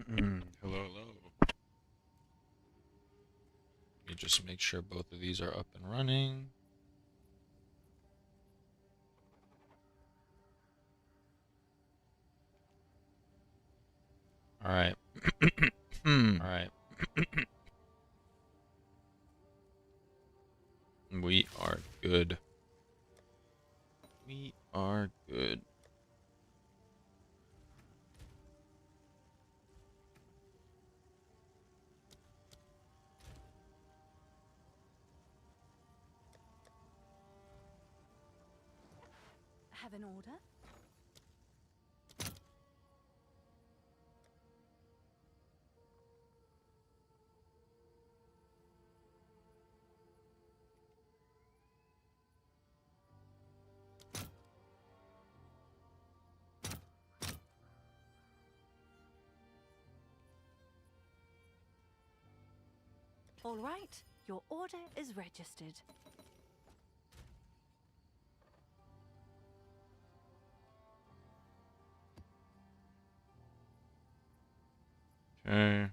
Hello, hello. Let me just make sure both of these are up and running. All right. All right. We are good. We are good. Have an order? All right, your order is registered. Okay.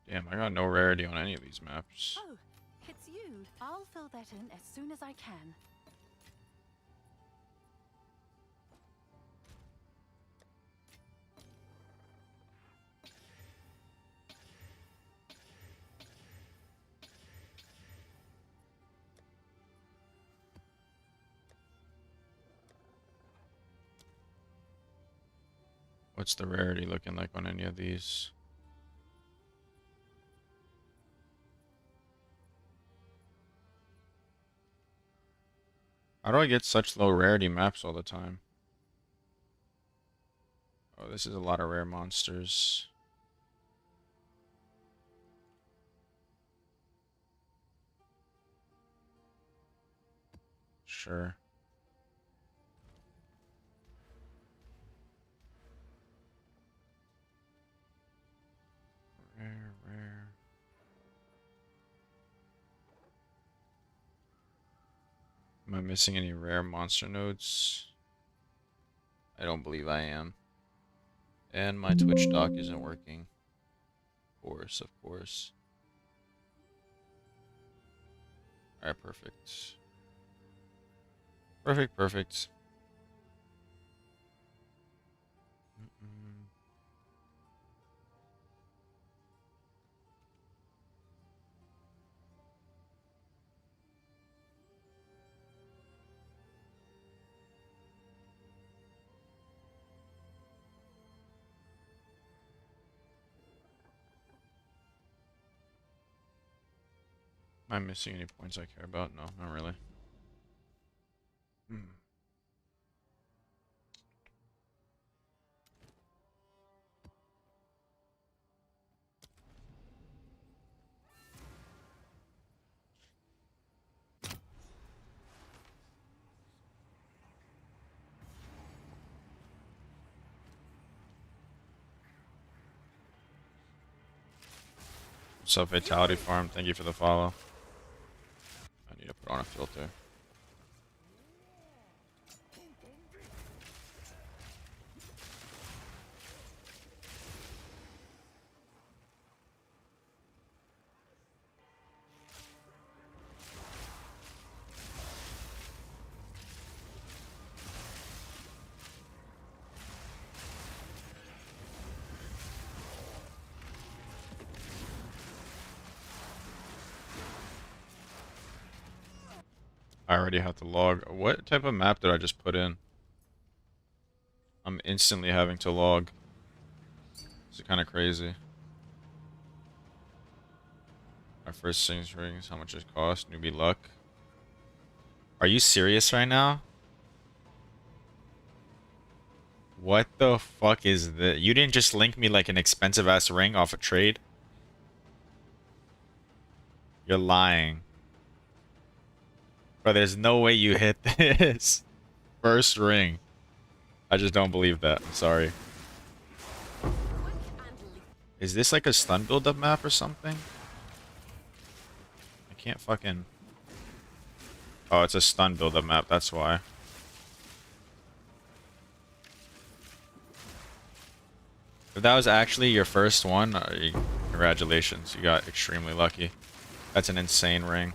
Damn, I got no rarity on any of these maps. Oh, it's you. I'll fill that in as soon as I can. What's the rarity looking like on any of these? How do I get such low rarity maps all the time? Oh, this is a lot of rare monsters. Sure. Rare, rare. Am I missing any rare monster nodes? I don't believe I am. And my Twitch dock isn't working. Of course, of course. Alright, perfect. Perfect, perfect. Am I missing any points I care about? No, not really. What's up, Fatality Farm? Thank you for the follow. I need to put on a filter. I already have to log. What type of map did I just put in? I'm instantly having to log. It's kind of crazy. My first things rings, how much it cost? Newbie luck. Are you serious right now? What the fuck is this? You didn't just link me like an expensive ass ring off a trade? You're lying. Bro, there's no way you hit this. First ring. I just don't believe that. I'm sorry. Is this like a stun build-up map or something? I can't fucking... Oh, it's a stun build-up map, that's why. If that was actually your first one, congratulations. You got extremely lucky. That's an insane ring.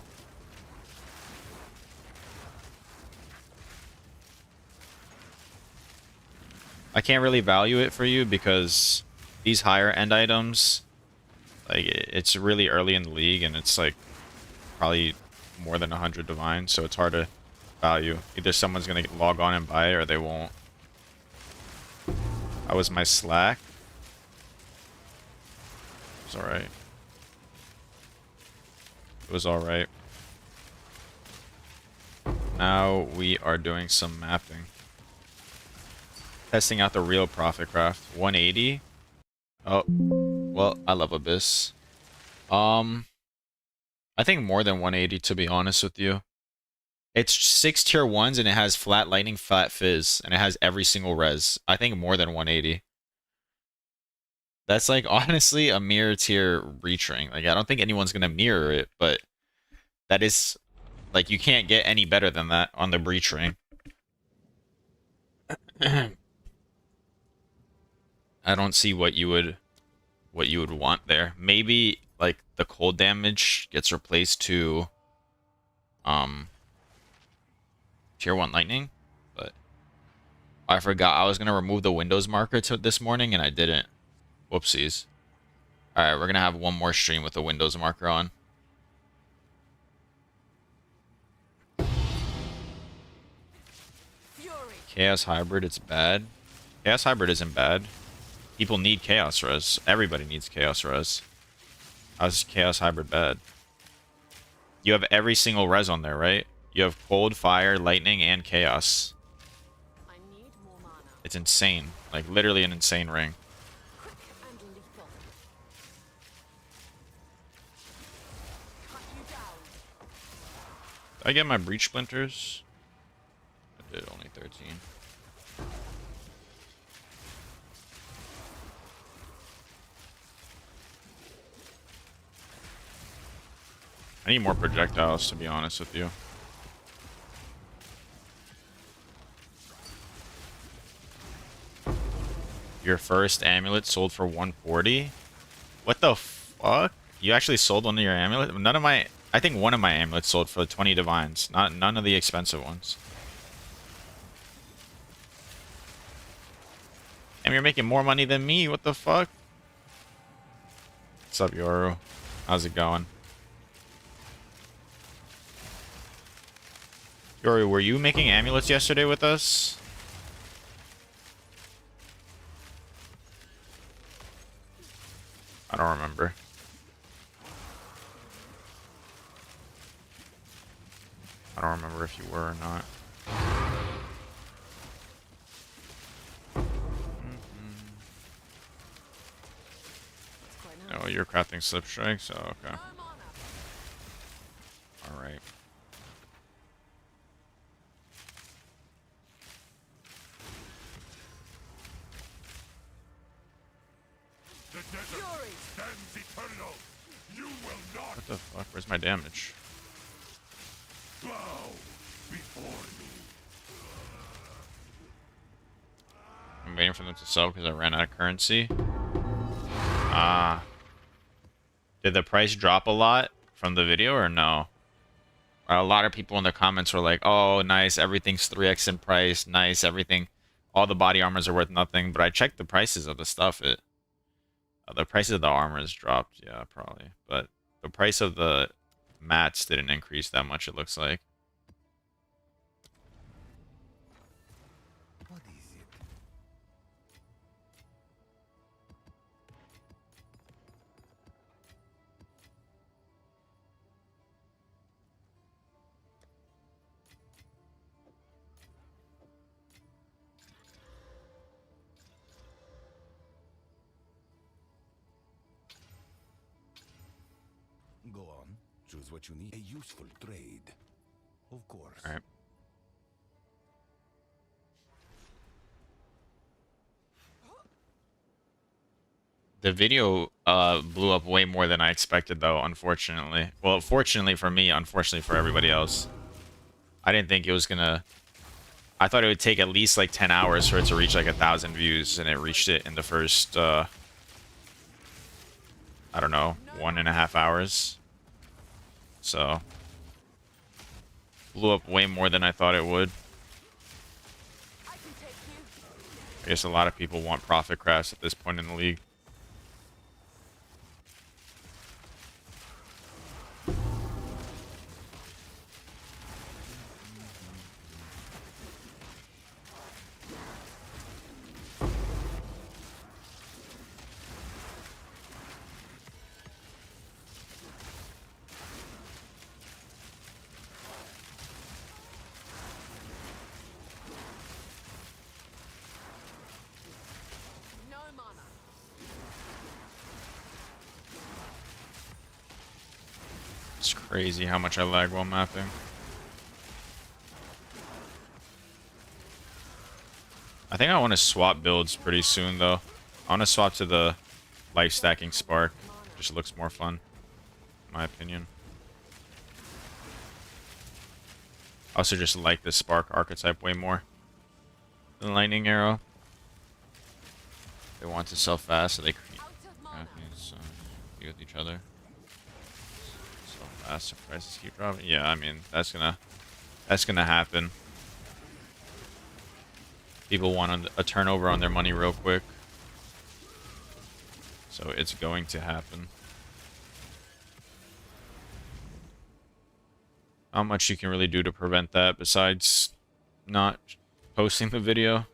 I can't really value it for you because these higher end items, like, it's really early in the league and it's like probably more than 100 divine, so it's hard to value. Either someone's gonna log on and buy it or they won't. That was my slack. It was alright. It was alright. Now we are doing some mapping. Testing out the real profit craft. 180. Oh, well, I love Abyss. I think more than 180 to be honest with you. It's 6 tier 1s and it has flat lightning, flat fizz, and it has every single res. I think more than 180. That's like honestly a mirror tier reach ring. Like I don't think anyone's gonna mirror it, but that is like you can't get any better than that on the breach ring. I don't see what you would want there. Maybe like the cold damage gets replaced to tier 1 lightning, but I forgot I was gonna remove the Windows marker this morning and I didn't. Whoopsies. Alright, we're gonna have one more stream with the Windows marker on. Chaos Hybrid, it's bad. Chaos Hybrid isn't bad. People need Chaos Res. Everybody needs Chaos Res. How's Chaos Hybrid bad? You have every single res on there, right? You have Cold, Fire, Lightning, and Chaos. I need more mana. It's insane. Like, literally an insane ring. Quick and lethal. Cut you down. Did I get my Breach Splinters? I did, only 13. I need more projectiles, to be honest with you. Your first amulet sold for 140? What the fuck? You actually sold one of your amulets? None of my... I think one of my amulets sold for 20 divines. None of the expensive ones. And you're making more money than me? What the fuck? What's up, Yoru? How's it going? Yoru, were you making amulets yesterday with us? I don't remember. I don't remember if you were or not. That's quite nice. Oh, you're crafting slip strikes? Oh, okay. No mana. Alright. Fury. Stands eternal. You will not What the fuck? Where's my damage? bow before me. I'm waiting for them to sell because I ran out of currency. Ah. Did the price drop a lot from the video or no? A lot of people in the comments were like, oh, nice, everything's 3x in price, nice, everything. All the body armors are worth nothing, but I checked the prices of the stuff. The prices of the armors dropped, yeah, probably. But the price of the mats didn't increase that much, it looks like. What is it? Go on. Choose what you need. A useful trade. Of course. Alright. The video blew up way more than I expected, though, unfortunately. Well, fortunately for me, unfortunately for everybody else. I didn't think it was gonna... I thought it would take at least like 10 hours for it to reach like 1,000 views, and it reached it in the first, I don't know, 1.5 hours. So, blew up way more than I thought it would. I guess a lot of people want profit crafts at this point in the league. It's crazy how much I lag while mapping. I think I want to swap builds pretty soon, though. I want to swap to the life stacking spark. Just looks more fun, in my opinion. I also just like the spark archetype way more than lightning arrow. They want to sell fast, so they create with each other. So fast, so prices keep dropping. Yeah, I mean that's gonna happen. People want a turnover on their money real quick, so it's going to happen. Not much you can really do to prevent that besides not posting the video.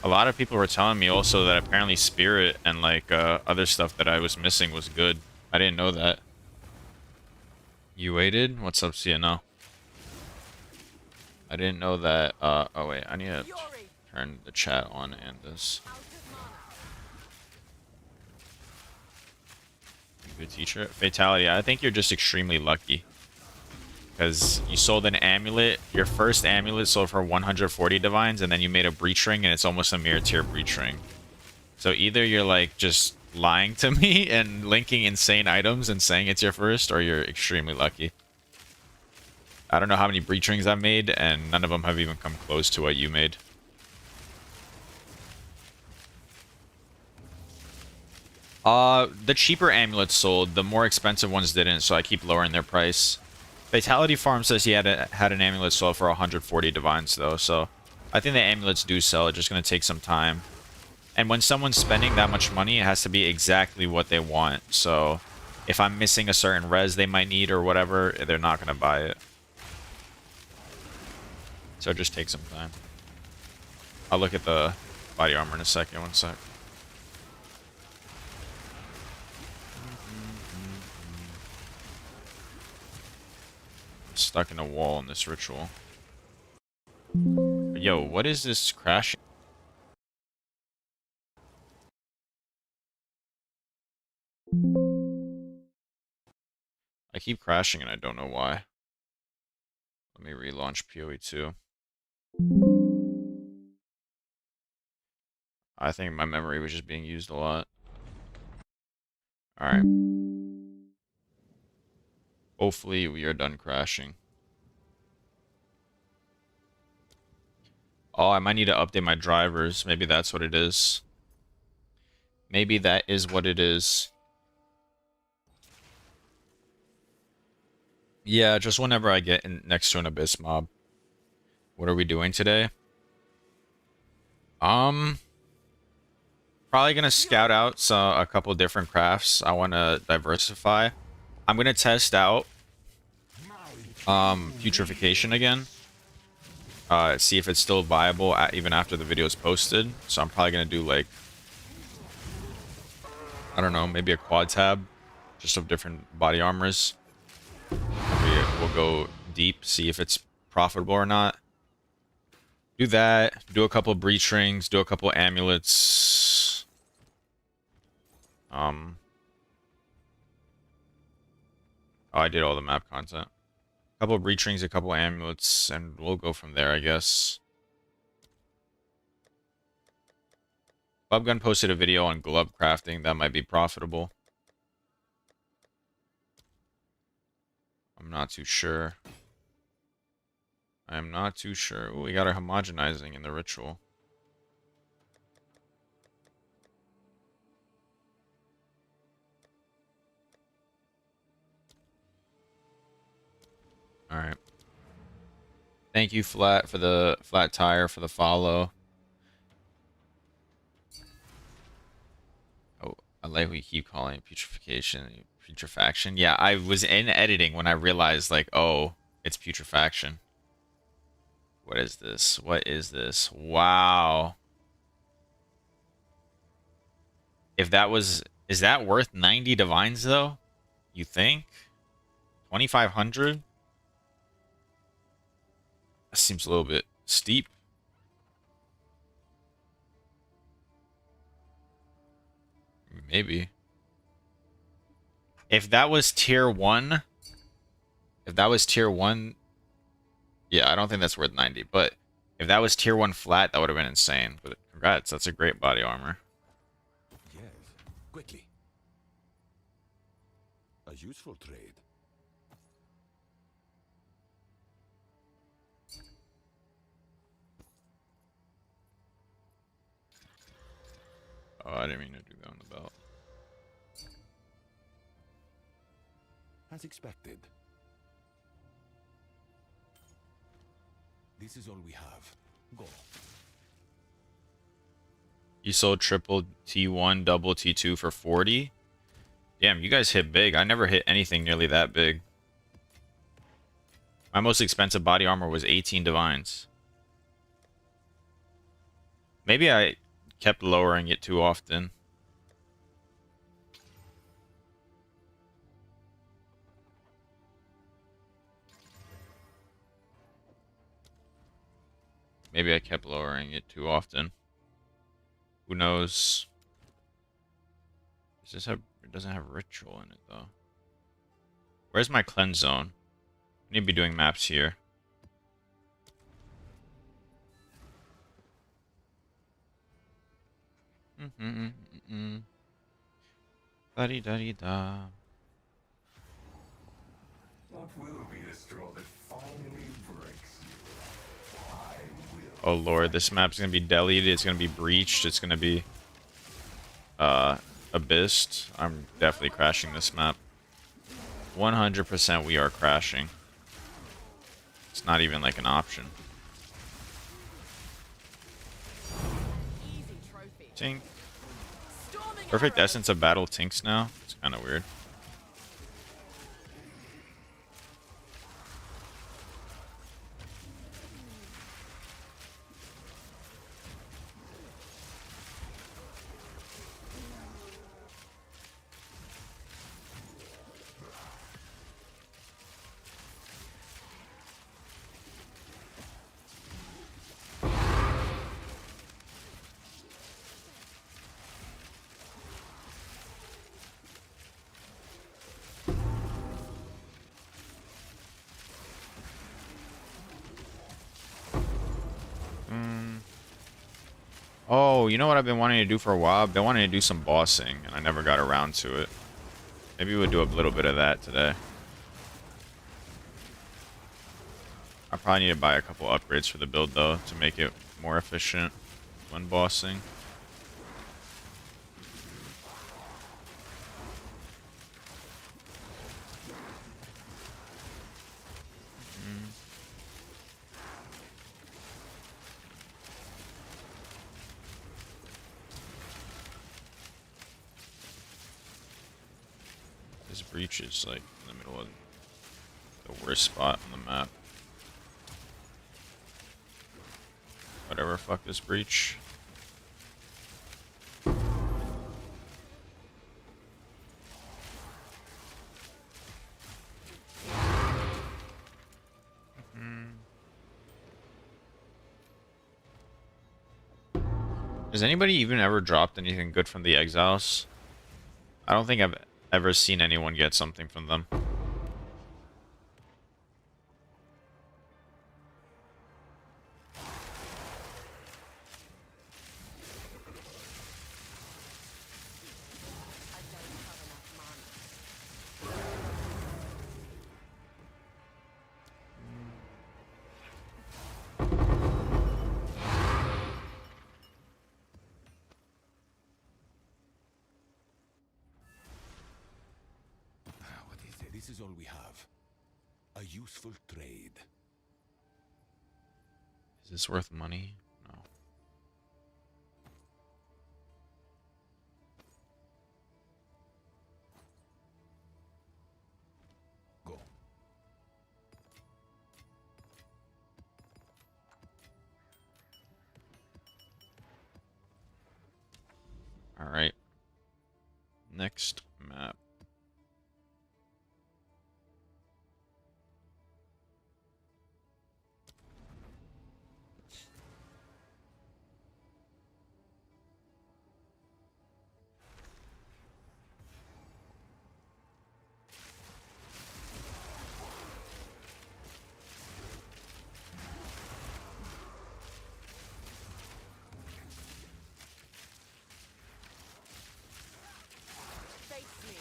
A lot of people were telling me also that apparently Spirit and like other stuff that I was missing was good. I didn't know that. You waited? What's up, CNO? I didn't know that. Oh wait, I need to turn the chat on and this. Good teacher. Fatality. I think you're just extremely lucky. Because you sold an amulet. Your first amulet sold for 140 divines, and then you made a breach ring, and it's almost a mirror tier breach ring. So either you're like just lying to me and linking insane items and saying it's your first, or you're extremely lucky. I don't know how many breach rings I've made, and none of them have even come close to what you made. The cheaper amulets sold, the more expensive ones didn't, so I keep lowering their price. Fatality Farm says he had an amulet sold for 140 divines, though, so I think the amulets do sell. It's just going to take some time. And when someone's spending that much money, it has to be exactly what they want. So if I'm missing a certain res they might need or whatever, they're not going to buy it. So it just takes some time. I'll look at the body armor in a second. One sec. Stuck in a wall in this ritual. Yo, what is this crashing? I keep crashing and I don't know why. Let me relaunch POE2. I think my memory was just being used a lot. Alright. Hopefully we are done crashing. Oh, I might need to update my drivers. Maybe that's what it is. Maybe that is what it is. Yeah, just whenever I get next to an Abyss mob. What are we doing today? Probably gonna scout out a couple different crafts. I want to diversify. I'm gonna test out putrefaction again. See if it's still viable even after the video is posted. So I'm probably gonna do like, I don't know, maybe a quad tab, just of different body armors. We'll go deep, see if it's profitable or not. Do that. Do a couple breach rings. Do a couple amulets. Oh, I did all the map content. A couple of breach rings, a couple of amulets, and we'll go from there, I guess. Bubgun posted a video on glove crafting. That might be profitable. I'm not too sure. I am not too sure. Ooh, we got our homogenizing in the ritual. Alright. Thank you, Flat, for the flat tire, for the follow. Oh, I like what you keep calling it putrefaction. Putrefaction. Yeah, I was in editing when I realized, like, oh, it's putrefaction. What is this? What is this? Wow. If that was... Is that worth 90 divines, though? You think? 2,500? That seems a little bit steep. Maybe. If that was tier 1... If that was tier 1... Yeah, I don't think that's worth 90, but... If that was tier 1 flat, that would have been insane. But congrats, that's a great body armor. Yes, quickly. A useful trade. Oh, I didn't mean to do that on the belt. As expected. This is all we have. Go. You sold triple T1, double T2 for 40? Damn, you guys hit big. I never hit anything nearly that big. My most expensive body armor was 18 divines. Maybe I kept lowering it too often. Maybe I kept lowering it too often. Who knows? Does this have... It doesn't have ritual in it, though. Where's my cleanse zone? I need to be doing maps here. Da-dee-da-dee-da. What will be the straw that finally breaks you? I will. Oh lord, this map's gonna be deleted, it's gonna be breached, it's gonna be abyssed. I'm definitely crashing this map. 100% we are crashing. It's not even like an option. Easy trophy. Tink. Storming Perfect arrow. essence of battle tinks now. It's kind of weird. Oh, you know what I've been wanting to do for a while? I've been wanting to do some bossing, and I never got around to it. Maybe we'll do a little bit of that today. I probably need to buy a couple upgrades for the build, though, to make it more efficient when bossing. This breach is like in the middle of the worst spot on the map. Whatever, fuck this breach. Has anybody even ever dropped anything good from the Exiles? I don't think I've ever seen anyone get something from them. This is all we have. A useful trade. Is this worth money? No. Go. All right. Next map. Face me.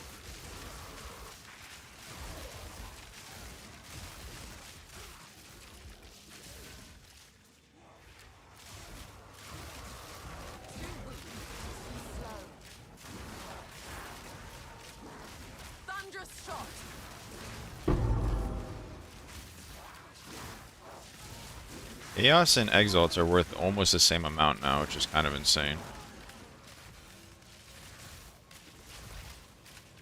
Too weak. Slow. Thunderous shot. Chaos and Exalts are worth almost the same amount now, which is kind of insane.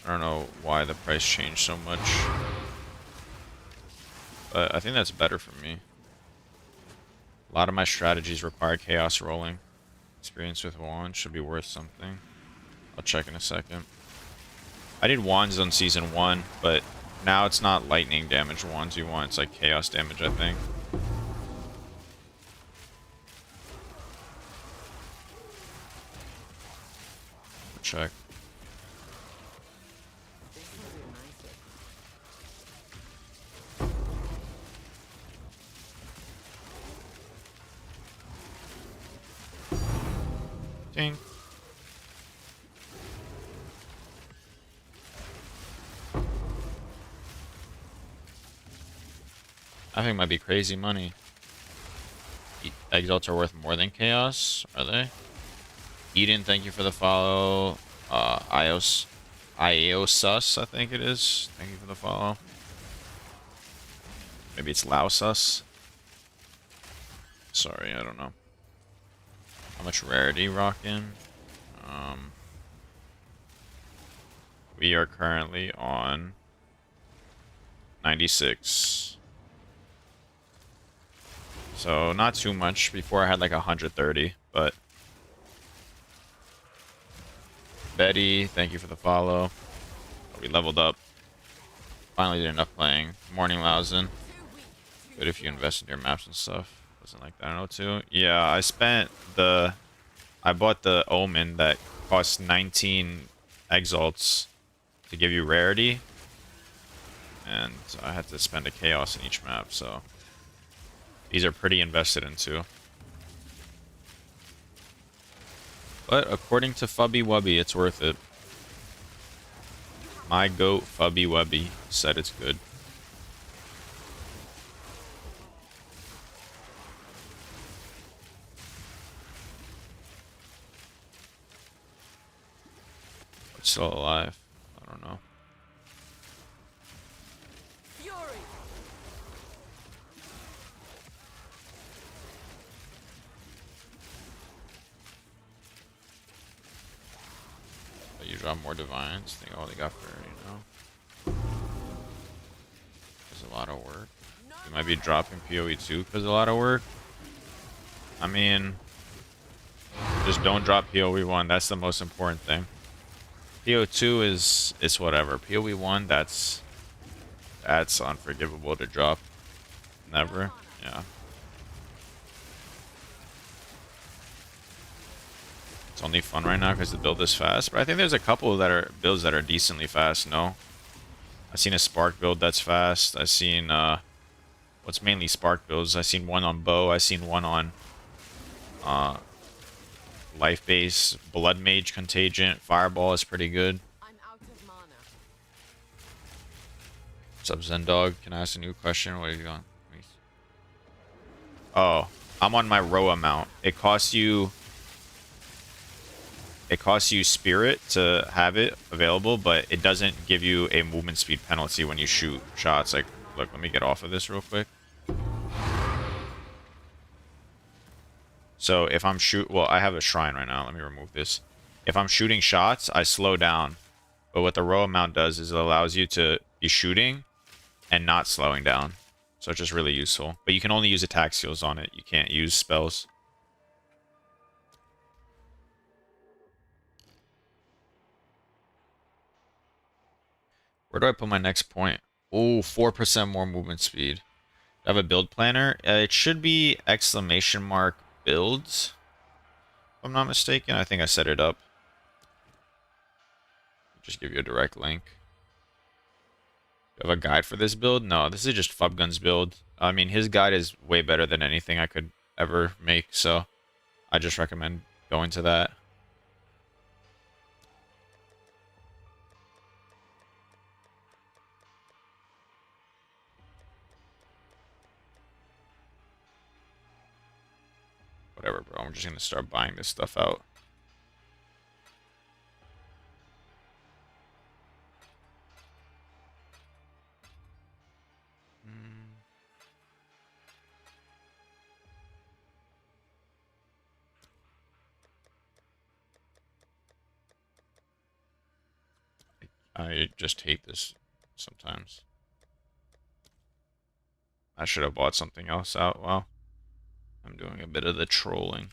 I don't know why the price changed so much. But I think that's better for me. A lot of my strategies require Chaos rolling. Experience with Wands should be worth something. I'll check in a second. I did Wands on Season 1, but now it's not lightning damage Wands you want. It's like Chaos damage, I think. Check. This will do nicely. Ding. I think it might be crazy money. Exalts are worth more than Chaos, are they? Eden, thank you for the follow. Iosus, I think it is. Thank you for the follow. Maybe it's Lausus. Sorry, I don't know. How much rarity rocking? We are currently on 96. So not too much. Before I had like 130, but Betty, thank you for the follow. We leveled up. Finally did enough playing. Morning Lausen. Good if you invest in your maps and stuff. Wasn't like that in O2. Yeah, I bought the Omen that costs 19 exalts to give you rarity. And I had to spend a chaos in each map, so these are pretty invested into. But according to Fubby Wubby, it's worth it. My goat Fubby Wubby said it's good. It's still alive. I don't know. Fury. But you draw more divines. I think all they got for There's a lot of work. You might be dropping POE2 because a lot of work. I mean, just don't drop POE1. That's the most important thing. PO2 is whatever. POE1, that's unforgivable to drop. Never. Yeah. It's only fun right now because the build is fast. But I think there's a couple that are builds that are decently fast. No, I've seen a Spark build that's fast. I've seen what's mainly Spark builds. I've seen one on Bow. I've seen one on Life Base, Blood Mage Contagion, Fireball is pretty good. I'm out of mana. What's up, Zendog? Can I ask a new question? What are you on? Oh, I'm on my Roa mount. It costs you It costs you spirit to have it available, but it doesn't give you a movement speed penalty when you shoot shots. Like, look, let me get off of this real quick. So if I'm well, I have a shrine right now. Let me remove this. If I'm shooting shots, I slow down. But what the row amount does is it allows you to be shooting and not slowing down. So it's just really useful. But you can only use attack skills on it. You can't use spells. Where do I put my next point? Oh, 4% more movement speed. I have a build planner. It should be exclamation mark builds. If I'm not mistaken. I think I set it up. Just give you a direct link. Do I have a guide for this build? No, this is just Fubgun's build. I mean, his guide is way better than anything I could ever make, so I just recommend going to that. Whatever, bro. I'm just gonna start buying this stuff out. I just hate this sometimes. I should have bought something else out. Well, I'm doing a bit of the trolling.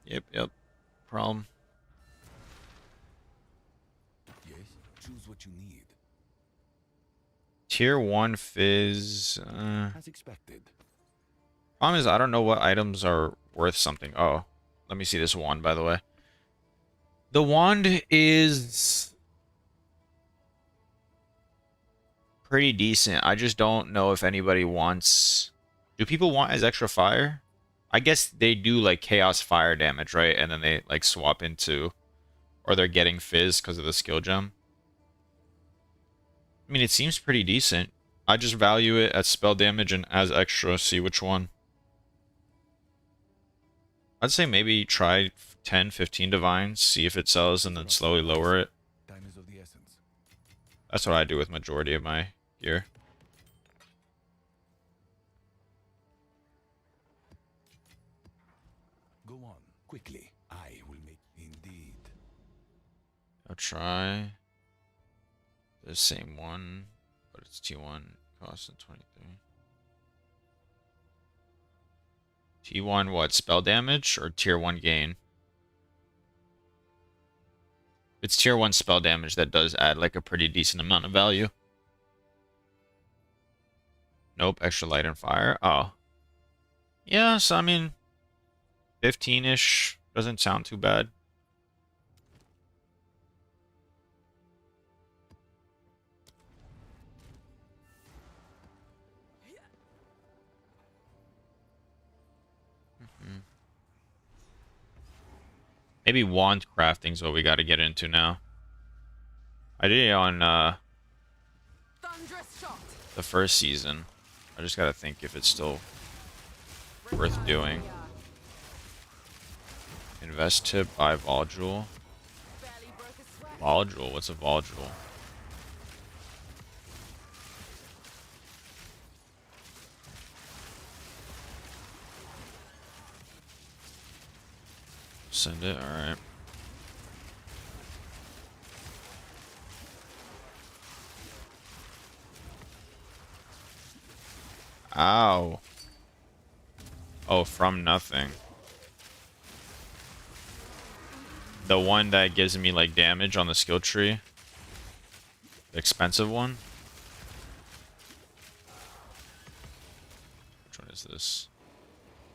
Yep. Problem. Yes, choose what you need. Tier 1 Fizz. As expected. Problem is, I don't know what items are worth something. Oh, let me see this wand, by the way. The wand is pretty decent. I just don't know if anybody wants... Do people want as extra fire? I guess they do, like, chaos fire damage, right? And then they, like, swap into... Or they're getting Fizz because of the skill gem. I mean, it seems pretty decent. I just value it as spell damage and as extra. See which one. I'd say maybe try 10, 15 divines, see if it sells, and then slowly lower it. Time is of the essence. That's what I do with majority of my gear. Go on, quickly. I will make... Indeed. I'll try the same one, but it's T1, cost of 23. T1 what? Spell damage or tier 1 gain? It's tier 1 spell damage that does add like a pretty decent amount of value. Nope, extra light and fire. Oh. Yeah, so I mean, 15-ish doesn't sound too bad. Maybe wand crafting is what we got to get into now. I did it on the first season. I just got to think if it's still worth doing. Invest tip, buy Voldrel. Voldrel? What's a Voldrel? Send it, alright. Ow. Oh, from nothing. The one that gives me like damage on the skill tree. The expensive one. Which one is this?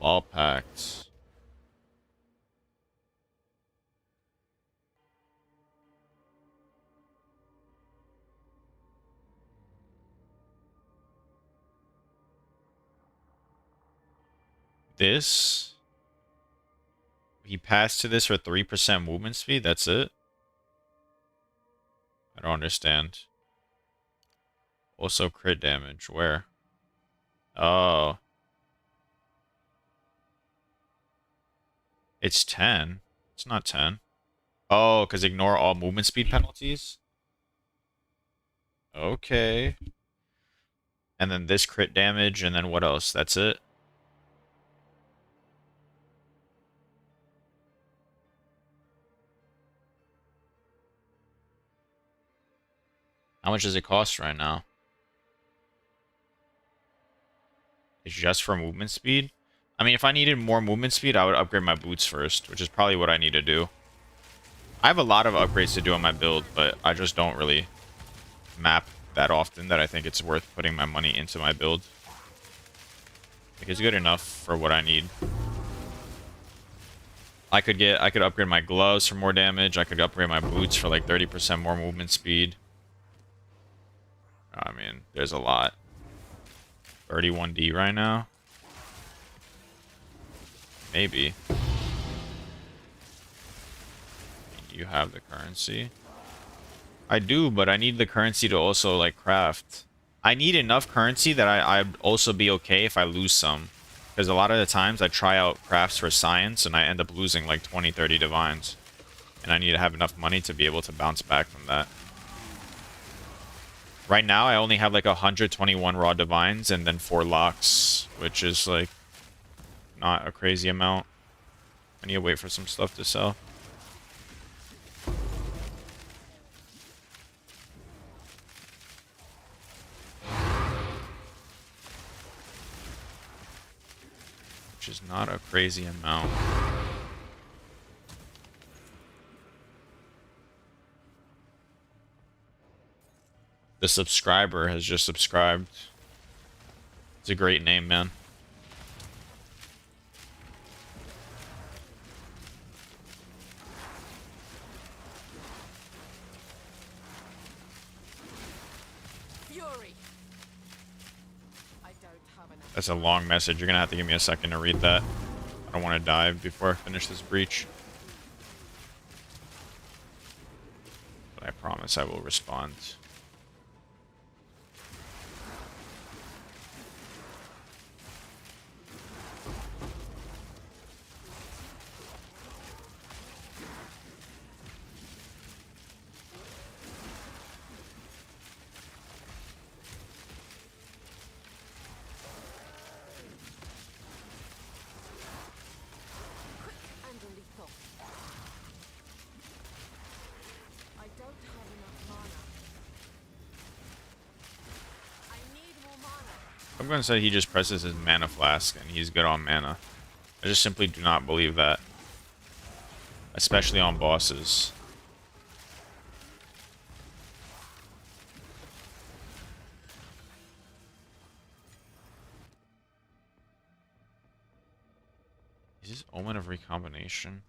Wall packed. This? He passed to this for 3% movement speed? That's it? I don't understand. Also crit damage. Where? Oh. It's 10. It's not 10. Oh, because ignore all movement speed penalties? Okay. And then this crit damage, and then what else? That's it? How much does it cost right now? It's just for movement speed? I mean, if I needed more movement speed, I would upgrade my boots first, which is probably what I need to do. I have a lot of upgrades to do on my build, but I just don't really map that often that I think it's worth putting my money into my build. Like, it's good enough for what I need. I could upgrade my gloves for more damage. I could upgrade my boots for like 30% more movement speed. I mean, there's a lot. 31D right now? Maybe. You have the currency. I do, but I need the currency to also, like, craft. I need enough currency that I'd also be okay if I lose some. Because a lot of the times I try out crafts for science and I end up losing like 20, 30 divines. And I need to have enough money to be able to bounce back from that. Right now, I only have like 121 raw divines and then 4 locks, which is like not a crazy amount. I need to wait for some stuff to sell. Which is not a crazy amount. The subscriber has just subscribed. It's a great name, man. Fury. I don't have enough. That's a long message. You're gonna have to give me a second to read that. I don't want to dive before I finish this breach. But I promise I will respond. And lethal. I don't have enough mana. I need more mana. I'm going to say he just presses his mana flask and he's good on mana. I just simply do not believe that. Especially on bosses. Is this Omen of Recombination?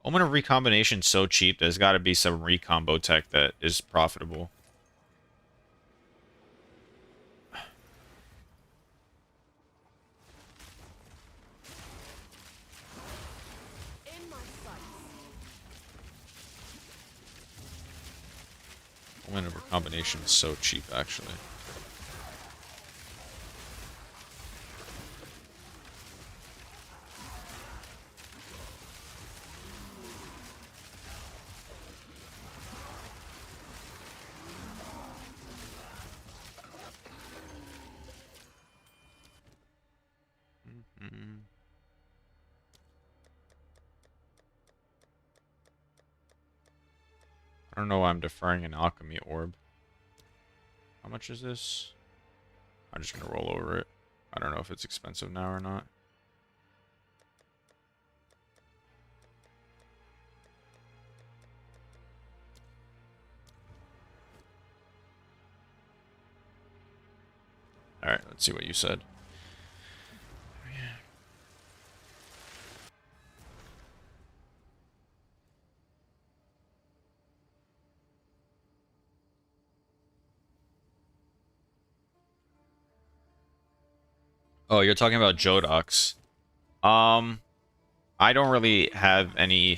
Omen of Recombination is so cheap, there's got to be some recombo tech that is profitable. In my sights. Omen of Recombination is so cheap, actually. Mm-hmm. I don't know why I'm deferring an alchemy orb. How much is this? I'm just gonna roll over it. I don't know if it's expensive now or not. Alright, let's see what you said. Oh, you're talking about Jodox. I don't really have any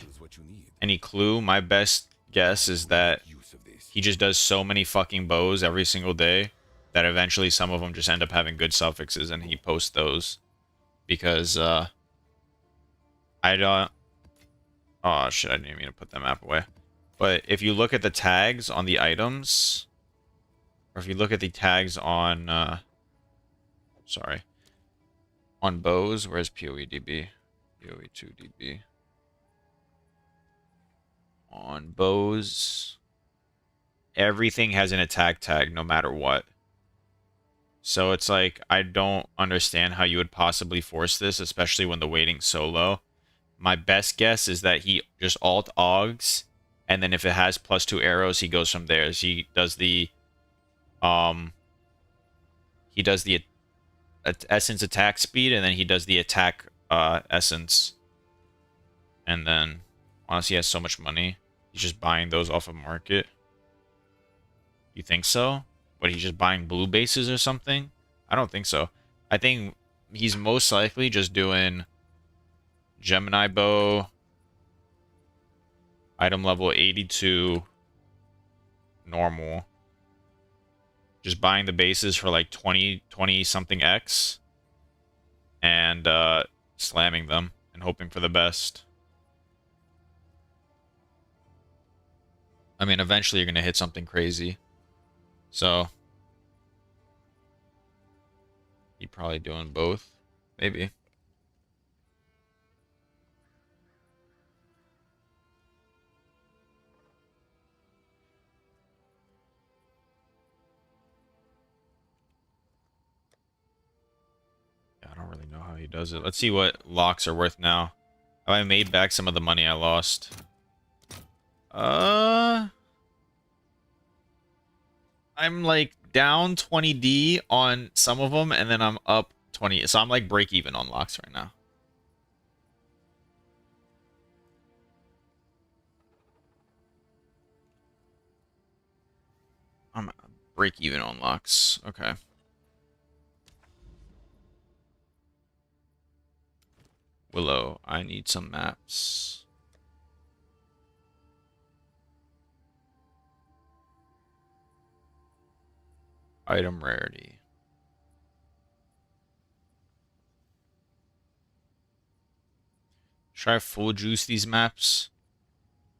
clue. My best guess is that he just does so many fucking bows every single day that eventually some of them just end up having good suffixes and he posts those because I Oh shit, I didn't mean to put that map away. But if you look at the tags on the items, or if you look at the tags on, sorry, on bows, where's POE2DB? POE2DB. On bows, everything has an attack tag no matter what. So it's like, I don't understand how you would possibly force this, especially when the weighting's so low. My best guess is that he just alt augs, and then if it has +2 arrows, he goes from there. So um he does the essence attack speed, and then he does the attack essence. And then honestly, he has so much money. He's just buying those off of market. You think so? But he's just buying blue bases or something? I don't think so. I think he's most likely just doing Gemini bow, item level 82, normal. Just buying the bases for like 20 something X. And slamming them and hoping for the best. I mean, eventually you're going to hit something crazy. So, he probably doing both. Maybe. Yeah, I don't really know how he does it. Let's see what locks are worth now. Have I made back some of the money I lost? I'm like down 20D on some of them, and then I'm up 20. So I'm like break even on locks right now. I'm break even on locks. Okay. Willow, I need some maps. Item rarity. Should I full juice these maps?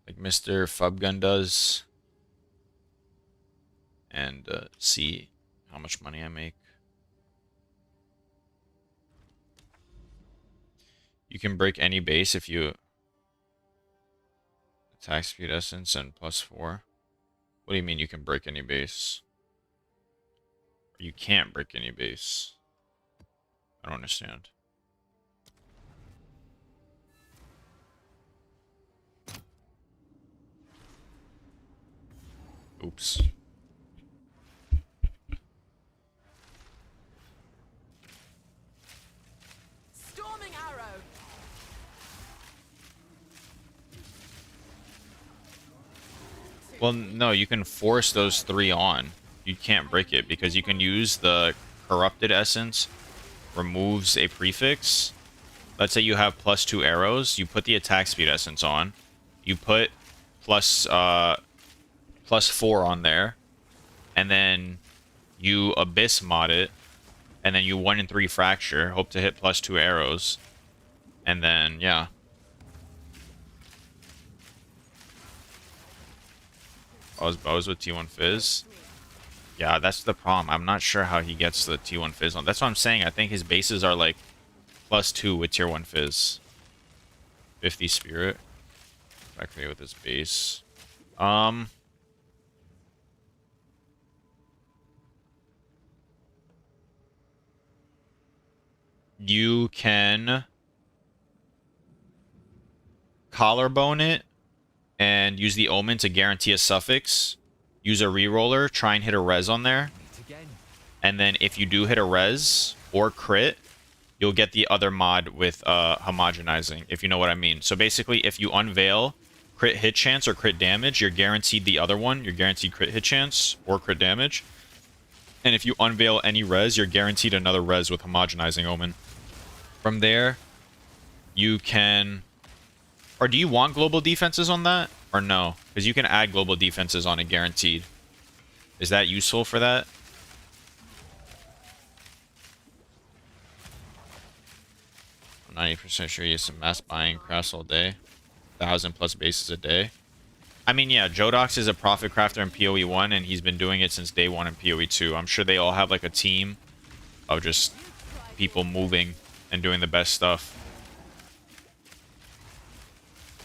Like Mr. Fubgun does. And see how much money I make. You can break any base if you attack speed essence and +4. What do you mean you can break any base? You can't break any base. I don't understand. Oops. Storming arrow. Well, no, you can force those 3 on. You can't break it because you can use the corrupted essence, removes a prefix. Let's say you have +2 arrows. You put the attack speed essence on. You put +4 on there. And then you abyss mod it. And then you 1 in 3 fracture. Hope to hit +2 arrows. And then, yeah. Bows with T1 Fizz. Yeah, that's the problem. I'm not sure how he gets the T1 Fizz on. That's what I'm saying. I think his bases are like +2 with tier 1 Fizz. 50 Spirit. Activate with his base. You can collarbone it and use the omen to guarantee a suffix. Use a reroller, try and hit a res on there. And then if you do hit a res or crit, you'll get the other mod with homogenizing, if you know what I mean. So basically, if you unveil crit hit chance or crit damage, you're guaranteed the other one. You're guaranteed crit hit chance or crit damage. And if you unveil any res, you're guaranteed another res with homogenizing omen. From there, you can... Or do you want global defenses on that? Or no? Because you can add global defenses on it guaranteed. Is that useful for that? I'm 90% sure you have some mass buying crafts all day. 1,000+ bases a day. I mean, yeah, Jodox is a profit crafter in POE1, and he's been doing it since day one in POE2. I'm sure they all have like a team of just people moving and doing the best stuff.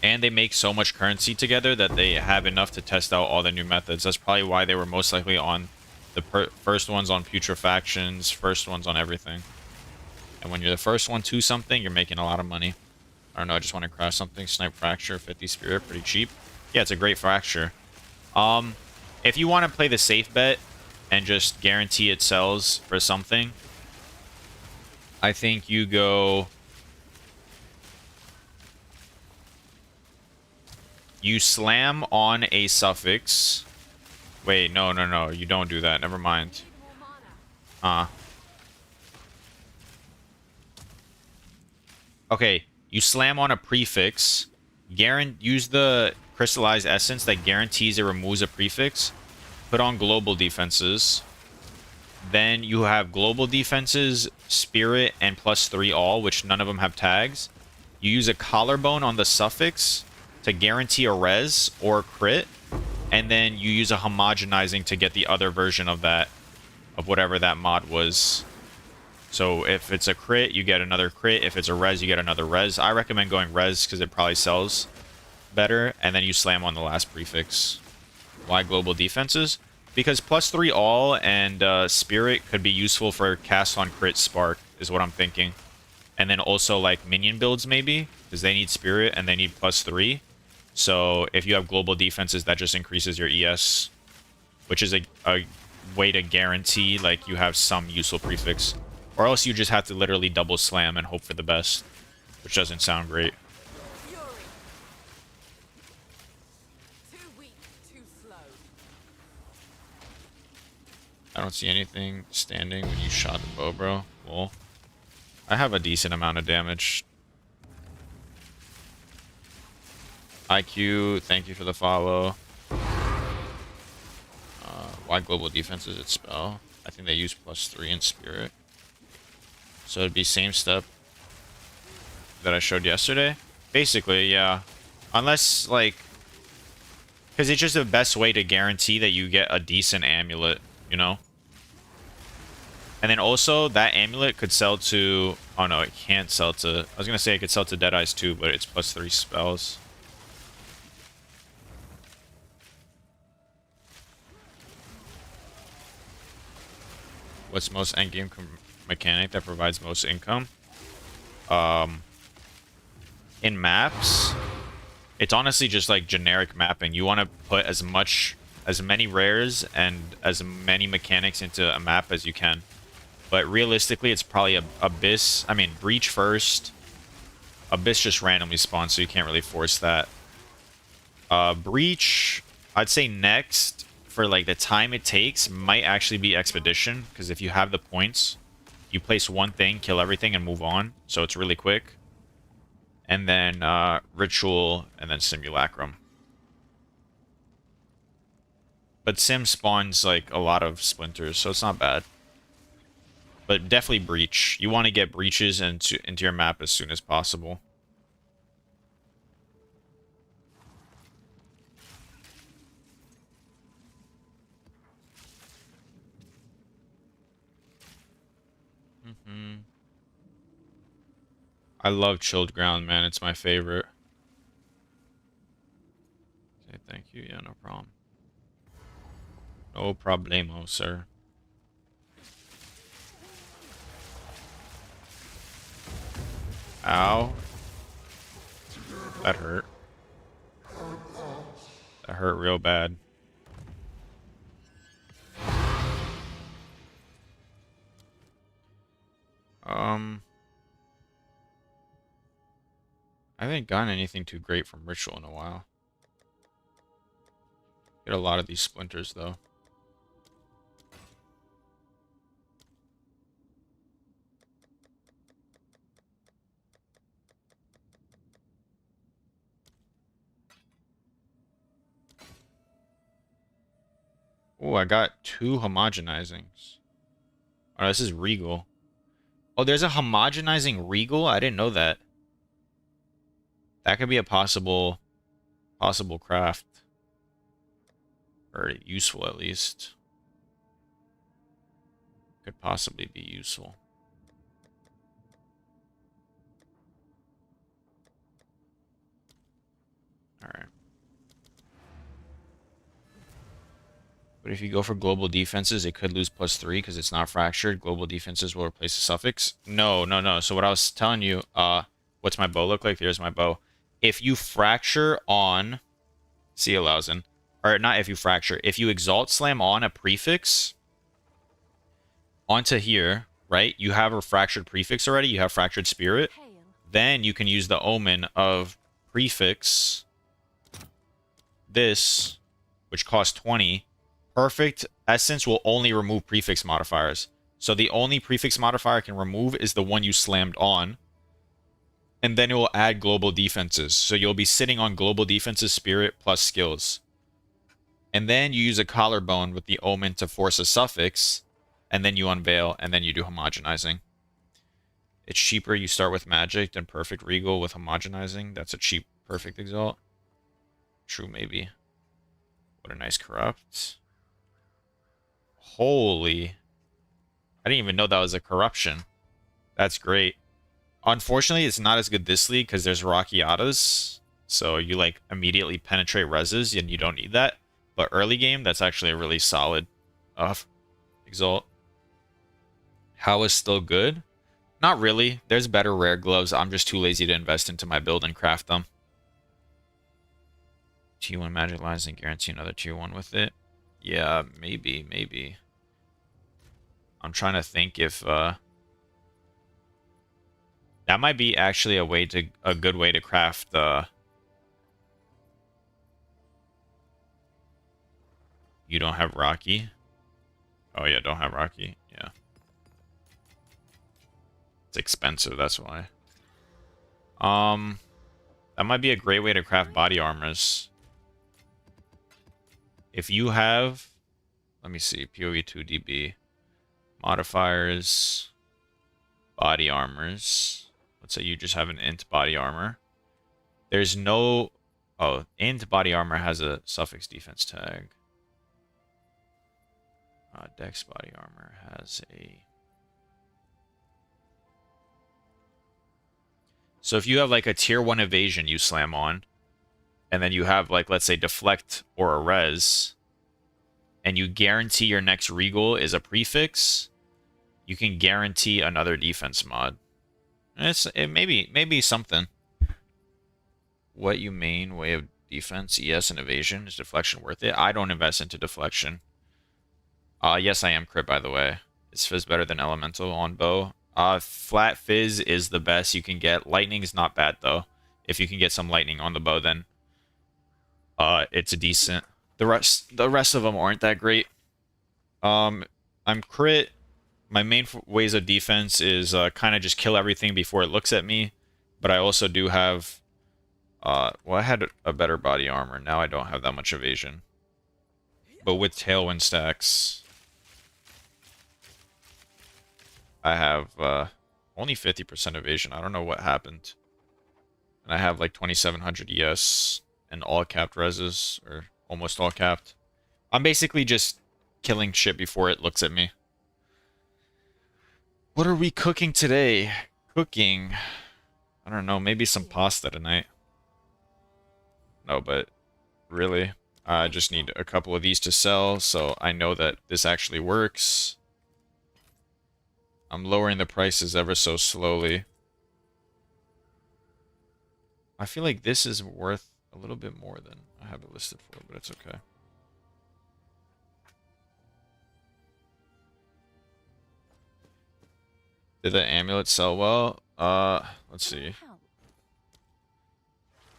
And they make so much currency together that they have enough to test out all the new methods. That's probably why they were most likely on the first ones on putrefactions, first ones on everything. And when you're the first one to something, you're making a lot of money. I don't know, I just want to craft something. Snipe Fracture, 50 Spirit, pretty cheap. Yeah, it's a great Fracture. If you want to play the safe bet and just guarantee it sells for something, I think you go... You slam on a suffix. Wait, no, no, no. You don't do that. Never mind. Okay, you slam on a prefix. Use the crystallized essence that guarantees it removes a prefix. Put on global defenses. Then you have global defenses, spirit, and +3 all, which none of them have tags. You use a collarbone on the suffix to guarantee a res or a crit, and then you use a homogenizing to get the other version of that, of whatever that mod was. So if it's a crit, you get another crit. If it's a res, you get another res. I recommend going res because it probably sells better, and then you slam on the last prefix. Why global defenses? Because +3 all and spirit could be useful for cast on crit spark, is what I'm thinking. And then also like minion builds maybe, because they need spirit and they need +3. So if you have global defenses, that just increases your ES, which is a way to guarantee like you have some useful prefix. Or else you just have to literally double slam and hope for the best, which doesn't sound great. Too weak, too slow. I don't see anything standing when you shot the bow, bro. Well, I have a decent amount of damage. IQ, thank you for the follow. Why global defense is its spell? I think they use +3 in spirit. So it'd be same step that I showed yesterday. Basically, yeah. Unless, like... Because it's just the best way to guarantee that you get a decent amulet, you know? And then also, that amulet could sell to... Oh no, it can't sell to... I was going to say it could sell to Deadeyes too, but it's +3 spells. What's most endgame mechanic that provides most income? In maps, it's honestly just like generic mapping. You want to put as many rares and as many mechanics into a map as you can. But realistically, it's probably Abyss. I mean, Breach first. Abyss just randomly spawns, so you can't really force that. Breach, I'd say next, for like the time it takes, might actually be Expedition, because if you have the points, you place one thing, kill everything, and move on, so it's really quick. And then Ritual, and then Simulacrum. But Sim spawns like a lot of splinters, so it's not bad. But definitely Breach. You want to get breaches into your map as soon as possible. I love Chilled Ground, man. It's my favorite. Okay, thank you. Yeah, no problem. No problemo, sir. Ow. That hurt. That hurt real bad. I haven't gotten anything too great from Ritual in a while. Get a lot of these splinters, though. Oh, I got 2 homogenizings. Oh, this is Regal. Oh, there's a homogenizing Regal? I didn't know that. That could be a possible possible craft. Or useful, at least. Could possibly be useful. Alright. But if you go for global defenses, it could lose +3 because it's not fractured. Global defenses will replace the suffix. No, no, no. So what I was telling you, what's my bow look like? Here's my bow. If you fracture on... See a Lausen. Or not if you fracture. If you exalt slam on a prefix onto here, right? You have a fractured prefix already. You have fractured spirit. Hail. Then you can use the omen of prefix this, which costs 20. Perfect Essence will only remove prefix modifiers. So the only prefix modifier I can remove is the one you slammed on. And then it will add global defenses. So you'll be sitting on global defenses, spirit, plus skills. And then you use a collarbone with the omen to force a suffix. And then you unveil, and then you do homogenizing. It's cheaper. You start with magic than perfect regal with homogenizing. That's a cheap perfect exalt. True, maybe. What a nice corrupt. Holy. I didn't even know that was a corruption. That's great. Unfortunately, it's not as good this league because there's Rockiatas. So you like immediately penetrate reses and you don't need that. But early game, that's actually a really solid exalt. How is still good? Not really. There's better rare gloves. I'm just too lazy to invest into my build and craft them. Tier 1 magic lines and guarantee another tier 1 with it. Yeah, maybe. I'm trying to think if that might be actually a good way to craft you don't have Rocky. Oh yeah, don't have Rocky. Yeah. It's expensive, that's why. That might be a great way to craft body armors. If you have, let me see, POE2 DB modifiers, body armors. Let's say you just have an int body armor. There's no, int body armor has a suffix defense tag. Dex body armor has a. So if you have like a tier 1 evasion you slam on, and then you have like, let's say deflect or a res, and you guarantee your next regal is a prefix, you can guarantee another defense mod. It maybe something. What you main way of defense? ES and evasion. Is deflection worth it? I don't invest into deflection. Yes, I am crit, by the way. Is Fizz better than Elemental on bow? Flat Fizz is the best you can get. Lightning is not bad, though. If you can get some lightning on the bow, then it's a decent. The rest of them aren't that great. I'm crit. My main ways of defense is kind of just kill everything before it looks at me. But I also do have... well, I had a better body armor. Now I don't have that much evasion. But with Tailwind stacks... I have only 50% evasion. I don't know what happened. And I have like 2700 ES and all capped reses, or almost all capped. I'm basically just killing shit before it looks at me. What are we cooking today? Cooking. I don't know, maybe some pasta tonight. No, but really, I just need a couple of these to sell, so I know that this actually works. I'm lowering the prices ever so slowly. I feel like this is worth a little bit more than I have it listed for, but it's okay. Did the amulet sell well? Let's see.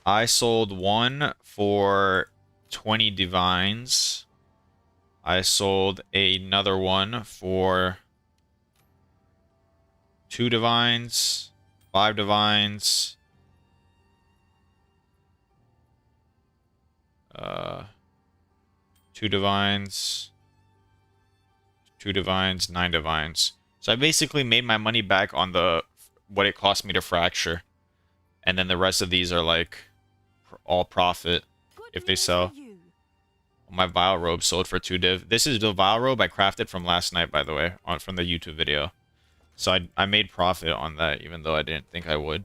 I sold one for 20 divines. I sold another one for 2 divines, 5 divines, 2 divines, 2 divines, 9 divines. So I basically made my money back on what it cost me to fracture. And then the rest of these are like all profit. if they news sell. for you? My Vile Robe sold for 2 div. This is the Vile Robe I crafted from last night, by the way, from the YouTube video. So I made profit on that, even though I didn't think I would.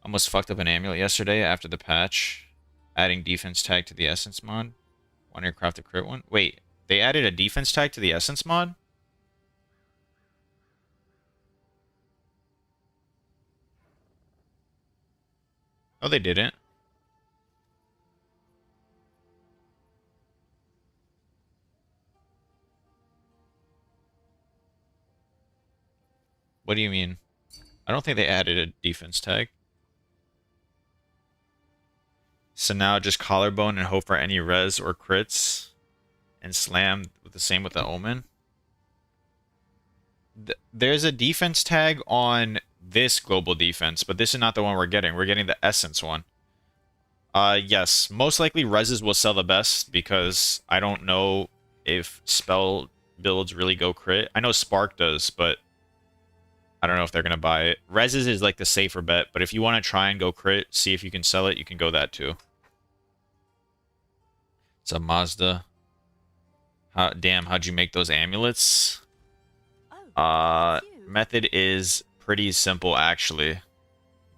Almost fucked up an amulet yesterday after the patch. Adding defense tag to the essence mod. Want to craft a crit one? Wait, they added a defense tag to the essence mod? No, they didn't. What do you mean? I don't think they added a defense tag. So now just collarbone and hope for any res or crits. And slam with the same with the omen. There's a defense tag on this global defense, but this is not the one we're getting. We're getting the essence one. Yes. Most likely reses will sell the best because I don't know if spell builds really go crit. I know Spark does, but I don't know if they're going to buy it. Reses is like the safer bet, but if you want to try and go crit, see if you can sell it, you can go that too. It's a Mazda. Damn, how'd you make those amulets? Oh, thank you. Method is pretty simple, actually.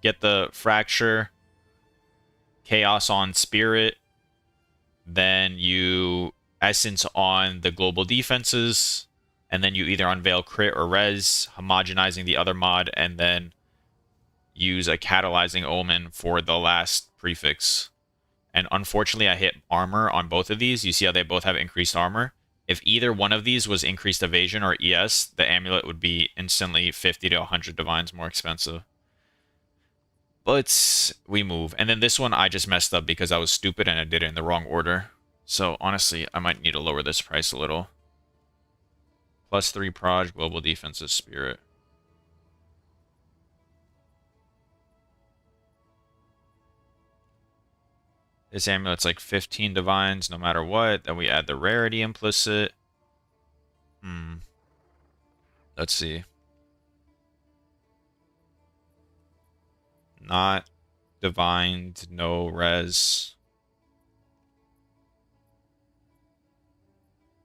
Get the Fracture, Chaos on Spirit, then you Essence on the global defenses, and then you either unveil crit or res, homogenizing the other mod, and then use a catalyzing omen for the last prefix. And unfortunately, I hit armor on both of these. You see how they both have increased armor? If either one of these was increased evasion or ES, the amulet would be instantly 50 to 100 divines more expensive. But we move. And then this one I just messed up because I was stupid and I did it in the wrong order. So honestly, I might need to lower this price a little. +3 proj, global defenses, spirit. This amulet's like 15 divines no matter what. Then we add the rarity implicit. Let's see. Not divined, no res.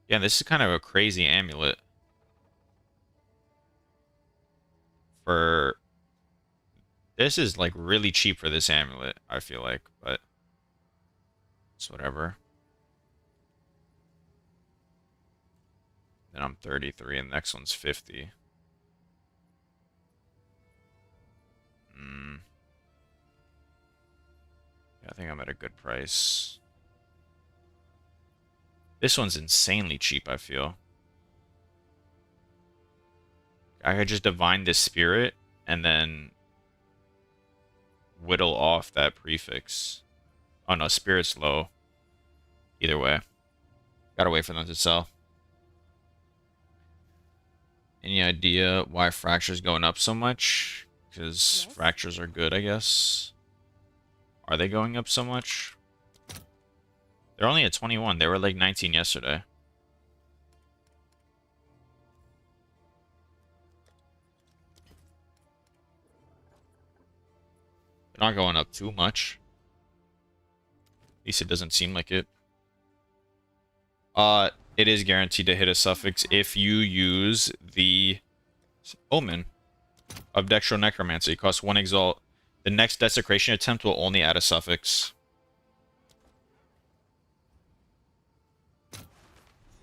Yeah, this is kind of a crazy amulet. This is like really cheap for this amulet, I feel like, but it's whatever. Then I'm 33 and the next one's 50. Yeah, I think I'm at a good price. This one's insanely cheap, I feel. I could just divine this spirit and then whittle off that prefix. Oh no, spirit's low. Either way. Gotta wait for them to sell. Any idea why fracture's going up so much? Because Yes. fractures are good, I guess. Are they going up so much? They're only at 21. They were like 19 yesterday. They're not going up too much. At least it doesn't seem like it. It is guaranteed to hit a suffix if you use the Omen of Dextral Necromancy. It costs 1 exalt. The next desecration attempt will only add a suffix.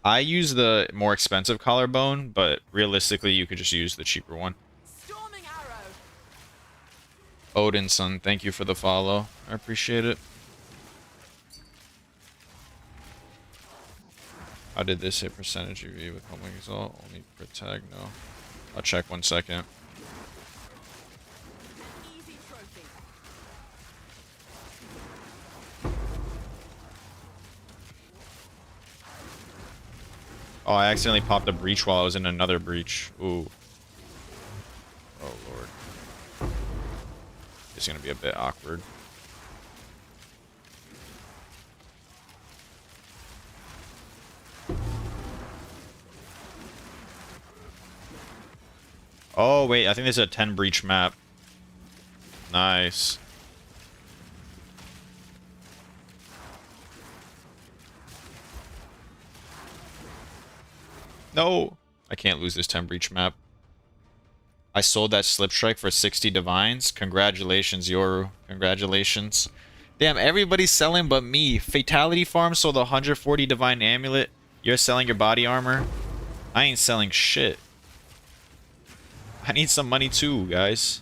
I use the more expensive collarbone, but realistically you could just use the cheaper one. Storming arrow. Odin son, thank you for the follow. I appreciate it. How did this hit percentage EV with homing exalt? Only per tag, no. I'll check 1 second. Easy trophy. Oh, I accidentally popped a breach while I was in another breach. Ooh. Oh, lord. It's gonna be a bit awkward. Oh, wait. I think this is a 10 breach map. Nice. No! I can't lose this 10 breach map. I sold that slip strike for 60 divines. Congratulations, Yoru. Congratulations. Damn, everybody's selling but me. Fatality Farm sold 140 divine amulet. You're selling your body armor. I ain't selling shit. I need some money too, guys.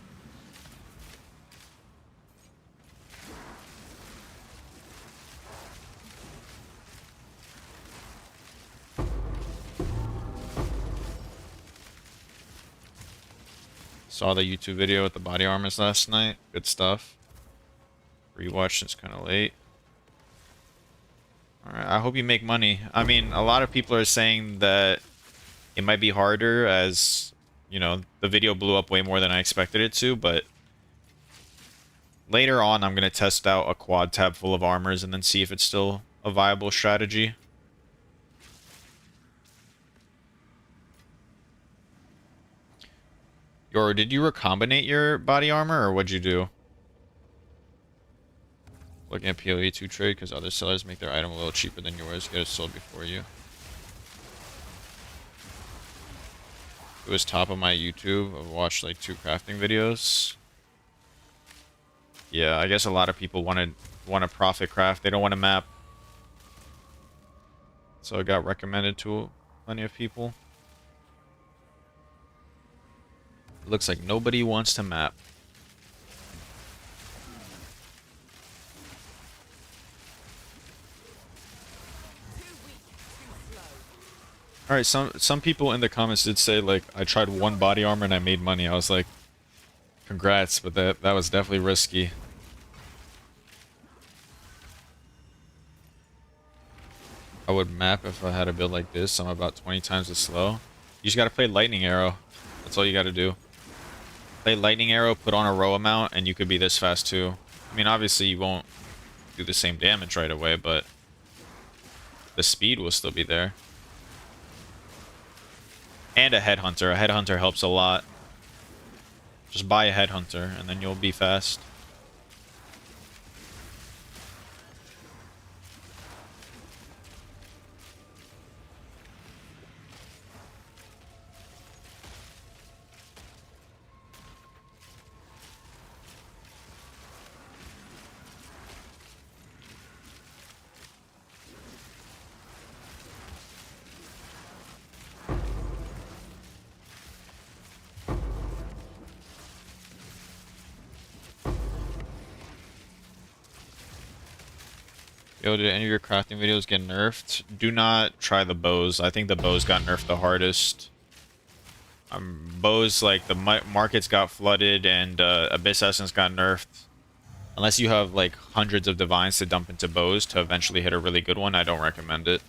Saw the YouTube video with the body armors last night. Good stuff. Rewatched, it's kind of late. Alright, I hope you make money. I mean, a lot of people are saying that it might be harder as, you know, the video blew up way more than I expected it to, but later on I'm going to test out a quad tab full of armors and then see if it's still a viable strategy. Yoru, did you recombinate your body armor, or what'd you do? Looking at POE2 trade, because other sellers make their item a little cheaper than yours. Get it sold before you. It was top of my YouTube. I've watched like 2 crafting videos. Yeah, I guess a lot of people want to profit craft. They don't want to map. So it got recommended to plenty of people. Looks like nobody wants to map. Alright, some people in the comments did say, like, I tried one body armor and I made money. I was like, congrats, but that was definitely risky. I would map if I had a build like this. I'm about 20 times as slow. You just gotta play Lightning Arrow. That's all you gotta do. Play Lightning Arrow, put on a row amount, and you could be this fast too. I mean, obviously you won't do the same damage right away, but the speed will still be there. And a Headhunter. A Headhunter helps a lot. Just buy a Headhunter, and then you'll be fast. Yo, did any of your crafting videos get nerfed? Do not try the bows. I think the bows got nerfed the hardest. Bows, like, the markets got flooded and Abyss Essence got nerfed. Unless you have, like, hundreds of divines to dump into bows to eventually hit a really good one, I don't recommend it.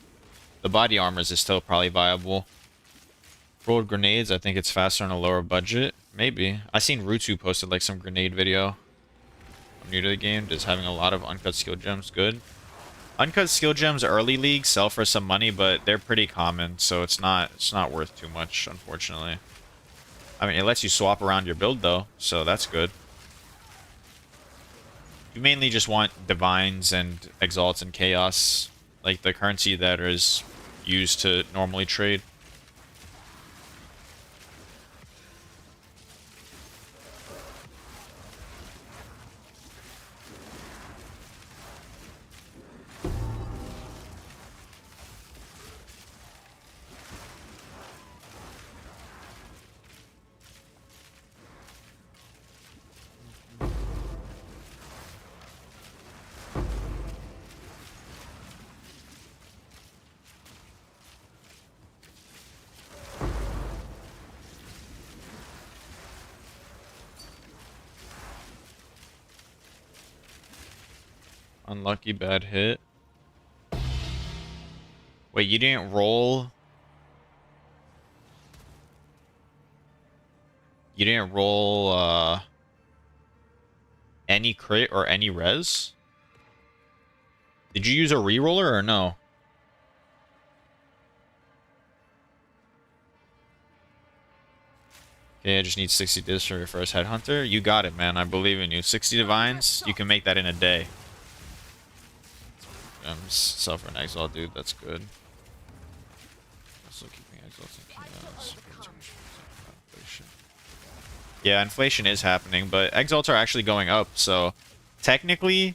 The body armors is still probably viable. Rolled grenades, I think it's faster on a lower budget. Maybe. I seen Rutu posted, like, some grenade video. I'm new to the game. Just having a lot of uncut skill gems. Good. Uncut skill gems early league sell for some money, but they're pretty common, so it's not worth too much, unfortunately. I mean, it lets you swap around your build though, so that's good. You mainly just want divines and exalts and chaos, like the currency that is used to normally trade. Unlucky bad hit. Wait, you didn't roll? You didn't roll any crit or any res? Did you use a reroller or no? Okay, I just need 60 discs for your first Headhunter. You got it, man. I believe in you. 60 divines, you can make that in a day. Sell for an exalt, dude. That's good. Also keeping exalts and I shall chaos. overcome. Inflation. Yeah, inflation is happening, but exalts are actually going up, so technically,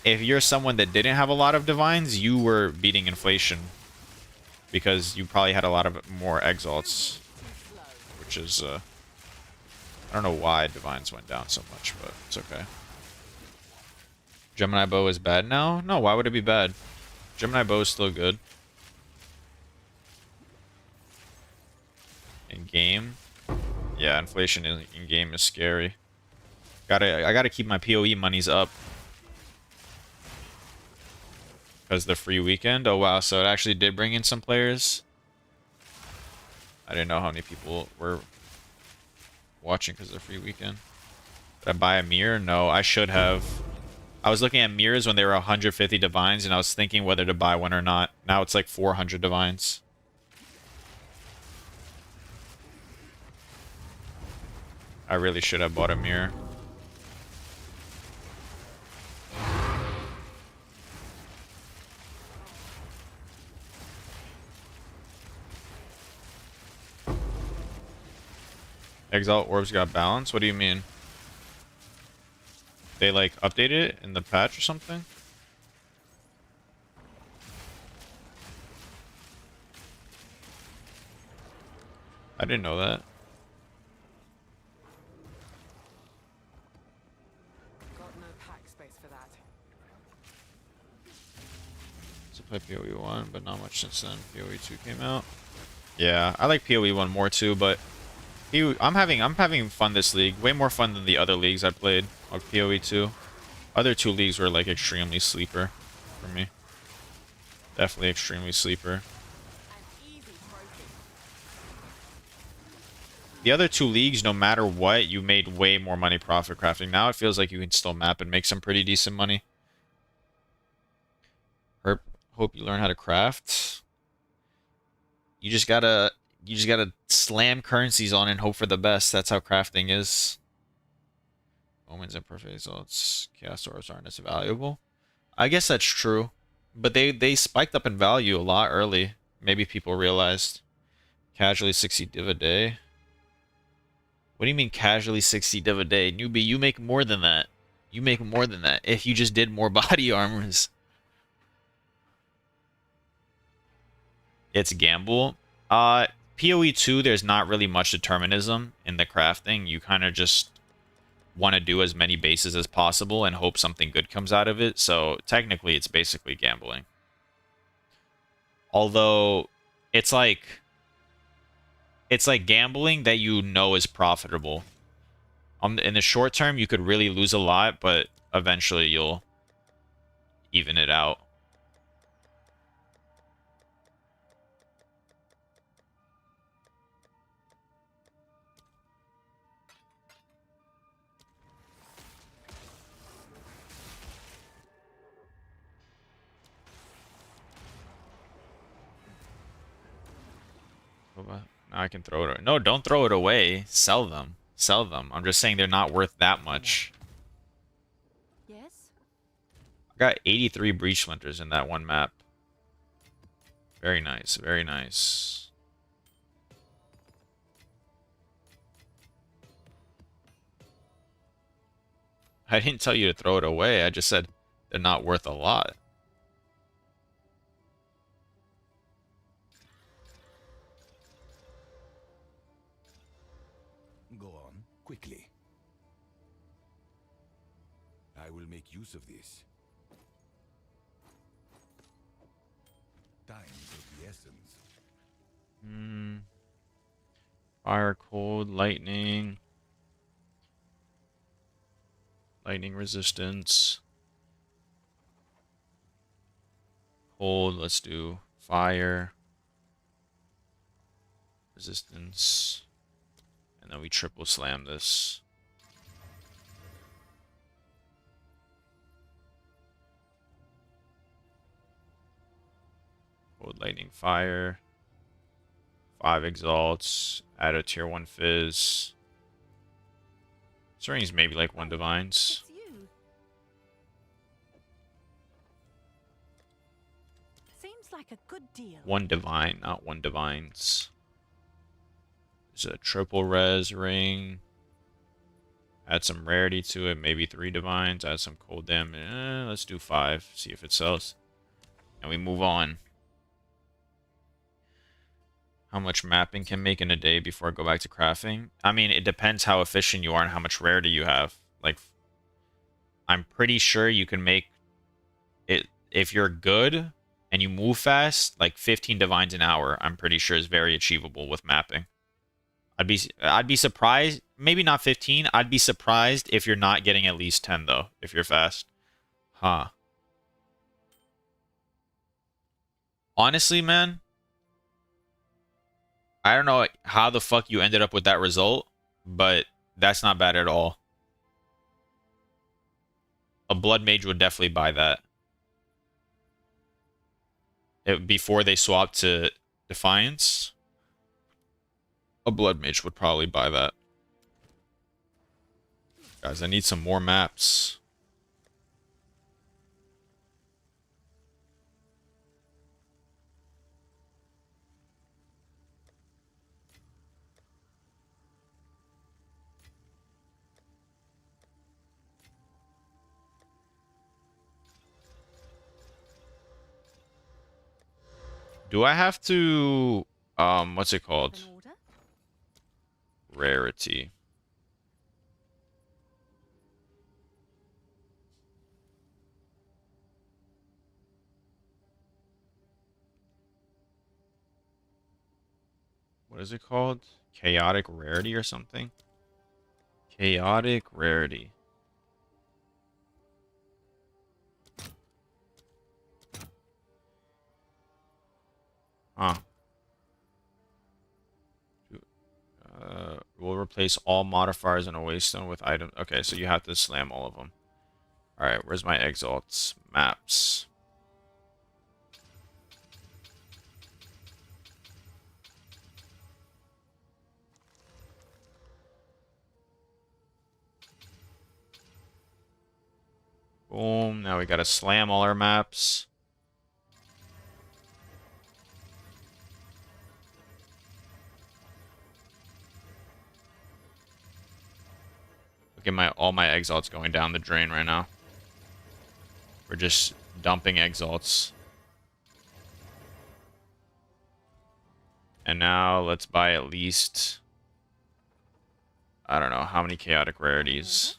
if you're someone that didn't have a lot of divines, you were beating inflation. Because you probably had a lot of more exalts. Too slow. Which is, I don't know why divines went down so much, but it's okay. Gemini bow is bad now? No, why would it be bad? Gemini bow is still good. In game? Yeah, inflation in game is scary. I gotta keep my POE monies up. Because the free weekend? Oh wow, so it actually did bring in some players. I didn't know how many people were watching because of the free weekend. Did I buy a mirror? No, I should have. I was looking at mirrors when they were 150 divines, and I was thinking whether to buy one or not. Now it's like 400 divines. I really should have bought a mirror. Exalt orbs got balance? What do you mean? They like updated it in the patch or something? I didn't know that. Got no pack space for that. So play POE1, but not much since then. POE2 came out. Yeah, I like POE1 more too, but I'm having fun this league. Way more fun than the other leagues I played of POE2. Other two leagues were like extremely sleeper for me. Definitely extremely sleeper. An easy trophy. The other two leagues, no matter what, you made way more money profit crafting. Now it feels like you can still map and make some pretty decent money. Hope you learn how to craft. You just gotta slam currencies on and hope for the best. That's how crafting is. Omens and perfect results. Chaos orbs aren't as valuable. I guess that's true. But they spiked up in value a lot early. Maybe people realized. Casually 60 div a day. What do you mean casually 60 div a day? Newbie, you make more than that. You make more than that if you just did more body armors. It's gamble. PoE2, there's not really much determinism in the crafting. You kind of just want to do as many bases as possible and hope something good comes out of it. So technically, it's basically gambling. Although, it's like gambling that you know is profitable. In the short term, you could really lose a lot, but eventually you'll even it out. Now I can throw it. No, don't throw it away. Sell them. Sell them. I'm just saying they're not worth that much. Yes? I got 83 breach splinters in that one map. Very nice. Very nice. I didn't tell you to throw it away. I just said they're not worth a lot. Go on, quickly. I will make use of this. Time of the essence. Fire, cold, lightning. Lightning resistance. Cold, let's do fire. Resistance. And then we triple slam this. Cold, lightning, fire. 5 exalts. Add a tier 1 fizz. This maybe like 1 divines. It's you. Seems Seems like a good deal. One divine, not one divines. There's a triple res ring. Add some rarity to it, maybe 3 divines. Add some cold damage. Let's do 5. See if it sells. And we move on. How much mapping can make in a day before I go back to crafting? I mean, it depends how efficient you are and how much rarity you have. Like, I'm pretty sure you can make it if you're good and you move fast. Like 15 divines an hour, I'm pretty sure is very achievable with mapping. I'd be surprised, maybe not 15. I'd be surprised if you're not getting at least 10 though, if you're fast. Huh. Honestly, man, I don't know how the fuck you ended up with that result, but that's not bad at all. A blood mage would definitely buy that. Before they swapped to Defiance, a blood mage would probably buy that. Guys, I need some more maps. Do I have to what's it called? An order? Rarity. What is it called? Chaotic rarity or something? Chaotic rarity. Huh. We'll replace all modifiers in a waystone with items. Okay, so you have to slam all of them. Alright, where's my exalts? Maps. Boom. Now we gotta slam all our maps. Look at all my exalts going down the drain right now. We're just dumping exalts. And now let's buy at least, I don't know how many chaotic rarities.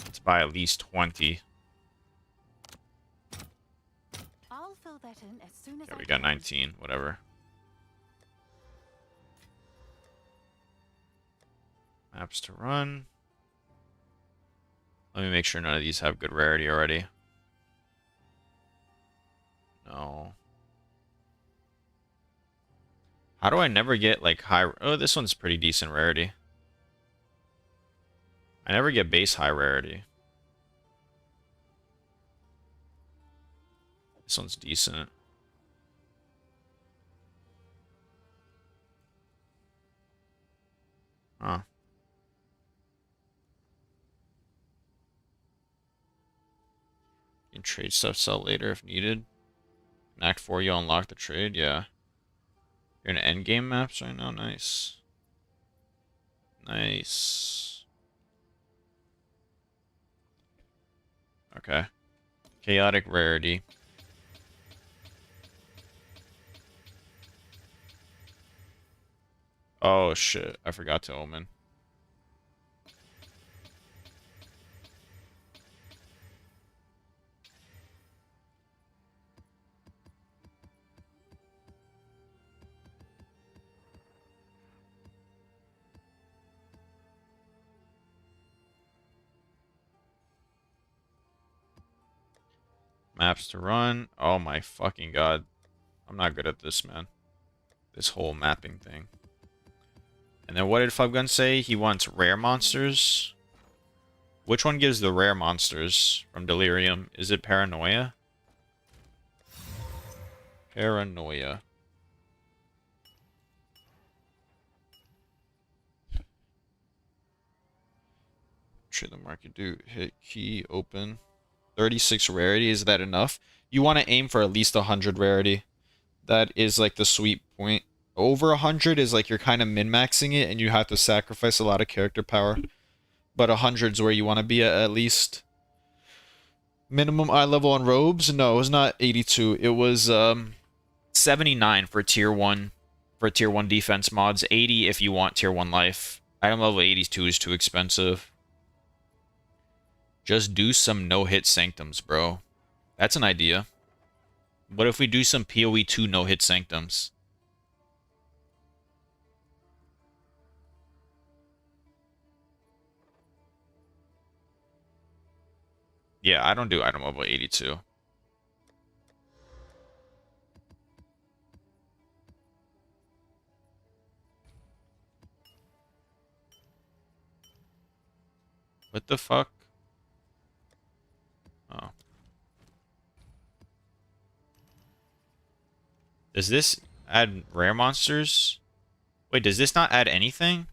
Let's buy at least 20. I'll fill that in as soon as Okay, I we got can. 19, whatever. Maps to run. Let me make sure none of these have good rarity already. No. How do I never get like high? Oh, this one's pretty decent rarity. I never get base high rarity. This one's decent. Huh. You can trade stuff, sell later if needed. In Act 4, you unlock the trade. Yeah. You're in endgame maps right now. Nice. Nice. Okay. Chaotic rarity. Oh shit, I forgot to omen. Maps to run. Oh my fucking god. I'm not good at this, man. This whole mapping thing. And then what did Fubgun say? He wants rare monsters? Which one gives the rare monsters from Delirium? Is it Paranoia? Paranoia. Trade the market. Do hit key open. 36 rarity, is that enough? You want to aim for at least 100 rarity. That is like the sweet point. Over 100 is like you're kind of min-maxing it and you have to sacrifice a lot of character power. But 100's where you want to be at least. Minimum eye level on robes? No, it was not 82. It was 79 for tier 1 defense mods. 80 if you want tier 1 life. Item level 82 is too expensive. Just do some no-hit sanctums, bro. That's an idea. What if we do some POE2 no-hit sanctums? Yeah, I don't do item level 82. What the fuck? Oh. Does this add rare monsters? Wait, does this not add anything?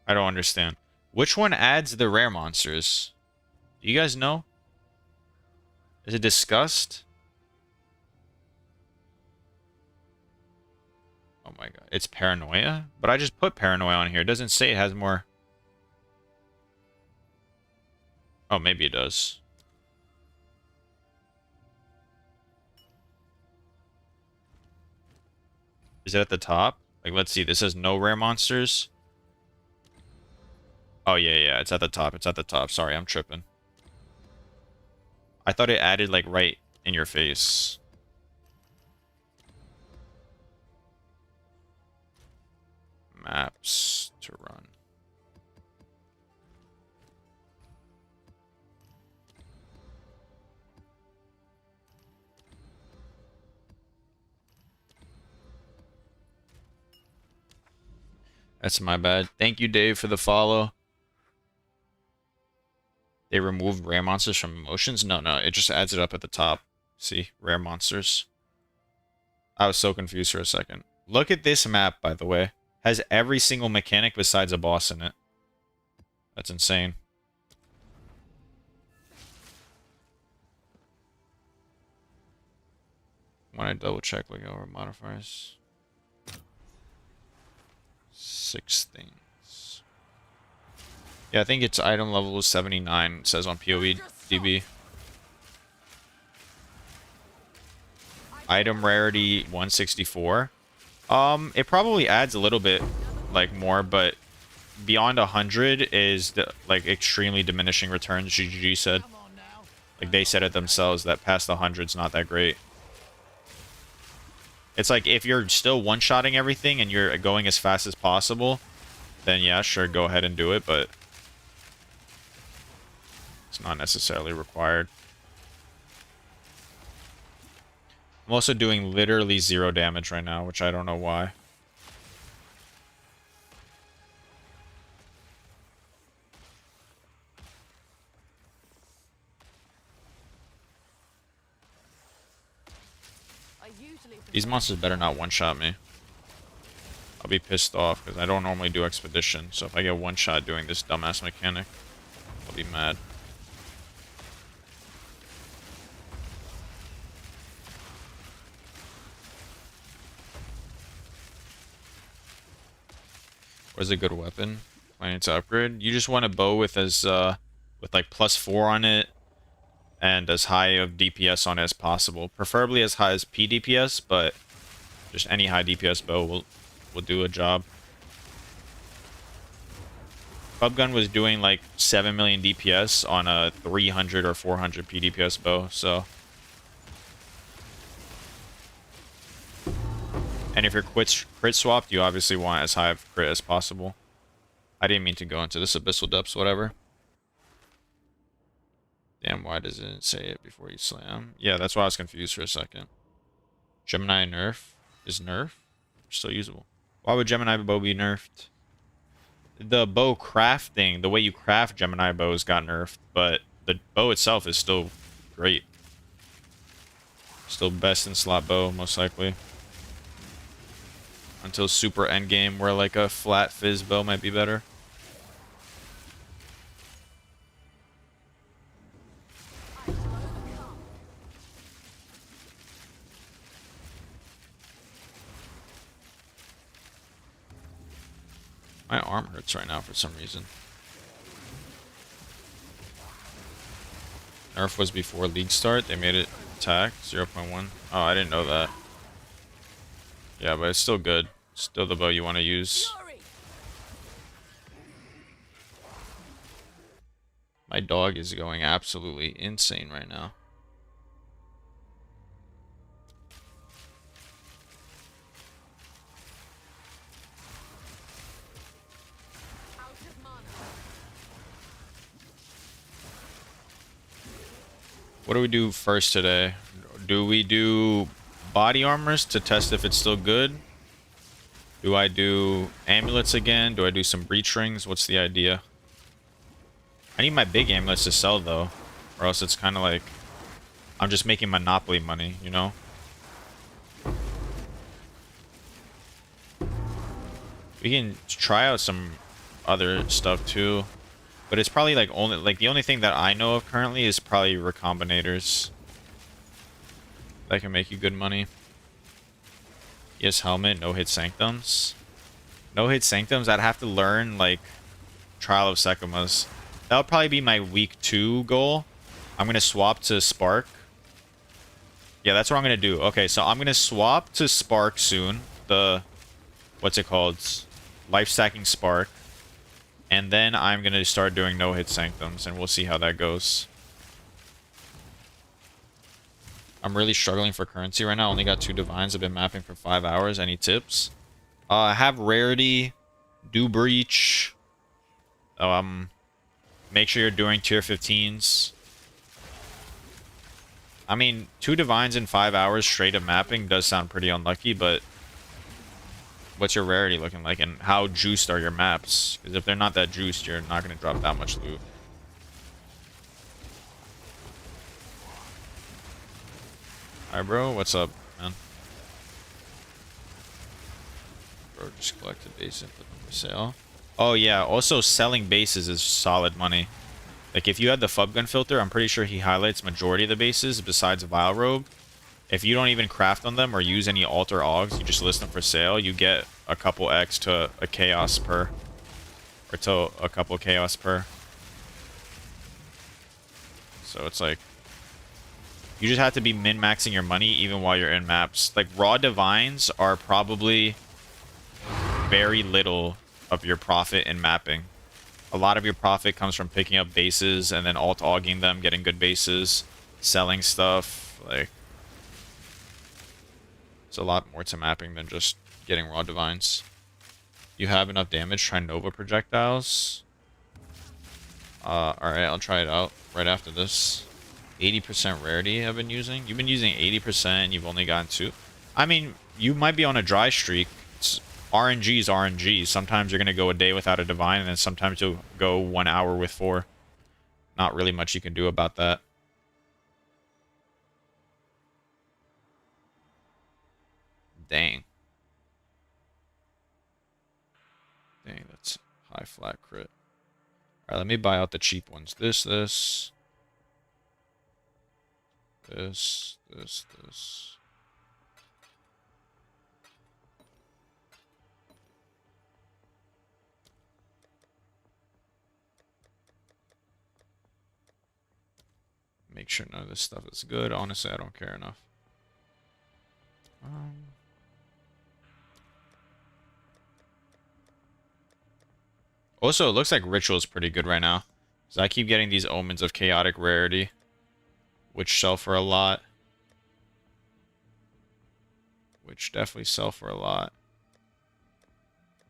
I don't understand. Which one adds the rare monsters? Do you guys know? Is it discussed? Oh my god. It's paranoia? But I just put paranoia on here. It doesn't say it has more. Oh, maybe it does. Is it at the top? Like, let's see. This says no rare monsters. Oh, yeah. It's at the top. It's at the top. Sorry, I'm tripping. I thought it added, like, right in your face. Maps to run. That's my bad. Thank you, Dave, for the follow. They removed rare monsters from emotions? No, it just adds it up at the top. See? Rare monsters. I was so confused for a second. Look at this map, by the way. Has every single mechanic besides a boss in it. That's insane. When I double check, look over modifiers. 6 things. Yeah, I think its item level is 79, it says on POE2. Item rarity 164. It probably adds a little bit, like, more, but beyond 100 is, like, extremely diminishing returns, GGG said. Like, they said it themselves, that past 100's not that great. It's like, if you're still one-shotting everything and you're going as fast as possible, then yeah, sure, go ahead and do it, but it's not necessarily required. I'm also doing literally 0 damage right now, which I don't know why. These monsters better not one-shot me. I'll be pissed off, because I don't normally do expedition, so if I get one-shot doing this dumbass mechanic, I'll be mad. Where's a good weapon? Planning to upgrade. You just want a bow with as with like +4 on it and as high of DPS on it as possible. Preferably as high as P DPS, but just any high DPS bow will do a job. Club gun was doing like 7 million DPS on a 300 or 400 P DPS bow, so. And if you're crit swapped, you obviously want as high of crit as possible. I didn't mean to go into this abyssal depths, whatever. Damn, why does it say it before you slam? Yeah, that's why I was confused for a second. Gemini nerf? Is nerf? Still usable. Why would Gemini bow be nerfed? The bow crafting, the way you craft Gemini bows got nerfed, but the bow itself is still great. Still best in slot bow, most likely. Until super endgame, where like a flat fizz bow might be better. My arm hurts right now for some reason. Nerf was before league start. They made it attack 0.1. Oh, I didn't know that. Yeah, but it's still good. Still the bow you want to use. Fury! My dog is going absolutely insane right now. Out of mana. What do we do first today? Do we do body armors to test if it's still good? Do I do amulets again? Do I do some breach rings? What's the idea? I need my big amulets to sell though, or else it's kind of like I'm just making Monopoly money, you know? We can try out some other stuff too, but it's probably like the only thing that I know of currently is probably recombinators that can make you good money. Yes, helmet, no hit sanctums. No hit sanctums. I'd have to learn like Trial of Sekimas. That would probably be my week 2 goal. I'm gonna swap to Spark. Yeah, that's what I'm gonna do. Okay, so I'm gonna swap to Spark soon. The what's it called? Life stacking Spark. And then I'm gonna start doing no hit sanctums, and we'll see how that goes. I'm really struggling for currency right now. Only got 2 divines. I've been mapping for 5 hours. Any tips? Have rarity, do breach. Make sure you're doing tier 15s. I mean, 2 divines in 5 hours straight of mapping does sound pretty unlucky, but what's your rarity looking like, and how juiced are your maps? Because if they're not that juiced, you're not going to drop that much loot. Alright, bro, what's up, man? Bro, just collected bases and put them for sale. Oh, yeah, also selling bases is solid money. Like, if you had the Fub Gun filter, I'm pretty sure he highlights majority of the bases besides Vile Robe. If you don't even craft on them or use any altar augs, you just list them for sale, you get a couple X to a chaos per. Or to a couple chaos per. So it's like, you just have to be min-maxing your money even while you're in maps. Like, raw divines are probably very little of your profit in mapping. A lot of your profit comes from picking up bases and then alt-auging them, getting good bases, selling stuff. Like, it's a lot more to mapping than just getting raw divines. You have enough damage, try Nova projectiles. Alright, I'll try it out right after this. 80% rarity I've been using. You've been using 80% and you've only gotten 2. I mean, you might be on a dry streak. RNG is RNG. Sometimes you're going to go a day without a divine, and then sometimes you'll go 1 hour with 4. Not really much you can do about that. Dang. Dang, that's high flat crit. Alright, let me buy out the cheap ones. This. Make sure none of this stuff is good. Honestly, I don't care enough. Also, it looks like Ritual is pretty good right now. So I keep getting these Omens of Chaotic Rarity, which sell for a lot. Which definitely sell for a lot.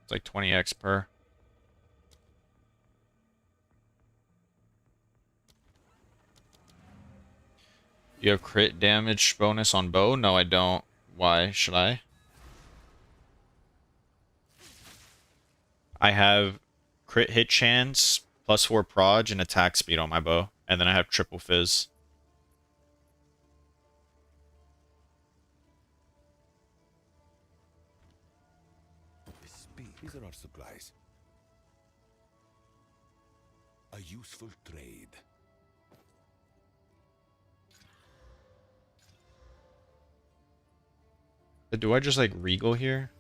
It's like 20x per. You have crit damage bonus on bow? No, I don't. Why should I? I have crit hit chance, +4 proj, and attack speed on my bow. And then I have triple fizz. These are our supplies. A useful trade. Do I just like Regal here?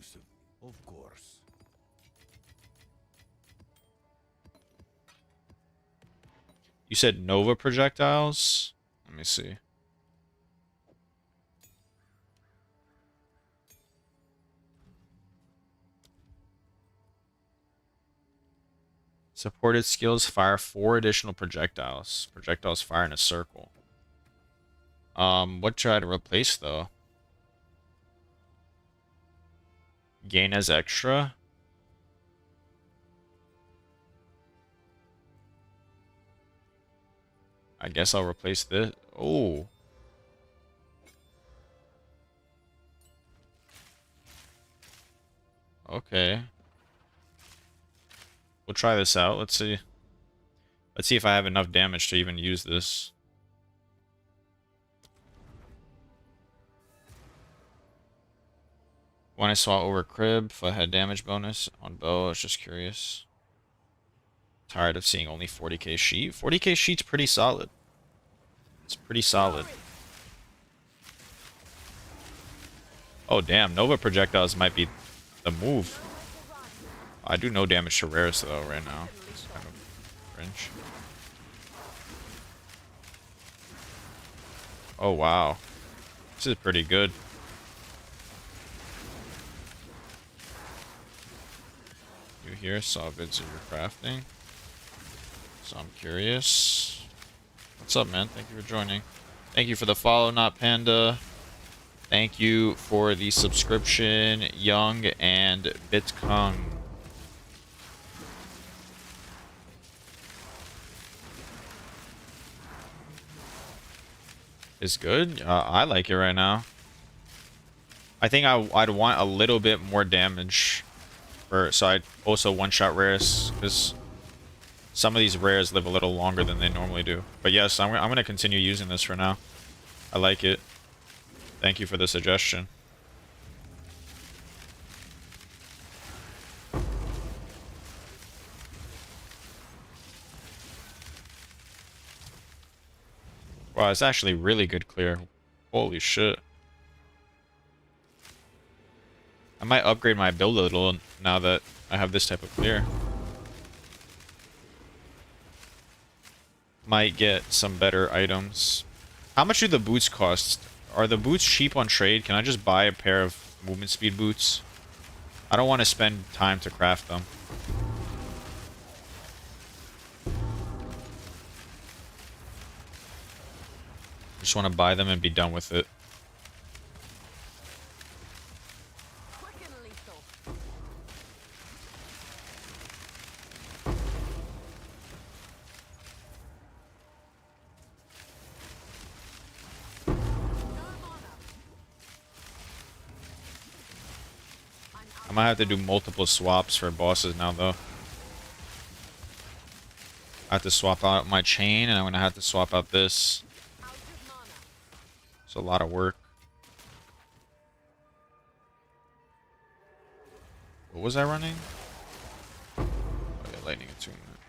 exclusive, of course. You said Nova projectiles? Let me see. Supported skills fire 4 additional projectiles. Projectiles fire in a circle. What should I replace though? Gain as extra? I guess I'll replace this. Oh. Okay. We'll try this out. Let's see. Let's see if I have enough damage to even use this. When I saw over crib, if I had damage bonus on bow, I was just curious. Tired of seeing only 40k sheet. 40k sheet's pretty solid. It's pretty solid. Oh damn, Nova projectiles might be the move. I do no damage to rares though right now. It's kind of cringe. Oh wow. This is pretty good. You here saw vids of your crafting. So I'm curious. What's up, man? Thank you for joining. Thank you for the follow, not panda. Thank you for the subscription, Young and Bitkung. Is good. I like it right now. I think I'd want a little bit more damage, so I'd also one-shot rares because some of these rares live a little longer than they normally do. But yes, I'm gonna continue using this for now. I like it. Thank you for the suggestion. Wow, it's actually really good clear. Holy shit. I might upgrade my build a little now that I have this type of clear. Might get some better items. How much do the boots cost? Are the boots cheap on trade? Can I just buy a pair of movement speed boots? I don't want to spend time to craft them. Just want to buy them and be done with it. Quick and lethal. No mana. I might have to do multiple swaps for bosses now, though. I have to swap out my chain, and I'm going to have to swap out this. Out of mana. It's a lot of work. What was I running? Oh yeah, lightning attunement.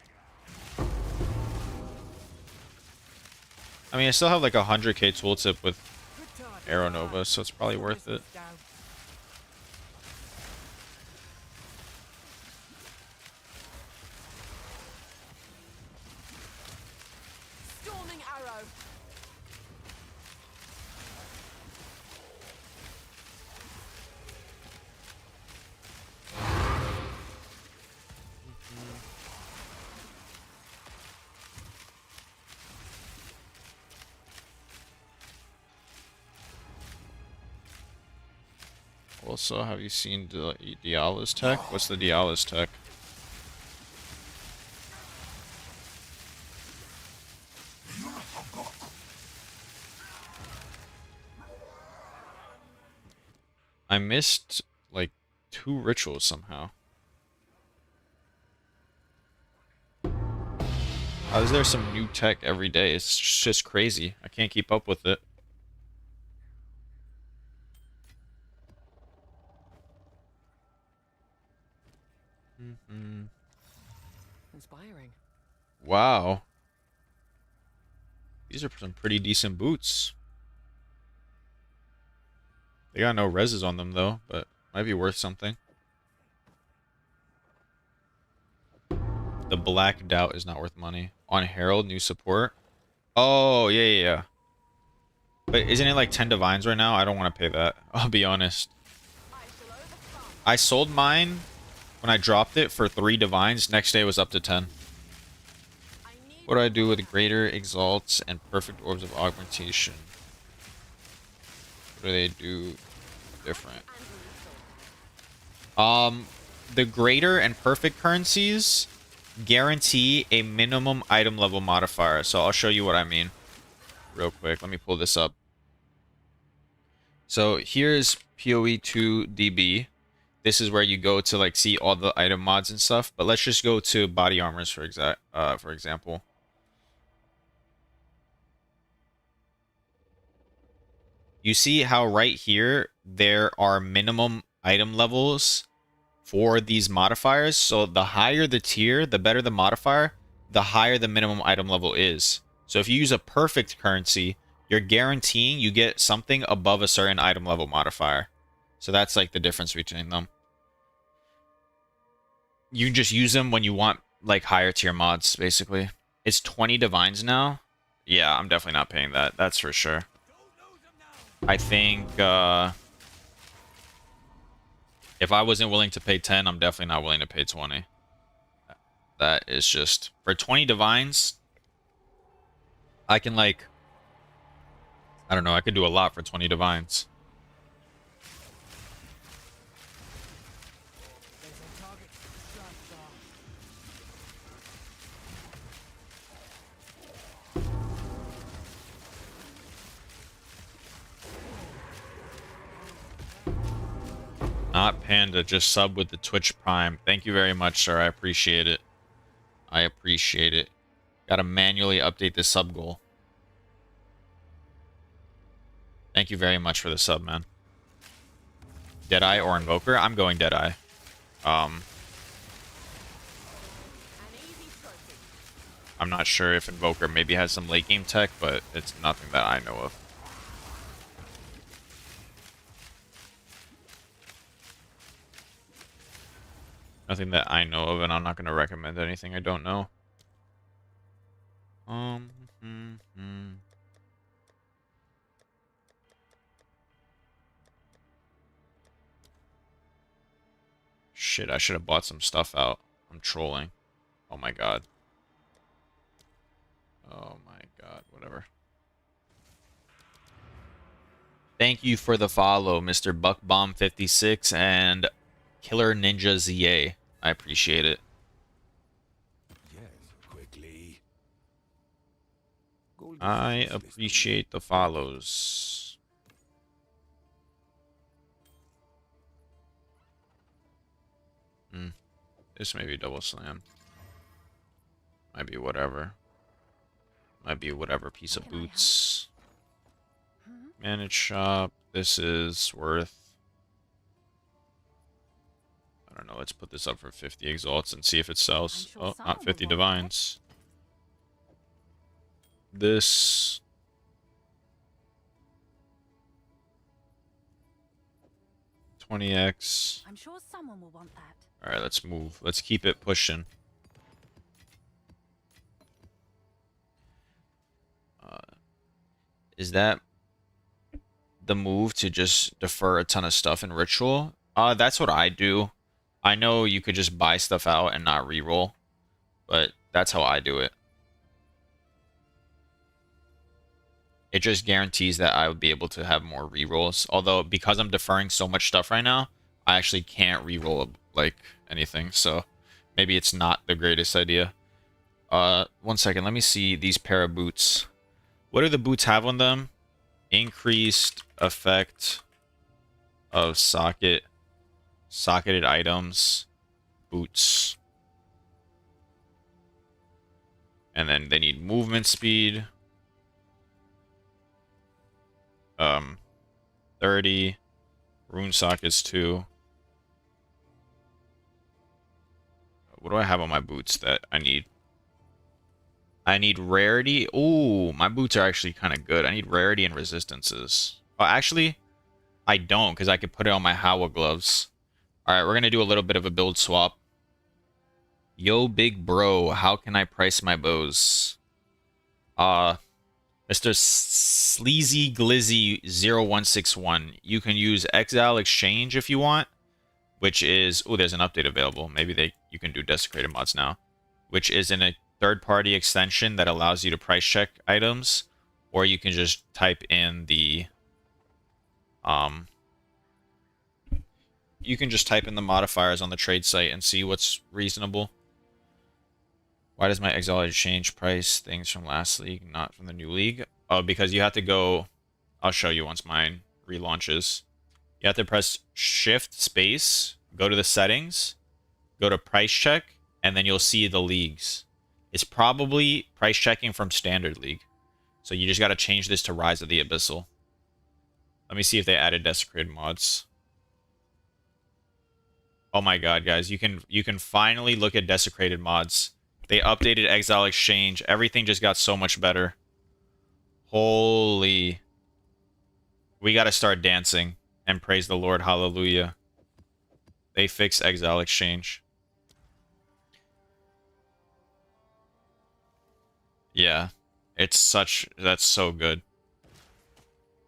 I mean, I still have like 100k tooltip with Arrow Nova, so it's probably worth it. Storming arrow. Also, have you seen Diala's tech? What's the Diala's tech? I missed like 2 rituals somehow. How is there some new tech every day? It's just crazy. I can't keep up with it. Inspiring. Wow. These are some pretty decent boots. They got no reses on them though, but Might be worth something. The Black Doubt is not worth money. On Herald, new support. Oh, yeah, yeah, yeah. But isn't it like 10 divines right now? I don't want to pay that. I'll be honest. I shall overcome. I sold mine when I dropped it for 3 divines. Next day it was up to 10. I need What do I do mana. with greater exalts and perfect orbs of augmentation? What do they do different? And lethal. The greater and perfect currencies guarantee a minimum item level modifier. So I'll show you what I mean real quick. Let me pull this up. So here's POE2 DB. This is where you go to like see all the item mods and stuff. But let's just go to body armors for example. You see how right here there are minimum item levels for these modifiers. So the higher the tier, the better the modifier, the higher the minimum item level is. So if you use a perfect currency, you're guaranteeing you get something above a certain item level modifier. So that's like the difference between them. You just use them when you want like higher tier mods, basically. It's 20 divines now. Yeah, I'm definitely not paying that. That's for sure. I think if I wasn't willing to pay 10, I'm definitely not willing to pay 20. That is just for 20 divines. I can like, I don't know, I could do a lot for 20 divines. Not Panda, just sub with the Twitch Prime. Thank you very much, sir. I appreciate it. I appreciate it. Gotta manually update this sub goal. Thank you very much for the sub, man. Deadeye or Invoker? I'm going Deadeye. An easy trophy. I'm not sure if Invoker maybe has some late game tech, but it's nothing that I know of. Nothing that I know of, and I'm not going to recommend anything I don't know. Shit, I should have bought some stuff out. I'm trolling. Oh my god. Oh my god, whatever. Thank you for the follow, Mr. Buckbomb56 and Killer Ninja ZA. I appreciate it. Yes, quickly. Gold I is useless to me. appreciate the follows. This may be double slam. Might be whatever. Might be whatever piece of Can I help? boots. Manage shop. This is worth, I don't know, let's put this up for 50 exalts and see if it sells. I'm sure Oh, someone not will 50 want that. divines. This 20x. I'm sure someone will want that. Alright, let's move. Let's keep it pushing. Is that the move to just defer a ton of stuff in ritual? That's what I do. I know you could just buy stuff out and not reroll, but that's how I do it. It just guarantees that I would be able to have more rerolls. Although, because I'm deferring so much stuff right now, I actually can't reroll like anything. So maybe it's not the greatest idea. 1 second. Let me see these pair of boots. What do the boots have on them? Increased effect of socketed items, boots. And then they need movement speed. 30. Rune sockets 2. What do I have on my boots that I need? I need rarity. Ooh, my boots are actually kind of good. I need rarity and resistances. Oh, actually, I don't, because I could put it on my Howa gloves. Alright, we're going to do a little bit of a build swap. Yo, big bro, how can I price my bows? Mr. Sleazy Glizzy 0161. You can use Exile Exchange if you want, which is... Oh, there's an update available. Maybe you can do desecrated mods now, which is in a third-party extension that allows you to price check items, or you can just type in the... You can just type in the modifiers on the trade site and see what's reasonable. Why does my Exile Exchange price things from last league, not from the new league? Oh, because you have to go... I'll show you once mine relaunches. You have to press Shift Space, go to the settings, go to price check, and then you'll see the leagues. It's probably price checking from Standard League. So you just got to change this to Rise of the Abyssal. Let me see if they added desecrated mods. Oh my god, guys, you can finally look at desecrated mods. They updated Exile Exchange. Everything just got so much better. Holy. We gotta start dancing and praise the Lord. Hallelujah. They fixed Exile Exchange. Yeah. That's so good.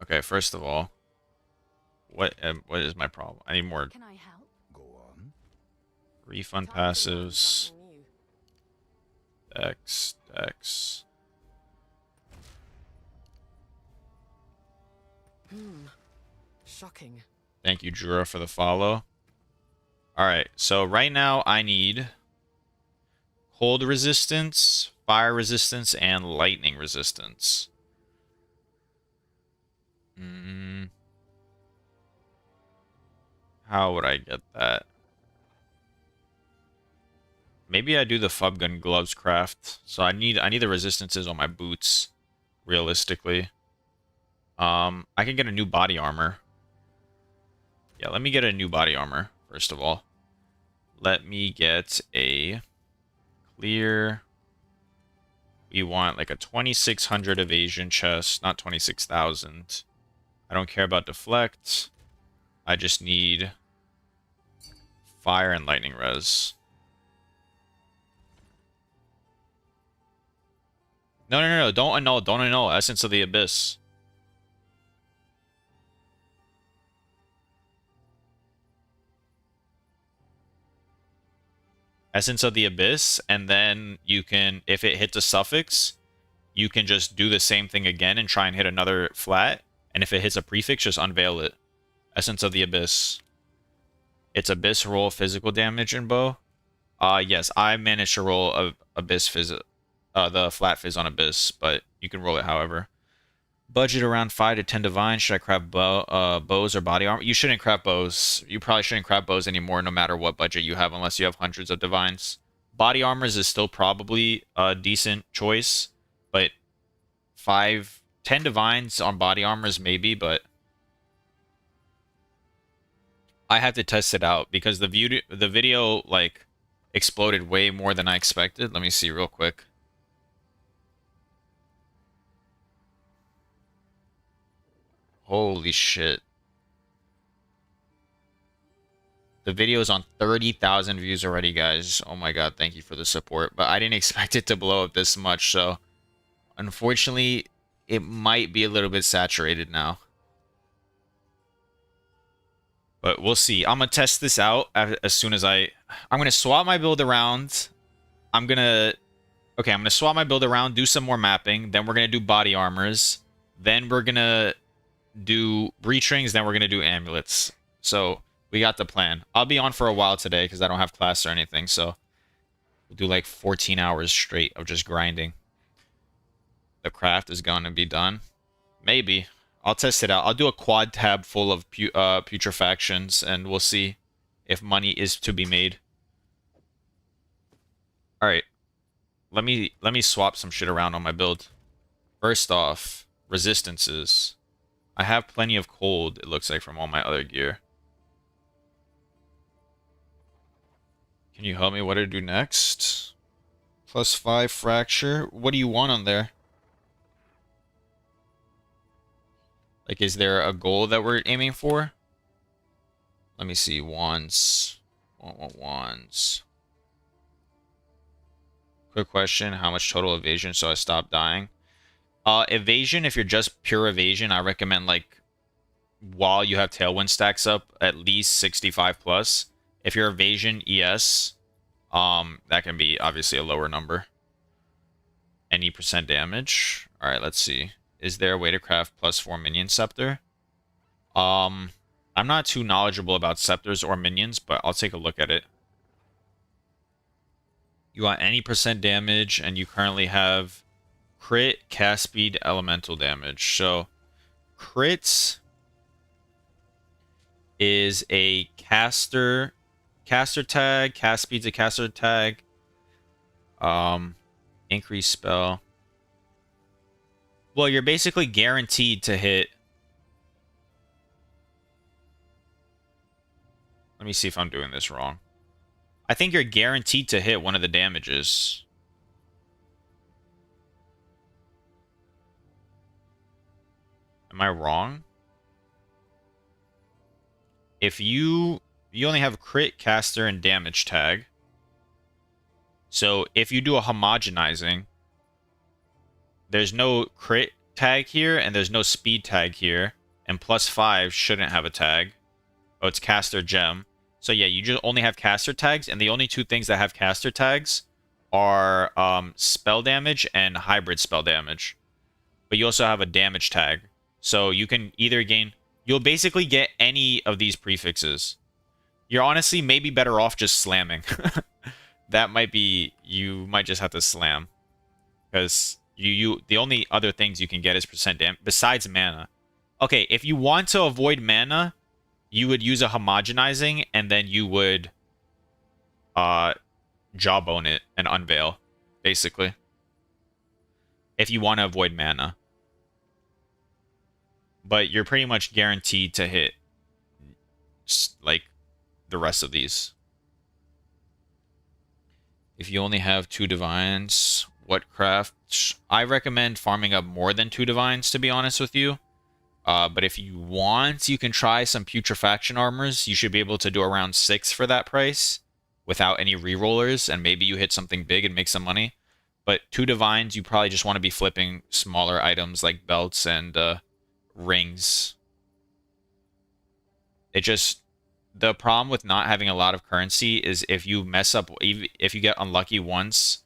Okay, first of all, what is my problem? I need more Can I help? Go on. refund Time to learn passives. something new. Dex. Shocking. Thank you, Jura, for the follow. Alright, so right now I need cold resistance, fire resistance, and lightning resistance. How would I get that? Maybe I do the Fub Gun Gloves craft. So I need the resistances on my boots, realistically. I can get a new body armor. Yeah, let me get a new body armor, first of all. Let me get a clear... We want like a 2600 evasion chest, not 26,000. I don't care about deflect. I just need fire and lightning res. No, don't annul Essence of the Abyss. Essence of the Abyss, and then you can, if it hits a suffix, you can just do the same thing again and try and hit another flat, and if it hits a prefix, just unveil it. Essence of the Abyss. It's Abyss roll physical damage in bow. Yes, I managed to roll a Abyss the flat fizz on Abyss, but you can roll it however. Budget around 5 to 10 divine. Should I craft bows or body armor? You shouldn't craft bows. You probably shouldn't craft bows anymore, no matter what budget you have, unless you have hundreds of divines. Body armors is still probably a decent choice, but 10 divines on body armors maybe, but I have to test it out because the video like exploded way more than I expected. Let me see real quick. Holy shit. The video is on 30,000 views already, guys. Oh my god, thank you for the support. But I didn't expect it to blow up this much, so unfortunately, it might be a little bit saturated now. But we'll see. I'm going to test this out as soon as I'm going to swap my build around. I'm going to swap my build around, do some more mapping. Then we're going to do body armors. Then we're going to do breach rings. Then we're going to do amulets. So we got the plan. I'll be on for a while today because I don't have class or anything. So we'll do like 14 hours straight of just grinding. The craft is going to be done. Maybe. I'll test it out. I'll do a quad tab full of putrefactions, and we'll see if money is to be made. All right, let me swap some shit around on my build. First off, resistances. I have plenty of cold, it looks like, from all my other gear. Can you help me what to do next? +5 fracture. What do you want on there? Like, is there a goal that we're aiming for? Let me see. Wands. Wands. Quick question. How much total evasion so I stop dying? Evasion, if you're just pure evasion, I recommend, like, while you have Tailwind stacks up, at least 65 plus. If you're evasion ES, that can be obviously a lower number. Any percent damage. Alright, let's see. Is there a way to craft +4 minion scepter? I'm not too knowledgeable about scepters or minions, but I'll take a look at it. You want any percent damage, and you currently have crit, cast speed, elemental damage. So, crits is a caster tag. Cast speed's a caster tag. Increase spell. Well, you're basically guaranteed to hit. Let me see if I'm doing this wrong. I think you're guaranteed to hit one of the damages. Am I wrong? If you only have crit, caster, and damage tag. So if you do a homogenizing, there's no crit tag here, and there's no speed tag here, and +5 shouldn't have a tag. Oh, it's caster gem. So yeah, you just only have caster tags, and the only two things that have caster tags are spell damage and hybrid spell damage. But you also have a damage tag. So you can either gain... You'll basically get any of these prefixes. You're honestly maybe better off just slamming. That might be... You might just have to slam. Because the only other things you can get is percent damage, besides mana. Okay, if you want to avoid mana, you would use a homogenizing, and then you would jawbone it and unveil, basically. If you want to avoid mana. But you're pretty much guaranteed to hit, like, the rest of these. If you only have 2 divines, what craft? I recommend farming up more than 2 divines, to be honest with you. But if you want, you can try some putrefaction armors. You should be able to do around 6 for that price without any rerollers, and maybe you hit something big and make some money. But 2 divines, you probably just want to be flipping smaller items like belts and rings. It just... The problem with not having a lot of currency is if you mess up, if you get unlucky once,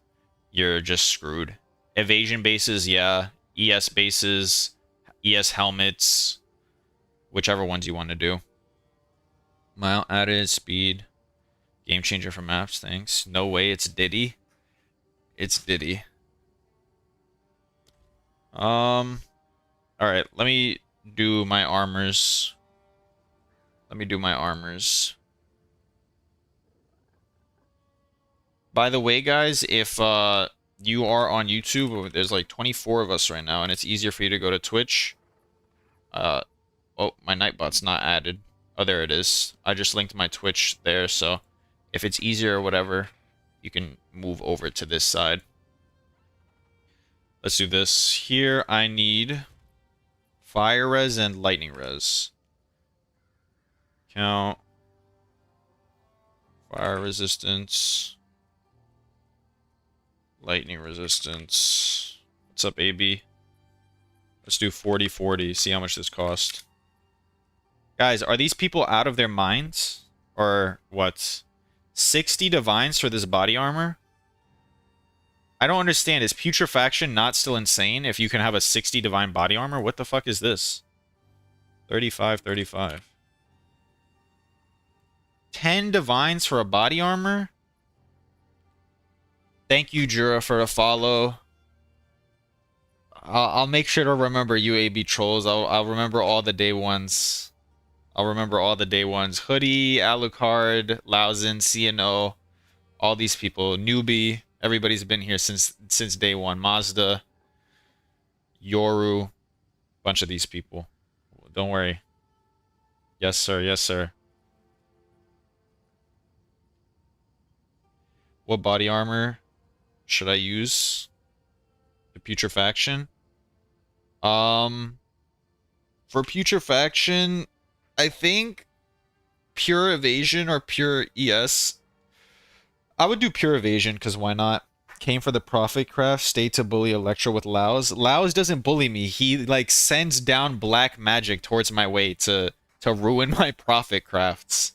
you're just screwed. Evasion bases, yeah. ES bases, ES helmets, whichever ones you want to do. Mile added, speed. Game changer for maps, thanks. No way, it's Diddy. It's Diddy. Alright, let me do my armors. By the way, guys, if you are on YouTube, there's like 24 of us right now, and it's easier for you to go to Twitch. Oh, my Nightbot's not added. Oh, there it is. I just linked my Twitch there, so if it's easier or whatever, you can move over to this side. Let's do this. Here I need fire res and lightning res. Count. Fire resistance. Lightning resistance. What's up, AB? Let's do 40-40. See how much this costs. Guys, are these people out of their minds? Or what? 60 divines for this body armor? I don't understand. Is putrefaction not still insane if you can have a 60 divine body armor? What the fuck is this? 35. 10 divines for a body armor? Thank you, Jura, for the follow. I'll make sure to remember you, AB trolls. I'll remember all the day ones. Hoodie, Alucard, Lauzen, CNO, all these people. Newbie. Everybody's been here since day one. Mazda, Yoru, bunch of these people. Don't worry. Yes, sir. Yes, sir. What body armor should I use? The putrefaction? For putrefaction, I think pure evasion or pure ES. I would do pure evasion because why not? Came for the profit craft, stayed to bully Electro with Laos. Laos doesn't bully me. He like sends down black magic towards my way to ruin my profit crafts.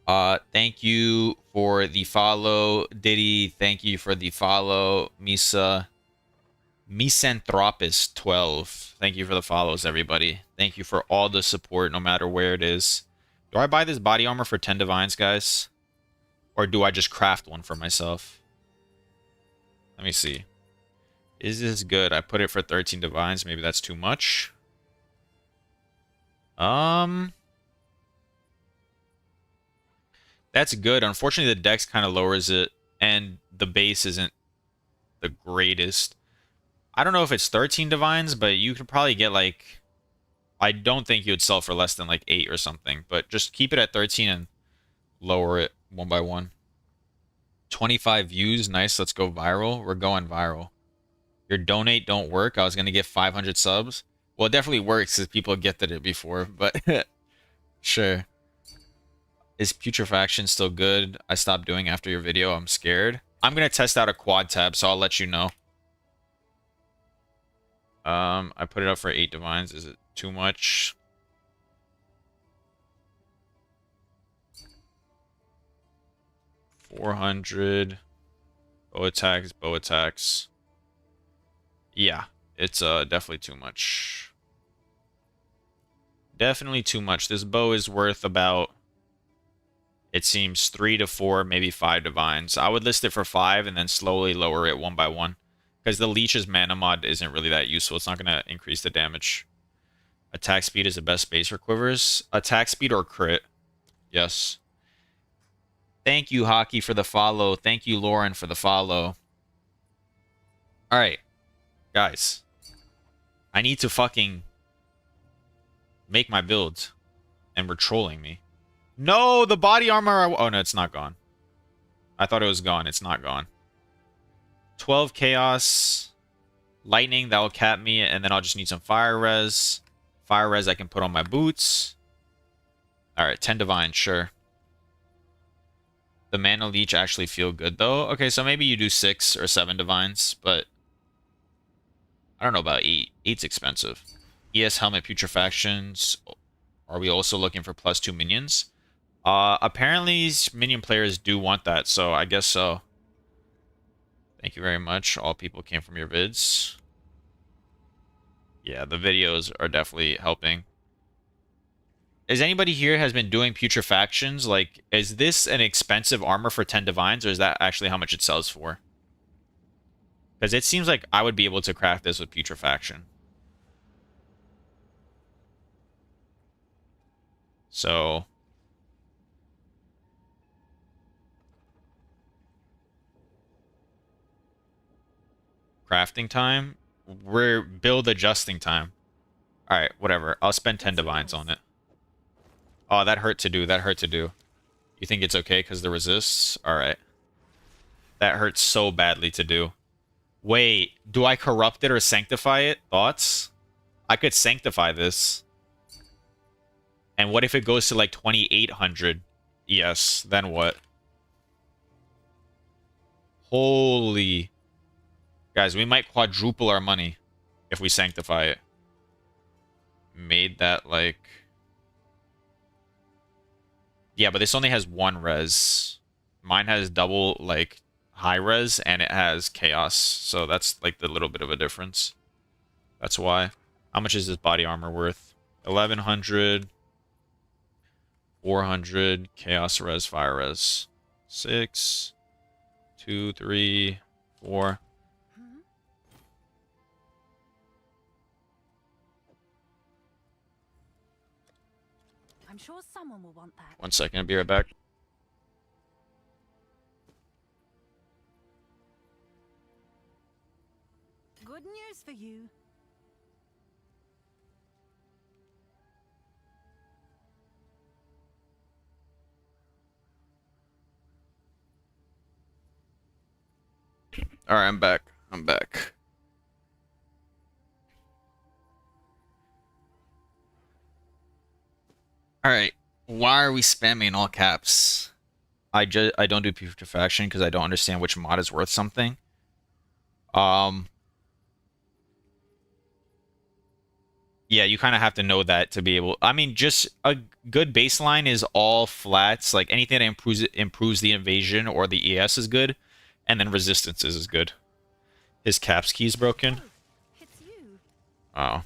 Thank you for the follow, Diddy. Thank you for the follow, Misa. Misanthropist12. Thank you for the follows, everybody. Thank you for all the support, no matter where it is. Do I buy this body armor for 10 divines, guys? Or do I just craft one for myself? Let me see. Is this good? I put it for 13 divines. Maybe that's too much. That's good. Unfortunately, the dex kind of lowers it, and the base isn't the greatest. I don't know if it's 13 divines, but you could probably get like... I don't think you would sell for less than like 8 or something, but just keep it at 13 and lower it one by one. 25 views. Nice. Let's go viral. We're going viral. Your donate don't work. I was going to get 500 subs. Well, it definitely works because people gifted it before, but sure. Is putrefaction still good? I stopped doing after your video. I'm scared. I'm going to test out a quad tab, so I'll let you know. I put it up for 8 divines. Is it too much? $400. Bow attacks, bow attacks. Yeah, it's definitely too much. Definitely too much. This bow is worth about, it seems, 3 to 4, maybe 5 divines. I would list it for 5 and then slowly lower it one by one. Because the Leech's mana mod isn't really that useful. It's not going to increase the damage. Attack speed is the best base for quivers. Attack speed or crit. Yes. Thank you, Hockey, for the follow. Thank you, Lauren, for the follow. Alright. Guys. I need to fucking make my build. And we're trolling me. No, the body armor... Oh, no, it's not gone. I thought it was gone. It's not gone. 12 chaos. Lightning, that will cap me. And then I'll just need some fire res. Fire res I can put on my boots. Alright, 10 divine, sure. The mana leech actually feel good, though. Okay, so maybe you do 6 or 7 divines, but... I don't know about 8. 8's expensive. ES helmet putrefactions. Are we also looking for +2 minions? Apparently minion players do want that, so I guess so. Thank you very much. All people came from your vids. Yeah, the videos are definitely helping. Is anybody here has been doing putrefactions? Like, is this an expensive armor for 10 divines, or is that actually how much it sells for? Because it seems like I would be able to craft this with putrefaction. So... crafting time? We're build adjusting time. Alright, whatever. I'll spend 10 divines on it. Oh, that hurt to do. That hurt to do. You think it's okay because the resists? Alright. That hurts so badly to do. Wait, do I corrupt it or sanctify it? Thoughts? I could sanctify this. And what if it goes to like 2800? Yes, then what? Holy... Guys, we might quadruple our money if we sanctify it. Made that, like... Yeah, but this only has 1 res. Mine has double, like, high res, and it has chaos. So that's, like, the little bit of a difference. That's why. How much is this body armor worth? 1100. 400. Chaos res, fire res. 6. 2, 3, 4. I'm sure someone will want that. 1 second, I'll be right back. Good news for you. Alright, I'm back. I'm back. All right. Why are we spamming all caps? I don't do putrefaction because I don't understand which mod is worth something. Um. Yeah, you kind of have to know that to be able. I mean, just a good baseline is all flats. Like anything that improves the invasion or the ES is good, and then resistances is good. His caps key's broken. Oh, it's you. Oh,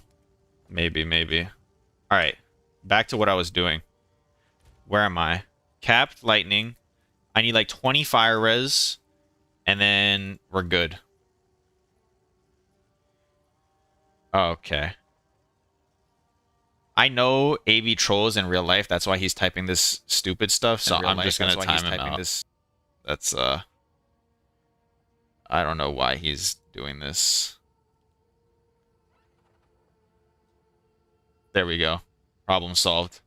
maybe. All right, back to what I was doing. Where am I? Capped lightning. I need like 20 fire res, and then we're good. Okay. I know AB trolls in real life. That's why he's typing this stupid stuff. So I'm just gonna time him out. That's I don't know why he's doing this. There we go. Problem solved.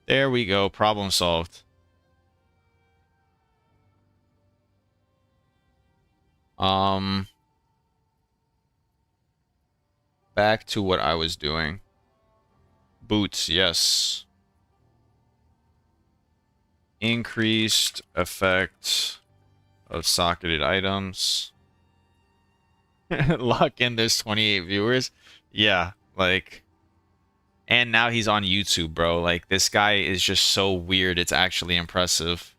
There we go. Problem solved. Back to what I was doing. Boots, yes. Increased effect of socketed items. Lock in, there's 28 viewers. Yeah, like... And now he's on YouTube, bro. Like, this guy is just so weird. It's actually impressive.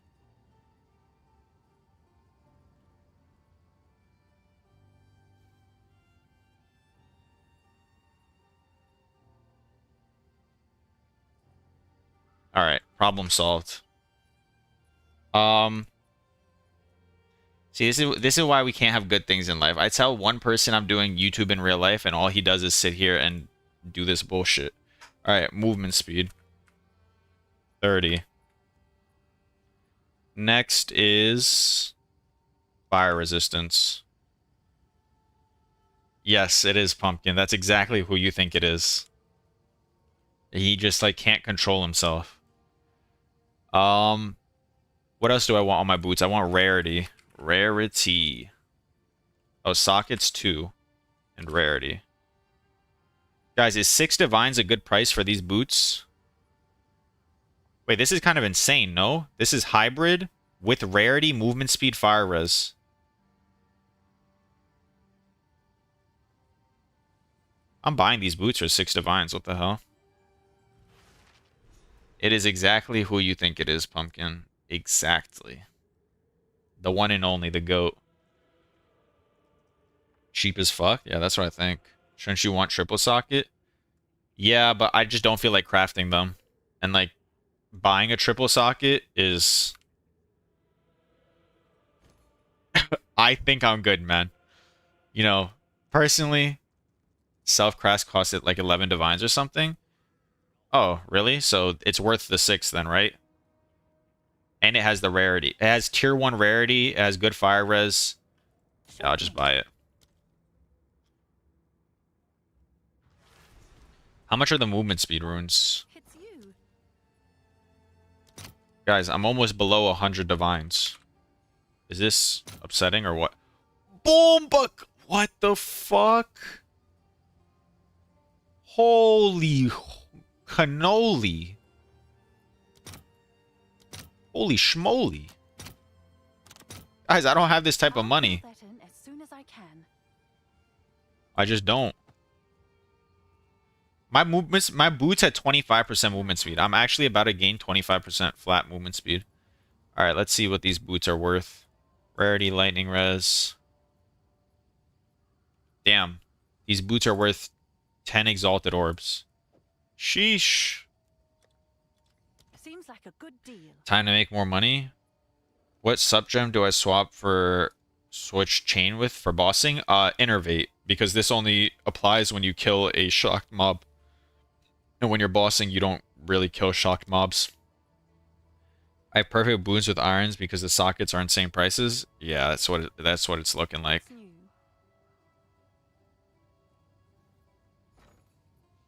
All right, problem solved. See, this is why we can't have good things in life. I tell one person I'm doing YouTube in real life, and all he does is sit here and do this bullshit. All right, movement speed. 30. Next is fire resistance. Yes, it is Pumpkin. That's exactly who you think it is. He just like can't control himself. What else do I want on my boots? I want rarity. Rarity. Oh, sockets 2 and rarity. Guys, is 6 divines a good price for these boots? Wait, this is kind of insane, no? This is hybrid with rarity, movement speed, fire res. I'm buying these boots for 6 divines. What the hell? It is exactly who you think it is, Pumpkin. Exactly. The one and only, the GOAT. Cheap as fuck? Yeah, that's what I think. Shouldn't you want triple socket? Yeah, but I just don't feel like crafting them. And like, buying a triple socket is... I think I'm good, man. You know, personally, self-craft costs it like 11 divines or something. Oh, really? So it's worth the 6 then, right? And it has the rarity. It has tier 1 rarity. It has good fire res. Yeah, I'll just buy it. How much are the movement speed runes? It's you. Guys, I'm almost below 100 divines. Is this upsetting or what? Boom! But what the fuck? Holy cannoli. Holy schmoly. Guys, I don't have this type of money. I'll fill that in as soon as I can. I just don't. My boots at 25% movement speed. I'm actually about to gain 25% flat movement speed. All right, let's see what these boots are worth. Rarity, lightning res. Damn. These boots are worth 10 exalted orbs. Sheesh. Seems like a good deal. Time to make more money. What subgem do I swap for switch chain with for bossing? Innervate, because this only applies when you kill a shocked mob. And when you're bossing, you don't really kill shocked mobs. I have perfect boots with irons because the sockets are insane prices. Yeah, that's what it's looking like. It's new.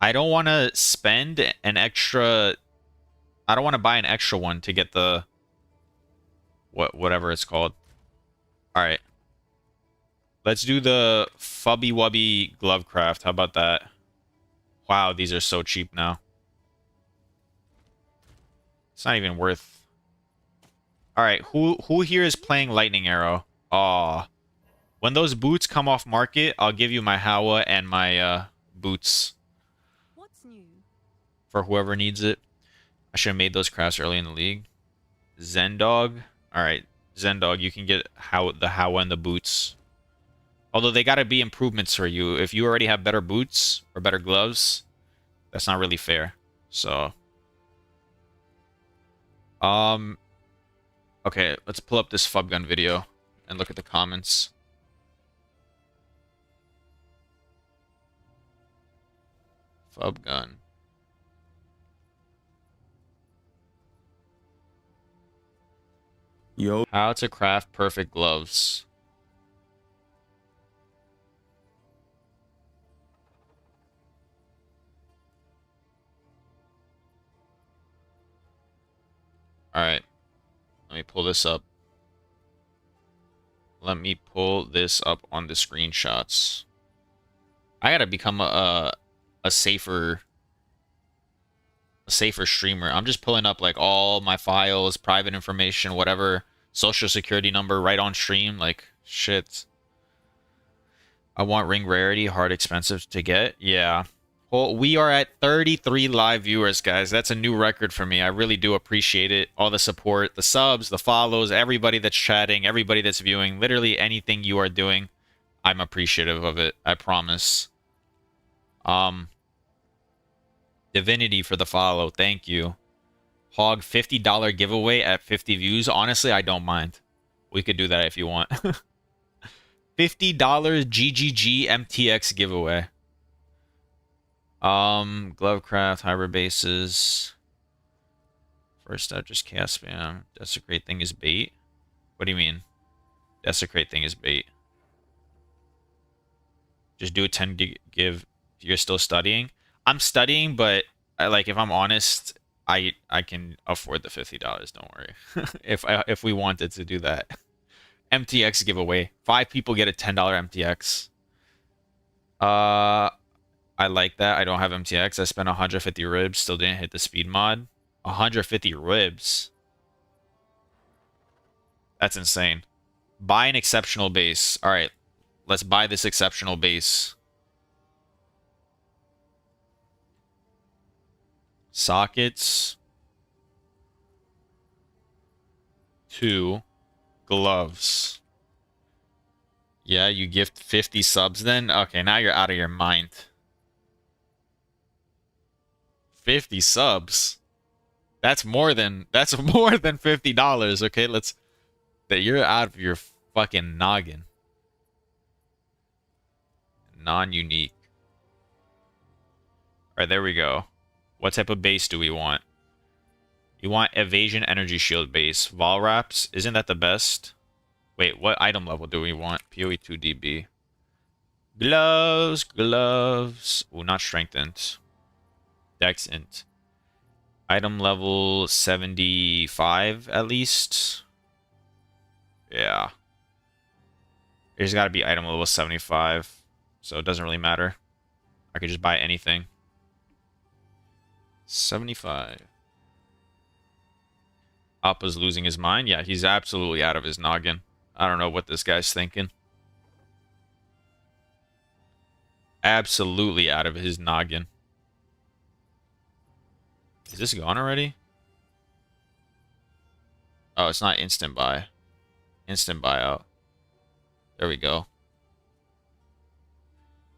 I don't want to spend an extra... I don't want to buy an extra one to get the... whatever it's called. Alright. Let's do the Fubby Wubby glove craft. How about that? Wow, these are so cheap now. It's not even worth. All right, who here is playing Lightning Arrow? Aw. When those boots come off market, I'll give you my Hawa and my boots What's new? for whoever needs it. I should have made those crafts early in the league. Zendog. All right, Zendog, you can get the Hawa and the boots. Although they gotta be improvements for you. If you already have better boots or better gloves, that's not really fair. So, okay, let's pull up this Fub Gun video and look at the comments. Fub Gun. Yo. How to craft perfect gloves. Alright. Let me pull this up. Let me pull this up on the screenshots. I gotta become a safer streamer. I'm just pulling up like all my files, private information, whatever, social security number right on stream. Like shit. I want ring rarity, hard expensive to get. Yeah. Well, we are at 33 live viewers, guys. That's a new record for me. I really do appreciate it. All the support, the subs, the follows, everybody that's chatting, everybody that's viewing, literally anything you are doing, I'm appreciative of it. I promise. Divinity for the follow. Thank you. Hog $50 giveaway at 50 views. Honestly, I don't mind. We could do that if you want. $50 GGG MTX giveaway. Glovecraft, hybrid bases. First out, just cast spam. Desecrate thing is bait. What do you mean? Desecrate thing is bait. Just do a 10 give. You're still studying. I'm studying, but if I'm honest, I can afford the $50. Don't worry. if we wanted to do that. MTX giveaway. 5 people get a $10 MTX. I like that. I don't have MTX. I spent 150 ribs. Still didn't hit the speed mod. 150 ribs. That's insane. Buy an exceptional base. All right. Let's buy this exceptional base. Sockets. 2 gloves. Yeah, you gift 50 subs then? Okay, now you're out of your mind. 50 subs. That's more than $50. Okay, you're out of your fucking noggin. Non-unique. All right, there we go. What type of base do we want? You want evasion energy shield base. Vol wraps. Isn't that the best? Wait, what item level do we want? POE2 DB. Gloves. Oh, not strengthened. Dex int. Item level 75 at least. Yeah. There's got to be item level 75. So it doesn't really matter. I could just buy anything. 75. Appa's losing his mind. Yeah, he's absolutely out of his noggin. I don't know what this guy's thinking. Absolutely out of his noggin. Is this gone already? Oh, it's not instant buy. Instant buyout. There we go.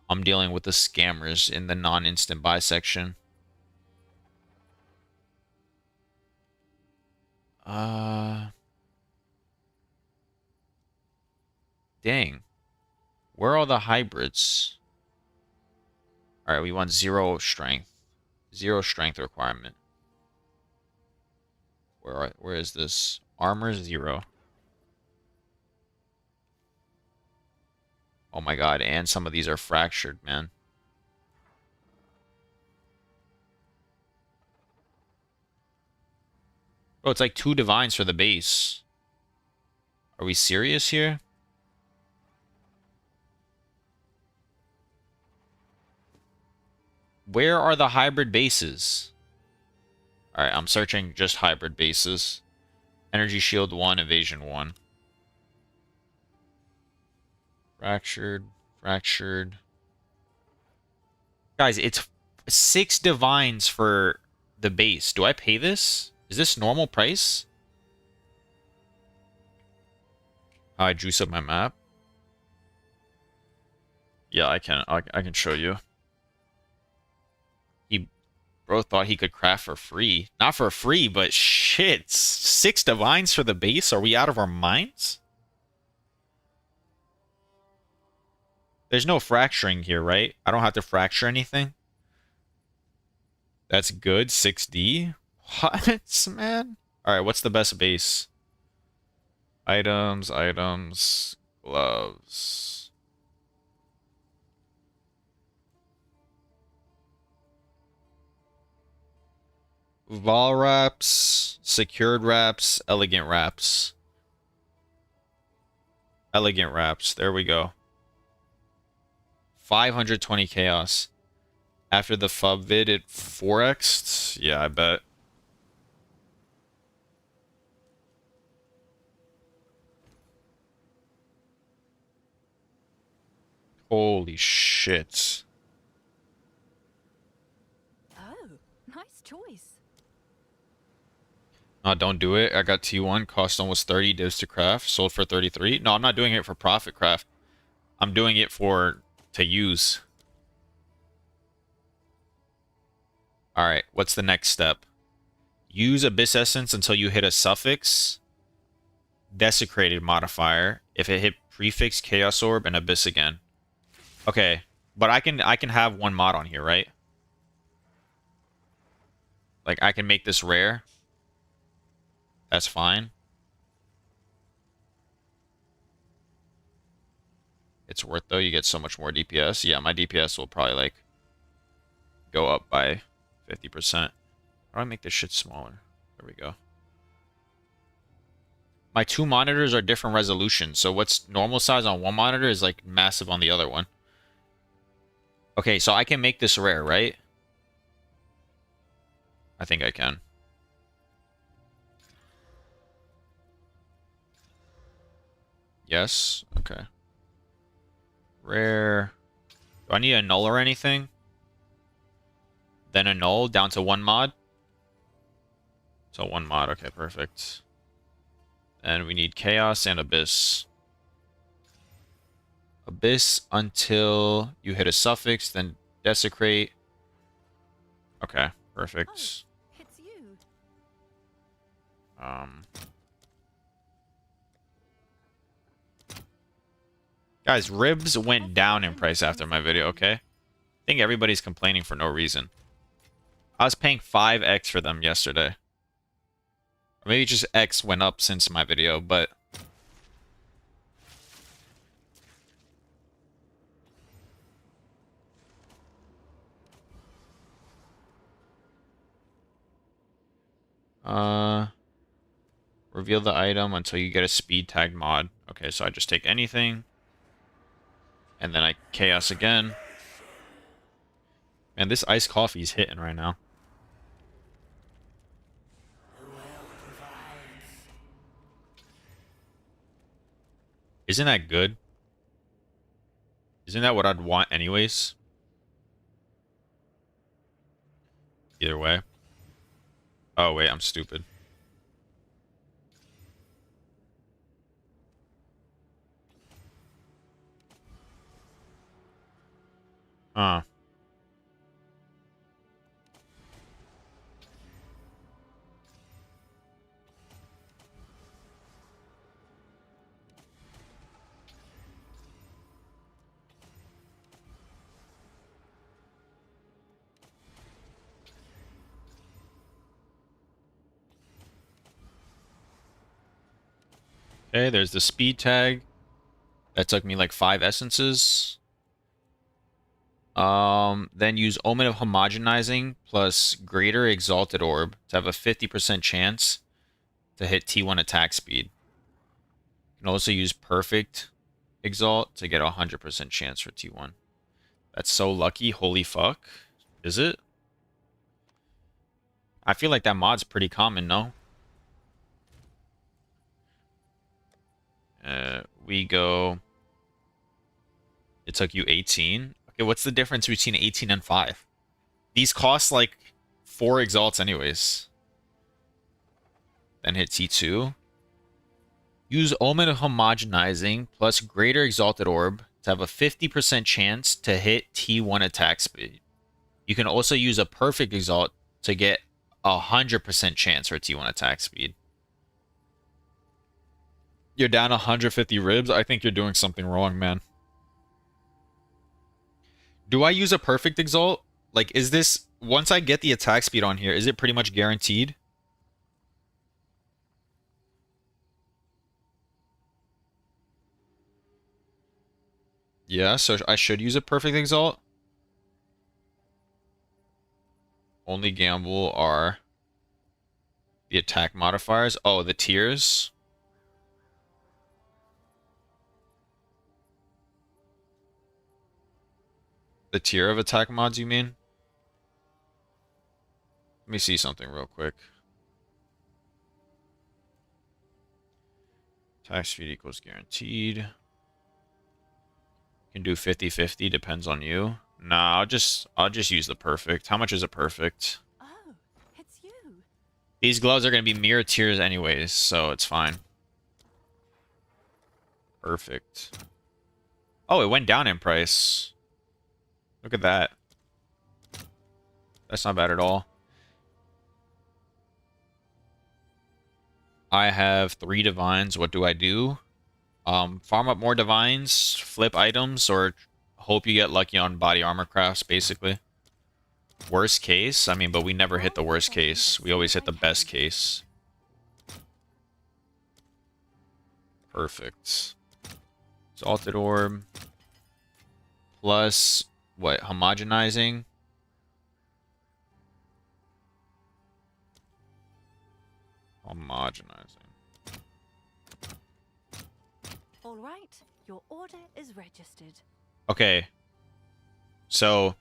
I'm dealing with the scammers in the non-instant buy section. Dang. Where are all the hybrids? Alright, we want 0 strength. 0 strength requirement. Where is this? Armor 0. Oh my god, and some of these are fractured, man. Oh, it's like 2 divines for the base. Are we serious here? Where are the hybrid bases? Alright, I'm searching just hybrid bases. Energy shield 1, evasion 1. Fractured, fractured. Guys, it's 6 divines for the base. Do I pay this? Is this normal price? How I juice up my map? Yeah, I can show you. Bro thought he could craft for free. Not for free, but shit. 6 divines for the base? Are we out of our minds? There's no fracturing here, right? I don't have to fracture anything. That's good. 6D? What, man? Alright, what's the best base? Items, items, gloves. Vol wraps, secured wraps, elegant wraps. Elegant wraps. There we go. 520 chaos. After the FUB vid, it 4x'd? Yeah, I bet. Holy shit. Oh, nice choice. Don't do it. I got T1, cost almost 30 divs to craft, sold for 33. No, I'm not doing it for profit craft. I'm doing it to use. Alright, what's the next step? Use Abyss Essence until you hit a suffix. Desecrated modifier. If it hit prefix, Chaos Orb, and Abyss again. Okay, but I can have one mod on here, right? Like, I can make this rare. That's fine. It's worth, though. You get so much more DPS. Yeah, my DPS will probably, like, go up by 50%. How do I make this shit smaller? There we go. My 2 monitors are different resolutions, so what's normal size on one monitor is, like, massive on the other one. Okay, so I can make this rare, right? I think I can. Yes. Okay. Rare. Do I need a null or anything? Then a null down to 1 mod? So 1 mod. Okay, perfect. And we need chaos and abyss. Abyss until you hit a suffix, then desecrate. Okay, perfect. Oh, it's you. Guys, ribs went down in price after my video, okay? I think everybody's complaining for no reason. I was paying 5x for them yesterday. Or maybe just X went up since my video, but... Reveal the item until you get a speed tag mod. Okay, so I just take anything. And then I chaos again. Man, this iced coffee is hitting right now. Isn't that good? Isn't that what I'd want anyways? Either way. Oh, wait, I'm stupid. Huh. Okay, there's the speed tag. That took me like 5 essences. Then use Omen of Homogenizing plus Greater Exalted Orb to have a 50% chance to hit T1 attack speed. You can also use Perfect Exalt to get a 100% chance for T1. That's so lucky, holy fuck. Is it? I feel like that mod's pretty common, no? We go... It took you 18. Okay, what's the difference between 18 and 5? These cost like 4 exalts anyways. Then hit T2. Use Omen of Homogenizing plus Greater Exalted Orb to have a 50% chance to hit T1 attack speed. You can also use a Perfect Exalt to get a 100% chance for T1 attack speed. You're down 150 ribs? I think you're doing something wrong, man. Do I use a Perfect Exalt? Like, is this... Once I get the attack speed on here, is it pretty much guaranteed? Yeah, so I should use a Perfect Exalt. Only gamble are the attack modifiers. Oh, the tiers. The tier of attack mods, you mean? Let me see something real quick. Attack speed equals guaranteed. Can do 50-50, depends on you. Nah, I'll just use the perfect. How much is a perfect? Oh, it's you. These gloves are gonna be mirror tiers anyways, so it's fine. Perfect. Oh, it went down in price. Look at that. That's not bad at all. I have 3 divines. What do I do? Farm up more divines, flip items, or hope you get lucky on body armor crafts, basically. Worst case? I mean, but we never hit the worst case. We always hit the best case. Perfect. Exalted Orb. Plus, what? Homogenizing? Homogenizing. All right, your order is registered. Okay. So,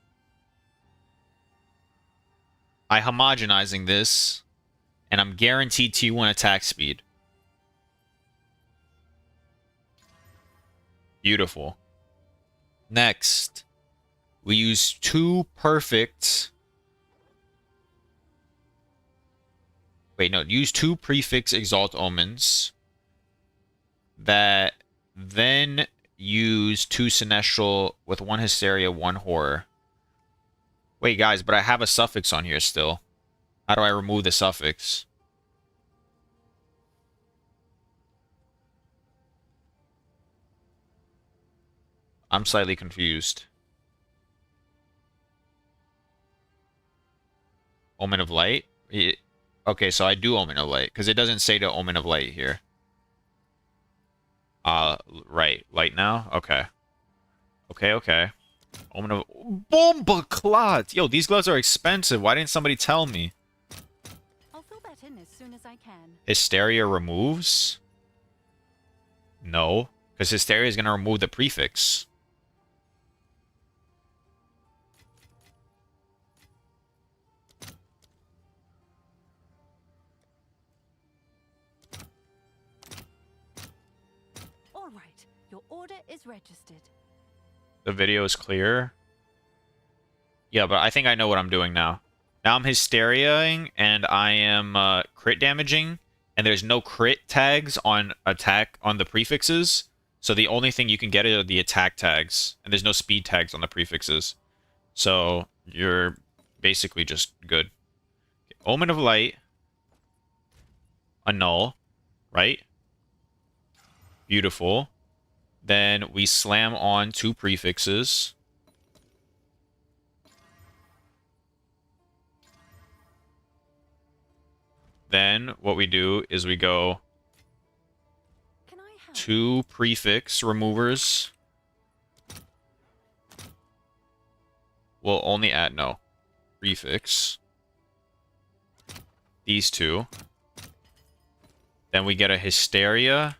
I homogenizing this, and I'm guaranteed T1 attack speed. Beautiful. Next, we use 2 perfect... Wait, no. Use 2 prefix Exalt Omens that then use 2 Sinestral with 1 Hysteria, 1 Horror. Wait, guys, but I have a suffix on here still. How do I remove the suffix? I'm slightly confused. Omen of Light? Okay, so I do Omen of Light, because it doesn't say to Omen of Light here. Right. Light now? Okay. Okay. Omen of... Bomba Clot! Yo, these gloves are expensive. Why didn't somebody tell me? I'll fill that in as soon as I can. Hysteria removes? No. Because Hysteria is going to remove the prefix. All right, your order is registered. The video is clear. Yeah, but I think I know what I'm doing now. Now I'm Hysteriaing, and I am crit damaging, and there's no crit tags on attack on the prefixes, so the only thing you can get are the attack tags, and there's no speed tags on the prefixes. So you're basically just good. Okay, Omen of Light. Annul, right? Beautiful. Then we slam on 2 prefixes. Then what we do is we go Can I help? 2 prefix removers. We'll only add, no, prefix. These 2. Then we get a Hysteria.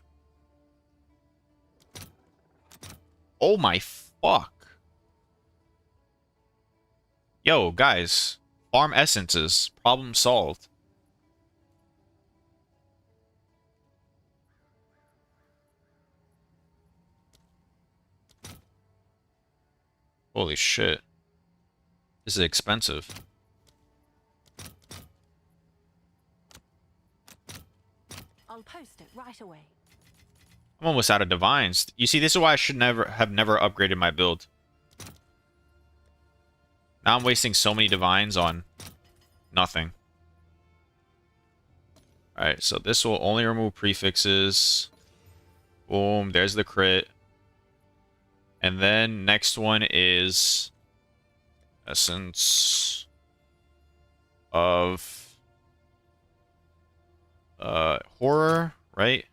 Oh my fuck. Yo, guys. Farm essences. Problem solved. Holy shit. This is expensive. I'll post it right away. I'm almost out of divines. You see, this is why I should never upgraded my build. Now I'm wasting so many divines on nothing. Alright, so this will only remove prefixes. Boom, there's the crit. And then next one is essence of horror, right?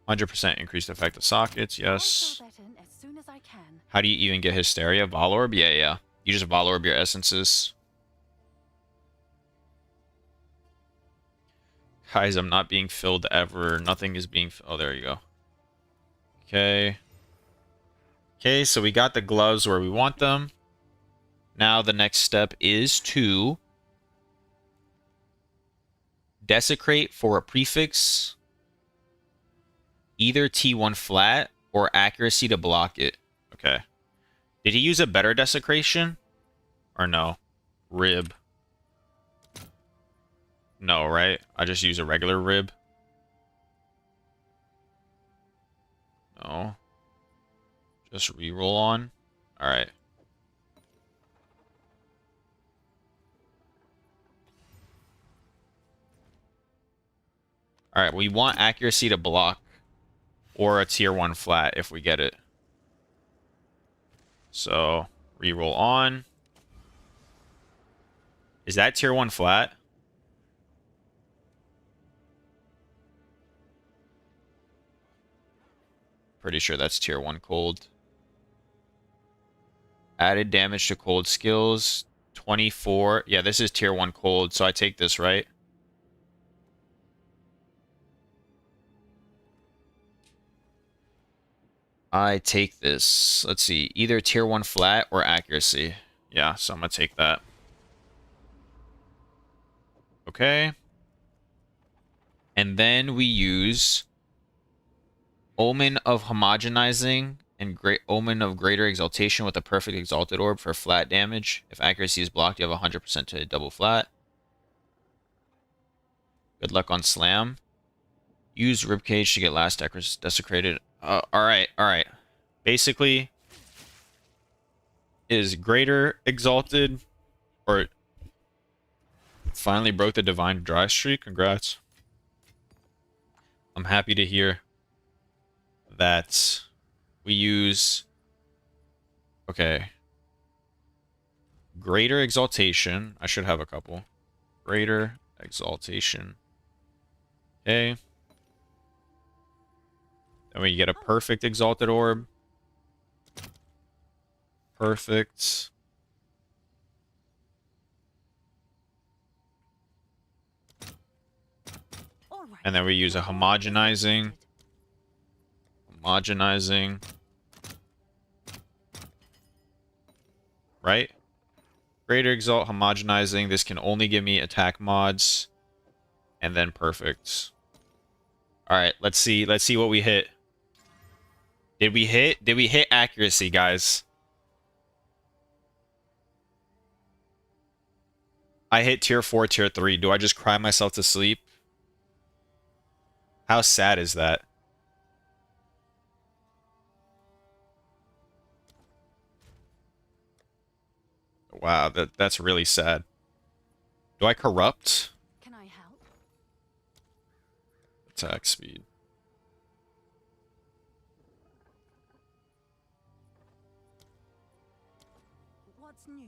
100% increased effective sockets, yes. I'll fill that in as soon as I can. How do you even get Hysteria? Valorb? Yeah, yeah. You just Valorb your essences. Guys, I'm not being filled ever. Nothing is being... Oh, there you go. Okay. Okay, so we got the gloves where we want them. Now the next step is to desecrate for a prefix, either T1 flat or accuracy to block it. Okay. Did he use a better desecration? Or no? Rib. No, right? I just use a regular rib. No. Just reroll on. Alright. Alright, we want accuracy to block. Or a tier 1 flat if we get it. So, reroll on. Is that tier 1 flat? Pretty sure that's tier 1 cold. Added damage to cold skills. 24. Yeah, this is tier 1 cold, so I take this, right? I take this. Let's see. Either tier 1 flat or accuracy. Yeah, so I'm going to take that. Okay. And then we use Omen of Homogenizing and Great Omen of Greater Exaltation with a perfect Exalted Orb for flat damage. If accuracy is blocked, you have 100% to double flat. Good luck on Slam. Use Ribcage to get last desecrated. Alright, alright. Basically, is Greater Exalted, or finally broke the Divine Dry Streak. Congrats. I'm happy to hear that we use... Okay. Greater Exaltation. I should have a couple. Greater Exaltation. Okay. Then we get a perfect Exalted Orb. Perfect. All right. And then we use a homogenizing. Homogenizing. Right? Greater Exalt homogenizing. This can only give me attack mods. And then perfect. Alright, let's see. Let's see what we hit. Did we hit accuracy, guys? I hit tier 4, tier 3. Do I just cry myself to sleep? How sad is that? Wow, that's really sad. Do I corrupt? Can I help? Attack speed. What's new?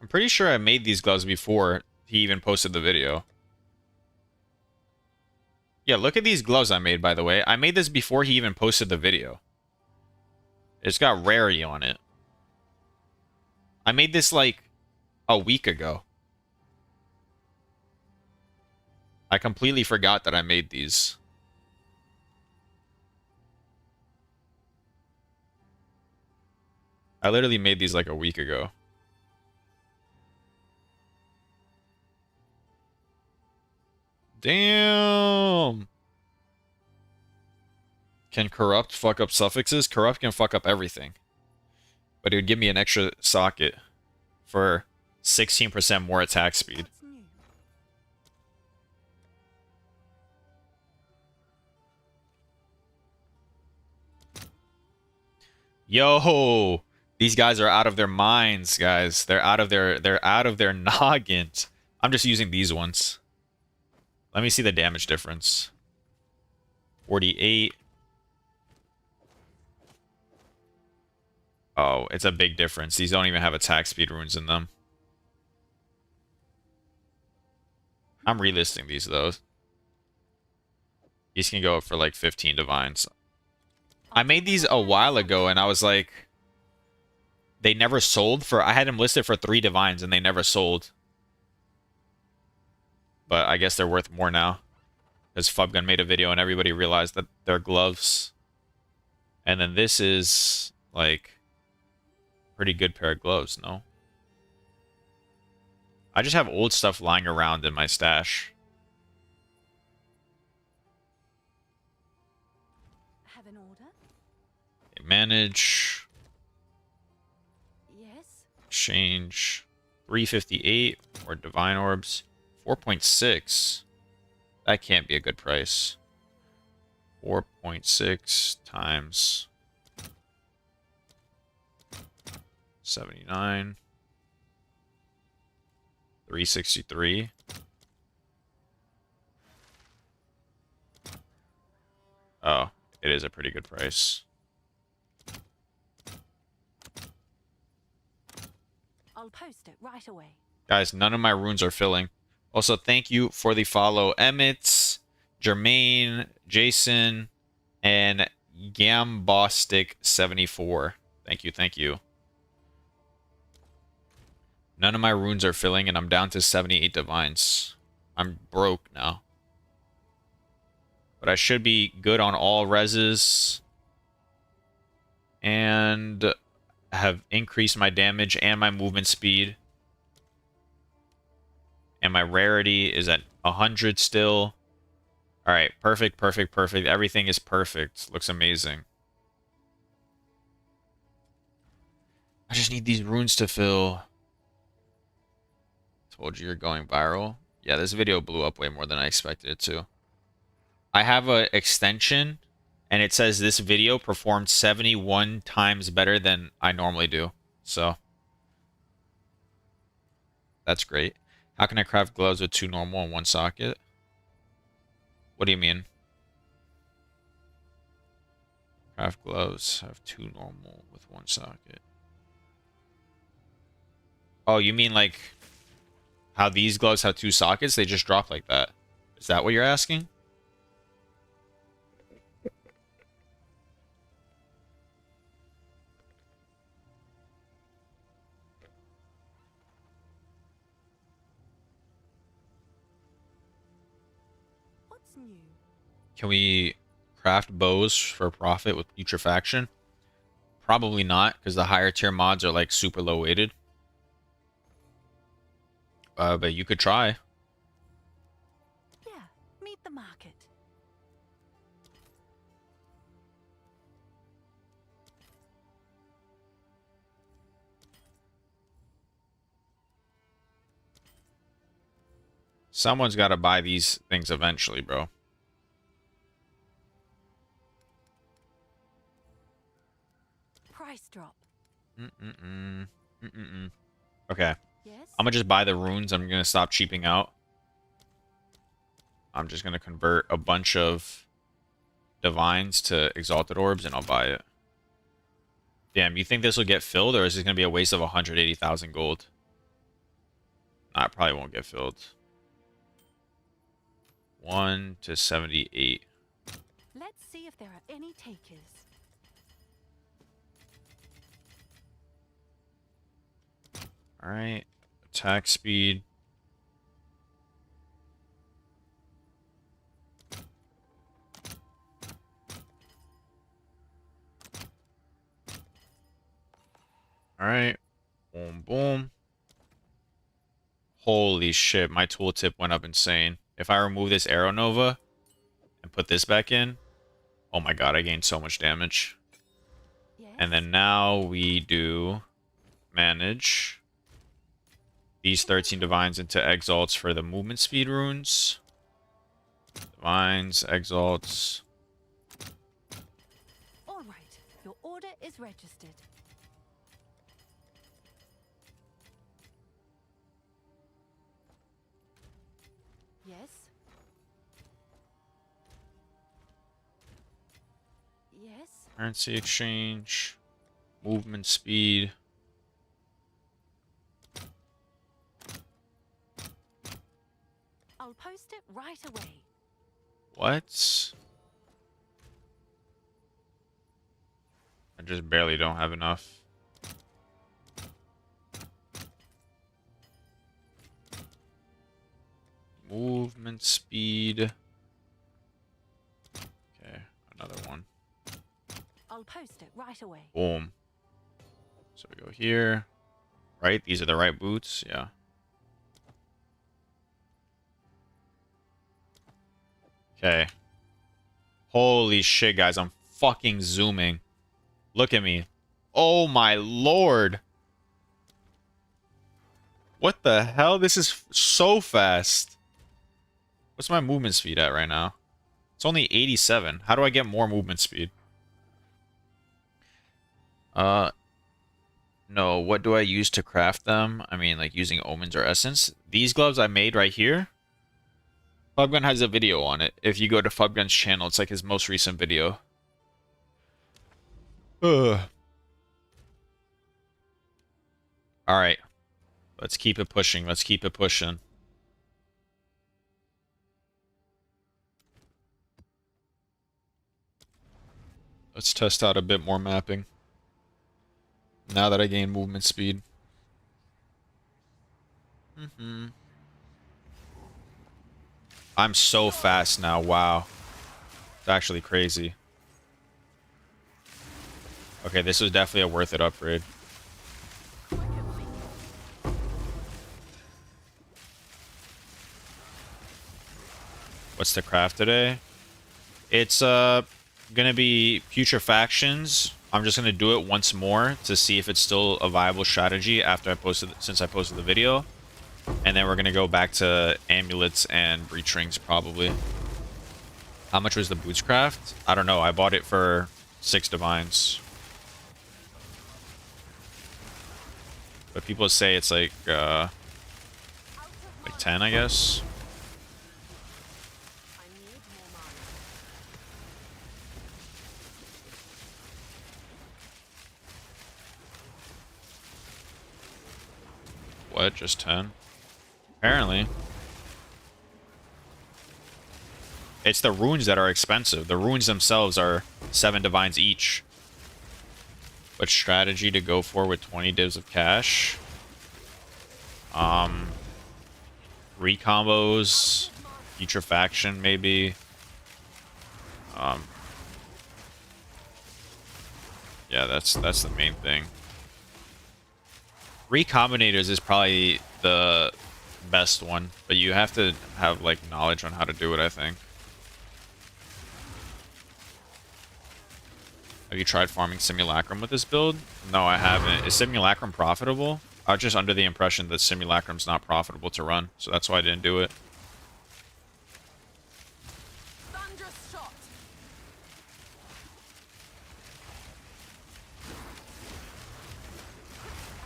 I'm pretty sure I made these gloves before he even posted the video. Yeah, look at these gloves I made, by the way. I made this before he even posted the video. It's got rarity on it. I made this like a week ago. I completely forgot that I made these. I literally made these like a week ago. Damn! Can corrupt fuck up suffixes? Corrupt can fuck up everything. But it would give me an extra socket for 16% more attack speed. What's new? Yo! These guys are out of their minds, guys. They're out of their noggins. I'm just using these ones. Let me see the damage difference. 48. Oh, it's a big difference. These don't even have attack speed runes in them. I'm relisting these, though. These can go up for like 15 divines. I made these a while ago, and I was like... They never sold for... I had them listed for 3 divines, and they never sold. But I guess they're worth more now. Because Fubgun made a video, and everybody realized that they're gloves. And then this is, like... Pretty good pair of gloves, no? I just have old stuff lying around in my stash. Have an order? Manage... Yes. Exchange 358 or divine orbs 4.6. That can't be a good price. 4.6 times 79 363. Oh, it is a pretty good price. I'll post it right away. Guys, none of my runes are filling. Also, thank you for the follow. Emmett, Jermaine, Jason, and Gambostic74. Thank you, thank you. None of my runes are filling, and I'm down to 78 divines. I'm broke now. But I should be good on all reses. And have increased my damage and my movement speed. And my rarity is at 100 still. Alright, perfect, perfect, perfect. Everything is perfect. Looks amazing. I just need these runes to fill. Told you you're going viral. Yeah, this video blew up way more than I expected it to. I have an extension, and it says this video performed 71 times better than I normally do. So, that's great. How can I craft gloves with 2 normal and 1 socket? What do you mean? Craft gloves have 2 normal with 1 socket. Oh, you mean like how these gloves have 2 sockets? They just drop like that. Is that what you're asking? What's new? Can we craft bows for profit with putrefaction? Probably not, because the higher tier mods are like super low weighted. But you could try. Yeah, meet the market. Someone's got to buy these things eventually, bro. Price drop. Okay. Yes. I'm gonna just buy the runes. I'm gonna stop cheaping out. I'm just gonna convert a bunch of divines to exalted orbs, and I'll buy it. Damn, you think this will get filled, or is this gonna be a waste of 180,000 gold? Nah, it probably won't get filled. 1 to 78. Let's see if there are any takers. Alright. Attack speed. Alright. Boom, boom. Holy shit, my tooltip went up insane. If I remove this Arrow Nova and put this back in, oh my god, I gained so much damage. Yes. And then now we do manage these 13 divines into exalts for the movement speed runes. Divines, exalts. All right. Your order is registered. Yes. Yes. Currency exchange. Movement speed. I'll post it right away. What? I just barely don't have enough. Movement speed. Okay, another one. I'll post it right away. Boom. So we go here. Right? These are the right boots? Yeah. Okay. Holy shit, guys. I'm fucking zooming. Look at me. Oh my lord. What the hell? This is so fast. What's my movement speed at right now? It's only 87. How do I get more movement speed? No, what do I use to craft them? I mean, like using omens or essence. These gloves I made right here. Fubgun has a video on it. If you go to Fubgun's channel, it's like his most recent video. Ugh. Alright. Let's keep it pushing. Let's keep it pushing. Let's test out a bit more mapping. Now that I gain movement speed. I'm so fast now. Wow. It's actually crazy. Okay, this was definitely a worth it upgrade. What's the craft today? It's gonna be Putrefactions. I'm just gonna do it once more to see if it's still a viable strategy after I posted since I posted the video. And then we're gonna go back to amulets and breach rings probably. How much was the boots craft? I don't know. I bought it for 6 divines. But people say it's like 10, I guess. I need more mana. What? Just 10? Apparently. It's the runes that are expensive. The runes themselves are 7 divines each. What strategy to go for with 20 divs of cash? Recombos, Putrefaction maybe. Yeah, that's the main thing. Recombinators is probably the best one, but you have to have like knowledge on how to do it, I think. Have you tried farming Simulacrum with this build? No, I haven't. Is Simulacrum profitable? I was just under the impression that Simulacrum's not profitable to run, so that's why I didn't do it. Thunderous shot.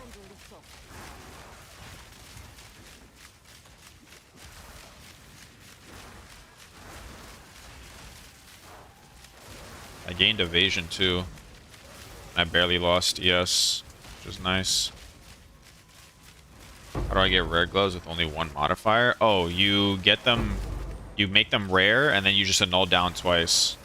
And a little. I gained evasion too. I barely lost ES, which is nice. How do I get rare gloves with only 1 modifier? Oh, you get them, you make them rare, and then you just annul down twice.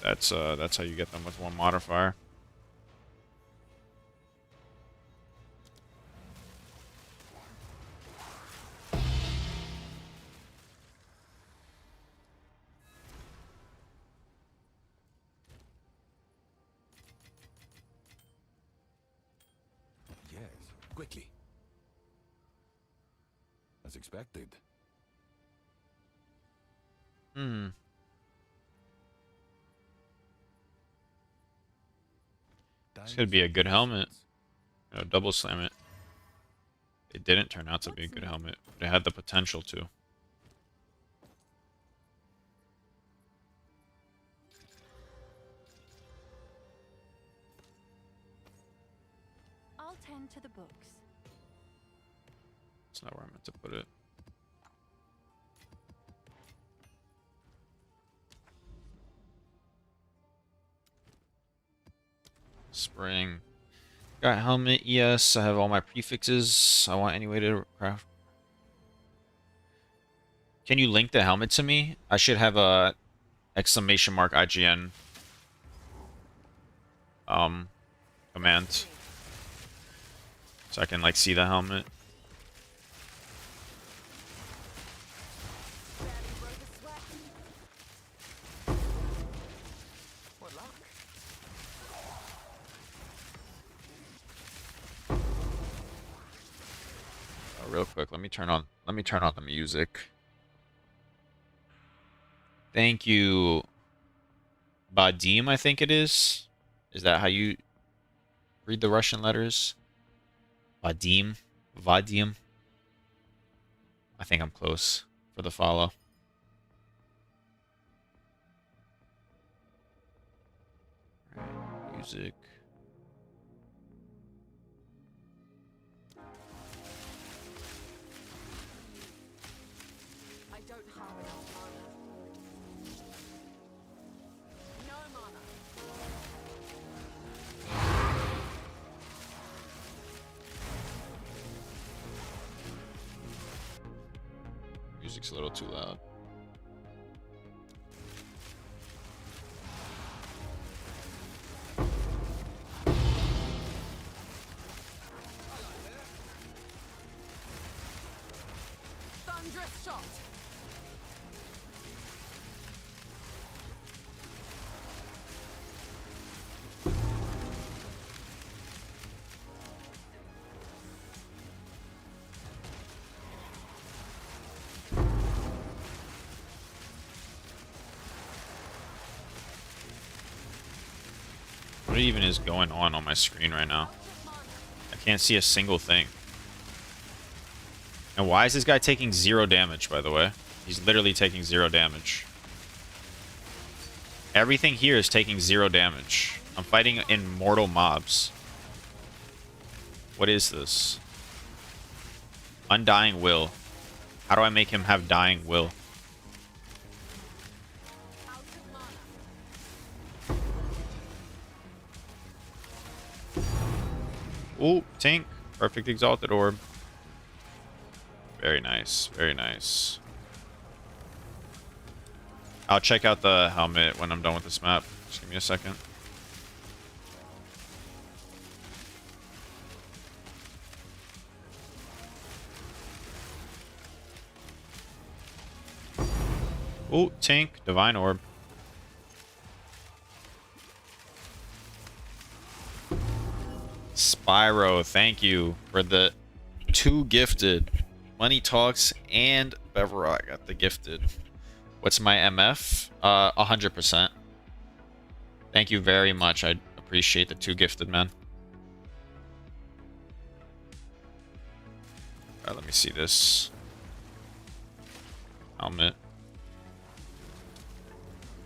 That's how you get them with one modifier. Yes, quickly. As expected. Hmm. This could be a good helmet. You know, double slam it. It didn't turn out to be a good helmet, but it had the potential to. I'll tend to the books. That's not where I meant to put it. Spring. Got helmet, yes. I have all my prefixes. I want any way to craft. Can you link the helmet to me? I should have a exclamation mark IGN command. So I can like see the helmet. What luck? Real quick, let me turn on the music. Thank you, Vadim, I think it is. Is that how you read the Russian letters? Vadim? Vadim? I think I'm close for the follow. Right, music. I don't have enough mana. No mana. Music's a little too loud. Thunderous shot. What even is going on my screen right now? I can't see a single thing. And why is this guy taking 0 damage, by the way? He's literally taking 0 damage. Everything here is taking 0 damage. I'm fighting immortal mobs. What is this? Undying Will. How do I make him have Dying Will? Out of mana. Ooh, Tink. Perfect Exalted Orb. Very nice. Very nice. I'll check out the helmet when I'm done with this map. Just give me a second. Ooh, Tink. Divine Orb. Spyro, thank you for the 2 gifted. Money Talks and Beverrock got the gifted. What's my MF? 100%. Thank you very much. I appreciate the 2 gifted, man. Alright, let me see this. Helmet.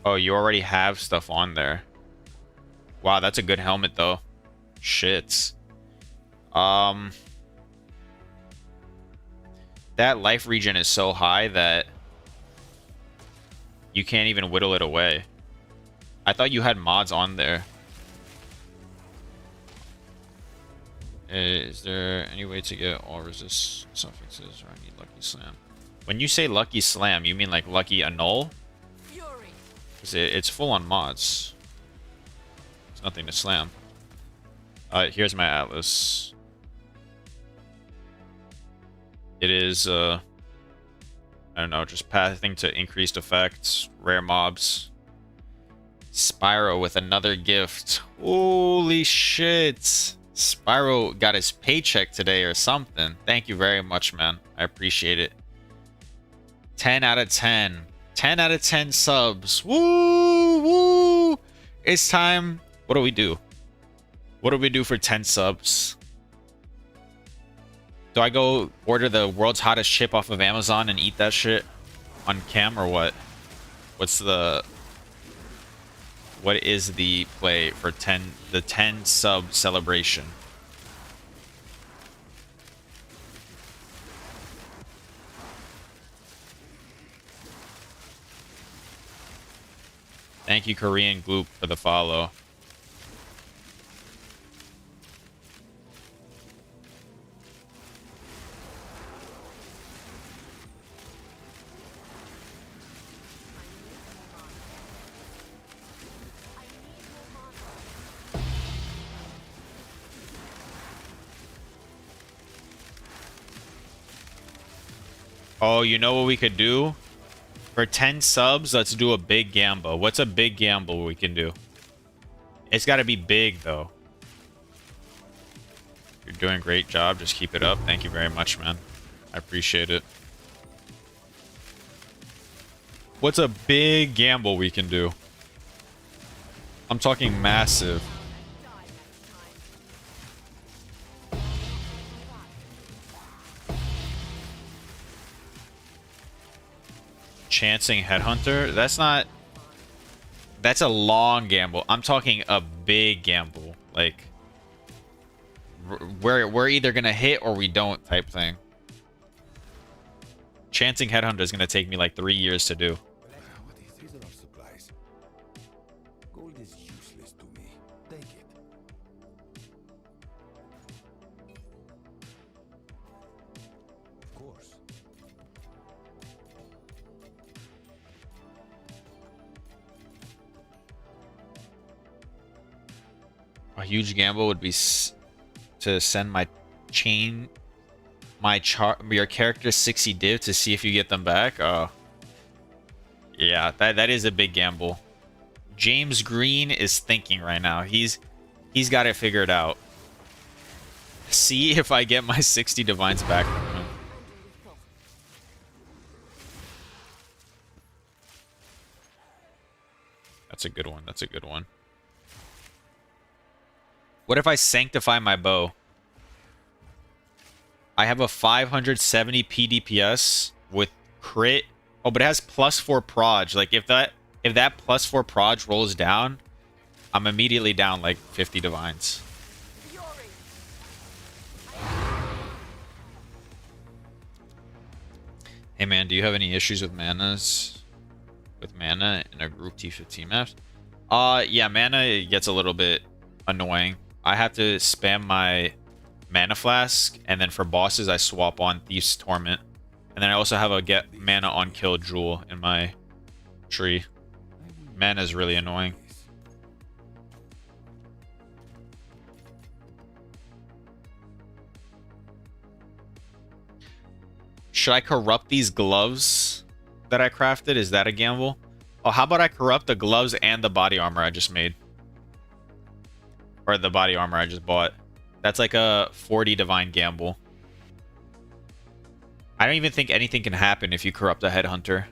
Oh, you already have stuff on there. Wow, that's a good helmet, though. Shit. That life regen is so high that you can't even whittle it away. I thought you had mods on there. Is there any way to get all resist suffixes, or I need Lucky Slam? When you say Lucky Slam, you mean like Lucky Annul? Fury. 'Cause it's full on mods. There's nothing to slam. Here's my Atlas. It is, I don't know, just pathing to increased effects, rare mobs. Spyro with another gift. Holy shit. Spyro got his paycheck today or something. Thank you very much, man. I appreciate it. 10 out of 10. 10 out of 10 subs. Woo! Woo! It's time. What do we do? What do we do for 10 subs? Do I go order the world's hottest chip off of Amazon and eat that shit on cam or what? What is the play for the 10 sub celebration? Thank you, Korean Gloop, for the follow. Oh, you know what we could do? For 10 subs, let's do a big gamble. What's a big gamble we can do? It's got to be big, though. You're doing a great job. Just keep it up. Thank you very much, man. I appreciate it. What's a big gamble we can do? I'm talking massive. Chancing Headhunter? That's a long gamble. I'm talking a big gamble. Like, we're either gonna hit or we don't type thing. Chancing Headhunter is gonna take me like 3 years to do. What is these are our supplies? Gold is useless to me. Take it. Of course. A huge gamble would be to send your character 60 div to see if you get them back. Oh, yeah, that is a big gamble. James Green is thinking right now. He's got it figured out. See if I get my 60 divines back from him. That's a good one. That's a good one. What if I sanctify my bow? I have a 570 PDPS with crit. Oh, but it has +4 proj. Like if that +4 proj rolls down, I'm immediately down like 50 divines. Hey man, do you have any issues with manas? With mana in a group T15 maps? Yeah, mana gets a little bit annoying. I have to spam my mana flask, and then for bosses I swap on Thief's Torment. And then I also have a get mana on kill jewel in my tree. Mana is really annoying. Should I corrupt these gloves that I crafted? Is that a gamble? Oh, how about I corrupt the gloves and the body armor I just made? Or the body armor I just bought. That's like a 40 divine gamble. I don't even think anything can happen if you corrupt a headhunter.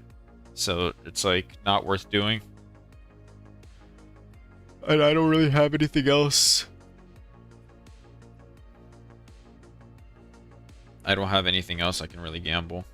So it's like not worth doing. And I don't really have anything else. I don't have anything else I can really gamble.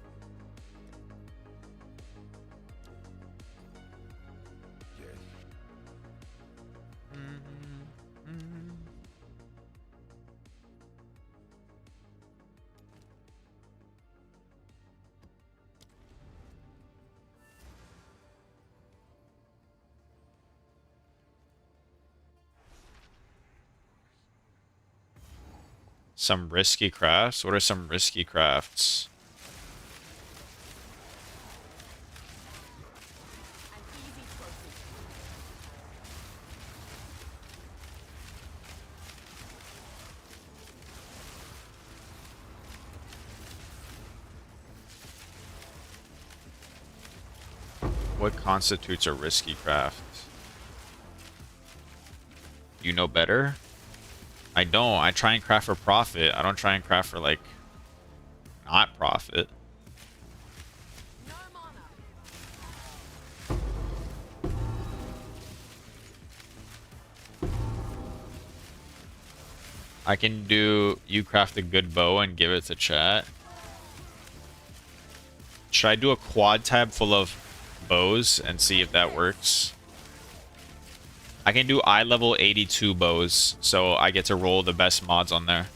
Some risky crafts? What are some risky crafts? What constitutes a risky craft? You know better? I don't. I try and craft for profit. I don't try and craft for, like, not profit. No mana. I can do you craft a good bow and give it to chat. Should I do a quad tab full of bows and see if that works? I can do eye level 82 bows, so I get to roll the best mods on there.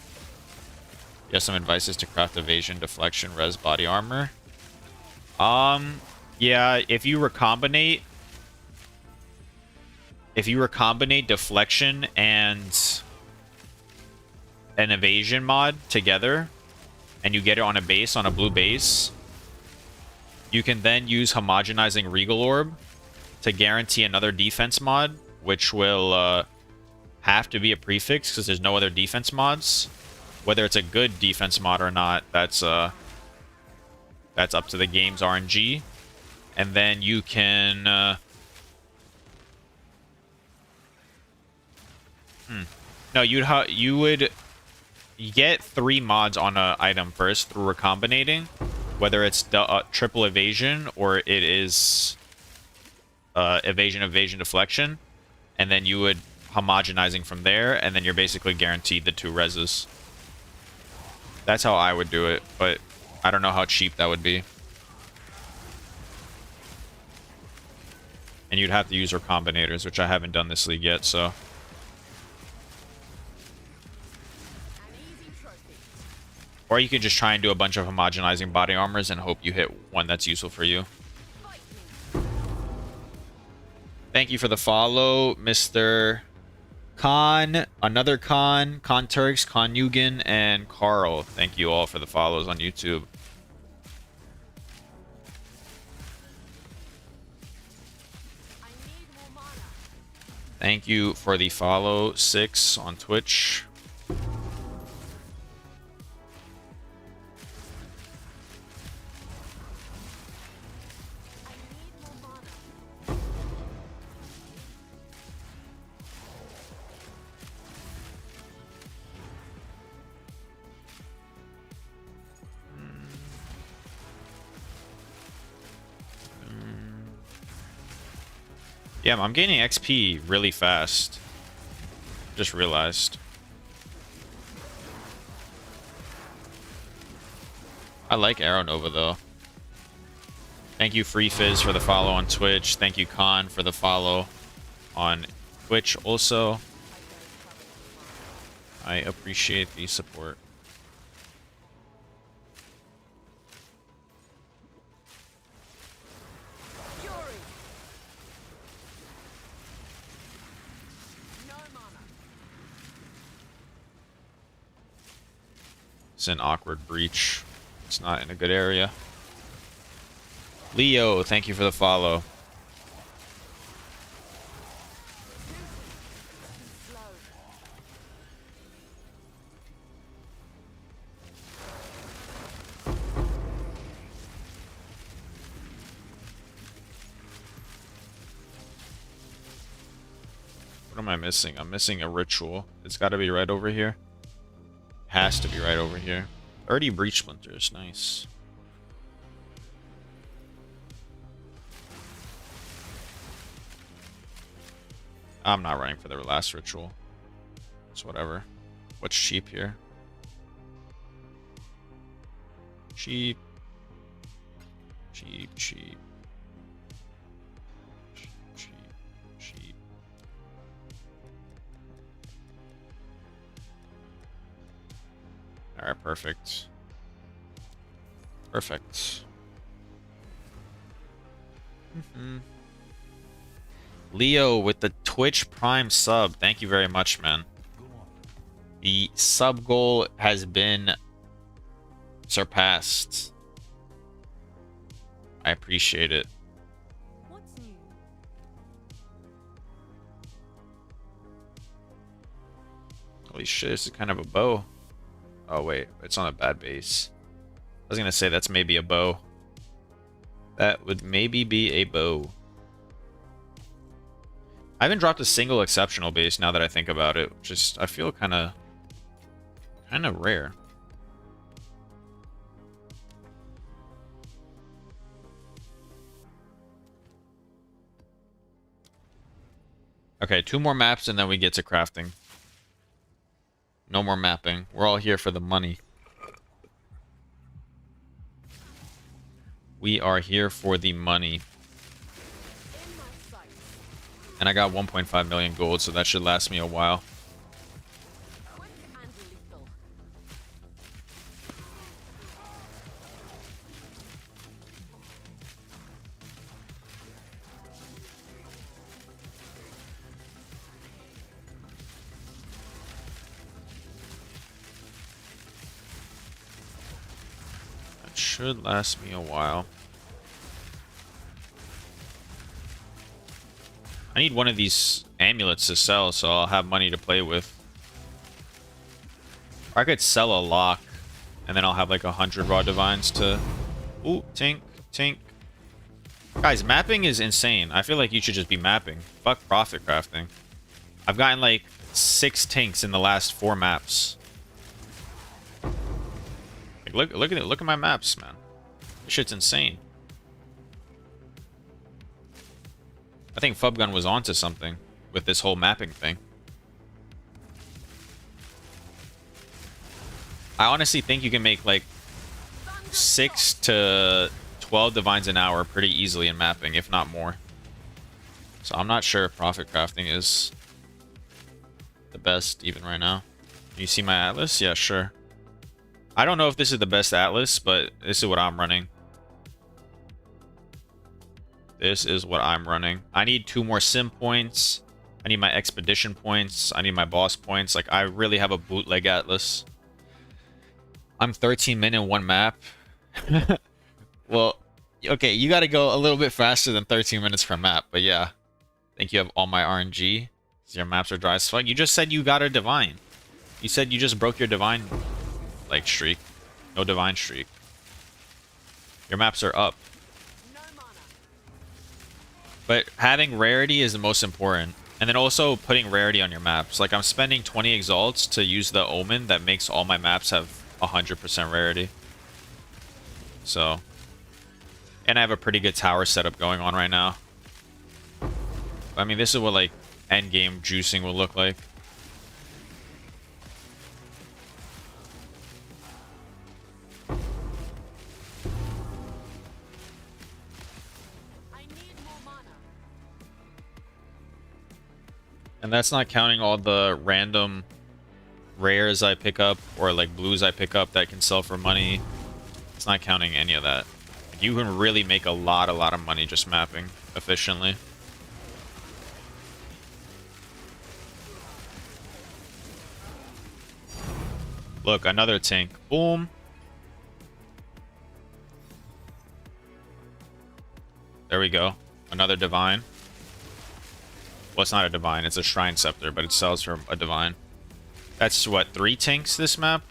You have some advices to craft evasion, deflection, res, body armor. Yeah, if you recombinate deflection and an evasion mod together, and you get it on a base, on a blue base, you can then use homogenizing Regal Orb to guarantee another defense mod, which will have to be a prefix because there's no other defense mods. Whether it's a good defense mod or not, that's up to the game's RNG. And then you can no, you would get 3 mods on an item first through recombinating, whether it's triple evasion or it is evasion deflection, and then you would homogenizing from there, and then you're basically guaranteed the 2 reses. That's how I would do it, but I don't know how cheap that would be. And you'd have to use recombinators, which I haven't done this league yet, so. An easy trophy. Or you could just try and do a bunch of homogenizing body armors and hope you hit one that's useful for you. Fight me. Thank you for the follow, Mr. Khan, another Khan, Khan Turks, Khan Yugen, and Carl. Thank you all for the follows on YouTube. I need more mana. Thank you for the follow, 6 on Twitch. I need more mana. Yeah, I'm gaining XP really fast. Just realized. I like Arrow Nova though. Thank you, Free Fizz, for the follow on Twitch. Thank you, Khan, for the follow on Twitch also. I appreciate the support. Fury. No mana. It's an awkward breach. It's not in a good area. Leo, thank you for the follow. Slow. What am I missing? I'm missing a ritual. It's got to be right over here. Has to be right over here. 30 breach splinters. Nice. I'm not running for the last ritual. It's whatever. What's cheap here? Cheap. Cheap, cheap. Cheap, cheap. Alright, perfect. Perfect. Leo with the Twitch Prime sub. Thank you very much, man. The sub goal has been surpassed. I appreciate it. What's new? Holy shit, this is kind of a bow. Oh wait, it's on a bad base. I was gonna say that's maybe a bow. That would maybe be a bow. I haven't dropped a single exceptional base now that I think about it. Just I feel kind of rare. Okay, 2 more maps and then we get to crafting. No more mapping. We're all here for the money. We are here for the money. In my sights. And I got 1.5 million gold, so that should last me a while. Quick and lethal. That should last me a while. I need one of these amulets to sell, so I'll have money to play with. Or I could sell a lock, and then I'll have like 100 raw divines to... Ooh, tink, tink. Guys, mapping is insane. I feel like you should just be mapping. Fuck profit crafting. I've gotten like 6 tinks in the last 4 maps. Like, look at my maps, man. This shit's insane. I think Fubgun was onto something with this whole mapping thing. I honestly think you can make like 6 to 12 divines an hour pretty easily in mapping, if not more. So I'm not sure if profit crafting is the best even right now. You see my atlas? Yeah, sure. I don't know if this is the best atlas, but this is what I'm running. This is what I'm running. I need 2 more sim points. I need my expedition points. I need my boss points. Like, I really have a bootleg atlas. I'm 13 min in 1 map. Well, okay, you got to go a little bit faster than 13 minutes per map. But yeah, I think you have all my RNG. Your maps are dry as fuck. You just said you got a divine. You said you just broke your divine, like, streak. No divine streak. Your maps are up. No mana. But having rarity is the most important. And then also putting rarity on your maps. Like, I'm spending 20 exalts to use the omen that makes all my maps have 100% rarity. So. And I have a pretty good tower setup going on right now. I mean, this is what, like, endgame juicing will look like. I need more mana. And that's not counting all the random rares I pick up or like blues I pick up that can sell for money. It's not counting any of that. You can really make a lot of money just mapping efficiently. Look, another tank. Boom. There we go. Another divine. Well, it's not a divine. It's a shrine scepter, but it sells for a divine. That's what, 3 tanks this map?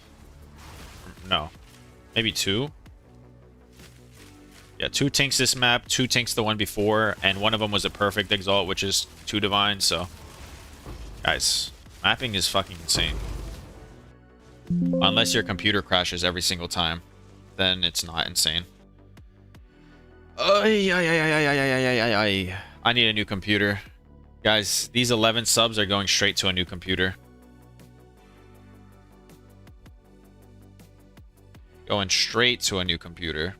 No. Maybe 2? Yeah, 2 tanks this map, 2 tanks the one before, and one of them was a perfect exalt, which is 2 divines, so... Guys, mapping is fucking insane. Unless your computer crashes every single time, then it's not insane. I need a new computer. Guys, these 11 subs are going straight to a new computer. Going straight to a new computer.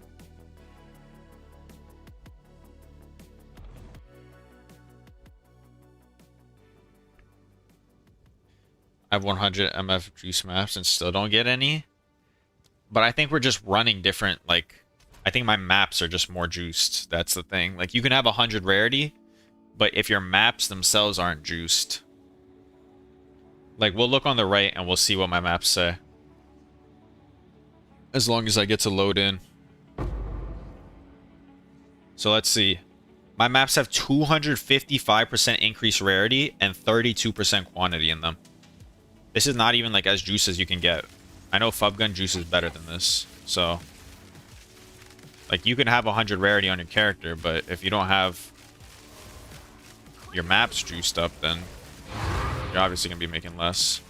I have 100 MF juice maps and still don't get any. But I think we're just running different, like... I think my maps are just more juiced. That's the thing. Like, you can have 100 rarity, but if your maps themselves aren't juiced... Like, we'll look on the right and we'll see what my maps say. As long as I get to load in. So let's see. My maps have 255% increased rarity and 32% quantity in them. This is not even like as juice as you can get. I know Fubgun juice is better than this. So, like, you can have 100 rarity on your character, but if you don't have your map's juiced up, then you're obviously gonna be making less.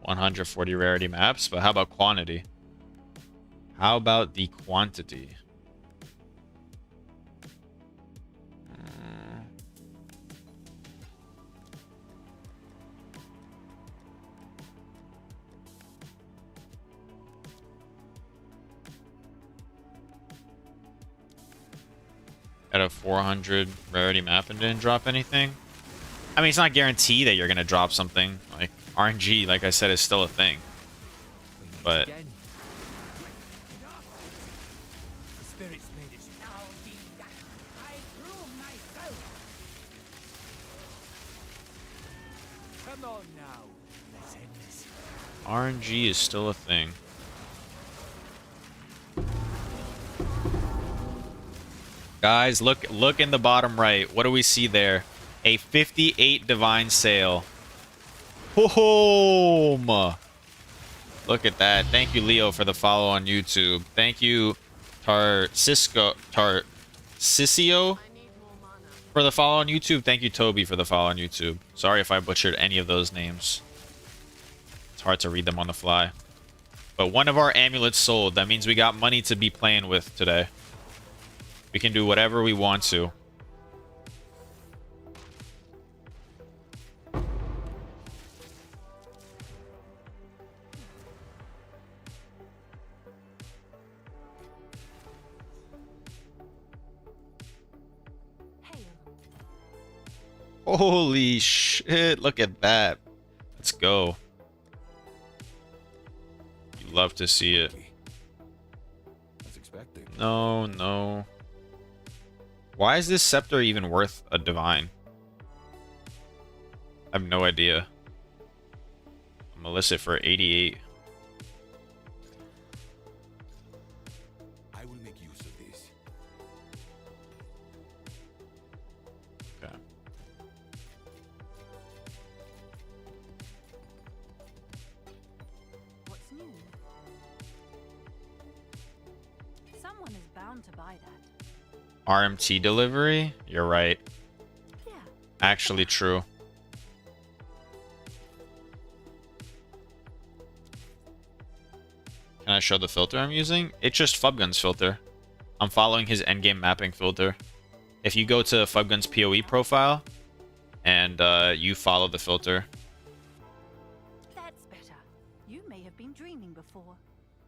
$140 rarity maps, but how about quantity? How about the quantity? At a 400 rarity map and didn't drop anything? I mean, it's not guaranteed that you're going to drop something. Like, RNG, like I said, is still a thing. But The spirits made it. I grew myself. Come on now. Let's end this. RNG is still a thing. Guys, look in the bottom right. What do we see there? A 58 divine sale. Boom! Look at that. Thank you, Leo, for the follow on YouTube. Thank you, Tarcisio, I need more mana. for the follow on YouTube. Thank you, Toby, for the follow on YouTube. Sorry if I butchered any of those names. It's hard to read them on the fly. But one of our amulets sold. That means we got money to be playing with today. We can do whatever we want to. Hail. Holy shit, look at that. Let's go. You love to see it. As expected. No, no. Why is this scepter even worth a divine? I have no idea. I'm gonna list it for 88. I will make use of this. Okay. What's new? Someone is bound to buy that. RMT delivery? You're right. Yeah. Actually true. Can I show the filter I'm using? It's just Fubgun's filter. I'm following his endgame mapping filter. If you go to Fubgun's POE profile and you follow the filter. That's better. You may have been dreaming before.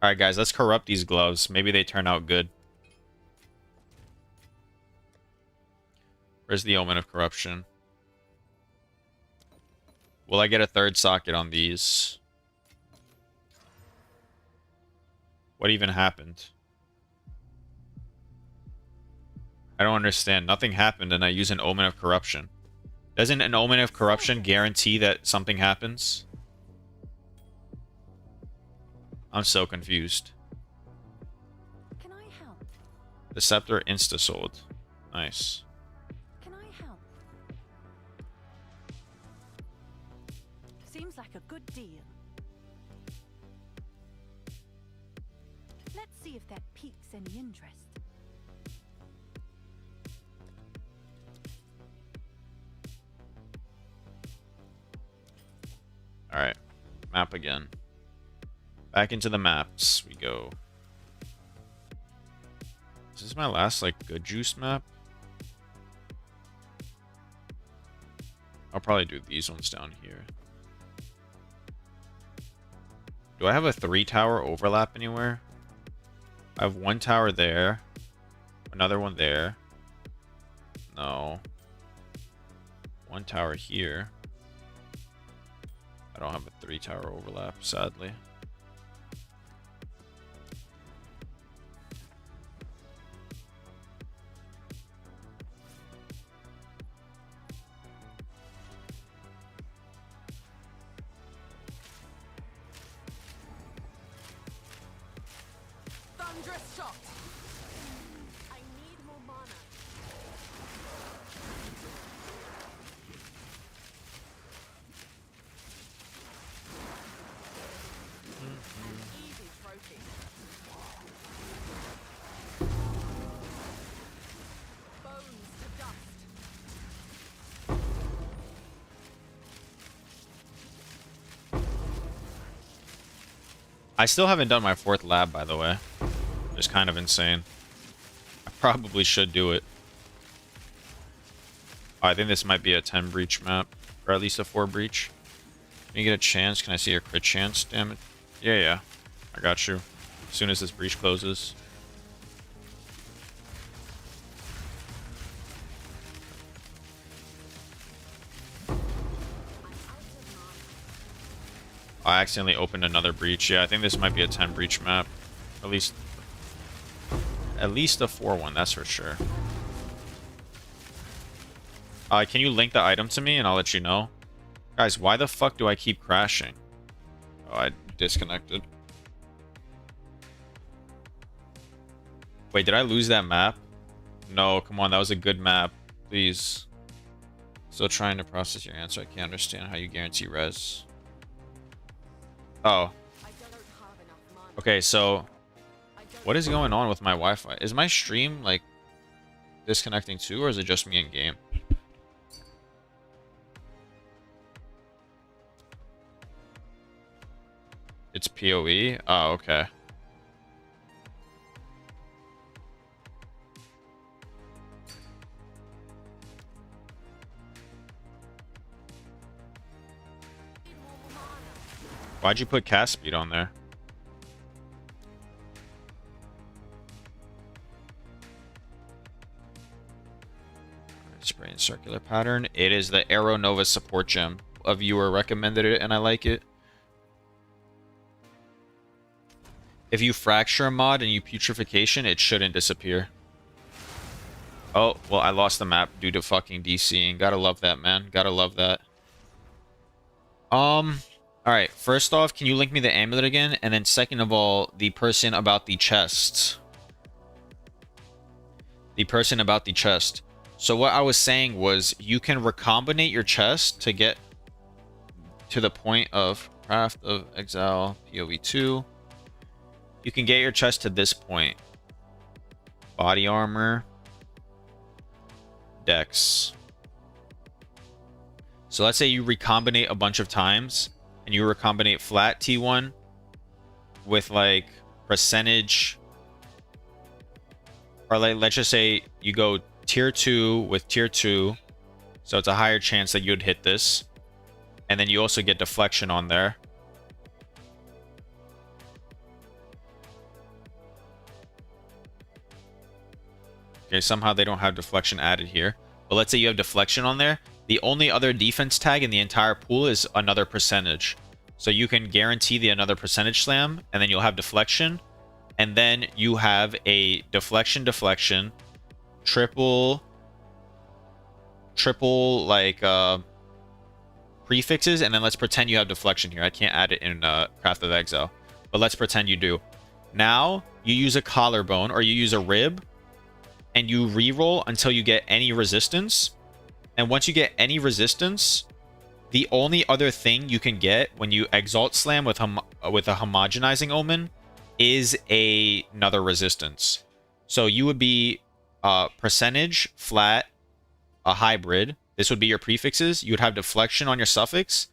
Alright guys, let's corrupt these gloves. Maybe they turn out good. Where's the Omen of Corruption? Will I get a third socket on these? What even happened? I don't understand. Nothing happened and I use an Omen of Corruption. Doesn't an Omen of Corruption guarantee that something happens? I'm so confused. Can I help? The Scepter insta-sold. Nice. Can I help? Seems like a good deal. Let's see if that piques any interest. Alright. Map again. Back into the maps we go. Is this my last, like, good juice map? I'll probably do these ones down here. Do I have a 3-tower overlap anywhere? I have 1 tower there. Another one there. No. 1 tower here. I don't have a 3-tower overlap, sadly. Thunderous shot. I need more I still haven't done my 4th lab, by the way. It's kind of insane. I probably should do it. Oh, I think this might be a 10 breach map. Or at least a 4 breach. Can you get a chance? Can I see your crit chance? Damn it. Yeah. I got you. As soon as this breach closes. I accidentally opened another breach. Yeah, I think this might be a 10 breach map. At least a 4 one, that's for sure. Can you link the item to me and I'll let you know? Guys, why the fuck do I keep crashing? Oh, I disconnected. Wait, did I lose that map? No, come on, that was a good map. Please. Still trying to process your answer. I can't understand how you guarantee res. Oh. Okay, so what is going on with my Wi-Fi? Is my stream like disconnecting too, or is it just me in game? It's POE? Oh, okay. Why'd you put cast speed on there? Spray and circular pattern. It is the Arrow Nova support gem. A viewer recommended it and I like it. If you fracture a mod and you putrefaction, it shouldn't disappear. Oh, well, I lost the map due to fucking DCing. Gotta love that, man. Gotta love that. Alright, first off, can you link me the amulet again? And then second of all, the person about the chest. The person about the chest. So what I was saying was, you can recombinate your chest to get to the point of Craft of Exile POE2. You can get your chest to this point. Body armor. Dex. So let's say you recombinate a bunch of times. And you recombinate flat T1 with like percentage. Or like, let's just say you go tier 2 with tier 2. So it's a higher chance that you'd hit this. And then you also get deflection on there. Okay, somehow they don't have deflection added here. But let's say you have deflection on there. The only other defense tag in the entire pool is another percentage. So you can guarantee the another percentage slam, and then you'll have deflection. And then you have a deflection, triple like prefixes, and then let's pretend you have deflection here. I can't add it in Craft of Exile, but let's pretend you do. Now you use a collarbone or you use a rib, and you reroll until you get any resistance. And once you get any resistance, the only other thing you can get when you Exalt Slam with a homogenizing omen is another resistance. So you would be percentage, flat, a hybrid. This would be your prefixes. You would have deflection on your suffix,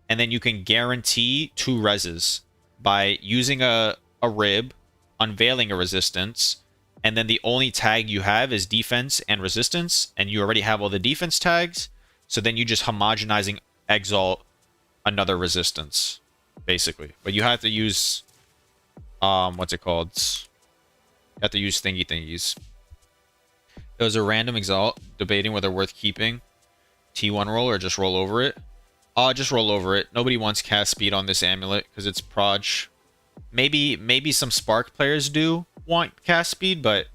and then you can guarantee 2 reses by using a rib, unveiling a resistance, and then the only tag you have is defense and resistance, and you already have all the defense tags, so then you just homogenizing exalt another resistance, basically. But you have to use, what's it called? You have to use thingies. It was a random exalt, debating whether worth keeping. T1 roll or just roll over it. Just roll over it. Nobody wants cast speed on this amulet because it's proj. Maybe some Spark players do want cast speed, but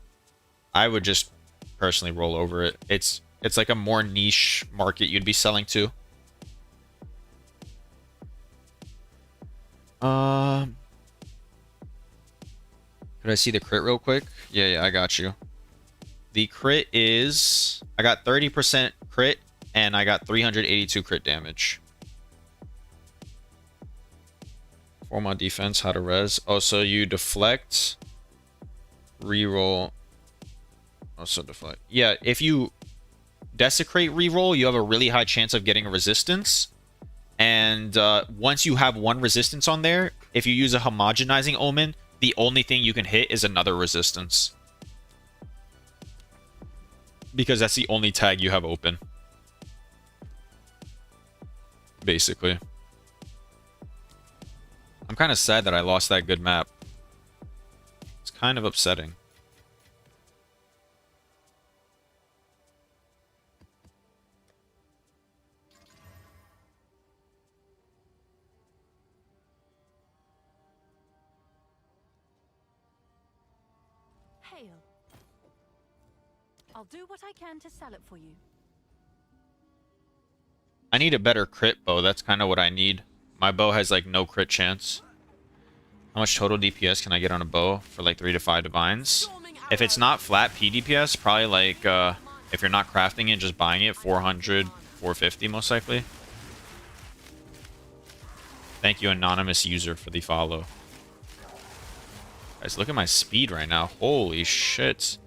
I would just personally roll over it. It's like a more niche market you'd be selling to. Could I see the crit real quick? Yeah, I got you. The crit is, I got 30% crit and I got 382 crit damage. Form on defense, how to res. Oh, so you deflect, reroll, also deflect. Yeah, if you desecrate reroll, you have a really high chance of getting a resistance. And once you have one resistance on there, if you use a homogenizing omen, the only thing you can hit is another resistance. Because that's the only tag you have open. Basically. I'm kind of sad that I lost that good map. It's kind of upsetting. Hail. I'll do what I can to sell it for you. I need a better crit bow. That's kind of what I need. My bow has like no crit chance. How much total DPS can I get on a bow for like 3 to 5 divines? If it's not flat P DPS, probably like if you're not crafting it, just buying it, 400, 450 most likely. Thank you, anonymous user, for the follow. Guys, look at my speed right now. Holy shit.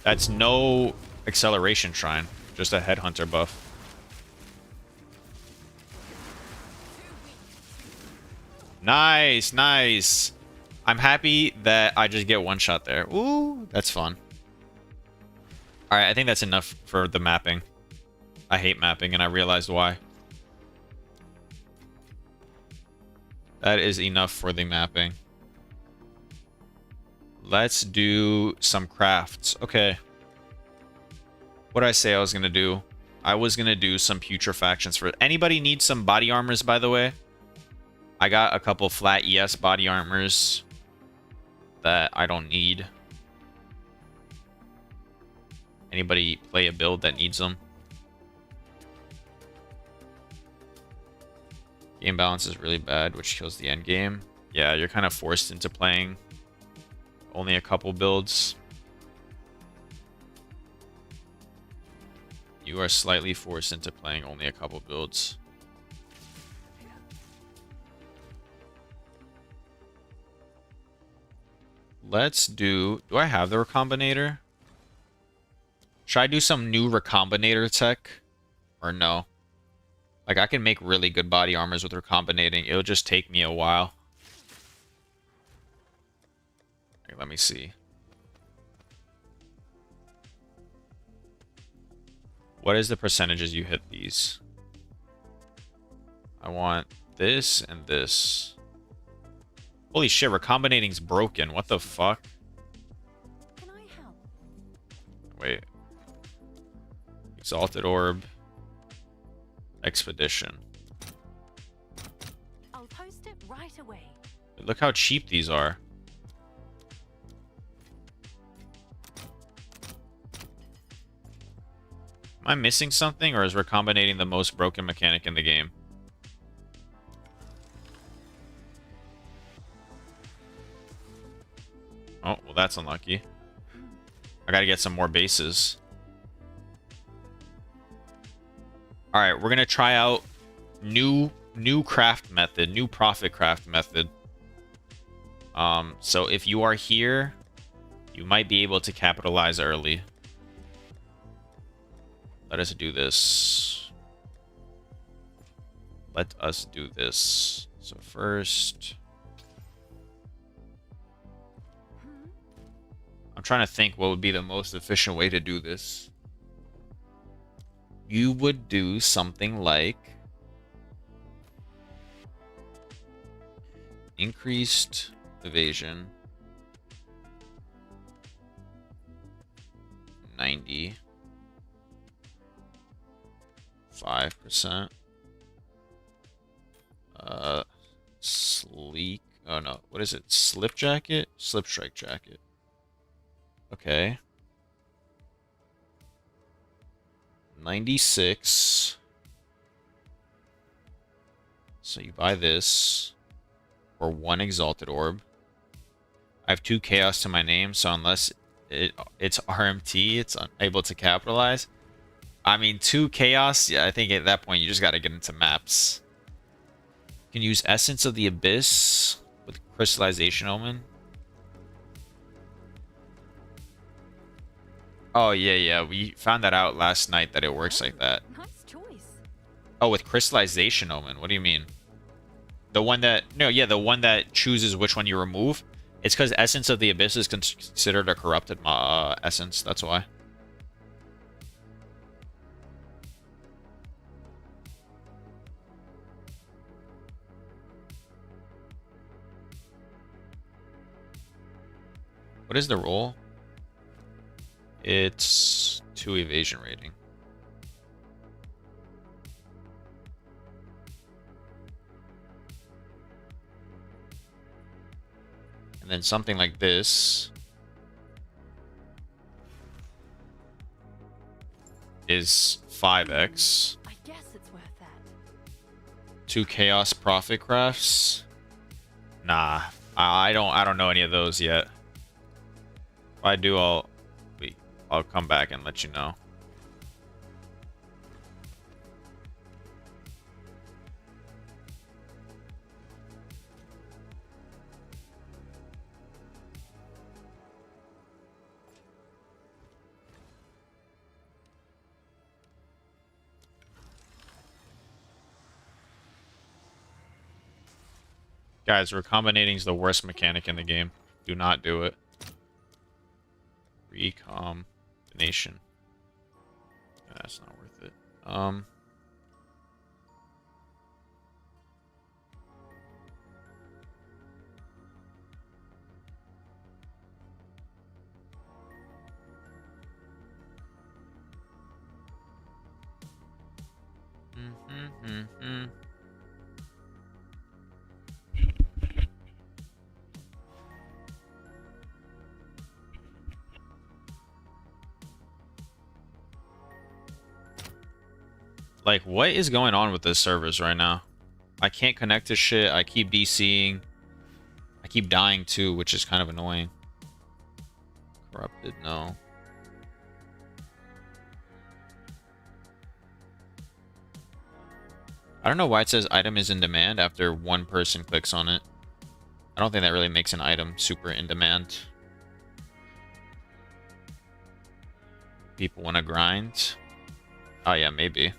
That's no acceleration shrine, just a headhunter buff. Nice, nice. I'm happy that I just get one shot there. Ooh, that's fun. Alright, I think that's enough for the mapping. I hate mapping, and I realized why. That is enough for the mapping. Let's do some crafts. Okay. What did I say I was going to do? I was going to do some putrefactions for... Anybody need some body armors, by the way? I got a couple flat ES body armors that I don't need. Anybody play a build that needs them? Game balance is really bad, which kills the end game. Yeah, you're kind of forced into playing only a couple builds. You are slightly forced into playing only a couple builds. Let's do... Do I have the Recombinator? Should I do some new Recombinator tech? Or no? Like, I can make really good body armors with Recombinating. It'll just take me a while. Okay, let me see. What is the percentages you hit these? I want this and this. Holy shit, Recombinating's broken. What the fuck? Can I help? Wait. Exalted Orb. Expedition. I'll post it right away. Look how cheap these are. Am I missing something, or is Recombinating the most broken mechanic in the game? Oh, well that's unlucky. I gotta get some more bases. Alright, we're gonna try out new craft method, new profit craft method. So if you are here, you might be able to capitalize early. Let us do this. Let us do this. So first... I'm trying to think what would be the most efficient way to do this. You would do something like... increased evasion. 90. 5%. Sleek. Oh no, what is it? Slip jacket? Slip strike jacket. Okay. 96. So you buy this for 1 exalted orb. I have 2 chaos to my name, so unless it's RMT, it's unable to capitalize. I mean, 2 chaos, yeah, I think at that point you just gotta get into maps. You can use Essence of the Abyss with Crystallization Omen. Oh, yeah, we found that out last night that it works like that. Nice choice. Oh, with crystallization omen. What do you mean? The one that... No, yeah, the one that chooses which one you remove. It's because Essence of the Abyss is considered a corrupted essence. That's why. What is the roll? It's 2 evasion rating. And then something like this is 5x. I guess it's worth that. 2 chaos profit crafts. Nah, I don't know any of those yet. If I do, I'll come back and let you know. Guys, recombinating is the worst mechanic in the game. Do not do it. Recombination. That's not worth it. Like, what is going on with this servers right now? I can't connect to shit. I keep DCing. I keep dying too, which is kind of annoying. Corrupted, no. I don't know why it says item is in demand after one person clicks on it. I don't think that really makes an item super in demand. People want to grind. Oh yeah, maybe.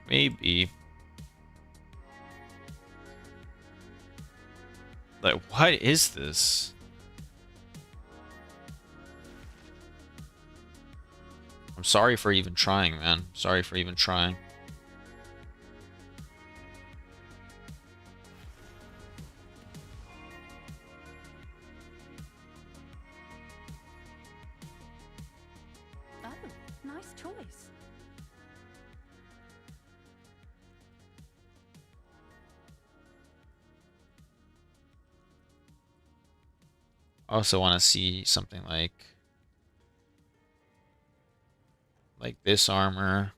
Maybe. Like, what is this? I'm sorry for even trying, man. Sorry for even trying. Oh, nice choice. I also want to see something like this armor.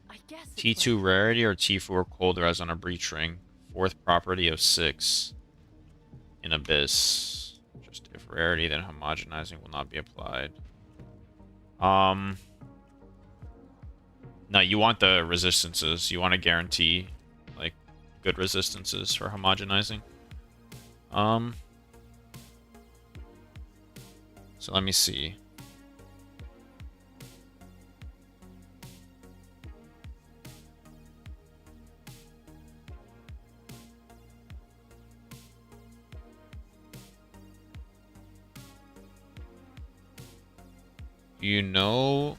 I guess it's T2 rarity or T4 cold res on a breach ring. 4th property of 6 in Abyss. Just if rarity, then homogenizing will not be applied. No, you want the resistances. You want to guarantee like good resistances for homogenizing. So let me see. You know,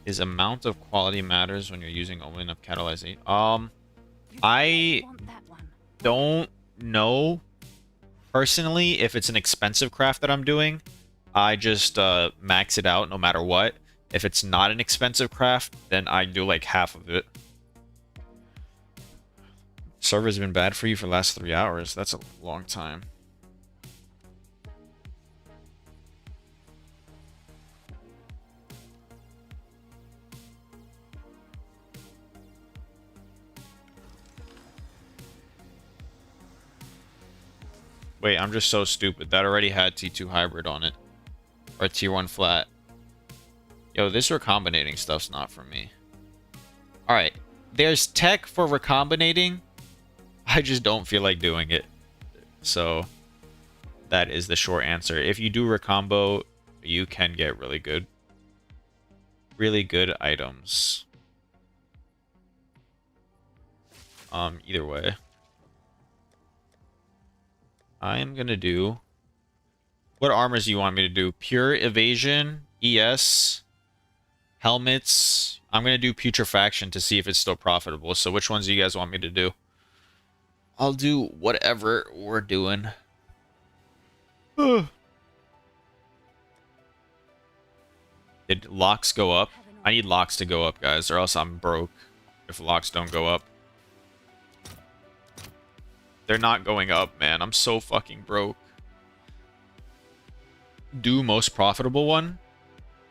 is amount of quality matters when you're using only enough catalyzation. I want that one. don't know personally if it's an expensive craft that I'm doing. I just max it out no matter what. If it's not an expensive craft, then I do like half of it. Server's been bad for you for the last 3 hours. That's a long time. Wait, I'm just so stupid. That already had T2 hybrid on it. Or Tier 1 flat. Yo, this recombinating stuff's not for me. Alright. there's tech for recombinating. I just don't feel like doing it. So that is the short answer. If you do recombo, you can get really good items. Either way. I am gonna do... What armors do you want me to do? Pure evasion, ES, helmets. I'm gonna do putrefaction to see if it's still profitable. So which ones do you guys want me to do? I'll do whatever we're doing. Did locks go up? I need locks to go up, guys, or else I'm broke if locks don't go up. They're not going up, man. I'm so fucking broke. Do most profitable one?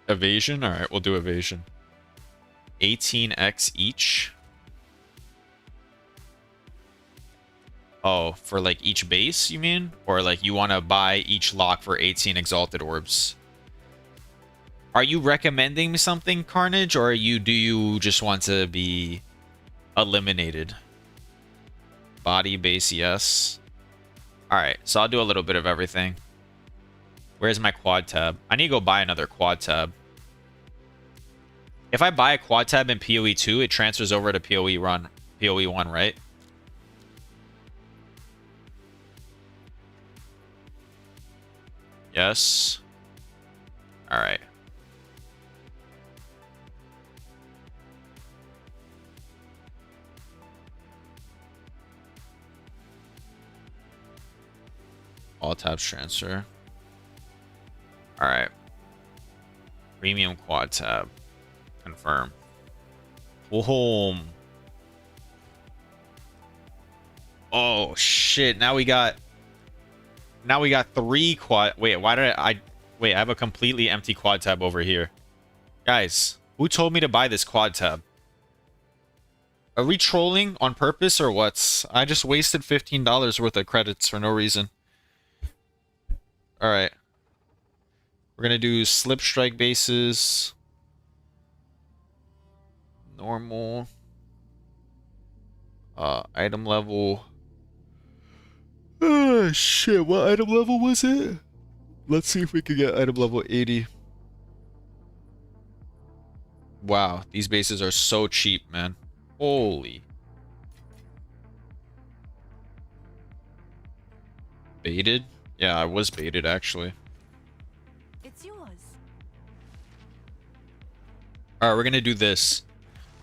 Evasion? Alright, we'll do evasion. 18x each. Oh, for like each base, you mean? Or like you want to buy each lock for 18 exalted orbs? Are you recommending me something, Carnage, or do you just want to be eliminated? Body, base, yes. Alright, so I'll do a little bit of everything. Where's my quad tab? I need to go buy another quad tab. If I buy a quad tab in POE2, it transfers over to POE1, right? Yes. Alright. All tabs transfer. Alright. Premium quad tab. Confirm. Home. Oh shit. Now we got 3 quad. Wait, why did I have a completely empty quad tab over here. Guys, who told me to buy this quad tab? Are we trolling on purpose or what? I just wasted $15 worth of credits for no reason. Alright. We're gonna do slip strike bases. Normal. Item level. Oh shit, what item level was it? Let's see if we can get item level 80. Wow, these bases are so cheap, man. Holy. Baited? Yeah, I was baited actually. It's yours. Alright, we're gonna do this.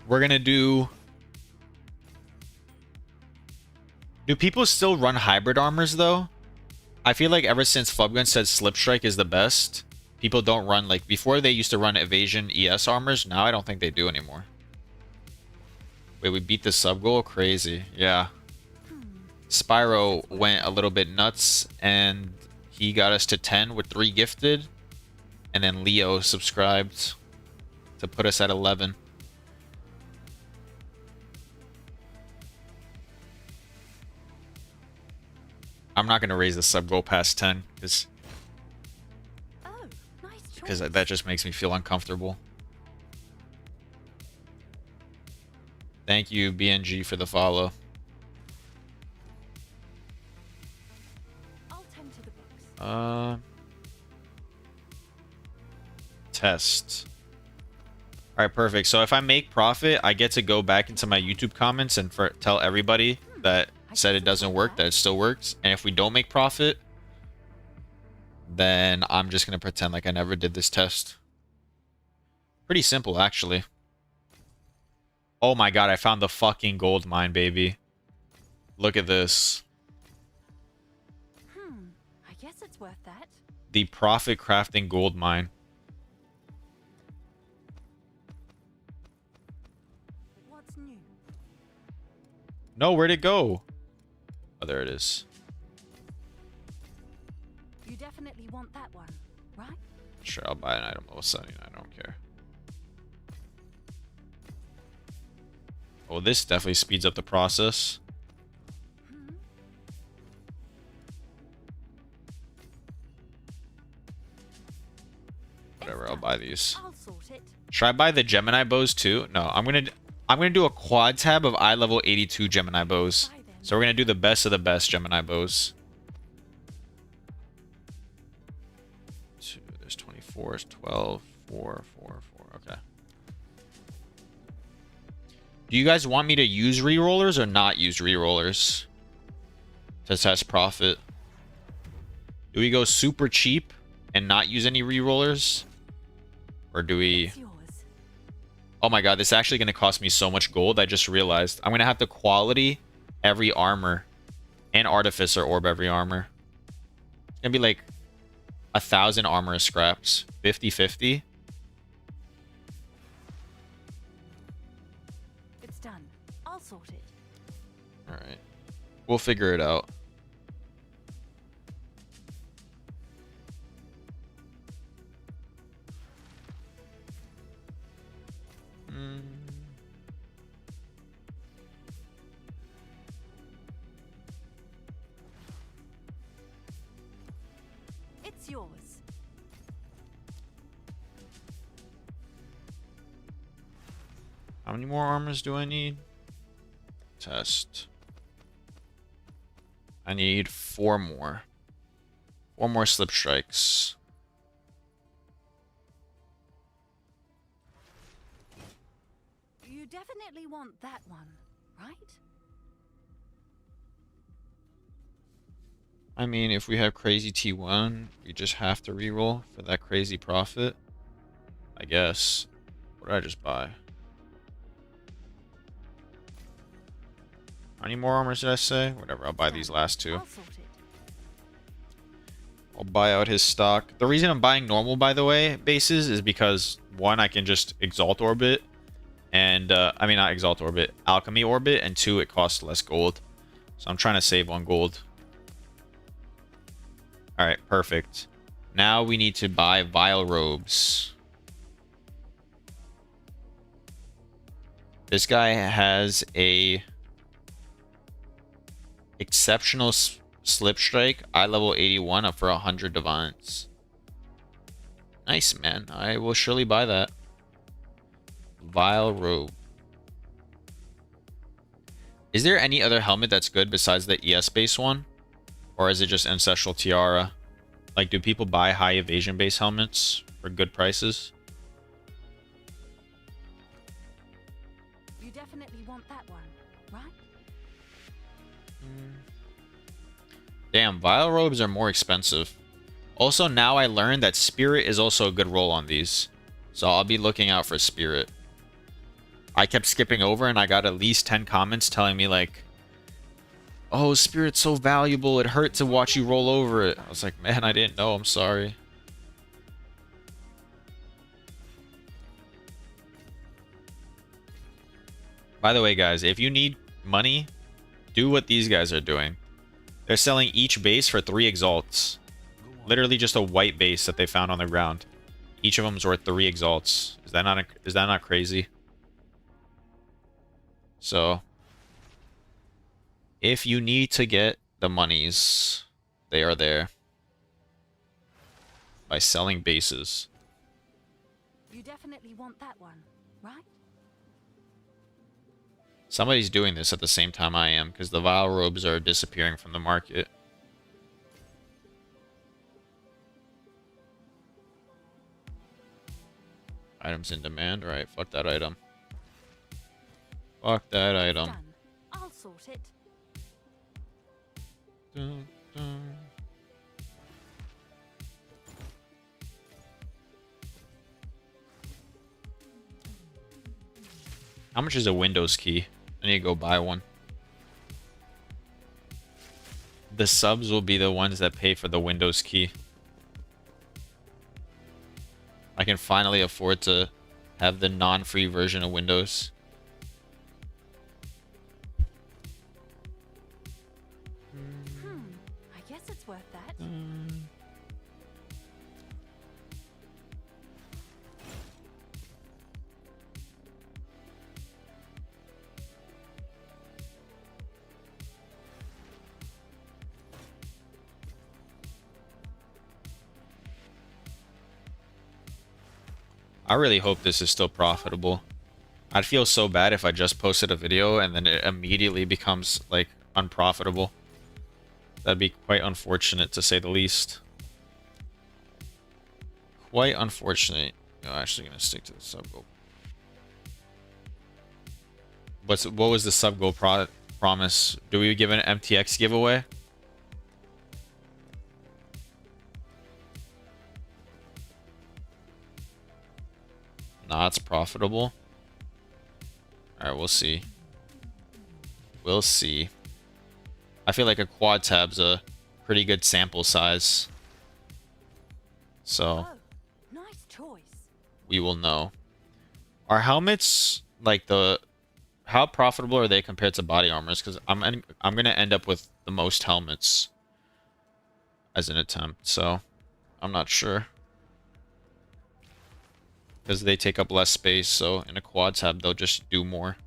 We're gonna do... Do people still run hybrid armors though? I feel like ever since Flubgun said Slip Strike is the best, people don't run like... Before they used to run Evasion ES armors, now I don't think they do anymore. Wait, we beat the sub goal? Crazy. Yeah. Spyro went a little bit nuts and he got us to 10 with 3 gifted. And then Leo subscribed to put us at 11. I'm not going to raise the sub goal past 10 because Oh, nice choice. that just makes me feel uncomfortable. Thank you, BNG, for the follow. I'll tend to the books. Test. All right, perfect. So if I make profit, I get to go back into my YouTube comments and tell everybody that said it doesn't work, that it still works. And if we don't make profit, then I'm just going to pretend like I never did this test. Pretty simple, actually. Oh my god, I found the fucking gold mine, baby. Look at this. I guess it's worth that. The profit crafting gold mine. What's new? No, where'd it go? Oh, there it is. You definitely want that one, right? Sure, I'll buy an item level 79. I don't care. Oh, this definitely speeds up the process. Whatever, I'll buy these. I'll sort it. Should I buy the Gemini bows too? No, I'm I'm going to do a quad tab of eye level 82 Gemini bows. Bye then. So we're going to do the best of the best Gemini bows. Two, there's 24, it's 12, 4, 4, 4. Okay. Do you guys want me to use rerollers or not use rerollers to test profit? Do we go super cheap and not use any rerollers? Or do we... It's yours. Oh my god, this is actually going to cost me so much gold. I just realized. I'm going to have to quality every armor and artificer orb every armor. It's going to be like 1,000 armor scraps. 50-50. It's done. I'll sort it. Alright. We'll figure it out. It's yours. How many more armors do I need? Test. I need 4 more. 4 more slip strikes. You definitely want that one, right? I mean, if we have crazy T1, we just have to reroll for that crazy profit. I guess. What did I just buy? How many more armors did I say? Whatever, I'll buy these last 2. I'll sort it. I'll buy out his stock. The reason I'm buying normal, by the way, bases is because, 1, I can just Exalt Orbit. And, I mean, not Exalt Orbit, Alchemy Orbit. And 2, it costs less gold. So I'm trying to save on gold. Alright, perfect. Now we need to buy Vile Robes. This guy has a exceptional slip strike, eye level 81 up for 100 divines. Nice, man. I will surely buy that. Vile Robe. Is there any other helmet that's good besides the ES base one? Or is it just Ancestral Tiara? Like, do people buy high evasion base helmets for good prices? You definitely want that one, right? Damn, Vile Robes are more expensive. Also, now I learned that Spirit is also a good roll on these. So I'll be looking out for Spirit. I kept skipping over and I got at least 10 comments telling me like, oh, Spirit's so valuable, it hurt to watch you roll over it. I was like, man, I didn't know, I'm sorry. By the way, guys, if you need money, do what these guys are doing. They're selling each base for 3 exalts. Literally just a white base that they found on the ground. Each of them is worth 3 exalts. Is that not crazy? So, if you need to get the monies, they are there. By selling bases. You definitely want that one, right? Somebody's doing this at the same time I am, because the Vile Robes are disappearing from the market. Items in demand? Alright, fuck that item. Fuck that item. Done. I'll sort it. Dun, dun. How much is a Windows key? I need to go buy one. The subs will be the ones that pay for the Windows key. I can finally afford to have the non-free version of Windows. I guess it's worth that. I really hope this is still profitable. I'd feel so bad if I just posted a video and then it immediately becomes, like, unprofitable. That'd be quite unfortunate, to say the least. Quite unfortunate. I'm actually gonna stick to the sub goal. What was the sub goal promise? Do we give an MTX giveaway? Nah, it's profitable. Alright, we'll see. We'll see. I feel like a quad tab's a pretty good sample size. So, Oh, nice choice. we will know. Are helmets, like, how profitable are they compared to body armors? Because I'm gonna end up with the most helmets as an attempt, so I'm not sure. Because they take up less space, so in a quad tab they'll just do more.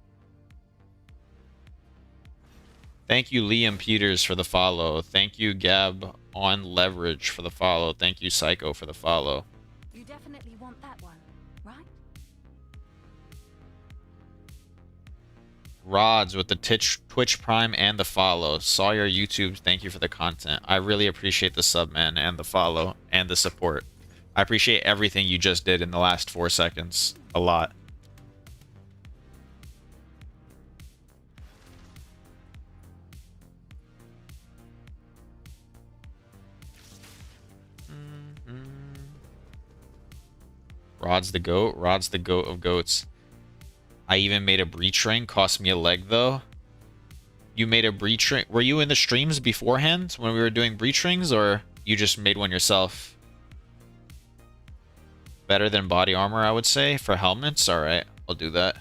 Thank you, Liam Peters, for the follow. Thank you, Gab on Leverage, for the follow. Thank you, Psycho, for the follow. You definitely want that one, right? Rods with the Twitch Prime and the follow. Saw your YouTube. Thank you for the content. I really appreciate the sub, man, and the follow, and the support. I appreciate everything you just did in the last 4 seconds. A lot. Rod's the goat. Rod's the goat of goats. I even made a breach ring. Cost me a leg, though. You made a breach ring. Were you in the streams beforehand when we were doing breach rings, or you just made one yourself? Better than body armor, I would say, for helmets. Alright, I'll do that.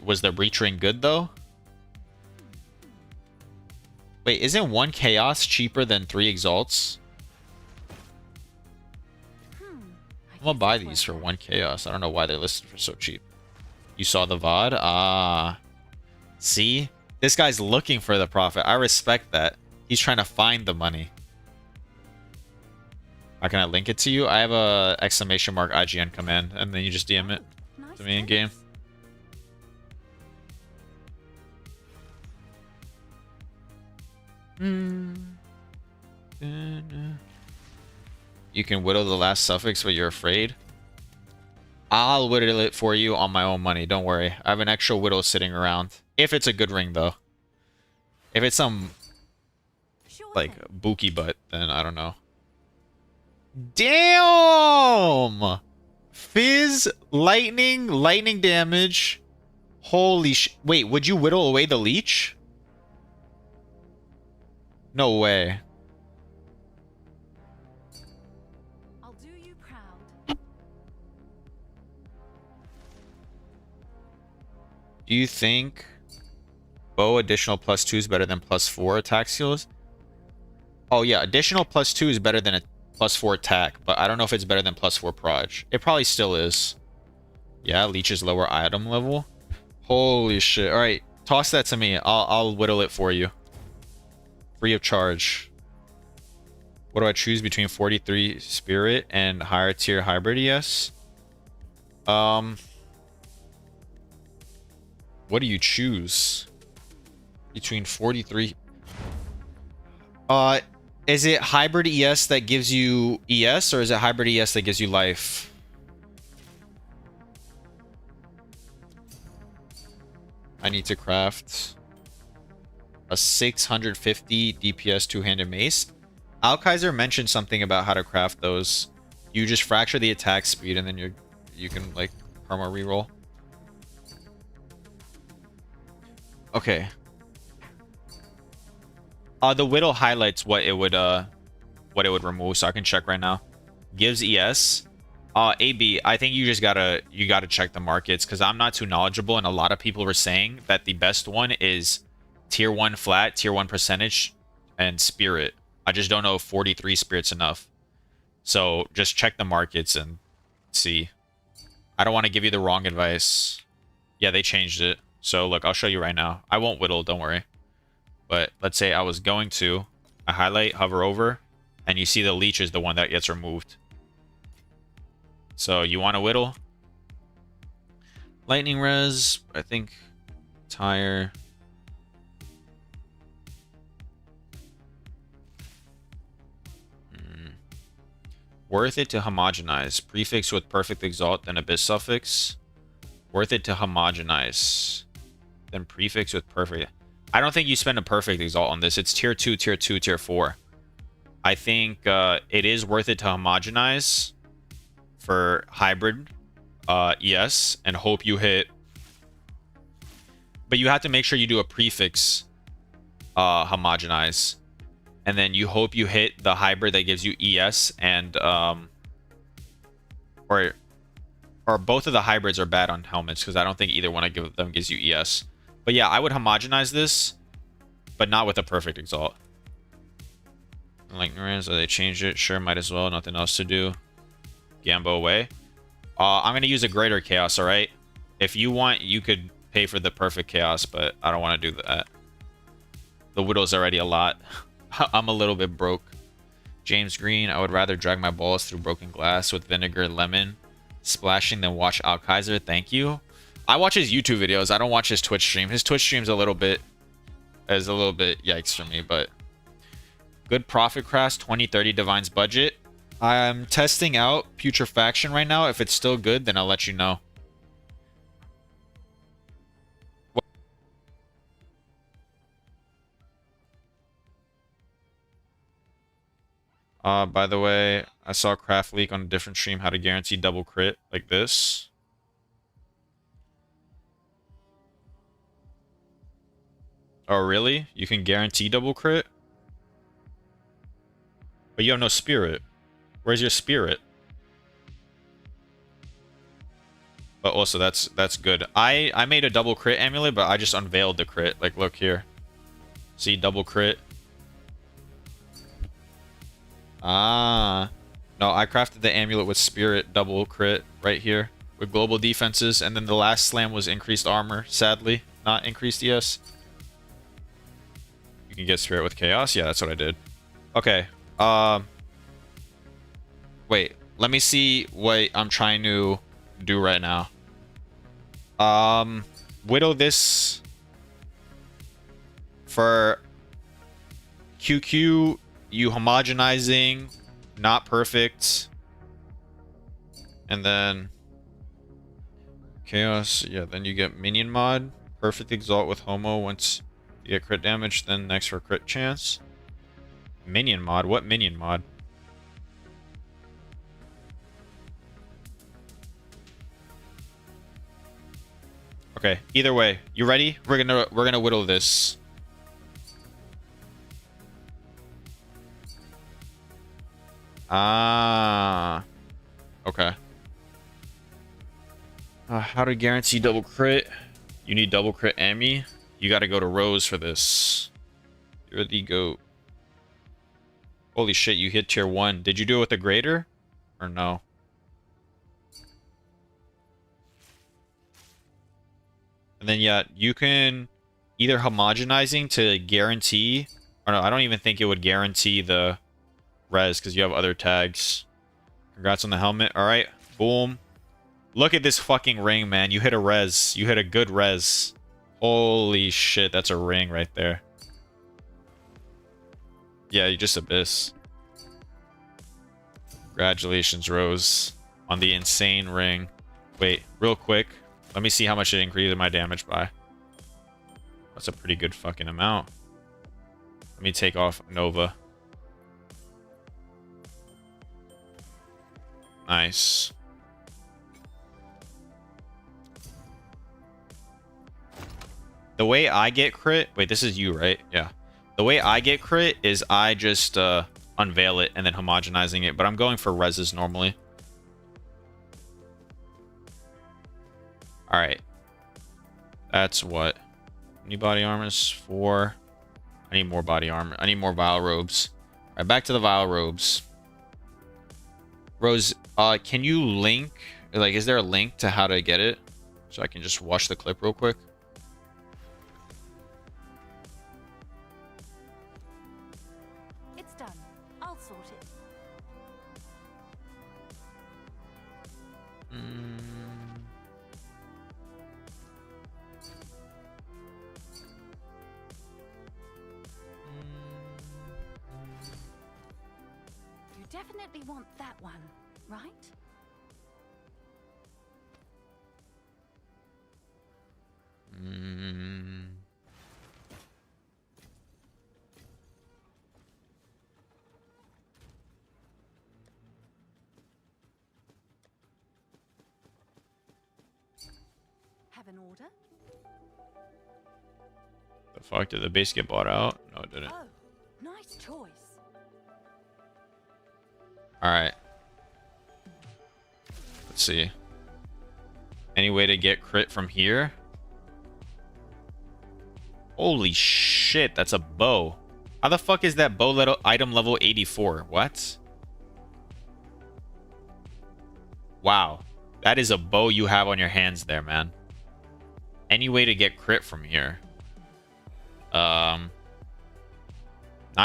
Was the breach ring good, though? Wait, isn't 1 chaos cheaper than 3 exalts? I'm gonna buy these for 1 chaos. I don't know why they're listed for so cheap. You saw the VOD? Ah. See? This guy's looking for the profit. I respect that. He's trying to find the money. How can I link it to you? I have a exclamation mark IGN command, and then you just DM it to me in game. You can whittle the last suffix, but you're afraid. I'll whittle it for you on my own money. Don't worry. I have an extra whittle sitting around. If it's a good ring, though. If it's some, like, bookie butt, then I don't know. Damn! Fizz, lightning damage. Holy sh... Wait, would you whittle away the leech? No way. I'll do you proud. Do you think bow additional +2 is better than +4 attack skills? Oh yeah, additional +2 is better than a +4 attack, but I don't know if it's better than +4 proj. It probably still is. Yeah, leech's lower item level. Holy shit. Alright, toss that to me. I'll whittle it for you. Free of charge. What do I choose between 43 spirit and higher tier hybrid ES? What do you choose? Between 43... Is it hybrid ES that gives you ES, or is it hybrid ES that gives you life? I need to craft a 650 DPS two-handed mace. Alkaiser mentioned something about how to craft those. You just fracture the attack speed, and then you can, like, perma reroll. Okay. The whittle highlights what it would remove, so I can check right now. Gives ES. AB, I think you gotta check the markets, because I'm not too knowledgeable, and a lot of people were saying that the best one is tier 1 flat, tier 1 percentage, and spirit. I just don't know if 43 spirit's enough. So just check the markets and see. I don't want to give you the wrong advice. Yeah, they changed it. So look, I'll show you right now. I won't whittle, don't worry. But let's say I was going to, I highlight, hover over, and you see the leech is the one that gets removed. So you want to whittle? Lightning res, I think tire. Worth it to homogenize. Prefix with perfect exalt, then abyss suffix. Worth it to homogenize. Then prefix with perfect. I don't think you spend a perfect exalt on this. It's tier 2, tier 2, tier 4. I think it is worth it to homogenize for hybrid ES and hope you hit. But you have to make sure you do a prefix homogenize. And then you hope you hit the hybrid that gives you ES and or both of the hybrids are bad on helmets because I don't think either one of them gives you ES. But yeah, I would homogenize this, but not with a perfect exalt. Like Narans, they changed it. Sure, might as well. Nothing else to do. Gambo away. I'm gonna use a greater chaos. All right. If you want, you could pay for the perfect chaos, but I don't want to do that. The widow's already a lot. I'm a little bit broke. James Green, I would rather drag my balls through broken glass with vinegar lemon splashing than watch Al Kaiser. Thank you. I watch his YouTube videos. I don't watch his Twitch stream. His Twitch stream's a little bit yikes for me, but good profit crash 2030 Divine's budget. I'm testing out putrefaction right now. If it's still good, then I'll let you know. By the way, I saw Craft Leak on a different stream how to guarantee double crit like this. Oh, really? You can guarantee double crit? But you have no spirit. Where's your spirit? But also, that's good. I made a double crit amulet, but I just unveiled the crit. Like, look here. See, double crit. Ah. No, I crafted the amulet with spirit double crit right here. With global defenses. And then the last slam was increased armor, sadly. Not increased ES. You can get spirit with chaos? Yeah, that's what I did. Okay. Wait. Let me see what I'm trying to do right now. Widow this for QQ, you homogenizing, not perfect. And then chaos, yeah, then you get minion mod, perfect exalt with homo once you get crit damage, then next for crit chance. Minion mod, what minion mod? Okay, either way, you ready? We're gonna whittle this. Ah, okay. How to guarantee double crit? You need double crit Emmy. You got to go to Rose for this. You're the goat. Holy shit! You hit tier 1. Did you do it with a greater, or no? And then, yeah, you can either homogenizing to guarantee... Or no, I don't even think it would guarantee the res because you have other tags. Congrats on the helmet. All right, boom. Look at this fucking ring, man. You hit a res. You hit a good res. Holy shit, that's a ring right there. Yeah, you just abyss. Congratulations, Rose, on the insane ring. Wait, real quick. Let me see how much it increased my damage by. That's a pretty good fucking amount. Let me take off Nova. Nice. The way I get crit... Wait, this is you, right? Yeah. The way I get crit is I just unveil it and then homogenizing it. But I'm going for reses normally. Alright. That's what? How many body armors? 4. I need more body armor. I need more vile robes. Alright, back to the vile robes. Rose, can you link... Like, is there a link to how to get it? So I can just watch the clip real quick. It's done. I'll sort it. definitely want that one, right? Mm. Have an order? The fuck, did the base get bought out? No, it didn't. Oh, nice choice. Alright. Let's see. Any way to get crit from here? Holy shit, that's a bow. How the fuck is that bow item level 84? What? Wow. That is a bow you have on your hands there, man. Any way to get crit from here? Not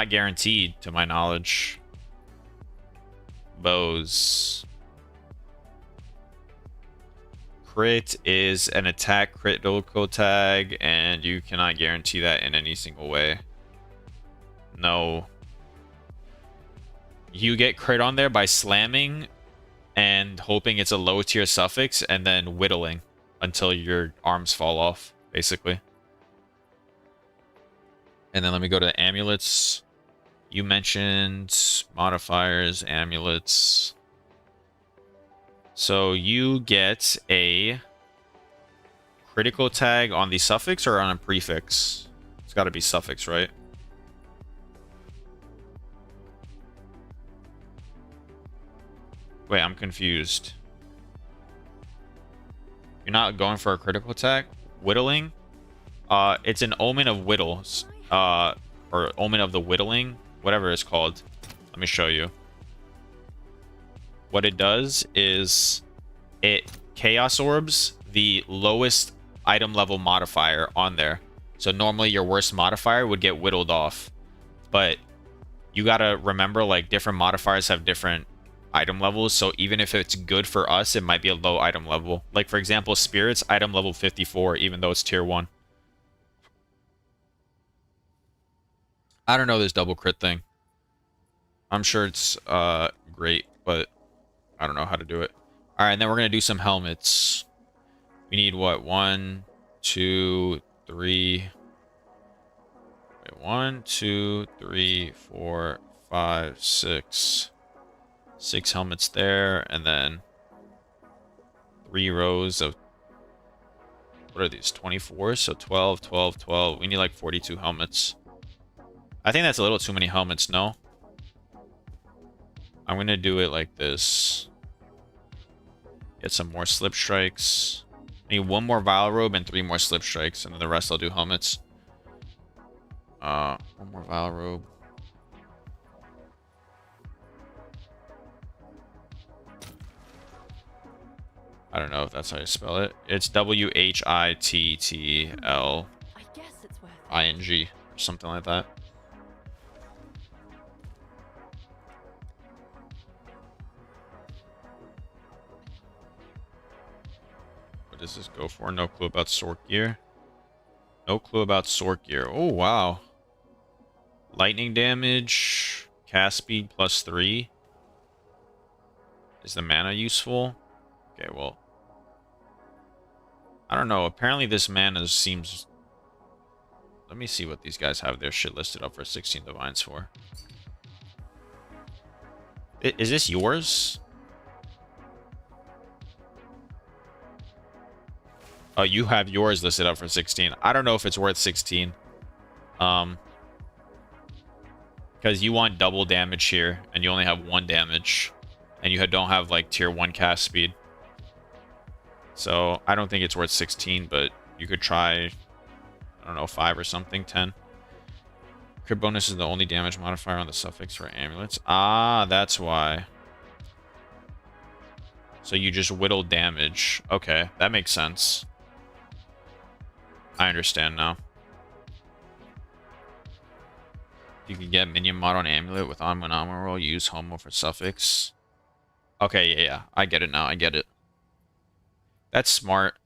guaranteed, to my knowledge. Bows. Crit is an attack critical tag, and you cannot guarantee that in any single way. No. You get crit on there by slamming and hoping it's a low tier suffix, and then whittling until your arms fall off, basically. And then let me go to amulets. You mentioned modifiers, amulets. So you get a critical tag on the suffix or on a prefix? It's got to be suffix, right? Wait, I'm confused. You're not going for a critical attack? Whittling? It's an omen of whittles. Or omen of the whittling. Whatever it's called. Let me show you. What it does is it chaos orbs the lowest item level modifier on there. So normally your worst modifier would get whittled off. But you gotta remember, like, different modifiers have different item levels, so even if it's good for us, it might be a low item level. Like, for example, Spirit's item level 54, even though it's tier 1. I don't know this double crit thing. I'm sure it's great, but I don't know how to do it. Alright, and then we're gonna do some helmets. We need what? 1, 2, 3. Wait, 1, 2, 3, 4, 5, 6. 6 helmets there, and then 3 rows of, what are these, 24? So 12, 12, 12. We need like 42 helmets. I think that's a little too many helmets, no? I'm gonna do it like this. Get some more slip strikes. I need 1 more Vile Robe and 3 more slip strikes, and then the rest I'll do helmets. 1 more Vile Robe. I don't know if that's how you spell it. It's WHITTLING I guess it's worth it. or something like that. What does this go for? No clue about sword gear. No clue about sword gear. Oh, wow. Lightning damage. Cast speed +3. Is the mana useful? Okay, well. I don't know. Apparently this mana seems... Let me see what these guys have their shit listed up for 16 divines for. Is this yours? Oh, you have yours listed up for 16. I don't know if it's worth 16. Because you want double damage here, and you only have 1 damage. And you don't have, like, tier 1 cast speed. So, I don't think it's worth 16, but you could try, I don't know, 5 or something, 10. Crit bonus is the only damage modifier on the suffix for amulets. Ah, that's why. So you just whittle damage. Okay, that makes sense. I understand now. You can get minion mod on amulet with on when armor roll. Use homo for suffix. Okay, yeah. I get it now. I get it. That's smart.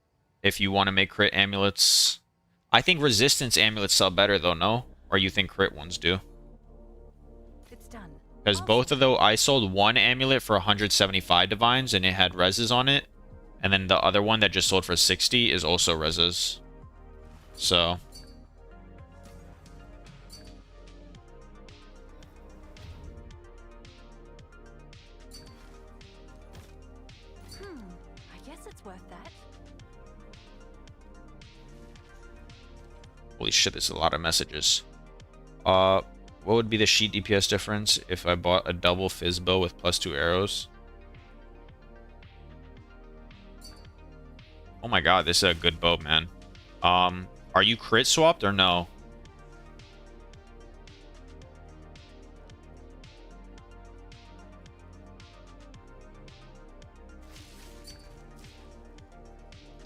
If you want to make crit amulets. I think resistance amulets sell better though, no? Or you think crit ones do? It's done. Because both of those, I sold one amulet for 175 divines and it had reses on it. And then the other one that just sold for 60 is also reses. So. I guess it's worth that. Holy shit, there's a lot of messages. What would be the sheet DPS difference if I bought a double fizz bow with +2 arrows? Oh my god, this is a good bow, man. Are you crit swapped or no?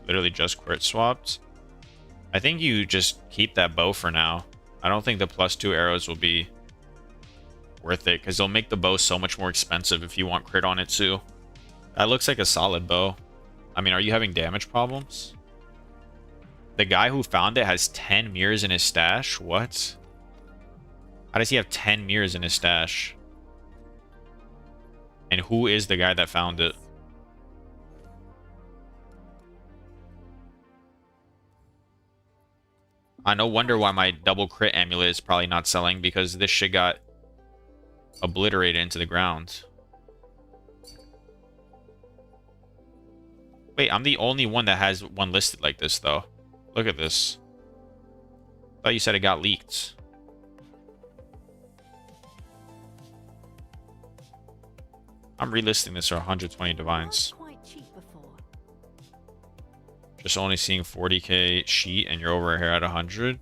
Literally just crit swapped. I think you just keep that bow for now. I don't think the +2 arrows will be worth it because they'll make the bow so much more expensive if you want crit on it too. That looks like a solid bow. I mean, are you having damage problems? The guy who found it has 10 mirrors in his stash? What? How does he have 10 mirrors in his stash? And who is the guy that found it? No wonder why my double crit amulet is probably not selling, because this shit got obliterated into the ground. Wait, I'm the only one that has one listed like this, though. Look at this. I thought you said it got leaked. I'm relisting this for 120 divines. Quite cheap before. Just only seeing 40k sheet and you're over here at 100.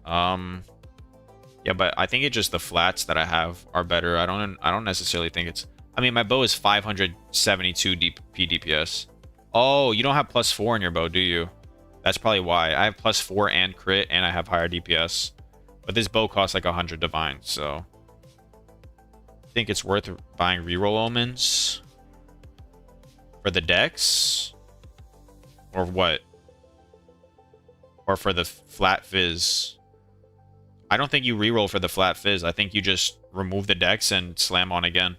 Yeah, but I think it's just the flats that I have are better. I don't necessarily think it's... I mean, my bow is 572 PDPS. Oh, you don't have +4 in your bow, do you? That's probably why. I have +4 and crit, and I have higher DPS. But this bow costs like 100 divines, so... I think it's worth buying reroll omens. For the dex? Or what? Or for the flat fizz? I don't think you reroll for the flat fizz. I think you just remove the dex and slam on again.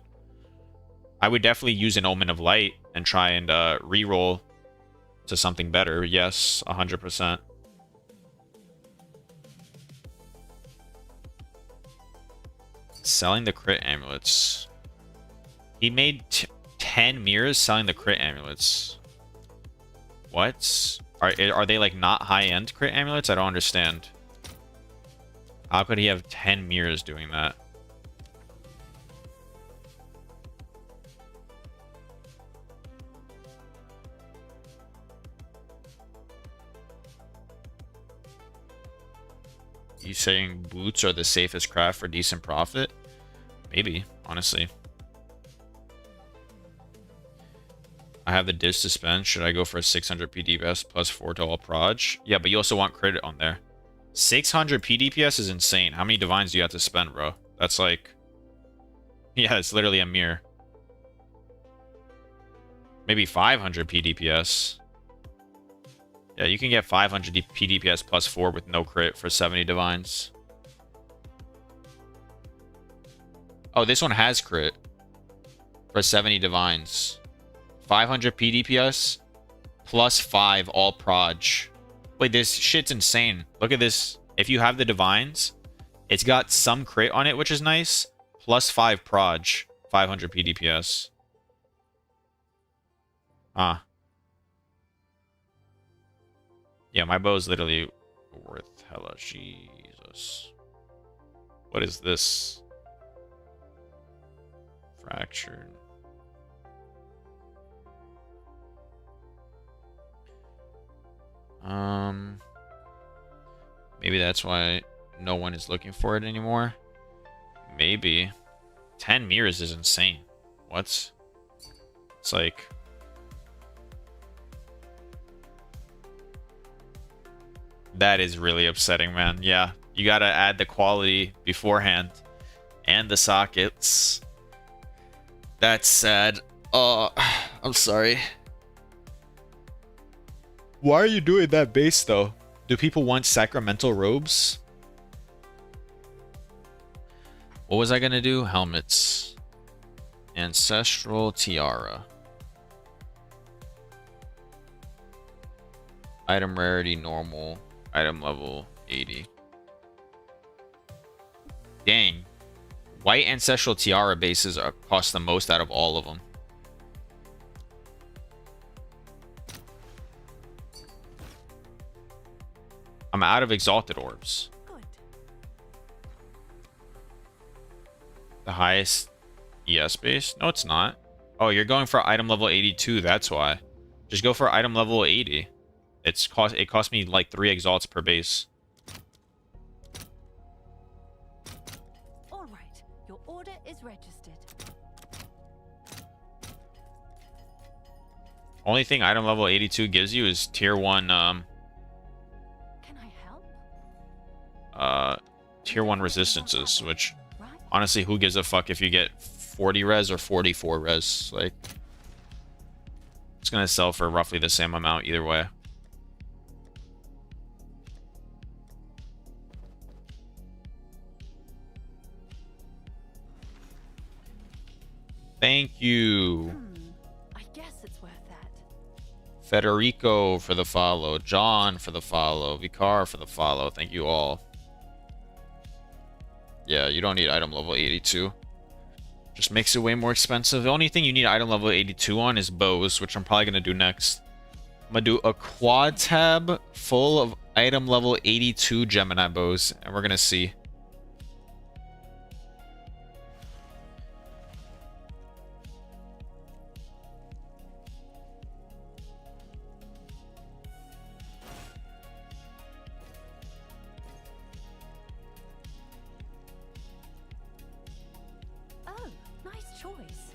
I would definitely use an Omen of Light and try and reroll to something better. Yes, 100%. Selling the crit amulets. He made 10 mirrors selling the crit amulets. What? Are they like not high-end crit amulets? I don't understand. How could he have 10 mirrors doing that? You saying boots are the safest craft for decent profit? Maybe, honestly. I have the div suspense. Should I go for a 600 PDPS +4 to all proj? Yeah, but you also want credit on there. 600 PDPS is insane. How many divines do you have to spend, bro? That's like... Yeah, it's literally a mirror. Maybe 500 PDPS. Yeah, you can get 500 PDPS +4 with no crit for 70 divines. Oh, this one has crit for 70 divines. 500 PDPS +5 all proj. Wait, this shit's insane. Look at this. If you have the divines, it's got some crit on it, which is nice. +5 proj. 500 PDPS. Ah. Yeah, my bow is literally worth hella. Jesus. What is this? Fractured. Maybe that's why no one is looking for it anymore. Maybe. 10 mirrors is insane. What? It's like... That is really upsetting, man. Yeah, you gotta add the quality beforehand. And the sockets. That's sad. Oh, I'm sorry. Why are you doing that base, though? Do people want sacramental robes? What was I gonna do? Helmets. Ancestral tiara. Item rarity normal. Item level 80. Dang. White ancestral tiara bases cost the most out of all of them. I'm out of exalted orbs. Good. The highest ES base? No, it's not. Oh, you're going for item level 82. That's why. Just go for item level 80. It cost me like 3 exalts per base. All right. Your order is registered. Only thing item level 82 gives you is tier 1 Can I help? tier 1 resistances, which Right. honestly, who gives a fuck if you get 40 res or 44 res? Like, it's gonna sell for roughly the same amount either way. Thank you. I guess it's worth that. Federico for the follow. John for the follow. Vicar for the follow. Thank you all. Yeah, you don't need item level 82. Just makes it way more expensive. The only thing you need item level 82 on is bows, which I'm probably going to do next. I'm going to do a quad tab full of item level 82 Gemini bows, and we're going to see. Oh, nice choice.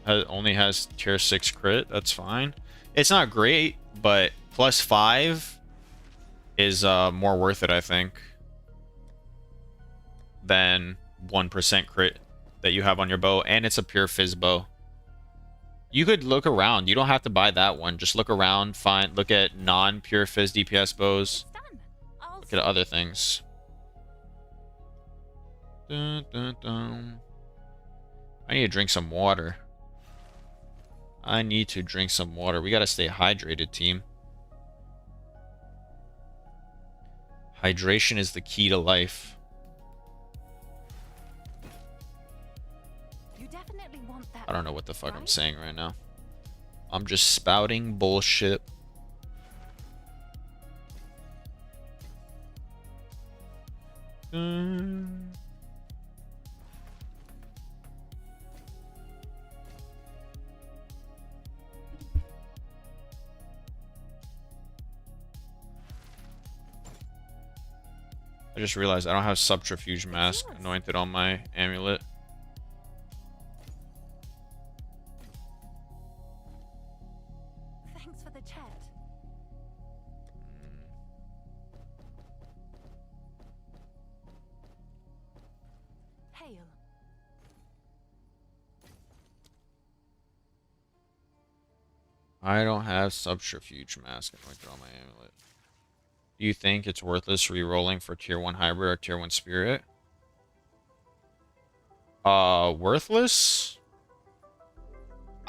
Only has tier 6 crit. That's fine. It's not great, but plus 5 is more worth it, I think, than 1% crit that you have on your bow, and it's a pure fizz bow. You could look around. You don't have to buy that one. Just look around, look at non-pure fizz DPS bows. It's done. I'll Look at other things. Dun, dun, dun. I need to drink some water. I need to drink some water. We gotta stay hydrated, team. Hydration is the key to life. You definitely want that. I don't know what the fuck I'm right? saying right now. I'm just spouting bullshit. I just realized I don't have subterfuge mask anointed on my amulet. Thanks for the chat. Hail. I don't have subterfuge mask anointed on my amulet. Do you think it's worthless re-rolling for tier 1 hybrid or tier 1 spirit? Worthless?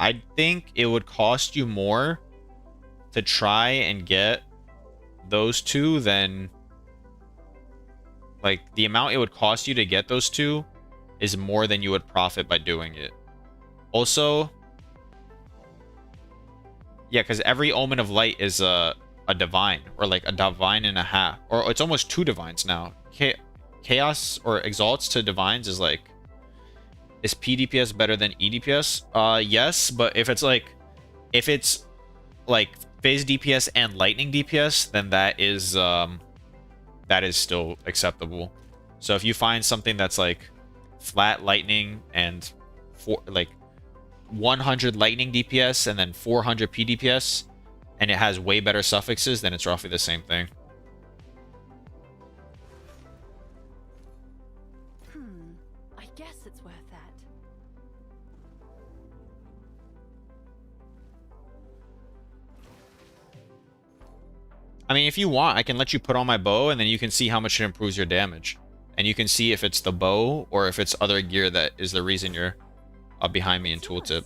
I think it would cost you more to try and get those two than... Like, the amount it would cost you to get those two is more than you would profit by doing it. Also... Yeah, because every Omen of Light is a divine, or like a divine and a half, or it's almost 2 divines now. Chaos or exalts to divines is like, is PDPS better than EDPS? Yes, but if it's like phase DPS and lightning DPS, then that is still acceptable. So if you find something that's like flat lightning and 100 lightning DPS and then 400 PDPS, and it has way better suffixes, then it's roughly the same thing. I guess it's worth that. I mean, if you want, I can let you put on my bow, and then you can see how much it improves your damage. And you can see if it's the bow, or if it's other gear that is the reason you're behind me in tooltip.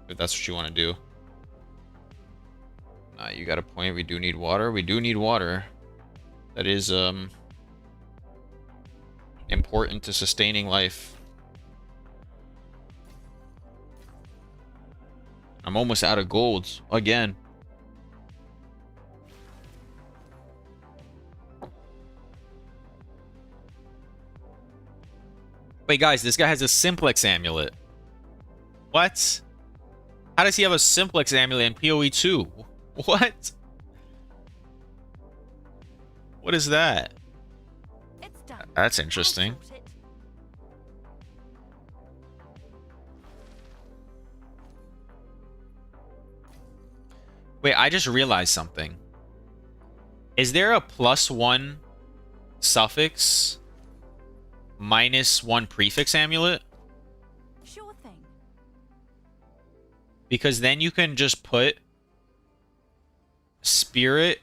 If that's what you want to do. Nah, you got a point. We do need water. We do need water. That is, important to sustaining life. I'm almost out of golds again. Wait, guys, this guy has a simplex amulet. What? How does he have a simplex amulet in POE2? What? What is that? It's done. That's I'll interesting. sort it. Wait, I just realized something. Is there a +1 suffix -1 prefix amulet? Sure thing. Because then you can just put spirit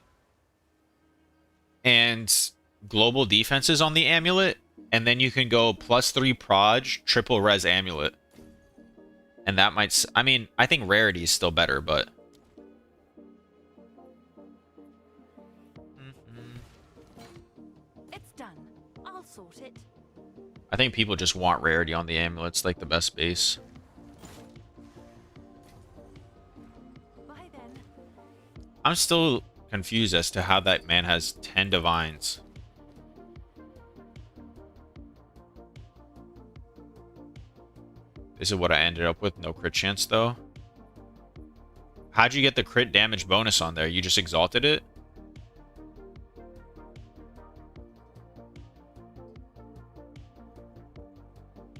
and global defenses on the amulet, and then you can go +3 proj triple res amulet. And that might... I mean, I think rarity is still better, but... It's done. I'll sort it. I think people just want rarity on the amulets, like the best base. Bye then. I'm still confused as to how that man has 10 divines. This is what I ended up with. No crit chance, though. How'd you get the crit damage bonus on there? You just exalted it?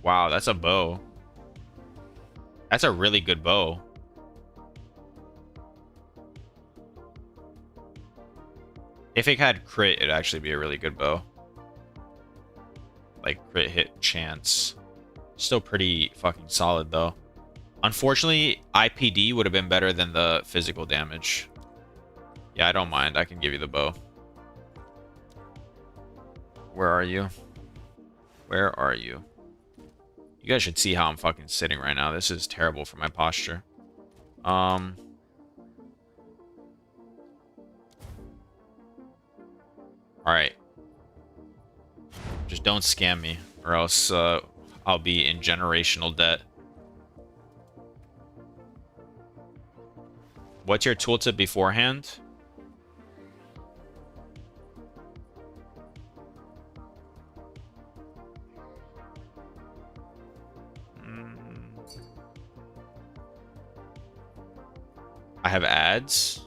Wow, that's a bow. That's a really good bow. If it had crit, it'd actually be a really good bow. Like, crit hit chance. Still pretty fucking solid, though. Unfortunately, IPD would have been better than the physical damage. Yeah, I don't mind. I can give you the bow. Where are you? Where are you? You guys should see how I'm fucking sitting right now. This is terrible for my posture. Alright. Just don't scam me, or else I'll be in generational debt. What's your tooltip beforehand? I have ads?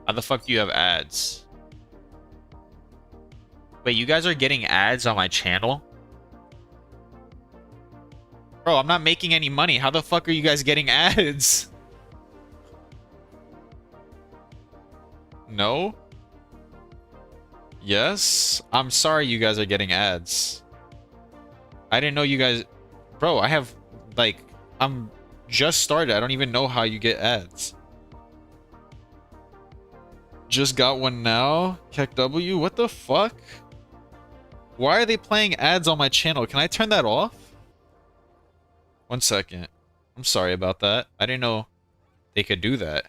How the fuck do you have ads? Wait, you guys are getting ads on my channel? Bro, I'm not making any money. How the fuck are you guys getting ads? No? Yes? I'm sorry you guys are getting ads. I didn't know you guys... Bro, I have, like... I'm just started. I don't even know how you get ads. Just got one now? Keck W? What the fuck? Why are they playing ads on my channel? Can I turn that off? 1 second. I'm sorry about that. I didn't know they could do that.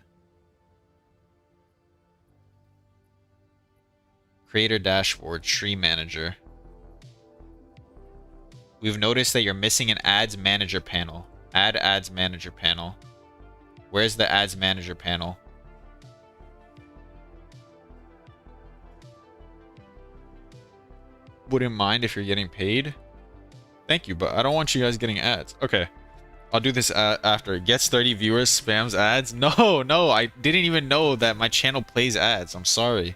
Creator dashboard, tree manager. We've noticed that you're missing an ads manager panel. Add ads manager panel. Where's the ads manager panel? Wouldn't mind if you're getting paid. Thank you, but I don't want you guys getting ads. Okay. I'll do this after. Gets 30 viewers, spams ads. No, no, I didn't even know that my channel plays ads. I'm sorry.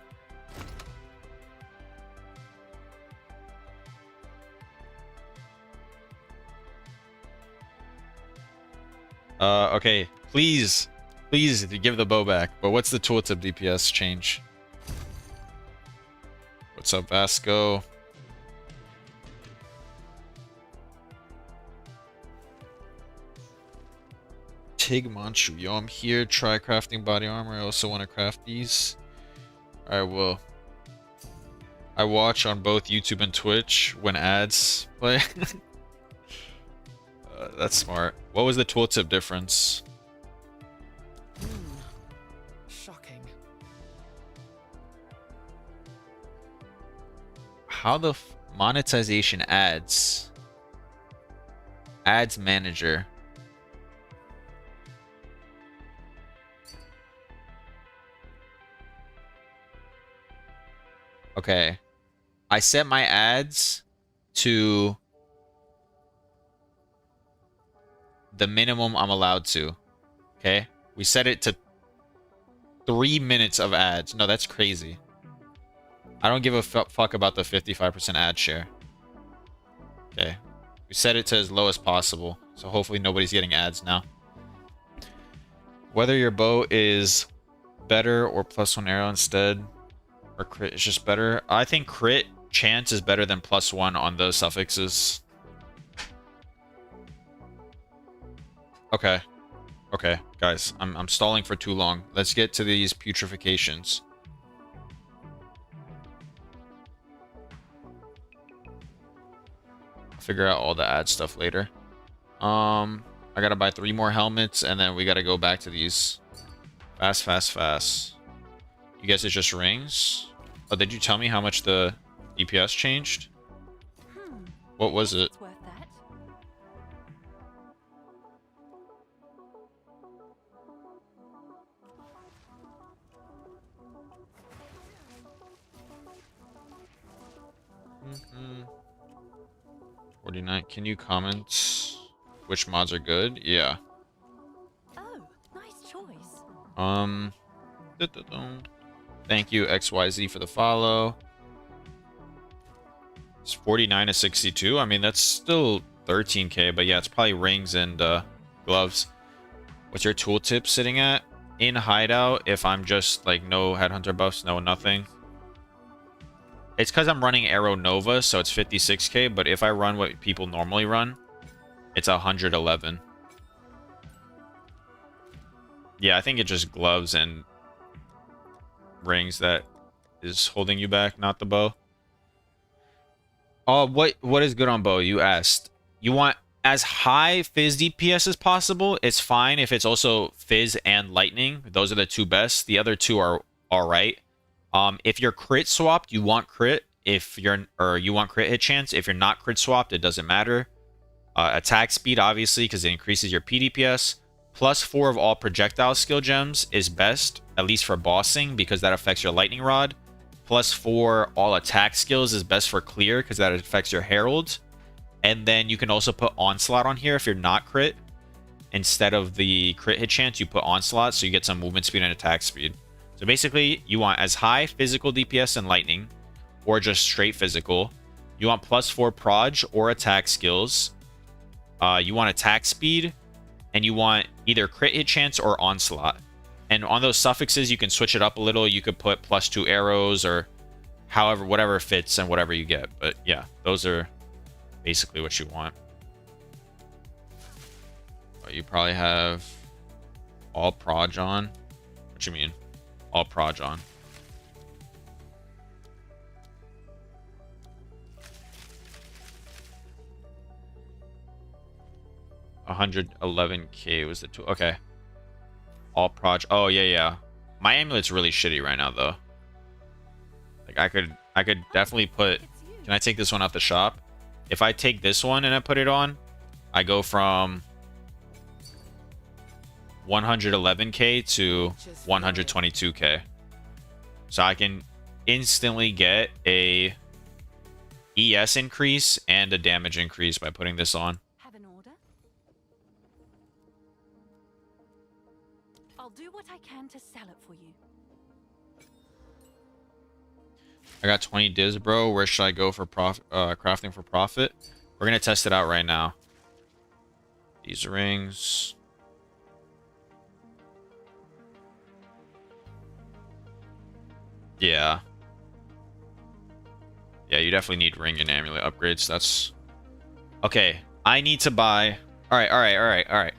Okay. Please give the bow back. But what's the tooltip DPS change? What's up, Vasco? Tig Manchu. Yo, I'm here. Try crafting body armor. I also want to craft these. Alright, well. I watch on both YouTube and Twitch when ads play. That's smart. What was the tooltip difference? Shocking. How the monetization ads? Ads manager. Okay. I set my ads to the minimum I'm allowed to. Okay? We set it to 3 minutes of ads. No, that's crazy. I don't give a fuck about the 55% ad share. Okay. We set it to as low as possible. So hopefully nobody's getting ads now. Whether your bow is better or +1 arrow instead, or crit is just better. I think crit chance is better than +1 on the suffixes. Okay. Okay, guys. I'm stalling for too long. Let's get to these putrefacients. I'll figure out all the ad stuff later. I gotta buy 3 more helmets, and then we gotta go back to these. Fast, fast, fast. You guess it's just rings? Oh, did you tell me how much the DPS changed? What was it? It's worth that. Mm-hmm. 49. Can you comment which mods are good? Yeah. Oh, nice choice. Thank you, XYZ, for the follow. It's 49 to 62. I mean, that's still 13k, but yeah, it's probably rings and gloves. What's your tooltip sitting at? In hideout, if I'm just like no headhunter buffs, no nothing. It's because I'm running Arrow Nova, so it's 56k, but if I run what people normally run, it's 111. Yeah, I think it's just gloves and rings that is holding you back, not the bow. Oh, what is good on bow? You asked. You want as high Fizz DPS as possible. It's fine if it's also Fizz and Lightning. Those are the 2 best. The other 2 are alright. If you're crit swapped, you want crit. You want crit hit chance. If you're not crit swapped, it doesn't matter. Attack speed, obviously, because it increases your PDPS. +4 of all projectile skill gems is best, at least for bossing, because that affects your lightning rod. +4 all attack skills is best for clear, because that affects your herald. And then you can also put onslaught on here if you're not crit. Instead of the crit hit chance, you put onslaught, so you get some movement speed and attack speed. So basically, you want as high physical DPS and lightning, or just straight physical. You want +4 proj or attack skills. You want attack speed, and you want either crit hit chance or onslaught. And on those suffixes, you can switch it up a little. You could put +2 arrows or however, whatever fits and whatever you get. But yeah, those are basically what you want. Oh, you probably have all proj on. What you mean? All proj on. $111k was the tool. Okay. All proj. Oh yeah, yeah. My amulet's really shitty right now though. Like I could definitely put. Can I take this one out the shop? If I take this one and I put it on, I go from 111k to 122k. So I can instantly get a ES increase and a damage increase by putting this on. Have an order? I'll do what I can to sell it for you. I got 20 diz, bro. Where should I go for crafting for profit? We're gonna test it out right now. These rings. Yeah. Yeah, you definitely need ring and amulet upgrades. That's okay. I need to buy. All right.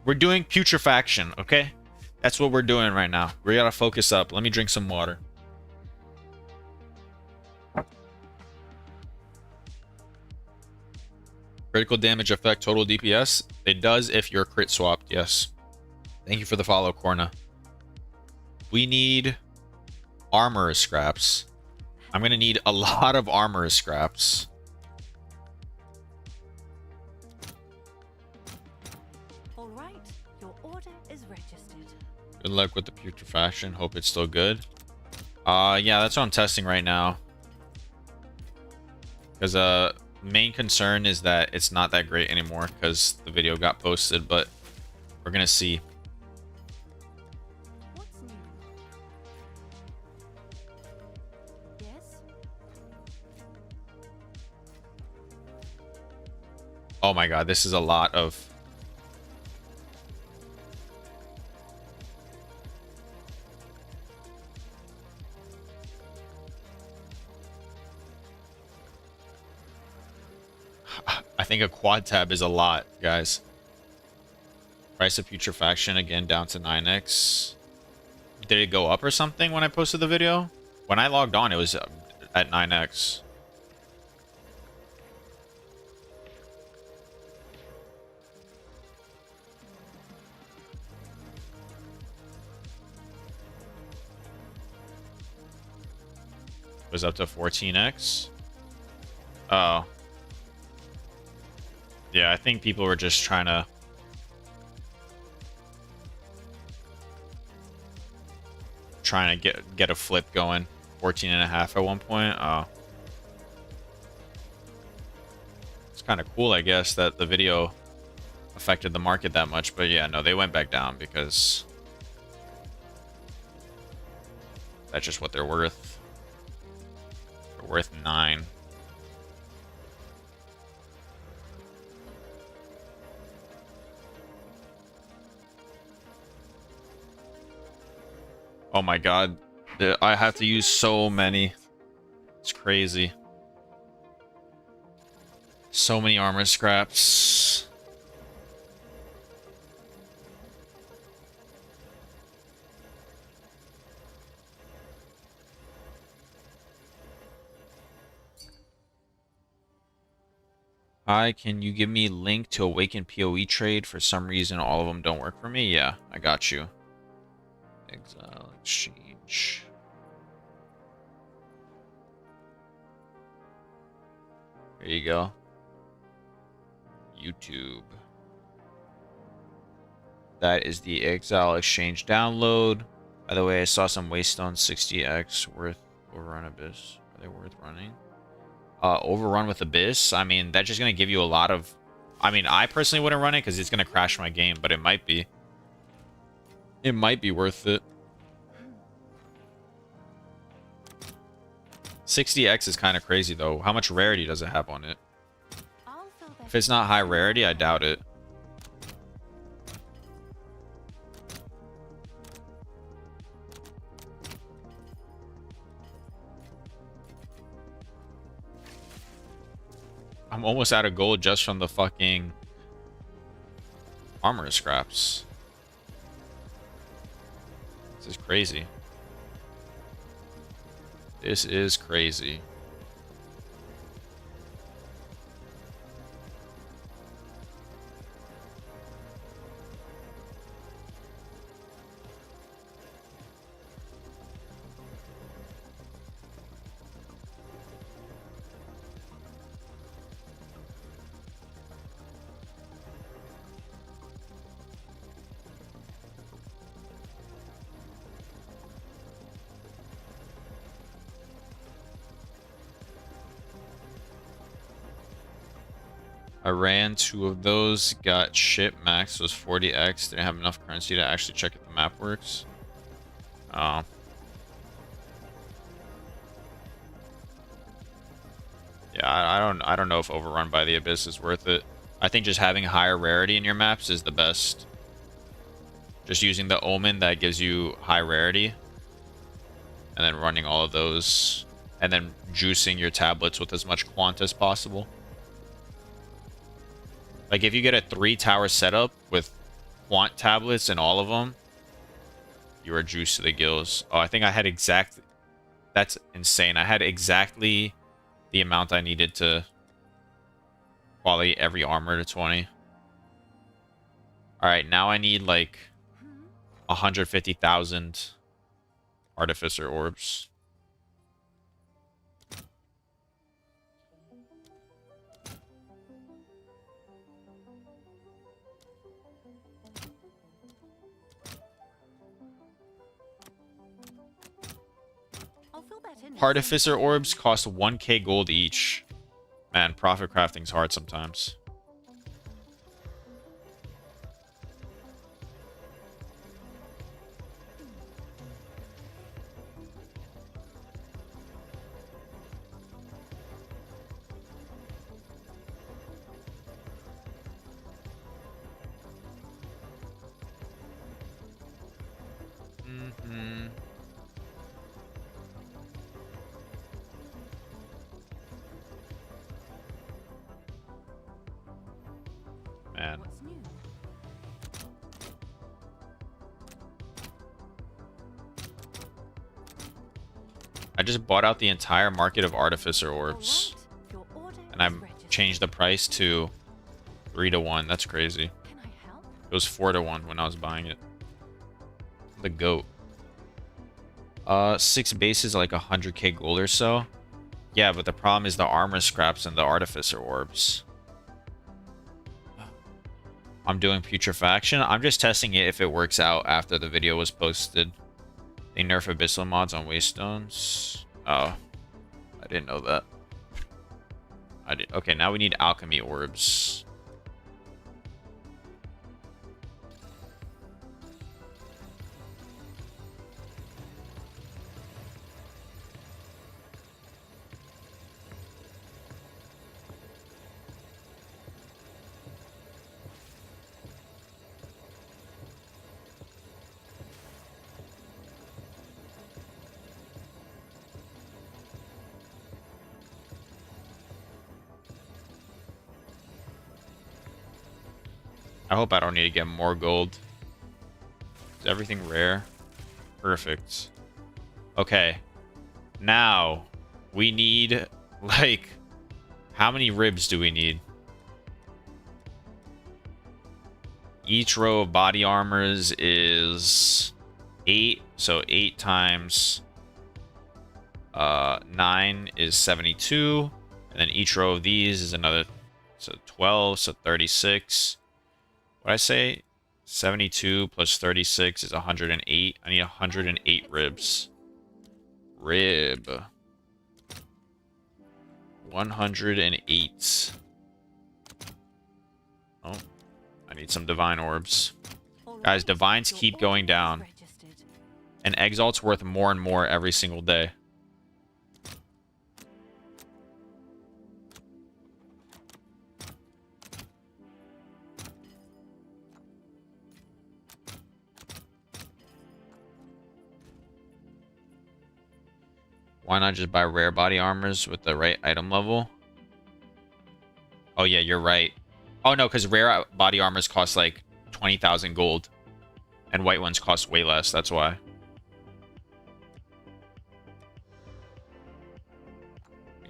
We're doing putrefaction, okay? That's what we're doing right now. We gotta focus up. Let me drink some water. Critical damage effect, total DPS. It does if you're crit swapped, yes. Thank you for the follow, Corna. We need armor scraps. I'm going to need a lot of armor scraps. All right, your order is registered. Good luck with the putrefaction. Hope it's still good. Yeah, that's what I'm testing right now. Because main concern is that it's not that great anymore because the video got posted, but we're gonna see. What's new? Yes? Oh my god, this is a lot of... I think a quad tab is a lot, guys. Price of putrefaction again down to 9x. Did it go up or something when I posted the video? When I logged on, it was at 9x. It was up to 14x. Oh. Yeah, I think people were just trying to... get a flip going. 14.5 at one point. Oh. It's kind of cool, I guess, that the video affected the market that much. But yeah, no, they went back down because that's just what they're worth. They're worth 9. Oh my god. I have to use so many. It's crazy. So many armor scraps. Hi, can you give me a link to Awaken POE trade? For some reason, all of them don't work for me. Yeah, I got you. Exile exchange. There you go. YouTube. That is the Exile exchange download. By the way, I saw some Waystone 60x worth Overrun Abyss. Are they worth running? Overrun with Abyss. I mean, that's just gonna give you a lot of... I mean, I personally wouldn't run it because it's gonna crash my game, but it might be. It might be worth it. 60x is kind of crazy, though. How much rarity does it have on it? I'll fill that. If it's not high rarity, I doubt it. I'm almost out of gold just from the fucking armor scraps. This is crazy. This is crazy. I ran 2 of those, got shit, max was 40x, didn't have enough currency to actually check if the map works. Oh. Yeah, I don't know if Overrun by the Abyss is worth it. I think just having higher rarity in your maps is the best. Just using the Omen that gives you high rarity. And then running all of those. And then juicing your tablets with as much quant as possible. Like, if you get a 3-tower setup with quant tablets in all of them, you are juiced to the gills. Oh, I think I had exact... That's insane. I had exactly the amount I needed to quality every armor to 20. Alright, now I need like 150,000 artificer orbs. I'll fill that in. Artificer orbs cost 1k gold each. Man, profit crafting's hard sometimes. Man. What's new? I just bought out the entire market of artificer orbs. Alright, your order And I is registered. changed the price to 3 to 1. That's crazy. Can I help? It was 4 to 1 when I was buying it. The goat. 6 bases like 100k gold or so. Yeah, but the problem is the armor scraps and the artificer orbs. I'm doing putrefaction. I'm just testing it if it works out after the video was posted. They nerf abyssal mods on waystones. Oh, I didn't know that. I did. Okay, now we need alchemy orbs. I hope I don't need to get more gold. Is everything rare? Perfect. Okay. Now, we need, like, how many ribs do we need? Each row of body armors is 8. So 8 times 9 is 72. And then each row of these is another, so 12, so 36. What did I say? 72 plus 36 is 108. I need 108 ribs. Rib. 108. Oh, I need some divine orbs. Alright, Guys, divines your keep order going is down. registered. And exalt's worth more and more every single day. Why not just buy rare body armors with the right item level? Oh yeah, you're right. Oh no, because rare body armors cost like 20,000 gold. And white ones cost way less, that's why.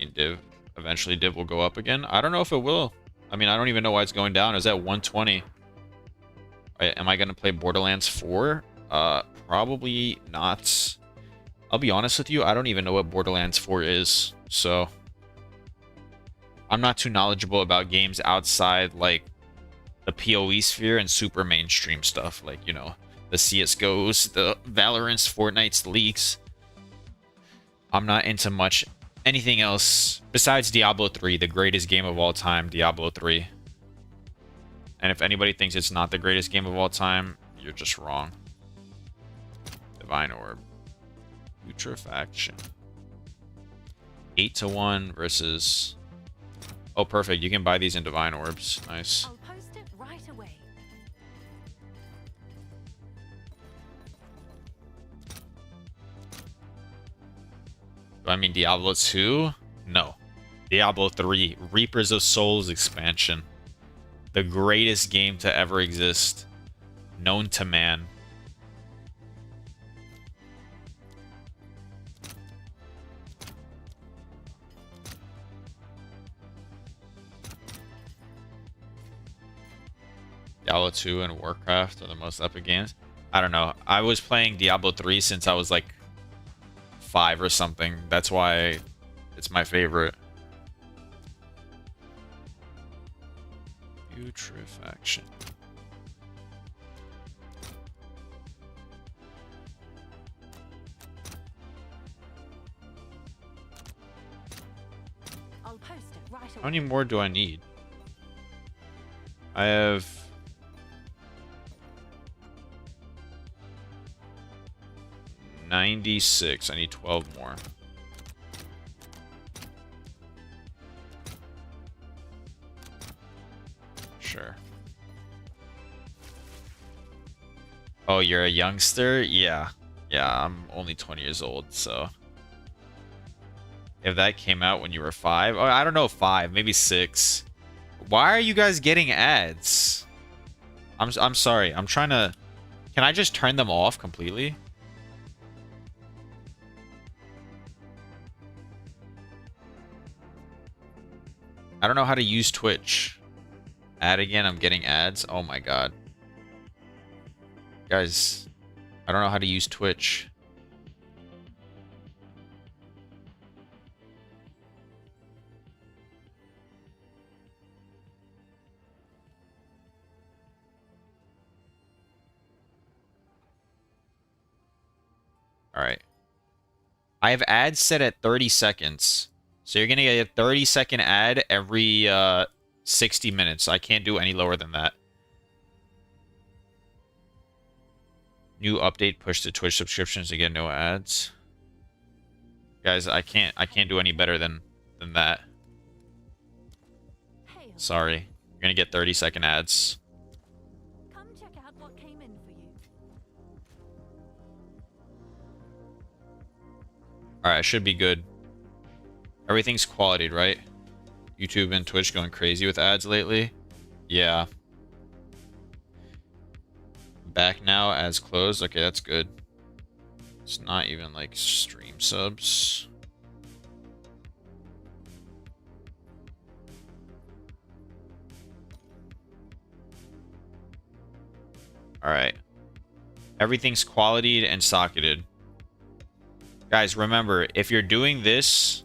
And div. Eventually div will go up again. I don't know if it will. I mean, I don't even know why it's going down. It was at 120. Am I going to play Borderlands 4? Probably not. I'll be honest with you, I don't even know what Borderlands 4 is, so I'm not too knowledgeable about games outside, like, the POE sphere and super mainstream stuff, like, you know, the CSGOs, the Valorants, Fortnites, the Leaks. I'm not into much anything else besides Diablo 3, the greatest game of all time, Diablo 3. And if anybody thinks it's not the greatest game of all time, you're just wrong. Divine Orb. Putrefaction. 8 to 1 versus... Oh, perfect. You can buy these in Divine Orbs. Nice. I'll post it right away. Do I mean Diablo 2? No. Diablo 3. Reapers of Souls expansion. The greatest game to ever exist. Known to man. Diablo 2 and Warcraft are the most epic games. I don't know. I was playing Diablo 3 since I was like 5 or something. That's why it's my favorite. Putrefaction. I'll post it right away. How many more do I need? I have 96. I need 12 more. Sure. Oh, you're a youngster? Yeah. Yeah, I'm only 20 years old, so. If that came out when you were 5. Oh, I don't know, 5, maybe 6. Why are you guys getting ads? I'm sorry. I'm trying to... Can I just turn them off completely? I don't know how to use Twitch. Ad again, I'm getting ads. Oh my god. Guys, I don't know how to use Twitch. Alright. I have ads set at 30 seconds. So you're going to get a 30-second ad every 60 minutes. I can't do any lower than that. New update push to Twitch subscriptions to get no ads. Guys, I can't do any better than that. Hail. Sorry. You're going to get 30-second ads. Come check out what came in for you. Alright, I should be good. Everything's qualityed, right? YouTube and Twitch going crazy with ads lately? Yeah. Back now as closed. Okay, that's good. It's not even like stream subs. Alright. Everything's qualityed and socketed. Guys, remember, if you're doing this,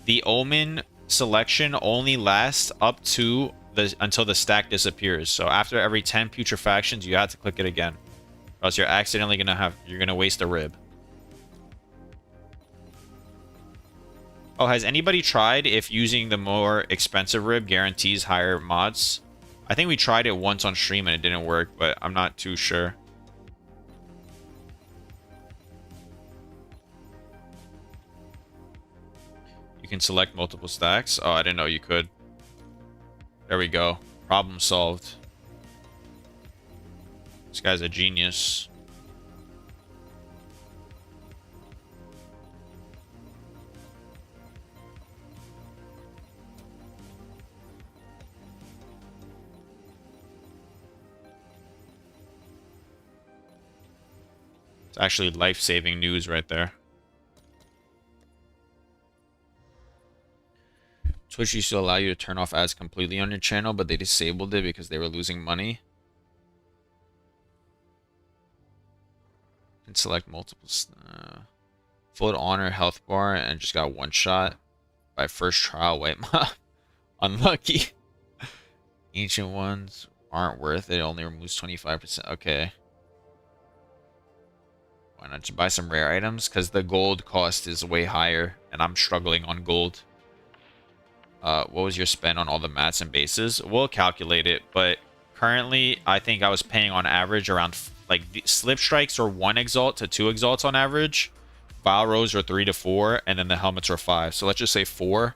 the Omen selection only lasts up to until the stack disappears. So after every 10 putrefactions, you have to click it again. Or else you're accidentally gonna waste a rib. Oh, has anybody tried if using the more expensive rib guarantees higher mods? I think we tried it once on stream and it didn't work, but I'm not too sure. You can select multiple stacks. Oh, I didn't know you could. There we go. Problem solved. This guy's a genius. It's actually life-saving news right there. Twitch used to allow you to turn off ads completely on your channel, but they disabled it because they were losing money. And select multiple full honor health bar and just got one shot by first trial white mob. Unlucky. Ancient ones aren't worth it. Only removes 25%. Okay. Why not just buy some rare items? Because the gold cost is way higher, and I'm struggling on gold. What was your spend on all the mats and bases? We'll calculate it, but currently I think I was paying on average around like the slip strikes are 1 exalt to 2 exalts on average. Vile rows are 3 to 4, and then the helmets are 5. So let's just say 4.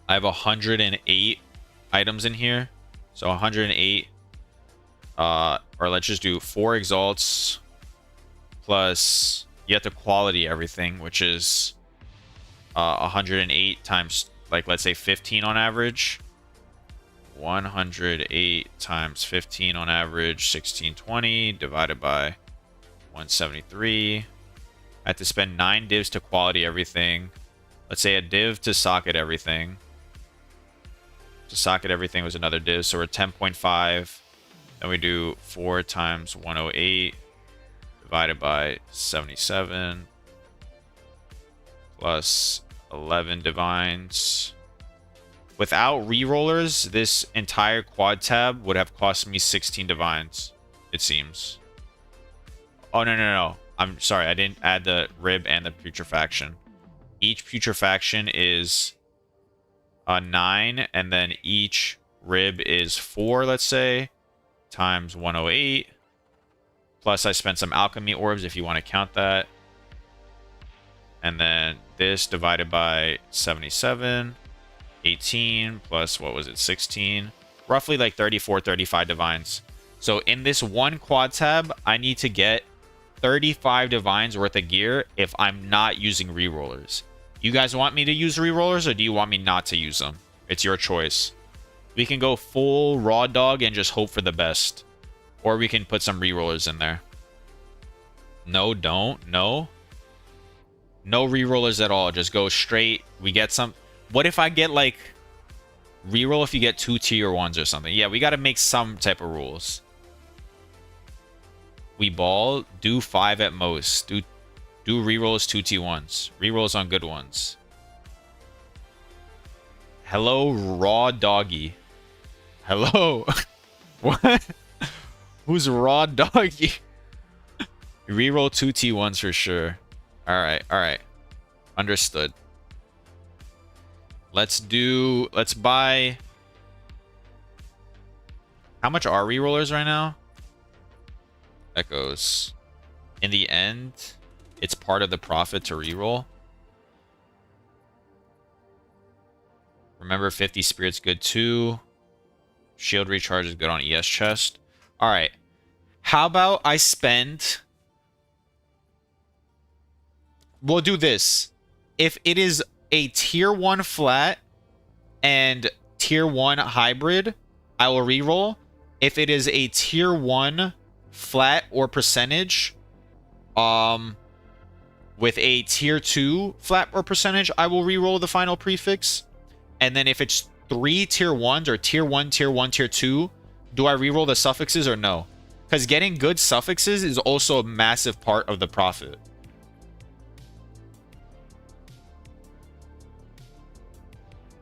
I have 108 items in here. So 108. Or let's just do 4 exalts plus you have to quality everything, which is 108 times, like, let's say 15 on average. 108 times 15 on average, 1620 divided by 173. I have to spend 9 divs to quality everything. Let's say a div to socket everything. To socket everything was another div, so we're 10.5. Then we do 4 times 108 divided by 77 plus 11 divines. Without rerollers, this entire quad tab would have cost me 16 divines, it seems. Oh, no. I'm sorry, I didn't add the rib and the putrefaction. Each putrefaction is 9, and then each rib is 4, let's say, times 108. Plus, I spent some alchemy orbs if you want to count that. And then this divided by 77, 18, plus, what was it, 16? Roughly like 34, 35 divines. So in this one quad tab, I need to get 35 divines worth of gear if I'm not using rerollers. You guys want me to use rerollers, or do you want me not to use them? It's your choice. We can go full raw dog and just hope for the best. Or we can put some rerollers in there. No, don't. No. No rerollers at all. Just go straight. We get some... What if I get, like... Reroll if you get 2 tier 1s or something? Yeah, we gotta make some type of rules. We ball. Do 5 at most. Do rerolls 2 T1s. Rerolls on good ones. Hello, raw doggy. Hello. What? Who's raw doggy? Reroll 2 T1s for sure. Alright. Understood. Let's buy... How much are rerollers right now? Echoes. In the end, it's part of the profit to reroll. Remember, 50 spirit's good too. Shield recharge is good on ES chest. Alright. How about I spend... We'll do this. If it is a tier 1 flat and tier 1 hybrid, I will reroll. If it is a tier 1 flat or percentage, with a tier 2 flat or percentage, I will reroll the final prefix. And then if it's 3 tier 1s or tier 1, tier 1, tier 2, do I reroll the suffixes or no? Because getting good suffixes is also a massive part of the profit.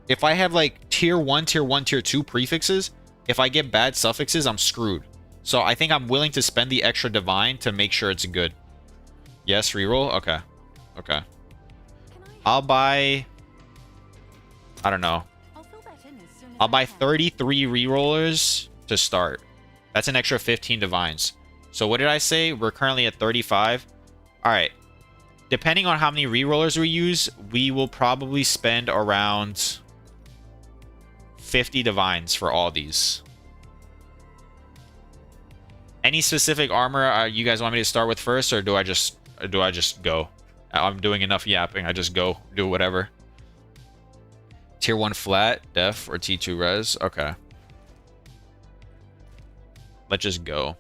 If I have like tier 1, tier 1, tier 2 prefixes, if I get bad suffixes, I'm screwed. So I think I'm willing to spend the extra divine to make sure it's good. Yes, reroll? Okay. Okay. I'll buy... I don't know. I'll buy 33 rerollers to start. That's an extra 15 divines. So what did I say? We're currently at 35. Alright. Depending on how many rerollers we use, we will probably spend around 50 divines for all these. Any specific armor you guys want me to start with first, or do I just go? I'm doing enough yapping. I just go do whatever. Tier 1 flat, def, or T2 res. Okay. Let's just go.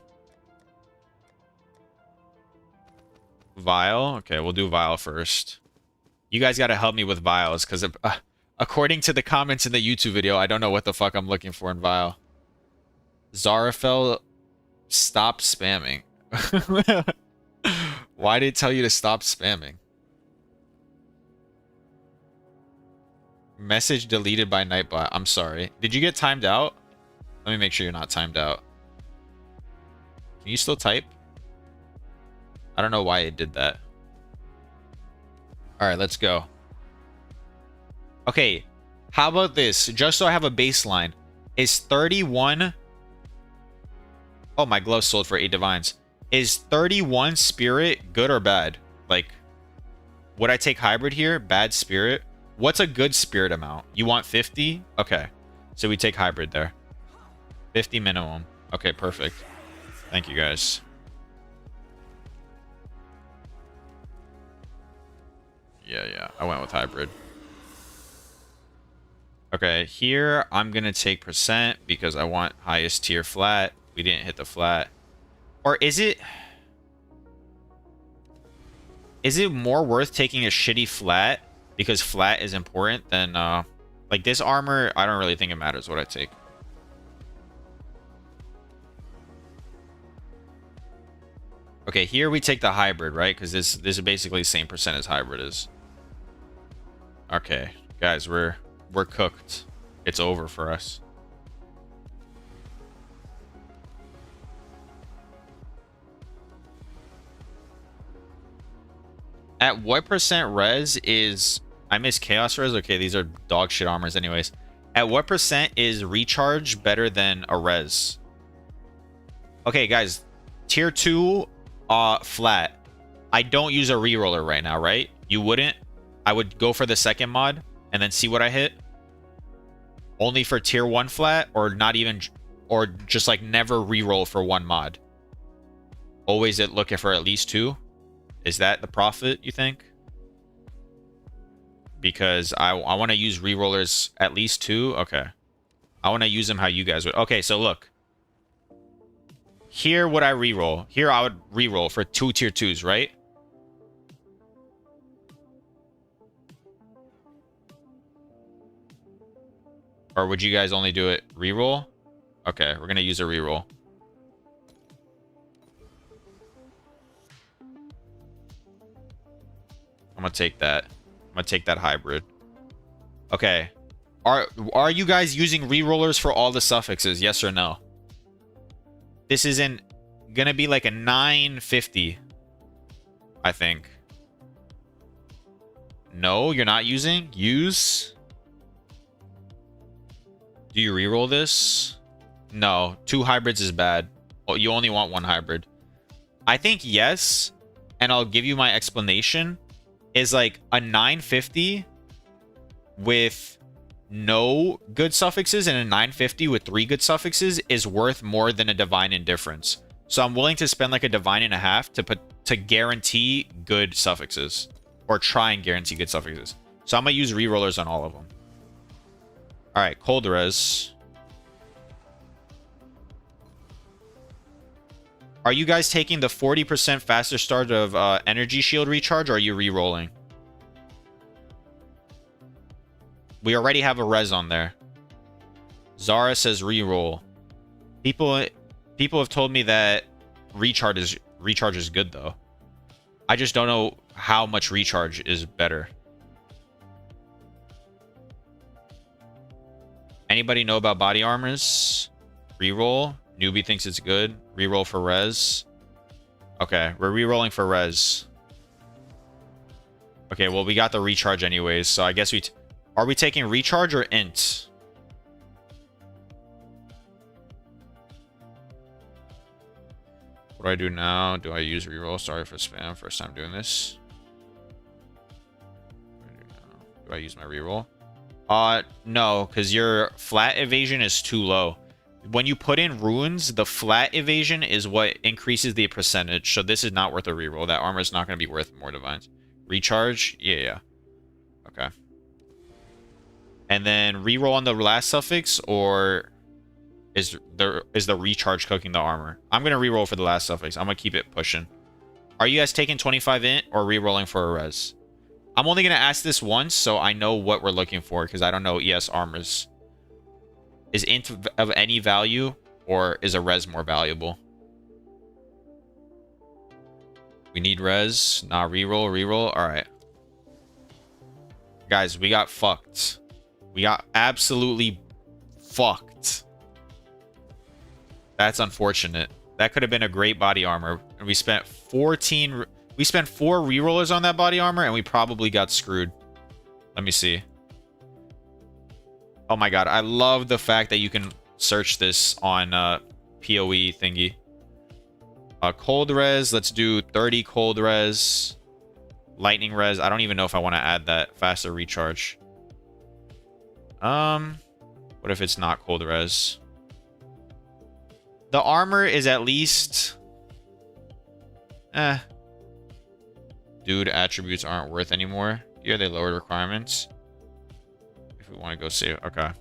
Vial. Okay, we'll do Vial first. You guys gotta help me with Vials, because according to the comments in the YouTube video, I don't know what the fuck I'm looking for in Vial. Zarafel, stop spamming. Why did it tell you to stop spamming? Message deleted by Nightbot. I'm sorry. Did you get timed out? Let me make sure you're not timed out. Can you still type? I don't know why it did that. Alright, let's go. Okay, how about this? Just so I have a baseline. Is 31... Oh, my glove sold for 8 divines. Is 31 spirit good or bad? Like, would I take hybrid here? Bad spirit? What's a good spirit amount? You want 50? Okay. So we take hybrid there. 50 minimum. Okay, perfect. Thank you, guys. Yeah. I went with hybrid. Okay, here I'm going to take percent because I want highest tier flat. We didn't hit the flat. Or is it... Is it more worth taking a shitty flat because flat is important than Like, this armor, I don't really think it matters what I take. Okay, here we take the hybrid, right? Because this is basically the same percent as hybrid is. Okay, guys, we're cooked. It's over for us. At what percent res is... I miss chaos res? Okay, these are dog shit armors anyways. At what percent is recharge better than a res? Okay, guys. Tier 2 flat. I don't use a reroller right now, right? You wouldn't? I would go for the second mod and then see what I hit. Only for tier 1 flat, or not even, or just like never reroll for one mod. Always looking for at least 2. Is that the profit, you think? Because I want to use rerollers at least 2. Okay. I want to use them how you guys would. Okay, so look. Here would I reroll. Here I would reroll for 2 tier 2s, right? Or would you guys only do it reroll? Okay, we're going to use a reroll. I'm going to take that. I'm going to take that hybrid. Okay. Are you guys using rerollers for all the suffixes? Yes or no? This isn't going to be like a 950, I think. No, you're not using? Use? Do you reroll this? No, 2 hybrids is bad. Oh, you only want 1 hybrid. I think yes, and I'll give you my explanation, is like a 950 with no good suffixes and a 950 with 3 good suffixes is worth more than a divine indifference. So I'm willing to spend like a divine and a half to guarantee good suffixes, or try and guarantee good suffixes. So I'm gonna use rerollers on all of them. All right, cold res. Are you guys taking the 40% faster start of energy shield recharge, or are you re-rolling? We already have a res on there. Zara says re-roll. People have told me that recharge is good though. I just don't know how much recharge is better. Anybody know about body armors? Reroll. Newbie thinks it's good. Reroll for res. Okay, we're rerolling for res. Okay, well, we got the recharge anyways, so I guess are we taking recharge or int? What do I do now? Do I use reroll? Sorry for spam. First time doing this. What do I do now? Do I use my reroll? No, because your flat evasion is too low. When you put in runes, the flat evasion is what increases the percentage. So this is not worth a reroll. That armor is not going to be worth more divines. Recharge? Yeah. Okay. And then reroll on the last suffix, or is the recharge cooking the armor? I'm going to reroll for the last suffix. I'm going to keep it pushing. Are you guys taking 25 int or rerolling for a res? I'm only going to ask this once so I know what we're looking for, because I don't know ES armors. Is int of any value, or is a res more valuable? We need res. Nah, reroll. Alright. Guys, we got fucked. We got absolutely fucked. That's unfortunate. That could have been a great body armor. And we spent 14... We spent 4 rerollers on that body armor, and we probably got screwed. Let me see. Oh my god, I love the fact that you can search this on POE thingy. Cold res, let's do 30 cold res. Lightning res, I don't even know if I want to add that faster recharge. What if it's not cold res? The armor is at least... Dude, attributes aren't worth anymore. Here they lowered requirements. We want to go see it. Okay. All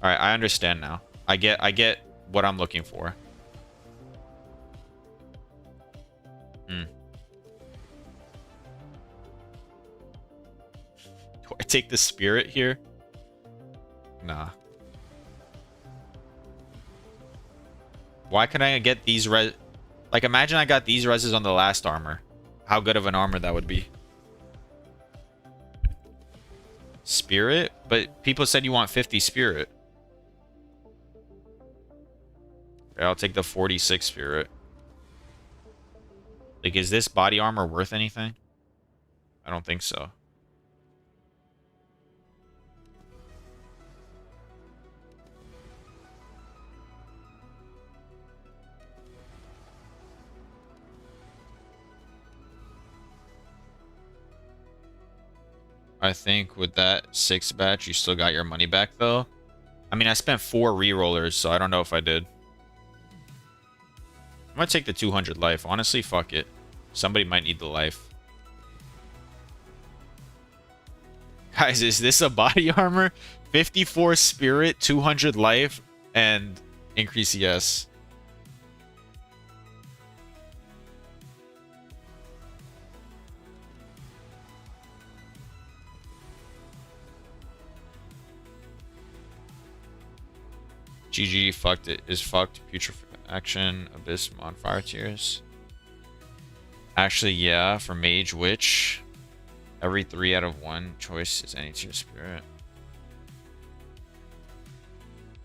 right, I understand now. I get what I'm looking for. Do I take the spirit here? Nah. Why can I get these res... Like, imagine I got these reses on the last armor. How good of an armor that would be. Spirit? But people said you want 50 spirit. Okay, I'll take the 46 spirit. Like, is this body armor worth anything? I don't think so. I think with that 6 batch, you still got your money back, though. I mean, I spent 4 re-rollers, so I don't know if I did. I'm gonna take the 200 life. Honestly, fuck it. Somebody might need the life. Guys, is this a body armor? 54 spirit, 200 life, and increase ES. GG, fucked it. Is fucked. Putrefaction, Abyss, on fire tiers. Actually, yeah, for Mage Witch. Every 3 out of 1 choice is any tier spirit.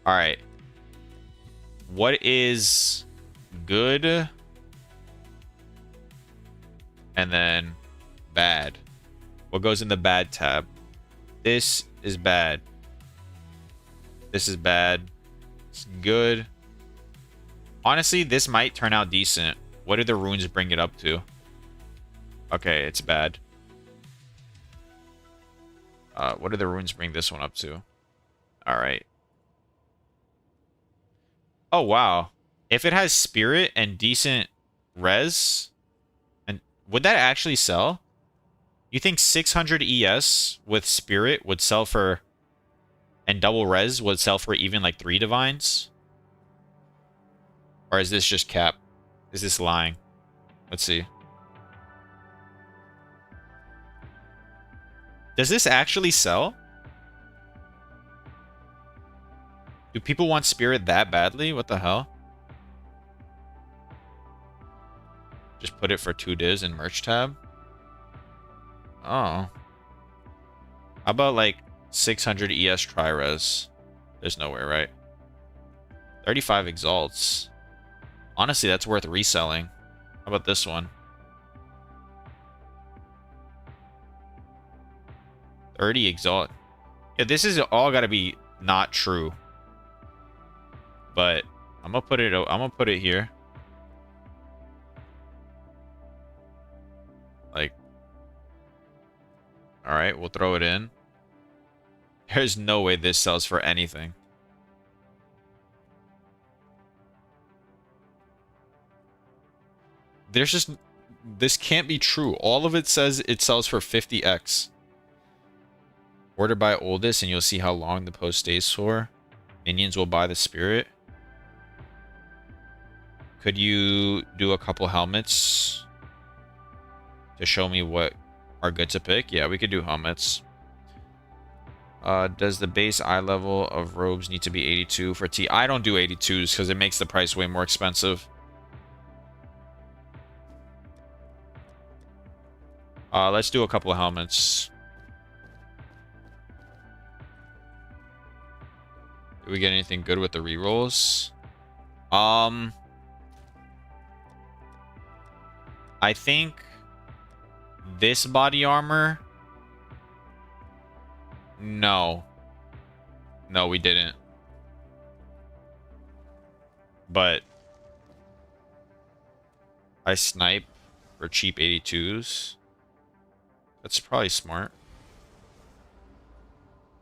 Alright. What is good? And then bad. What goes in the bad tab? This is bad. This is bad. It's good. Honestly, this might turn out decent. What do the runes bring it up to? Okay, it's bad. What do the runes bring this one up to? Alright. Oh, wow. If it has spirit and decent res, and would that actually sell? You think 600 ES with spirit would sell for, and double res would sell for even like 3 divines? Or is this just cap? Is this lying? Let's see. Does this actually sell? Do people want spirit that badly? What the hell? Just put it for 2 divs in merch tab? Oh. How about like 600 ES tri-res? There's nowhere, right? 35 exalts. Honestly, that's worth reselling. How about this one? 30 exalt. Yeah, this is all gotta be not true. But I'm gonna put it here. Like, alright, we'll throw it in. There's no way this sells for anything. There's just... This can't be true. All of it says it sells for 50x. Order by oldest and you'll see how long the post stays for. Minions will buy the spirit. Could you do a couple helmets to show me what are good to pick? Yeah, we could do helmets. Does the base eye level of robes need to be 82 for T? I don't do 82s because it makes the price way more expensive. Let's do a couple of helmets. Did we get anything good with the rerolls? I think this body armor... No. No, we didn't. But I snipe for cheap 82s. That's probably smart.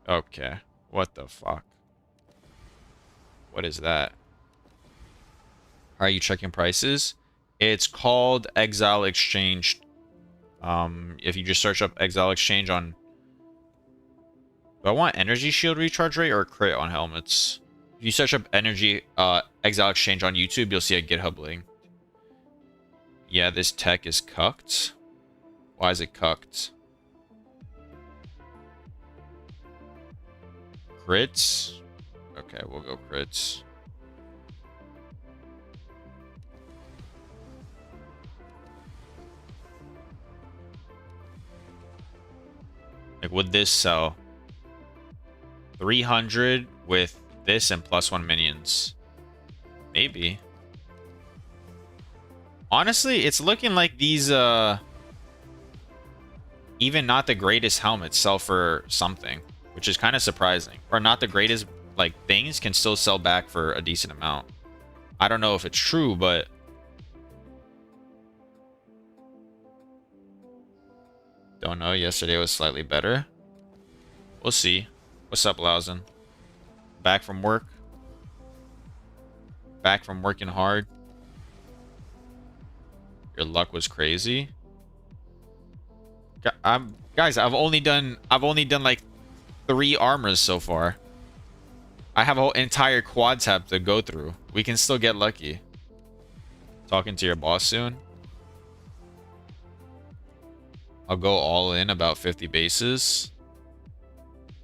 Okay. What the fuck? What is that? Are you checking prices? It's called Exile Exchange. If you just search up Exile Exchange on... Do I want Energy Shield Recharge Rate or Crit on helmets? If you search up Exile Exchange on YouTube, you'll see a GitHub link. Yeah, this tech is cucked. Why is it cucked? crits. Okay, we'll go crits. Like, would this sell? 300 with this and +1 minions. Maybe. Honestly, it's looking like these, even not the greatest helmets sell for something, which is kind of surprising. Or not the greatest, like, things can still sell back for a decent amount. I don't know if it's true, but... Don't know. Yesterday was slightly better. We'll see. What's up, Lausen? Back from work? Back from working hard? Your luck was crazy? Guys, I've only done like 3 armors so far. I have a whole entire quad tab to go through. We can still get lucky. Talking to your boss soon. I'll go all in about 50 bases.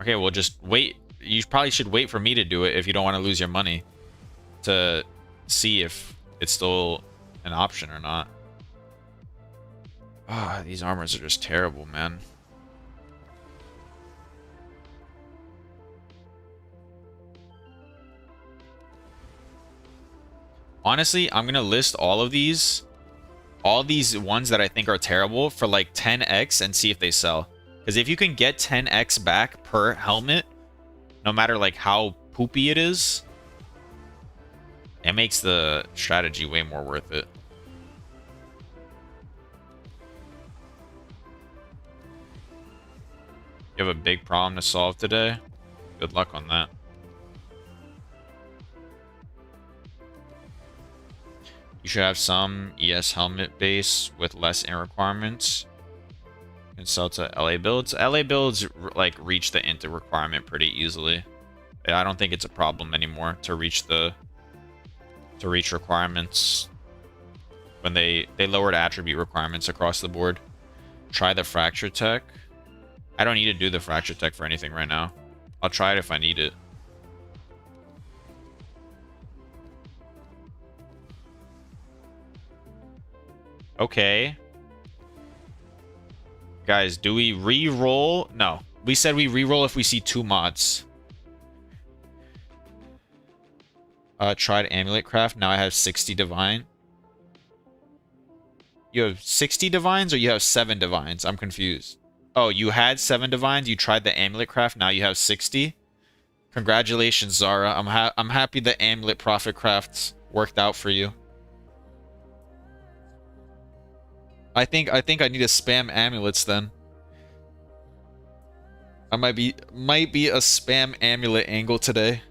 Okay, well, just wait. You probably should wait for me to do it if you don't want to lose your money. To see if it's still an option or not. Ah, these armors are just terrible, man. Honestly, I'm going to list all these ones that I think are terrible for like 10x and see if they sell. Because if you can get 10x back per helmet, no matter like how poopy it is, it makes the strategy way more worth it. You have a big problem to solve today? Good luck on that. You should have some ES helmet base with less int requirements. You can sell to LA builds. LA builds like reach the int requirement pretty easily. I don't think it's a problem anymore to reach requirements when they lowered attribute requirements across the board. Try the fracture tech. I don't need to do the fracture tech for anything right now. I'll try it if I need it. Okay. Guys, do we re-roll? No. We said we re-roll if we see 2 mods. Tried Amulet Craft. Now I have 60 Divine. You have 60 Divines or you have 7 Divines? I'm confused. Oh, you had 7 Divines. You tried the Amulet Craft. Now you have 60. Congratulations, Zara. I'm happy the Amulet Prophet Crafts worked out for you. I think I need to spam amulets then. I might be a spam amulet angle today.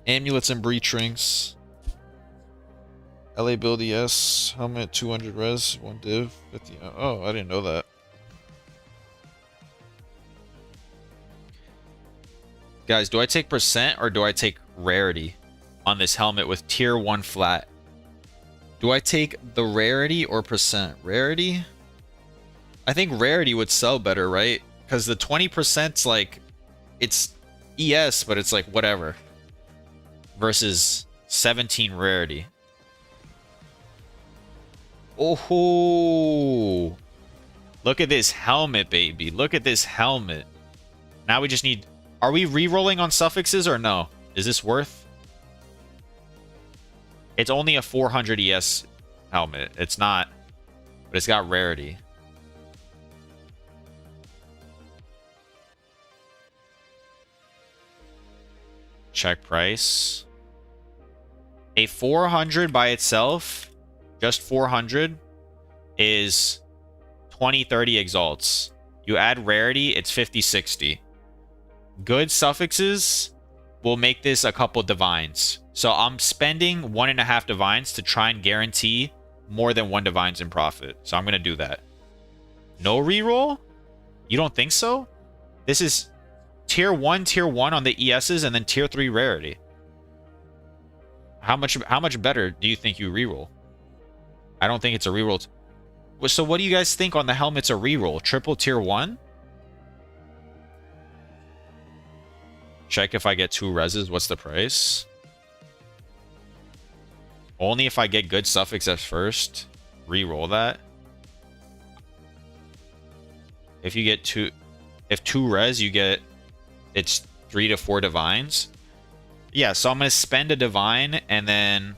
Amulets and breach rings. LA build ES helmet 200 res 1 div 50. Oh, I didn't know that. Guys, do I take percent or do I take rarity on this helmet with tier 1 flat? Do I take the rarity or percent? Rarity? I think rarity would sell better, right? Because the 20%'s like, it's ES, but it's like whatever. Versus 17 rarity. Oh, look at this helmet, baby. Look at this helmet. Now we just need... Are we re-rolling on suffixes or no? Is this worth? It's only a 400 ES helmet. It's not... But it's got rarity. Check price. A 400 by itself, just 400, is 20-30 exalts. You add rarity, it's 50-60. Good suffixes will make this a couple divines. So I'm spending 1.5 divines to try and guarantee more than 1 divines in profit. So I'm going to do that. No reroll? You don't think so? This is tier 1 on the ESs and then tier 3 rarity. How much better do you think you reroll? I don't think it's a reroll. So what do you guys think on the helmet's a reroll? Triple tier 1? Check if I get 2 reses. What's the price? Only if I get good suffix at first. Reroll that. If you get 2... If 2 res, you get... It's 3 to 4 divines. Yeah, so I'm going to spend a divine, and then...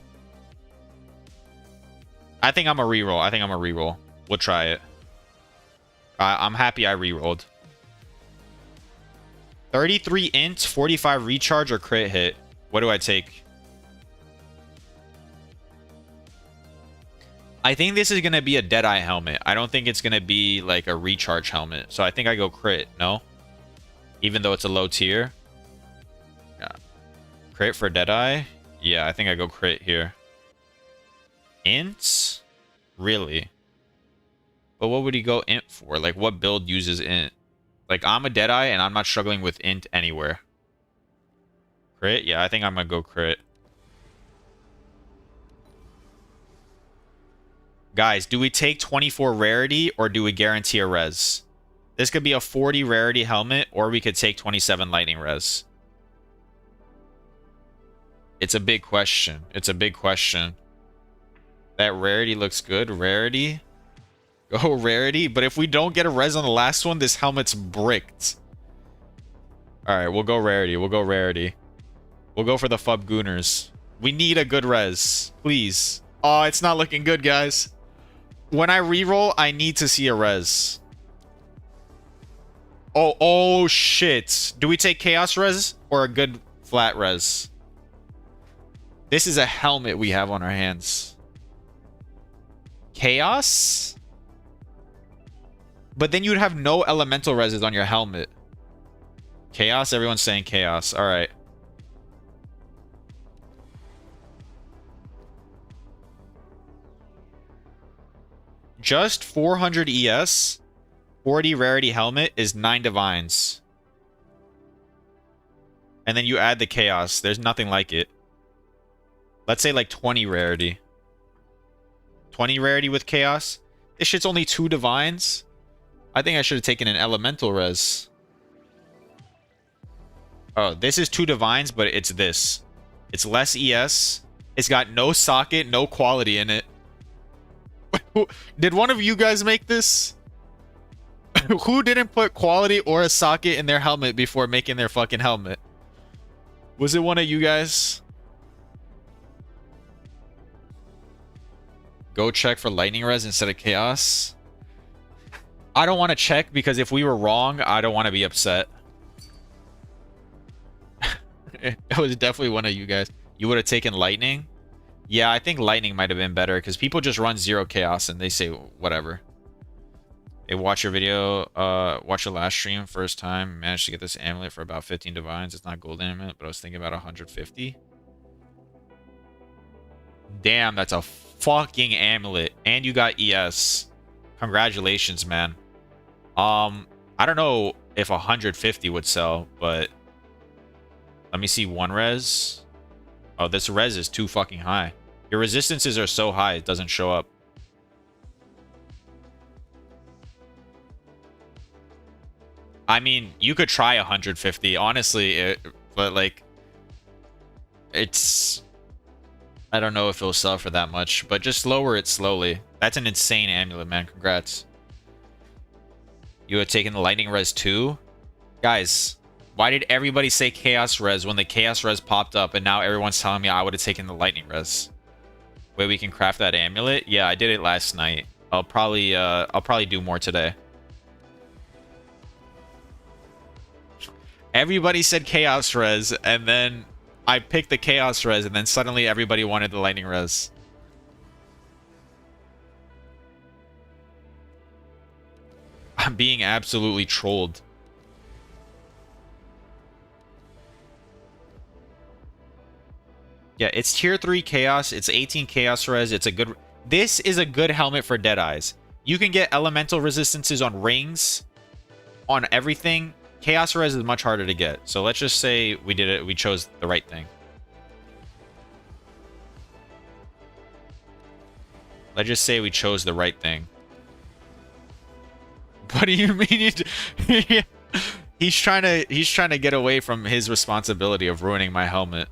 I think I'm a reroll. We'll try it. I'm happy I rerolled. 33 int, 45 recharge, or crit hit. What do I take? I think this is going to be a Deadeye helmet. I don't think it's going to be like a recharge helmet. So I think I go crit, no? Even though it's a low tier. Yeah. Crit for Deadeye? Yeah, I think I go crit here. Int? Really? But what would he go int for? Like, what build uses int? Like, I'm a Deadeye, and I'm not struggling with int anywhere. Crit? Yeah, I think I'm gonna go crit. Guys, do we take 24 rarity, or do we guarantee a res? This could be a 40 rarity helmet, or we could take 27 lightning res. It's a big question. It's a big question. That rarity looks good. Rarity? Go rarity. But if we don't get a res on the last one, this helmet's bricked. Alright, we'll go rarity. We'll go rarity. We'll go for the Fub Gooners. We need a good res. Please. Oh, it's not looking good, guys. When I reroll, I need to see a res. Oh shit. Do we take Chaos res or a good flat res? This is a helmet we have on our hands. Chaos? But then you'd have no elemental reses on your helmet. Chaos? Everyone's saying chaos. Alright. Just 400 ES, 40 rarity helmet is 9 divines. And then you add the chaos. There's nothing like it. Let's say like 20 rarity. 20 rarity with chaos. This shit's only 2 divines. I think I should have taken an elemental res. Oh, this is 2 divines, but it's this. It's less ES. It's got no socket, no quality in it. Did one of you guys make this? Who didn't put quality or a socket in their helmet before making their fucking helmet? Was it one of you guys? Go check for lightning res instead of chaos. I don't want to check because if we were wrong, I don't want to be upset. It was definitely one of you guys. You would have taken lightning? Yeah, I think lightning might have been better because people just run 0 chaos and they say whatever. They watch your video, watch your last stream, first time, managed to get this amulet for about 15 divines. It's not gold amulet, but I was thinking about 150. Damn, that's a fucking amulet. And you got ES. Congratulations, man. I don't know if 150 would sell, but let me see one res. Oh, this res is too fucking high. Your resistances are so high, it doesn't show up. I mean, you could try 150, honestly, but like, it's... I don't know if it'll sell for that much, but just lower it slowly. That's an insane amulet, man. Congrats. You had taken the lightning res too? Guys, why did everybody say chaos res when the chaos res popped up and now everyone's telling me I would have taken the lightning res? Wait, we can craft that amulet? Yeah, I did it last night. I'll probably do more today. Everybody said chaos res, and then I picked the chaos res, and then suddenly everybody wanted the lightning res. I'm being absolutely trolled. Yeah, it's tier 3 chaos. It's 18 chaos res. It's a good... This is a good helmet for Deadeyes. You can get elemental resistances on rings, on everything. Chaos res is much harder to get. So let's just say we did it. We chose the right thing. Let's just say we chose the right thing. What do you mean? He's trying to get away from his responsibility of ruining my helmet.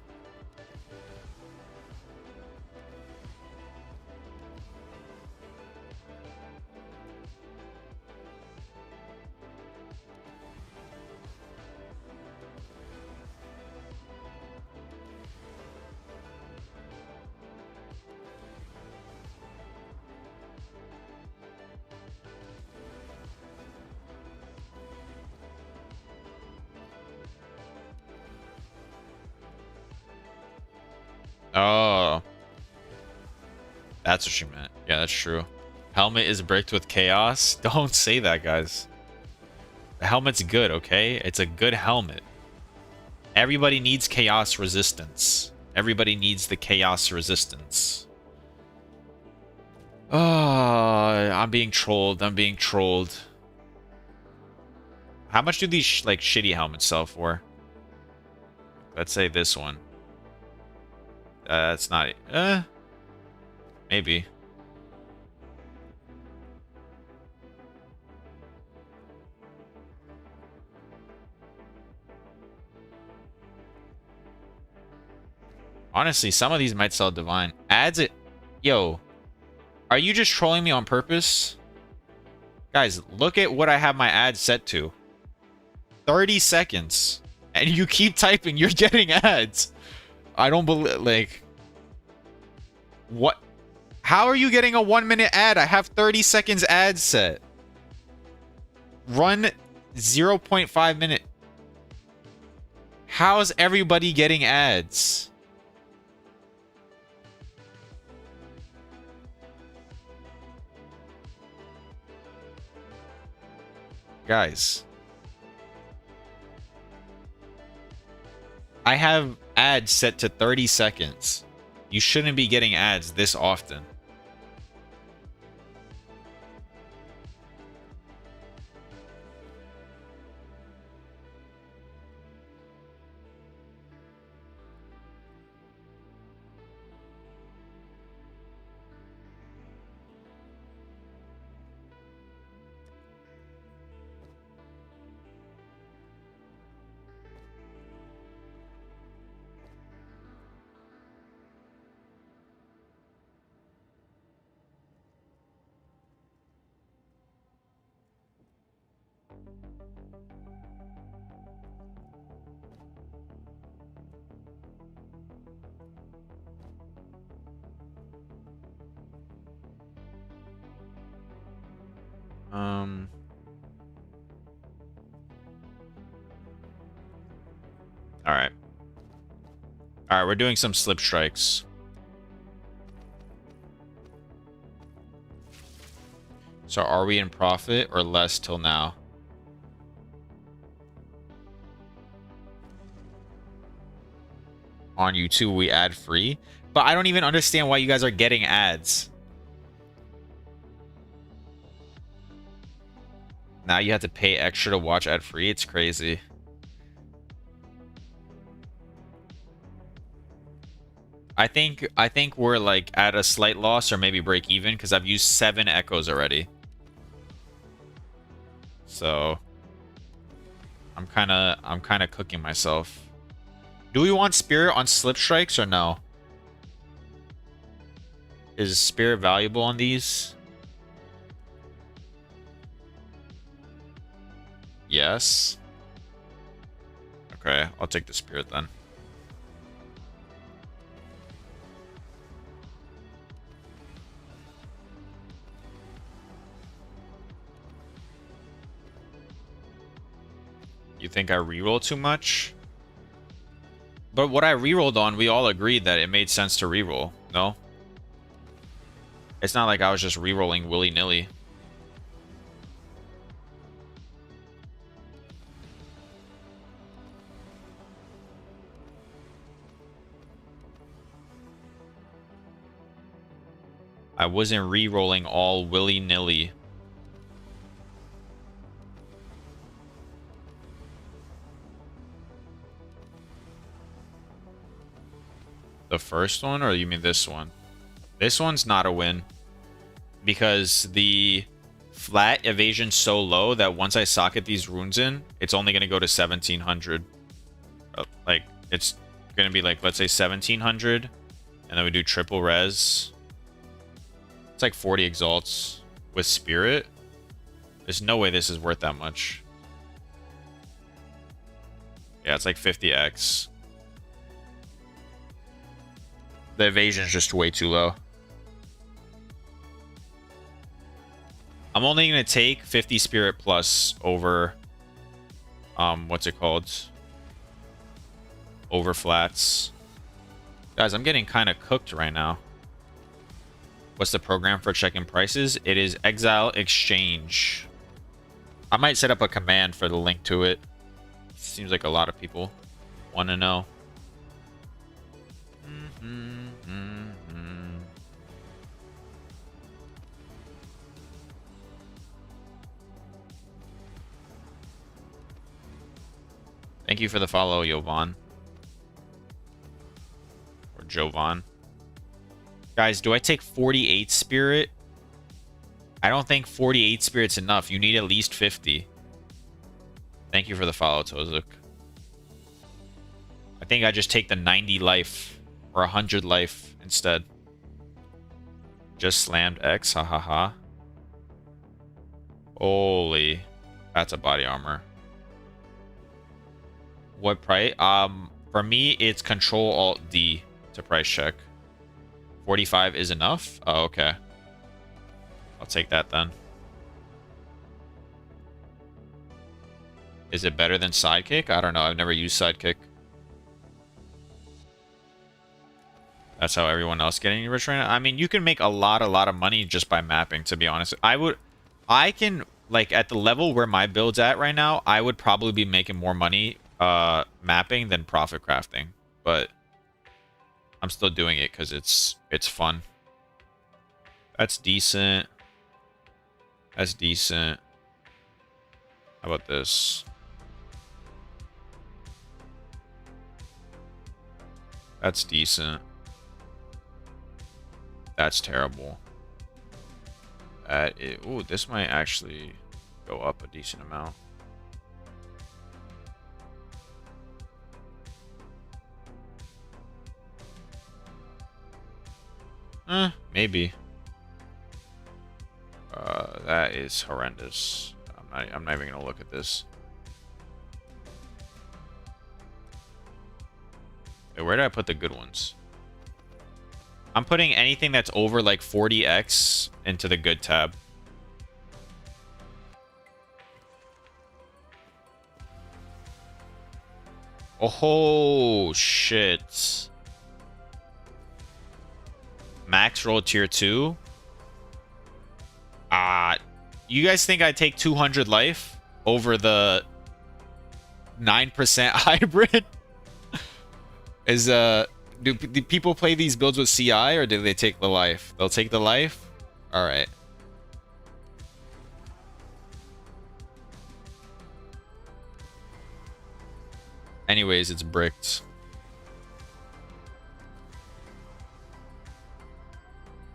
Oh, that's what she meant. Yeah, that's true. Helmet is bricked with chaos. Don't say that, guys. The helmet's good, okay? It's a good helmet. Everybody needs chaos resistance. Everybody needs the chaos resistance. Oh, I'm being trolled. I'm being trolled. How much do these like shitty helmets sell for? Let's say this one. It's not. Maybe. Honestly, some of these might sell divine. Adds it. Yo, are you just trolling me on purpose? Guys, look at what I have my ads set to. 30 seconds. And you keep typing, you're getting ads. I don't believe, like... What? How are you getting a 1-minute ad? I have 30 seconds ad set. Run 0.5 minute. How's everybody getting ads? Guys. I have ads set to 30 seconds. You shouldn't be getting ads this often. Alright. Alright, we're doing some slip strikes. So are we in profit or less till now? On YouTube, we ad free. But I don't even understand why you guys are getting ads. Now you have to pay extra to watch ad free. It's crazy. I think we're like at a slight loss or maybe break even because I've used 7 echoes already. So I'm kind of cooking myself. Do we want Spirit on slip strikes or no? Is Spirit valuable on these? Yes. Okay, I'll take the Spirit then. You think I reroll too much? But what I rerolled on, we all agreed that it made sense to reroll, no? It's not like I was just rerolling willy-nilly. I wasn't re-rolling all willy-nilly. The first one, or you mean this one? This one's not a win. Because the flat evasion so low that once I socket these runes in, it's only going to go to 1700. Like, it's going to be like, let's say 1700, and then we do triple res. It's like 40 exalts with spirit. There's no way this is worth that much. Yeah, it's like 50x. The evasion is just way too low. I'm only going to take 50 spirit plus over, what's it called? Over flats. Guys, I'm getting kind of cooked right now. What's the program for checking prices? It is Exile Exchange. I might set up a command for the link to it. Seems like a lot of people want to know. Thank you for the follow, Jovan. Or Jovan. Guys, do I take 48 spirit? I don't think 48 spirit's enough. You need at least 50. Thank you for the follow, Tozuk. I think I just take the 90 life or 100 life instead. Just slammed X, ha ha ha. Holy, that's a body armor. What price? For me, it's Control Alt D to price check. 45 is enough? Oh, okay. I'll take that then. Is it better than Sidekick? I don't know. I've never used Sidekick. That's how everyone else getting rich right now. I mean, you can make a lot of money just by mapping, to be honest. I can, like, at the level where my build's at right now, I would probably be making more money mapping than profit crafting. But I'm still doing it because it's fun. That's decent. That's decent. How about this? That's decent. That's terrible. Ooh, this might actually go up a decent amount. Maybe. That is horrendous. I'm not even gonna look at this. Wait, where did I put the good ones? I'm putting anything that's over like 40x into the good tab. Oh shit. Max roll tier 2. You guys think I take 200 life over the 9% hybrid? Do people play these builds with CI or do they take the life? They'll take the life? Alright. Anyways, it's bricked.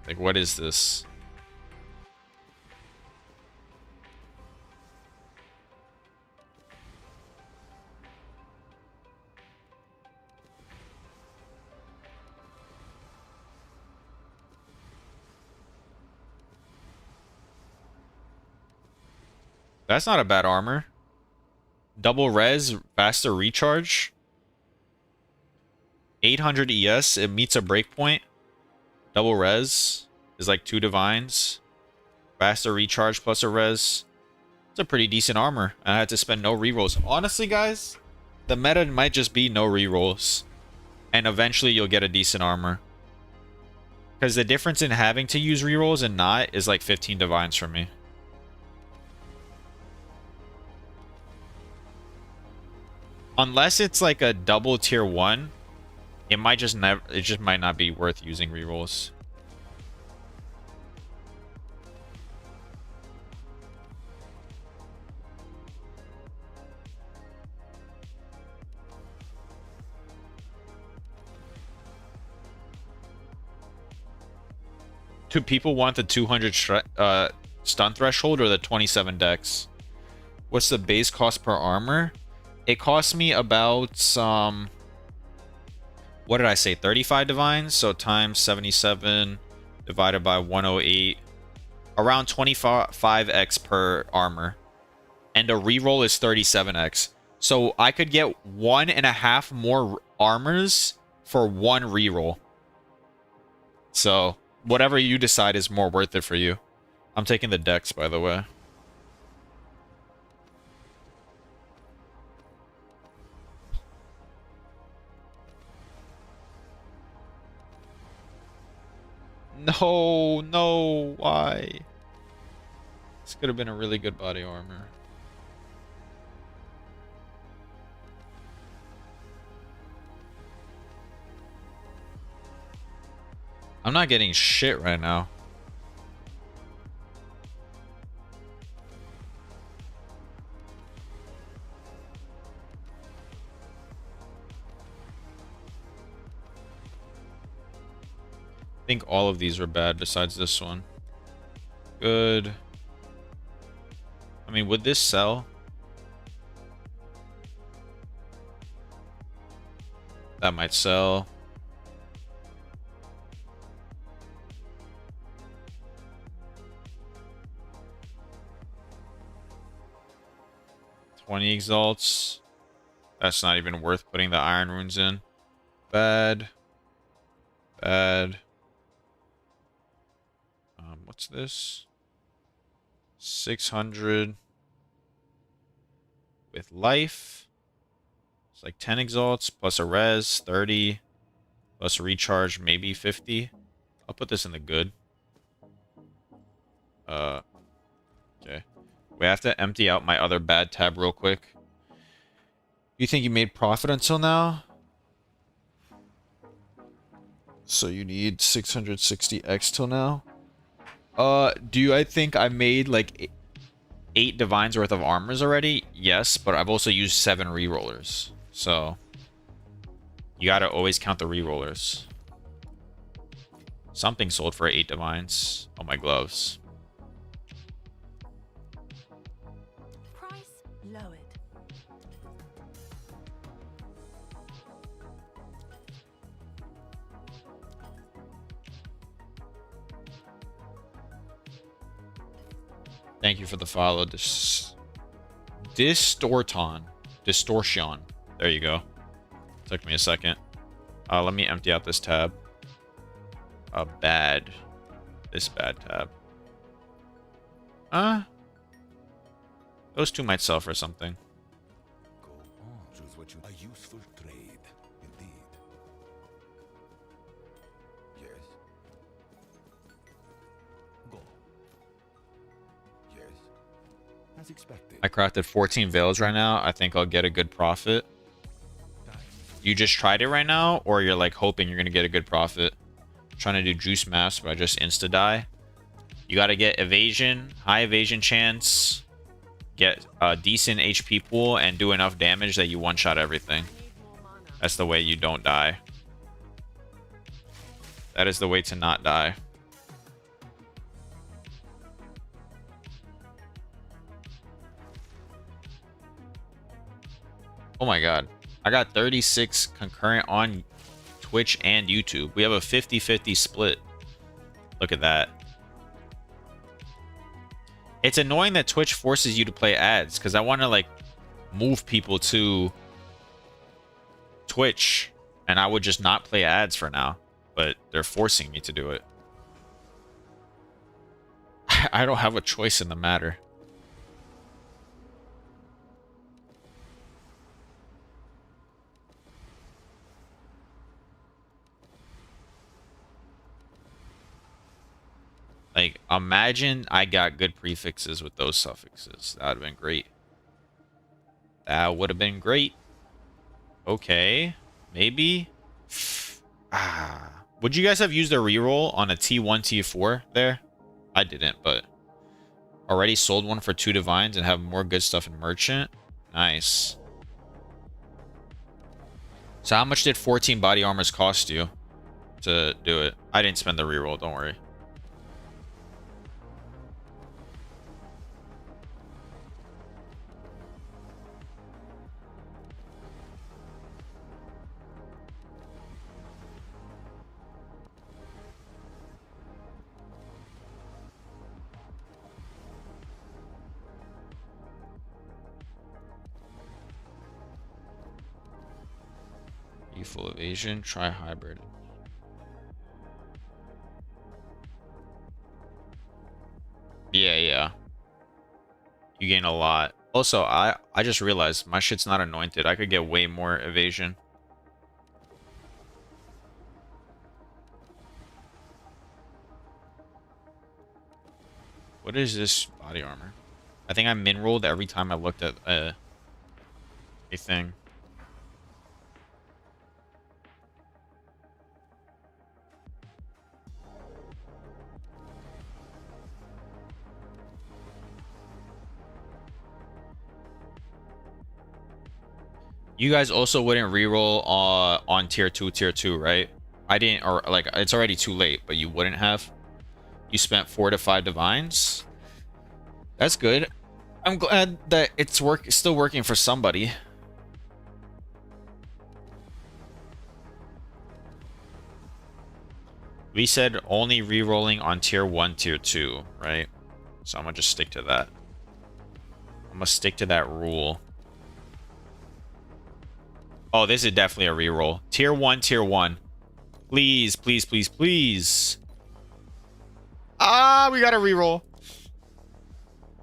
Like, what is this? That's not a bad armor. Double res, faster recharge. 800 ES, it meets a breakpoint. Double res is like 2 divines. Faster recharge plus a res. It's a pretty decent armor. I had to spend no rerolls. Honestly, guys, the meta might just be no rerolls. And eventually you'll get a decent armor. Because the difference in having to use rerolls and not is like 15 divines for me. Unless it's like a double tier 1, it might just never, it just might not be worth using rerolls. Do people want the 200 stun threshold or the 27 dex? What's the base cost per armor? It costs me about what did I say? 35 divines. So times 77 divided by 108, around 25x per armor, and a reroll is 37x. So I could get 1.5 more armors for 1 reroll. So whatever you decide is more worth it for you. I'm taking the dex, by the way. No, no, why? This could have been a really good body armor. I'm not getting shit right now. I think all of these were bad besides this one. Good. I mean, would this sell? That might sell. $20 exalts. That's not even worth putting the iron runes in. Bad. Bad. What's this? 600 with life. It's like 10 exalts plus a res, 30 plus a recharge, maybe 50. I'll put this in the good. Okay. We have to empty out my other bad tab real quick. You think you made profit until now? So you need 660x till now? I think I made like 8 divines worth of armors already? Yes, but I've also used 7 rerollers. So you gotta always count the rerollers. Something sold for 8 divines. Oh, my gloves. Price lowered. Thank you for the follow. Distortion. There you go. Took me a second. Let me empty out this tab. This bad tab. Those two might sell for something. Go on. Choose what you. A useful trade, indeed. Yes. Go. Yes. As expected. I crafted 14 veils right now. I think I'll get a good profit. You just tried it right now, or you're like hoping you're gonna get a good profit? Trying to do juice mass, but I just insta die. You gotta get evasion, high evasion chance, get a decent HP pool, and do enough damage that you one-shot everything. That's the way you don't die. That is the way to not die. Oh my god. I got 36 concurrent on Twitch and YouTube. We have a 50-50 split. Look at that. It's annoying that Twitch forces you to play ads, because I want to like move people to Twitch, and I would just not play ads for now, but they're forcing me to do it. I don't have a choice in the matter. Like, imagine I got good prefixes with those suffixes. That would have been great. That would have been great. Okay. Maybe. Would you guys have used a reroll on a T1, T4 there? I didn't, but already sold one for 2 divines and have more good stuff in merchant. Nice. So how much did 14 body armors cost you to do it? I didn't spend the reroll, don't worry. Be full evasion. Try hybrid. Yeah, yeah. You gain a lot. Also, I just realized my shit's not anointed. I could get way more evasion. What is this body armor? I think I min-rolled every time I looked at a thing. You guys also wouldn't reroll on tier 2, right? I didn't, or like it's already too late, but you wouldn't have. You spent 4 to 5 divines. That's good. I'm glad that it's still working for somebody. We said only re-rolling on tier 1, tier 2, right? So I'm gonna just stick to that. I'm gonna stick to that rule. Oh, this is definitely a re-roll. Tier 1, tier 1. Please, please, please, please. Ah, we got a re-roll.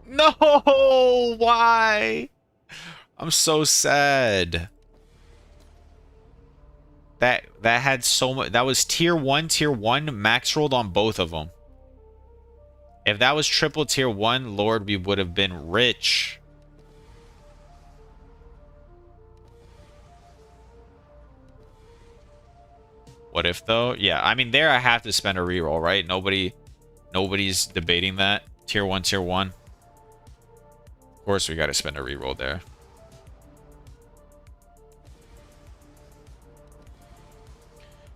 No, why? I'm so sad. That had so much. That was tier 1, max rolled on both of them. If that was triple tier 1, Lord, we would have been rich. What if though? Yeah, I mean there I have to spend a reroll, right? Nobody's debating that. Tier 1, tier 1. Of course we gotta spend a reroll there.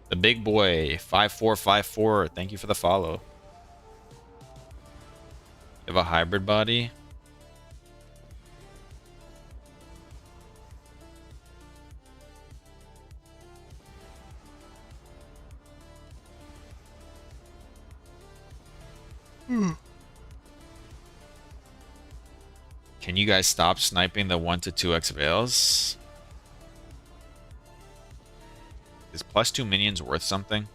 The big boy, 5454. Thank you for the follow. You have a hybrid body. Can you guys stop sniping the 1 to 2x veils? Is +2 minions worth something?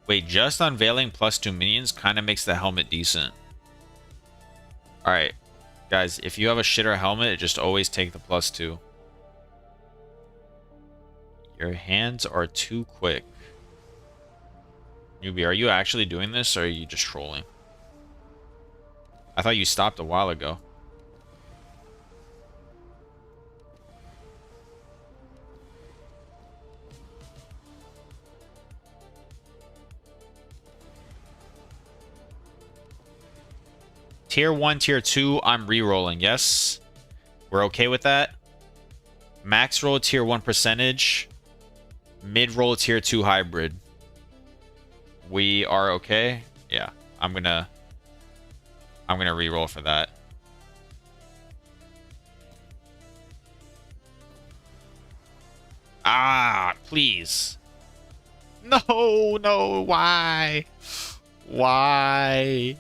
Wait, just unveiling +2 minions kind of makes the helmet decent. Alright, guys, if you have a shitter helmet, just always take the +2. Your hands are too quick. Newbie, are you actually doing this or are you just trolling? I thought you stopped a while ago. Tier 1, tier 2, I'm re-rolling. Yes? We're okay with that? Max roll tier 1 percentage. Mid roll tier 2 hybrid. We are okay? Yeah. I'm gonna re-roll for that. Ah, please. No, no, why? Why?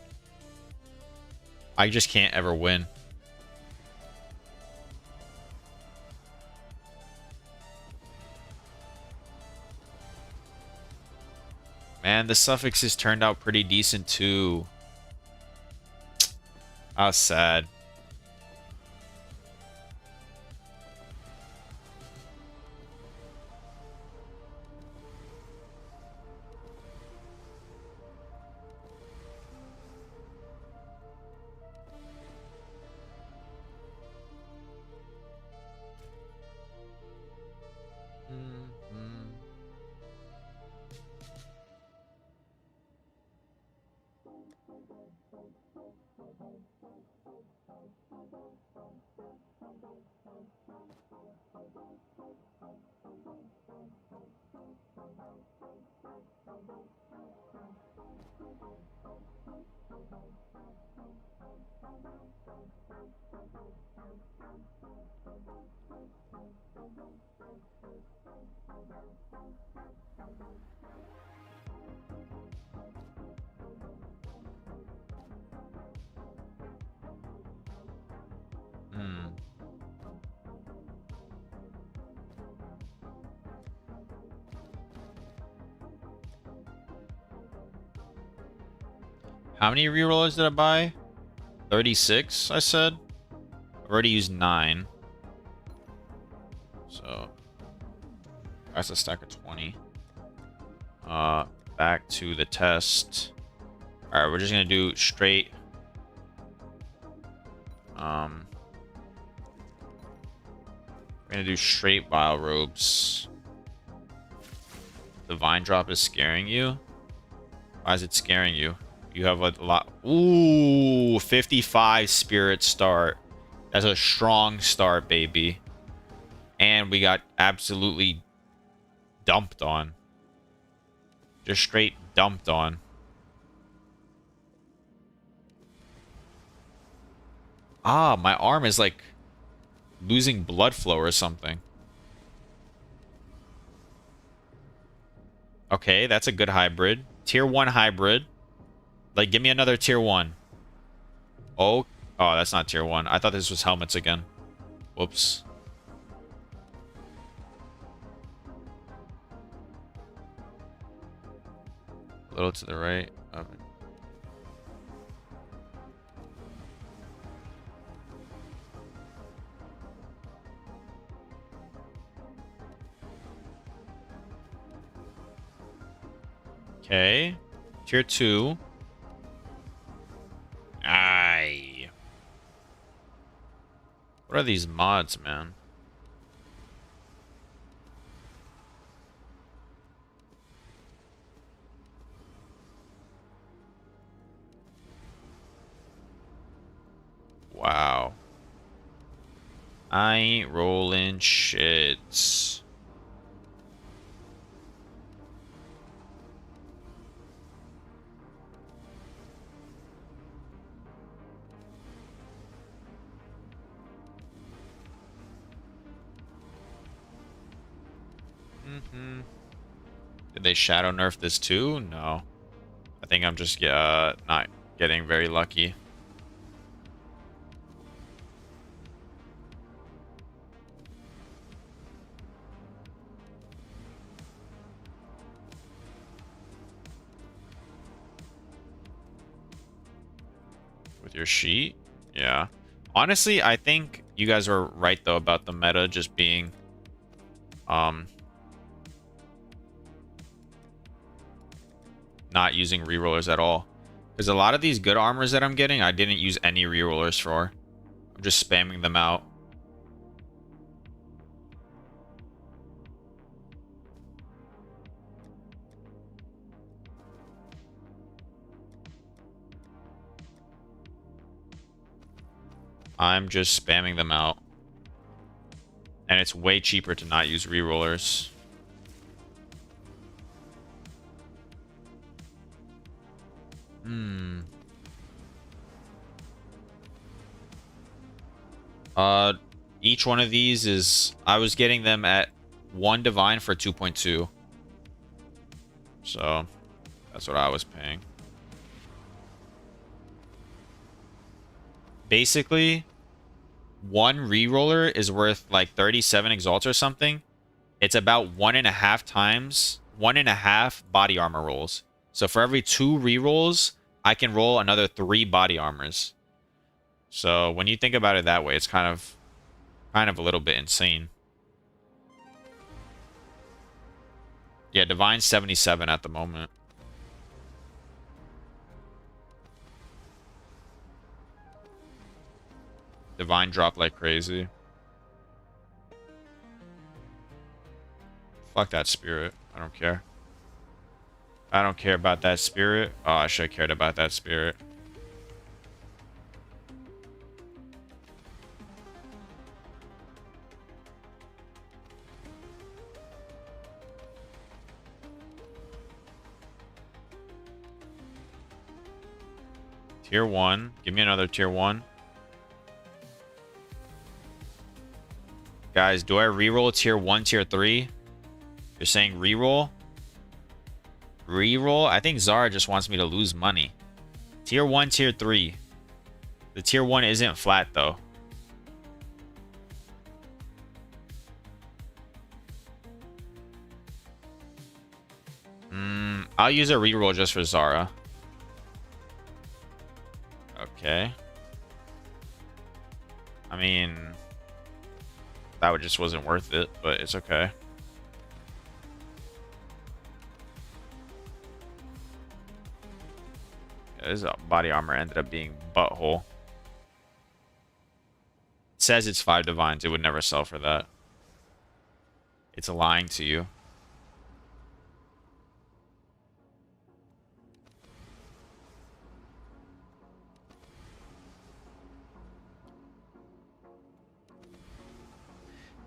I just can't ever win. Man, the suffixes turned out pretty decent too. I was sad. How many rerollers did I buy? 36, I said. Already used 9. So that's a stack of 20. Back to the test. Alright, we're just gonna do straight. We're gonna do straight Vile Robes. The Vine Drop is scaring you? Why is it scaring you? You have a lot. Ooh, 55 Spirit start. That's a strong start, baby. And we got absolutely dumped on. Just straight dumped on. Ah, my arm is like losing blood flow or something. Okay, that's a good hybrid. Tier 1 hybrid. Like, give me another tier 1. Oh, that's not tier 1. I thought this was helmets again. Whoops. A little to the right of it. Okay. Tier 2. Aye. What are these mods, man? Wow. I ain't rolling shit. Did they shadow nerf this too? No. I think I'm just not getting very lucky. With your sheet? Yeah. Honestly, I think you guys were right though about the meta just being not using rerollers at all. Because a lot of these good armors that I'm getting, I didn't use any rerollers for. I'm just spamming them out. I'm just spamming them out. And it's way cheaper to not use rerollers. Each one of these is... I was getting them at 1 divine for 2.2. So, that's what I was paying. Basically, one reroller is worth like 37 exalts or something. It's about 1.5 times, 1.5 body armor rolls. So for every 2 rerolls, I can roll another 3 body armors. So when you think about it that way, it's kind of a little bit insane. Yeah, Divine's 77 at the moment. Divine dropped like crazy. Fuck that spirit. I don't care. I don't care about that spirit. Oh, I should have cared about that spirit. Tier 1. Give me another tier 1. Guys, do I reroll tier 1, tier 3? You're saying reroll? Reroll? I think Zara just wants me to lose money. Tier 1, tier 3. The tier 1 isn't flat, though. I'll use a reroll just for Zara. Okay. I mean, that just wasn't worth it, but it's okay. Yeah, this body armor ended up being butthole. It says it's 5 divines. It would never sell for that. It's lying to you.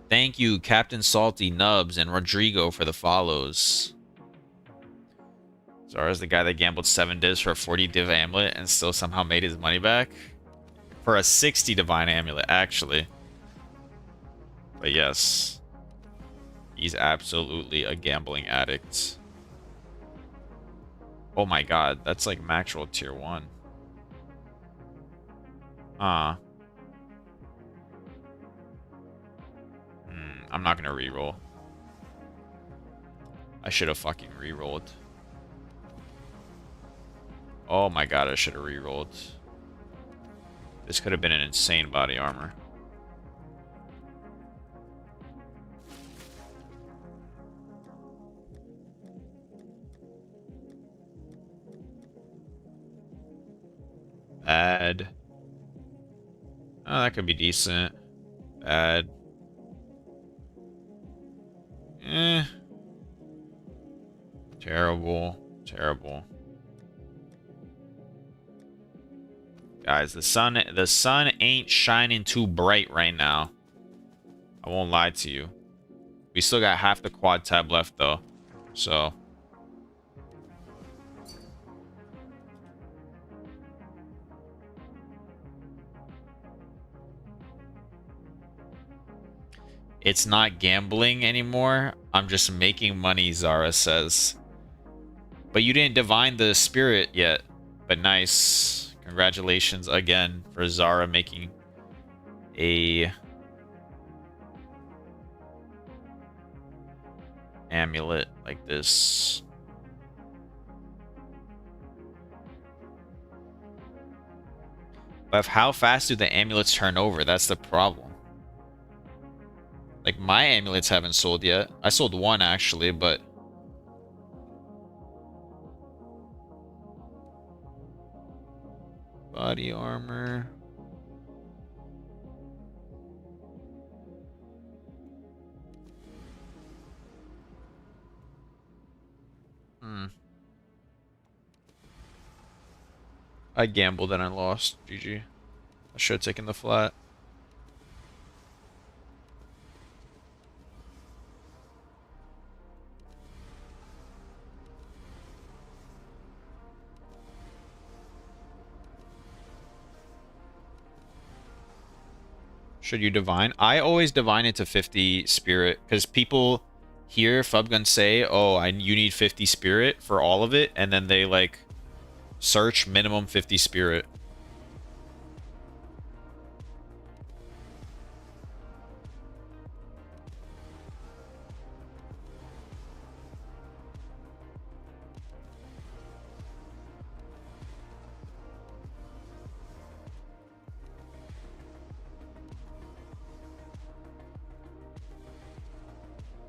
Thank you, Captain Salty, Nubs, and Rodrigo for the follows. Zara's the guy that gambled 7 divs for a 40 div amulet and still somehow made his money back? For a 60 divine amulet, actually. But yes. He's absolutely a gambling addict. Oh my god, that's like max roll tier 1. I'm not gonna reroll. I should have fucking rerolled. Oh my god, I should have rerolled. This could have been an insane body armor. Bad. Oh, that could be decent. Bad. Terrible. Terrible. Guys, the sun ain't shining too bright right now. I won't lie to you. We still got half the quad tab left though. So it's not gambling anymore. I'm just making money, Zara says. But you didn't divine the spirit yet. But nice. Congratulations again for Zara making a amulet like this. But how fast do the amulets turn over? That's the problem. Like, my amulets haven't sold yet. I sold one, actually, but... Body armor... I gambled and I lost. GG. I should have taken the flat. Should you divine? I always divine it to 50 spirit because people hear Fubgun say, "Oh, you need 50 spirit for all of it," and then they like search minimum 50 spirit.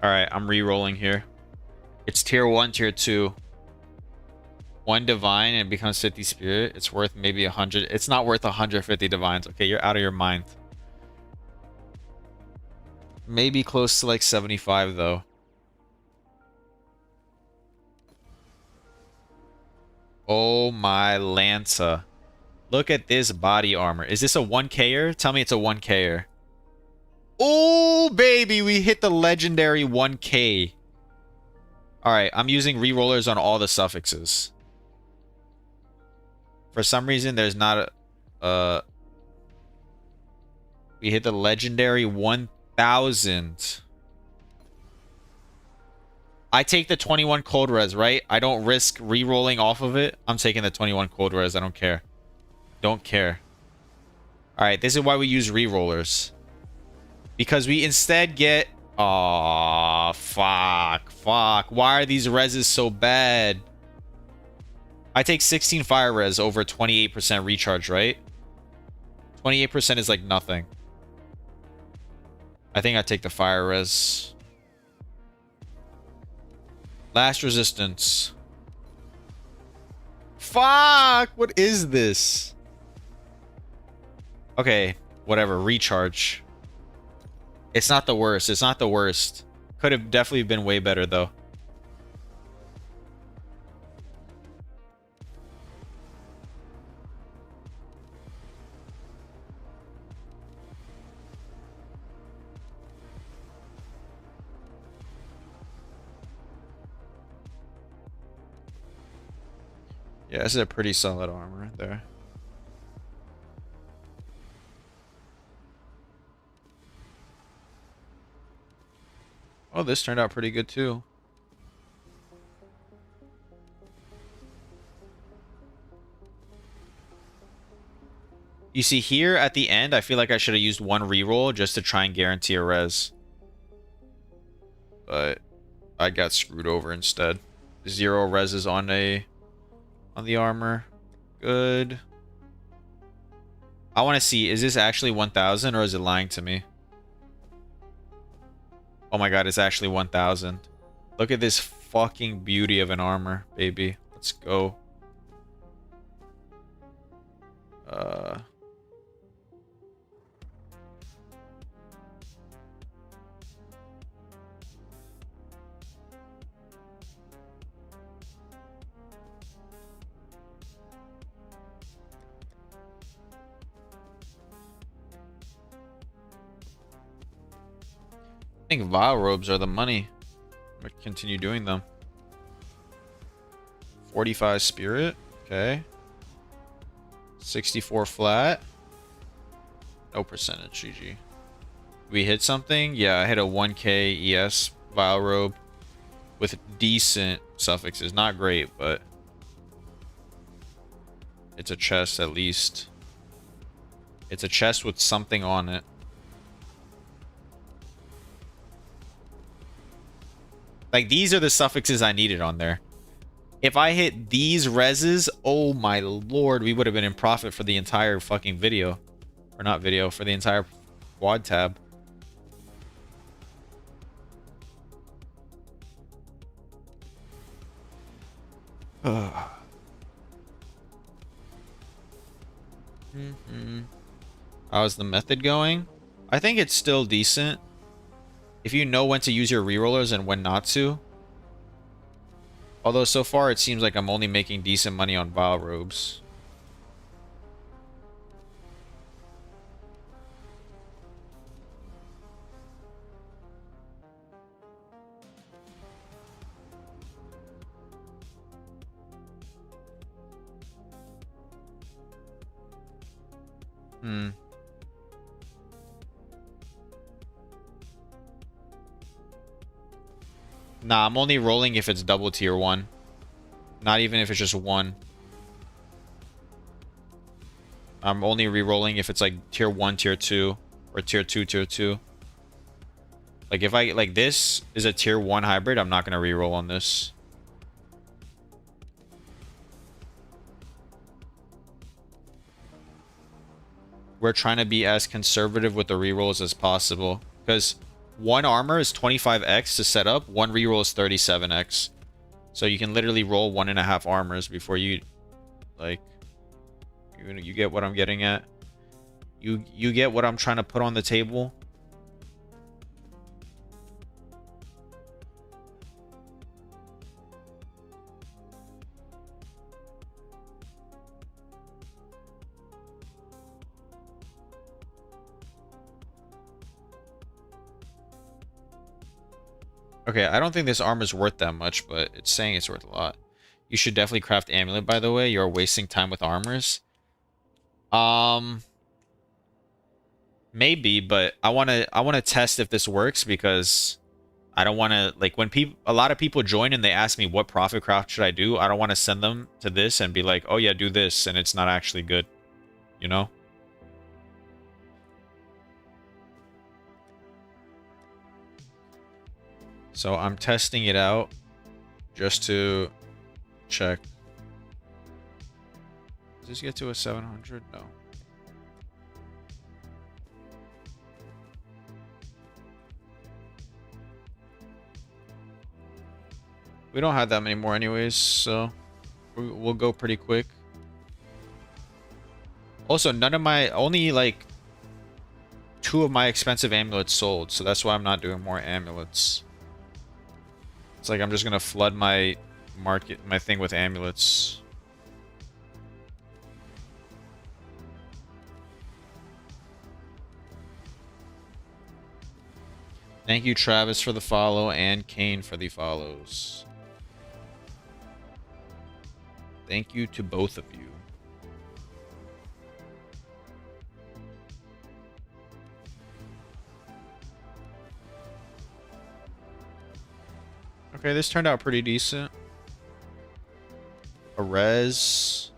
Alright, I'm re-rolling here. It's tier 1, tier 2. 1 divine and it becomes 50 spirit. It's worth maybe 100. It's not worth 150 divines. Okay, you're out of your mind. Maybe close to like 75 though. Oh my Lanta. Look at this body armor. Is this a 1K-er? Tell me it's a 1K-er. Oh, baby, we hit the legendary 1K. Alright, I'm using re-rollers on all the suffixes. For some reason, there's not a... we hit the legendary 1000. I take the 21 cold res, right? I don't risk re-rolling off of it. I'm taking the 21 cold res. I don't care. Don't care. Alright, this is why we use re-rollers. Because we instead get... Aw, fuck. Fuck. Why are these reses so bad? I take 16 fire res over 28% recharge, right? 28% is like nothing. I think I take the fire res. Last resistance. Fuck! What is this? Okay, whatever. Recharge. It's not the worst. It's not the worst. Could have definitely been way better, though. Yeah, this is a pretty solid armor right there. Oh, this turned out pretty good too. You see here at the end, I feel like I should have used one reroll just to try and guarantee a res. But I got screwed over instead. 0 reses on the armor. Good. I want to see, is this actually 1000 or is it lying to me? Oh my god, it's actually 1000. Look at this fucking beauty of an armor, baby. Let's go. I think vial robes are the money. I'm gonna continue doing them. 45 spirit. Okay. 64 flat. No percentage, GG. We hit something? Yeah, I hit a 1k ES vial robe with decent suffixes. Not great, but it's a chest at least. It's a chest with something on it. Like, these are the suffixes I needed on there. If I hit these reses, oh my lord, we would have been in profit for the entire fucking video. Or not video, for the entire quad tab. How's the method going? I think it's still decent. If you know when to use your rerollers and when not to. Although so far it seems like I'm only making decent money on vial robes. Nah, I'm only rolling if it's double tier 1. Not even if it's just 1. I'm only re-rolling if it's like tier 1, tier 2. Or tier 2, tier 2. Like if I, like this is a tier 1 hybrid, I'm not going to re-roll on this. We're trying to be as conservative with the re-rolls as possible. Because 1 armor is 25x to set up, 1 reroll is 37x. So you can literally roll 1.5 armors before you, like, you get what I'm getting at? You get what I'm trying to put on the table? Okay, I don't think this armor's worth that much, but it's saying it's worth a lot. You should definitely craft amulet, by the way. You're wasting time with armors. Maybe, but I wanna test if this works because I don't wanna, like, when a lot of people join and they ask me what profit craft should I do, I don't want to send them to this and be like, oh yeah, do this, and it's not actually good. You know? So I'm testing it out just to check. Does this get to a 700? No. We don't have that many more anyways, so we'll go pretty quick. Also, none of my, only like 2 of my expensive amulets sold, so that's why I'm not doing more amulets. It's like I'm just gonna flood my my thing with amulets. Thank you, Travis, for the follow, and Kane for the follows. Thank you to both of you. Okay, this turned out pretty decent. A res.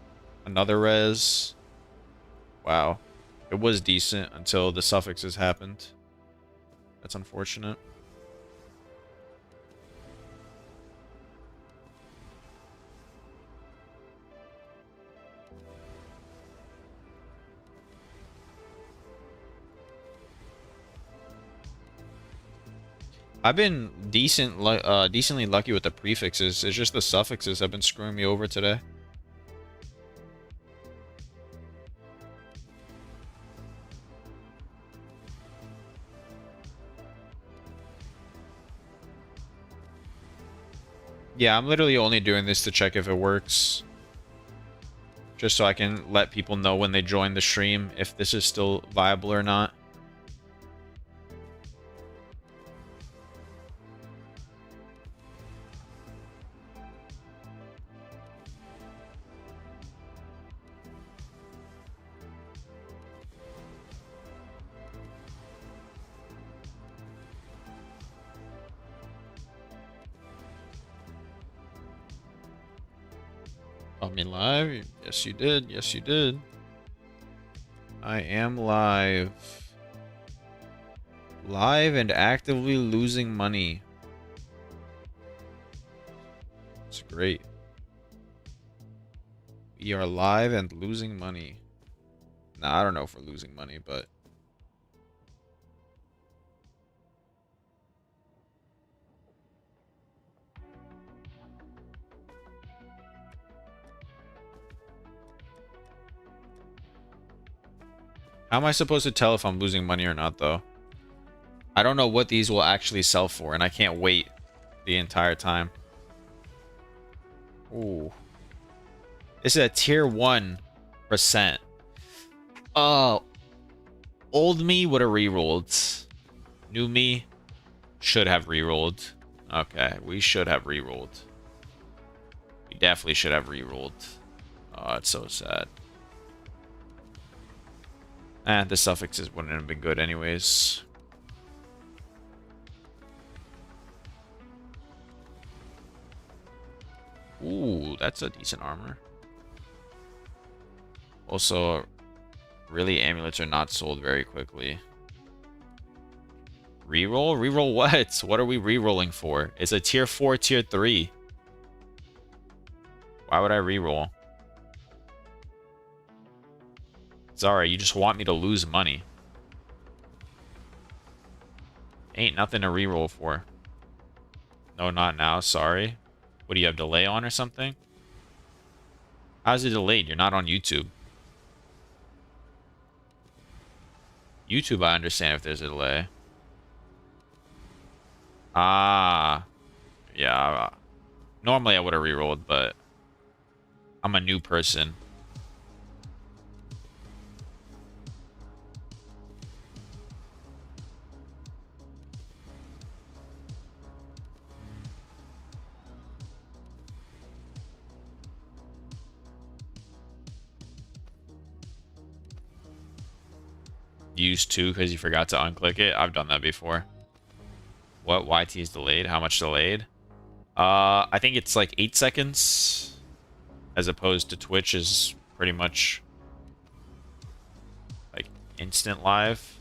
Another res. Wow. It was decent until the suffixes happened. That's unfortunate. I've been decently lucky with the prefixes. It's just the suffixes have been screwing me over today. Yeah, I'm literally only doing this to check if it works. Just so I can let people know when they join the stream if this is still viable or not. Caught me live? Yes, you did. Yes, you did. I am live. Live and actively losing money. It's great. We are live and losing money. Nah, I don't know if we're losing money, but... How am I supposed to tell if I'm losing money or not, though? I don't know what these will actually sell for, and I can't wait the entire time. Ooh. This is a tier 1%. Old me would have rerolled. New me should have rerolled. Okay, we should have rerolled. We definitely should have rerolled. Oh, it's so sad. The suffixes wouldn't have been good anyways. Ooh, that's a decent armor. Also, really, amulets are not sold very quickly. Reroll? Reroll what? What are we rerolling for? It's a tier 4, tier 3. Why would I reroll? Zara, you just want me to lose money. Ain't nothing to reroll for. No, not now. Sorry. What do you have, delay on or something? How's it delayed? You're not on YouTube. YouTube, I understand if there's a delay. Ah. Yeah. Normally I would have rerolled, but I'm a new person. Use 2 because you forgot to unclick it. I've done that before. What? YT is delayed? How much delayed? I think it's like 8 seconds. As opposed to Twitch is pretty much like instant live.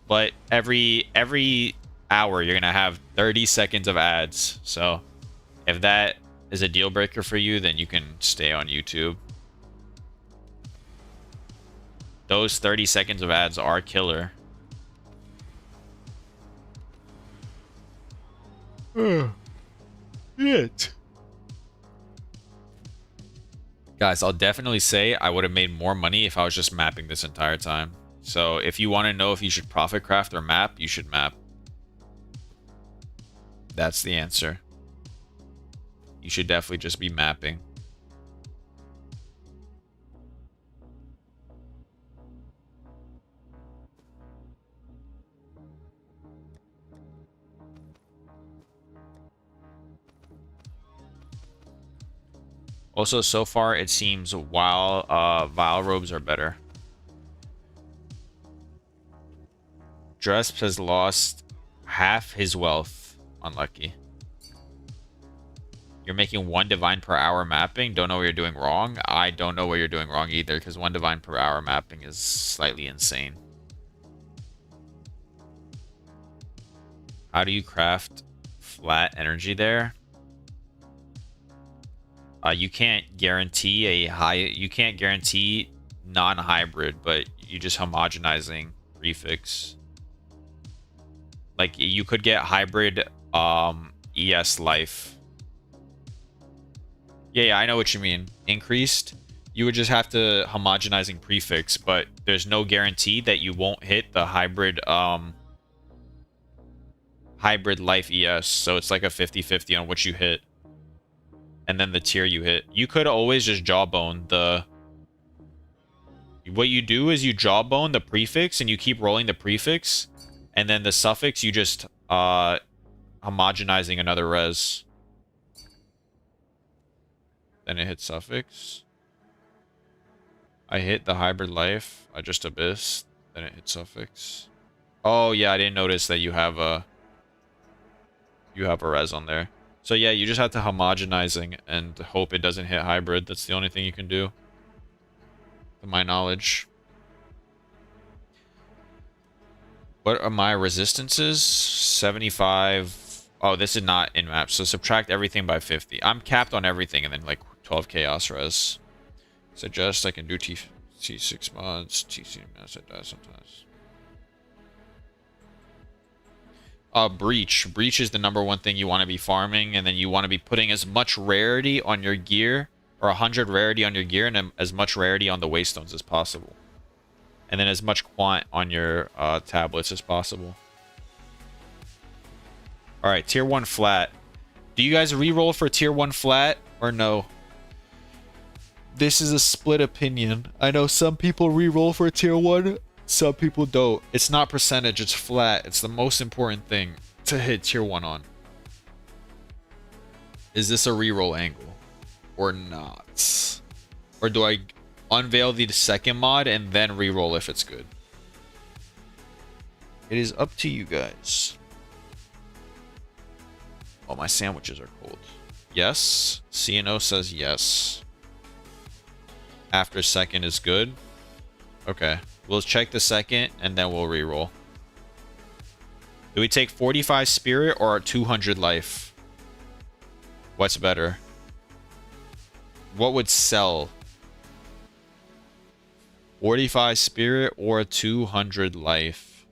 But every hour you're gonna have 30 seconds of ads. So if that is a deal breaker for you, then you can stay on YouTube. Those 30 seconds of ads are killer. Shit. Guys, I'll definitely say I would have made more money if I was just mapping this entire time. So if you want to know if you should profit craft or map, you should map. That's the answer. You should definitely just be mapping. Also, so far, it seems Vile robes are better. Dresp has lost half his wealth. Unlucky. You're making 1 divine per hour mapping. Don't know what you're doing wrong. I don't know what you're doing wrong either, because 1 divine per hour mapping is slightly insane. How do you craft flat energy there? You can't guarantee non-hybrid, but you just homogenizing prefix. Like you could get hybrid ES life. Yeah, I know what you mean. Increased. You would just have to homogenizing prefix, but there's no guarantee that you won't hit the hybrid hybrid life ES. So it's like a 50-50 on what you hit. And then the tier you hit. You could always just jawbone the... What you do is you jawbone the prefix and you keep rolling the prefix. And then the suffix, you just homogenizing another res. Then it hits suffix. I hit the hybrid life. I just abyss. Then it hits suffix. Oh yeah, I didn't notice that you have a res on there. So yeah, you just have to homogenizing and hope it doesn't hit hybrid. That's the only thing you can do, to my knowledge. What are my resistances? 75. Oh, this is not in map. So subtract everything by 50. I'm capped on everything and then like 12 chaos res. Suggest I can do T6 mods. TC mods, I die sometimes. Breach. Breach is the #1 thing you want to be farming, and then you want to be putting as much rarity on your gear, or 100 rarity on your gear, and as much rarity on the waystones as possible. And then as much quant on your tablets as possible. Alright, tier 1 flat. Do you guys reroll for tier 1 flat, or no? This is a split opinion. I know some people reroll for tier 1. Some people don't. It's not percentage, it's flat. It's the most important thing to hit tier 1 on. Is this a reroll angle? Or not? Or do I unveil the second mod and then reroll if it's good? It is up to you guys. Oh, my sandwiches are cold. Yes. CNO says yes. After second is good. Okay. We'll check the second, and then we'll reroll. Do we take 45 spirit or 200 life? What's better? What would sell? 45 spirit or 200 life?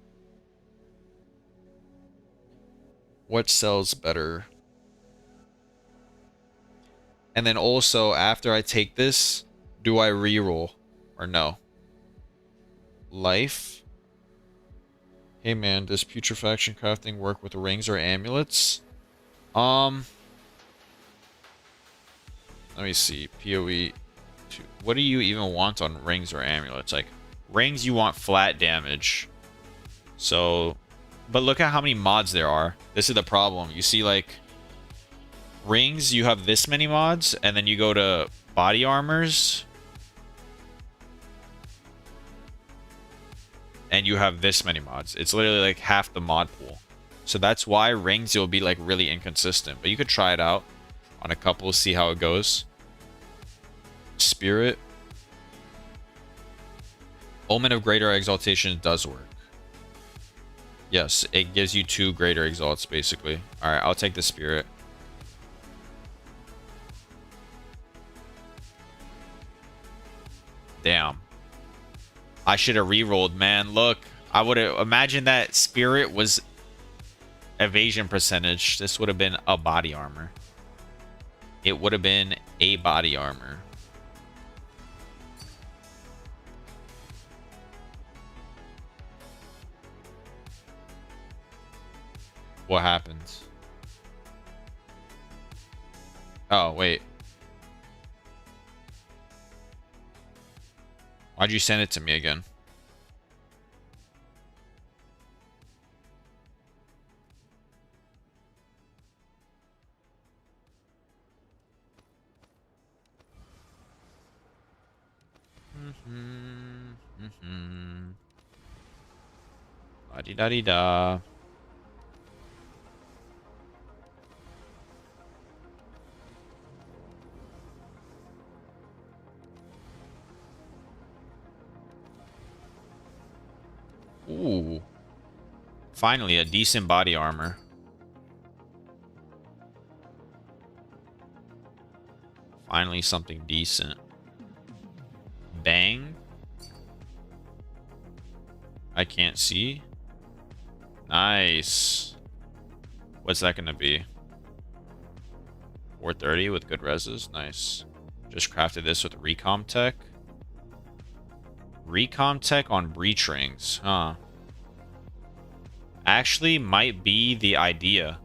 What sells better? And then also, after I take this, do I reroll or no? Life. Hey man, does putrefaction crafting work with rings or amulets? Let me see. POE2. What do you even want on rings or amulets? Like, rings you want flat damage. So, but look at how many mods there are. This is the problem. You see, like, rings, you have this many mods, and then you go to body armors, and you have this many mods. It's literally like half the mod pool. So that's why rings, you'll be like really inconsistent. But you could try it out on a couple, see how it goes. Spirit. Omen of Greater Exaltation does work. Yes, it gives you 2 Greater Exalts, basically. Alright, I'll take the Spirit. Damn. I should have rerolled, man. Look, I would have imagined that Spirit was evasion percentage. This would have been a body armor. it would have been a body armor. What happens? Oh, wait. Why'd you send it to me again? La-di-da-di-da. Ooh. Finally, a decent body armor. Finally, something decent. Bang. I can't see. Nice. What's that going to be? 430 with good reses. Nice. Just crafted this with Recom Tech. Recom Tech on breach rings. Huh. Actually might be the idea.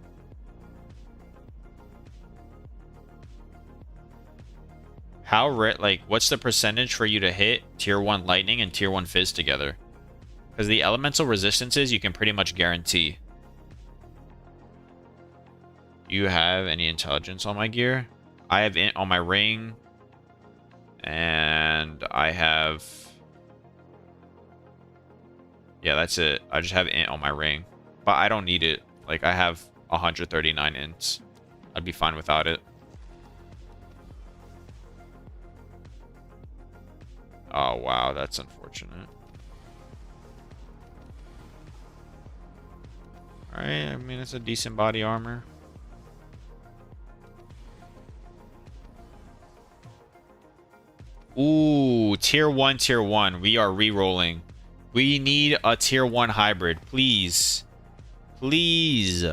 How rare, like, what's the percentage for you to hit tier 1 lightning and tier 1 fizz together? Because the elemental resistances you can pretty much guarantee. Do you have any intelligence on my gear? I have int on my ring. And I have... yeah, that's it. I just have int on my ring. But I don't need it. Like, I have 139 ints. I'd be fine without it. Oh, wow. That's unfortunate. Alright, I mean, it's a decent body armor. Ooh, tier 1, tier 1. We are re-rolling. We need a tier 1 hybrid. Please. Please.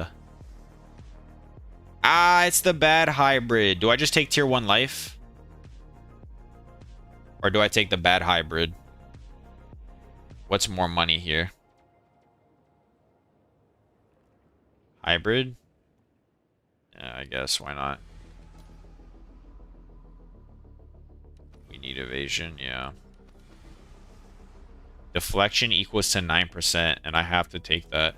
Ah, it's the bad hybrid. Do I just take tier 1 life? Or do I take the bad hybrid? What's more money here? Hybrid? Yeah, I guess. Why not? We need evasion. Yeah. Deflection equals to 9%, and I have to take that.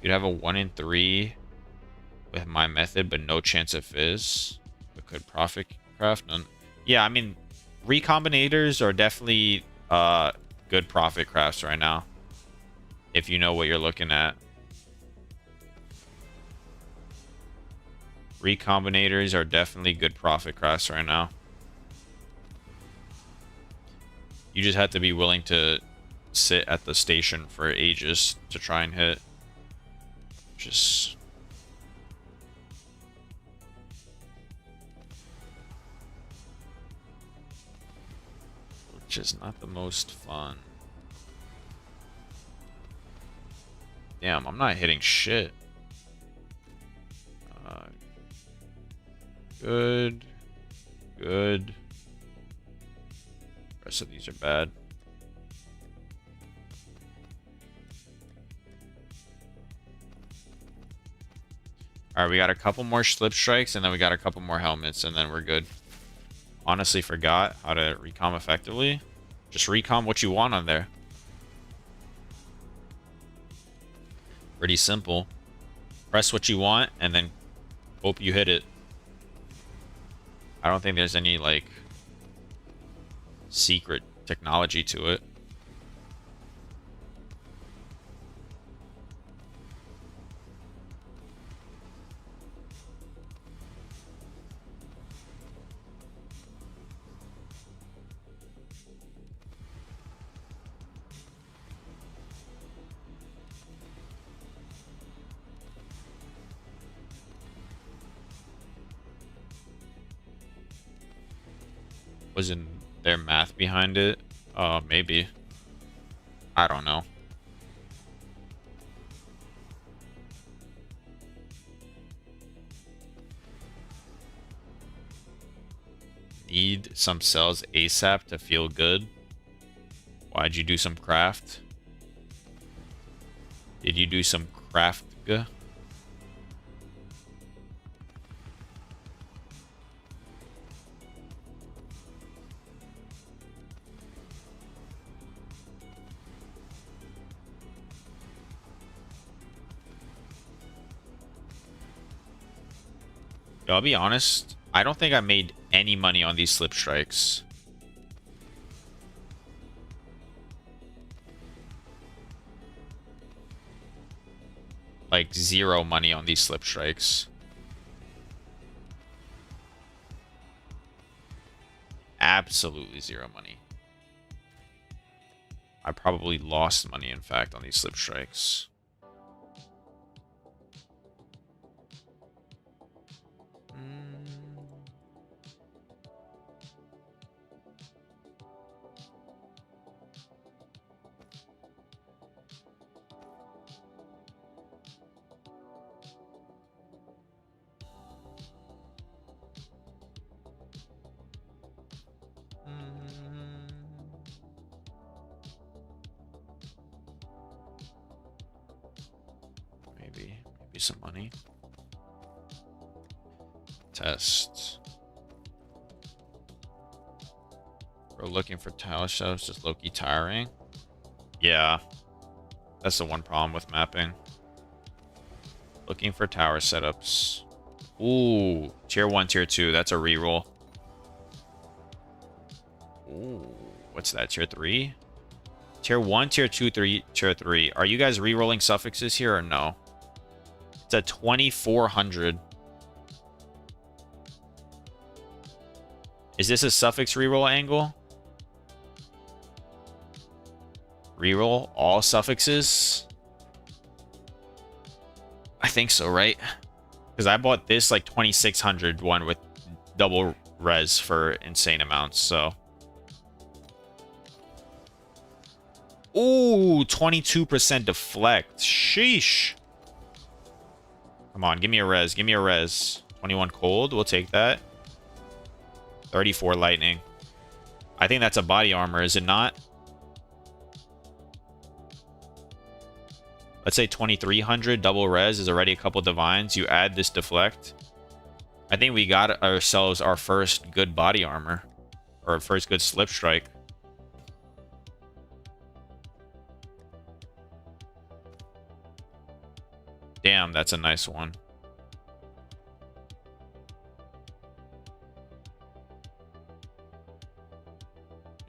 You'd have a 1 in 3 with my method, but no chance of fizz. But could profit craft? None. Yeah, I mean, recombinators are definitely good profit crafts right now. If you know what you're looking at. Recombinators are definitely good profit crafts right now. You just have to be willing to sit at the station for ages to try and hit. Just... which is not the most fun. Damn, I'm not hitting shit. Good. Good. The rest of these are bad. Alright, we got a couple more slip strikes, and then we got a couple more helmets, and then we're good. Honestly forgot how to recom effectively. Just recom what you want on there. Pretty simple. Press what you want, and then hope you hit it. I don't think there's any, like, secret technology to it. Wasn't there math behind it? Maybe. I don't know. need some cells ASAP to feel good. Why'd you do some craft? Did you do some craft? I'll be honest, I don't think I made any money on these slip strikes. Like, zero money on these slip strikes. Absolutely zero money. I probably lost money, in fact, on these slip strikes. Maybe some money. Test. We're looking for tile shows, just low-key tiring. Yeah. That's the one problem with mapping. Looking for tower setups. Ooh, tier 1, tier 2. That's a reroll. Ooh, what's that? Tier 3? Tier 1, tier 2, tier 3. Are you guys rerolling suffixes here or no? It's at 2,400. Is this a suffix reroll angle? Reroll all suffixes? I think so, right? Because I bought this like 2,600 one with double res for insane amounts, so. Ooh, 22% deflect. Sheesh. Come on, give me a res. Give me a res. 21 cold. We'll take that. 34 lightning. I think that's a body armor, is it not? Let's say 2,300 double res is already a couple divines. You add this deflect. I think we got ourselves our first good body armor. Or first good slip strike. Damn, that's a nice one.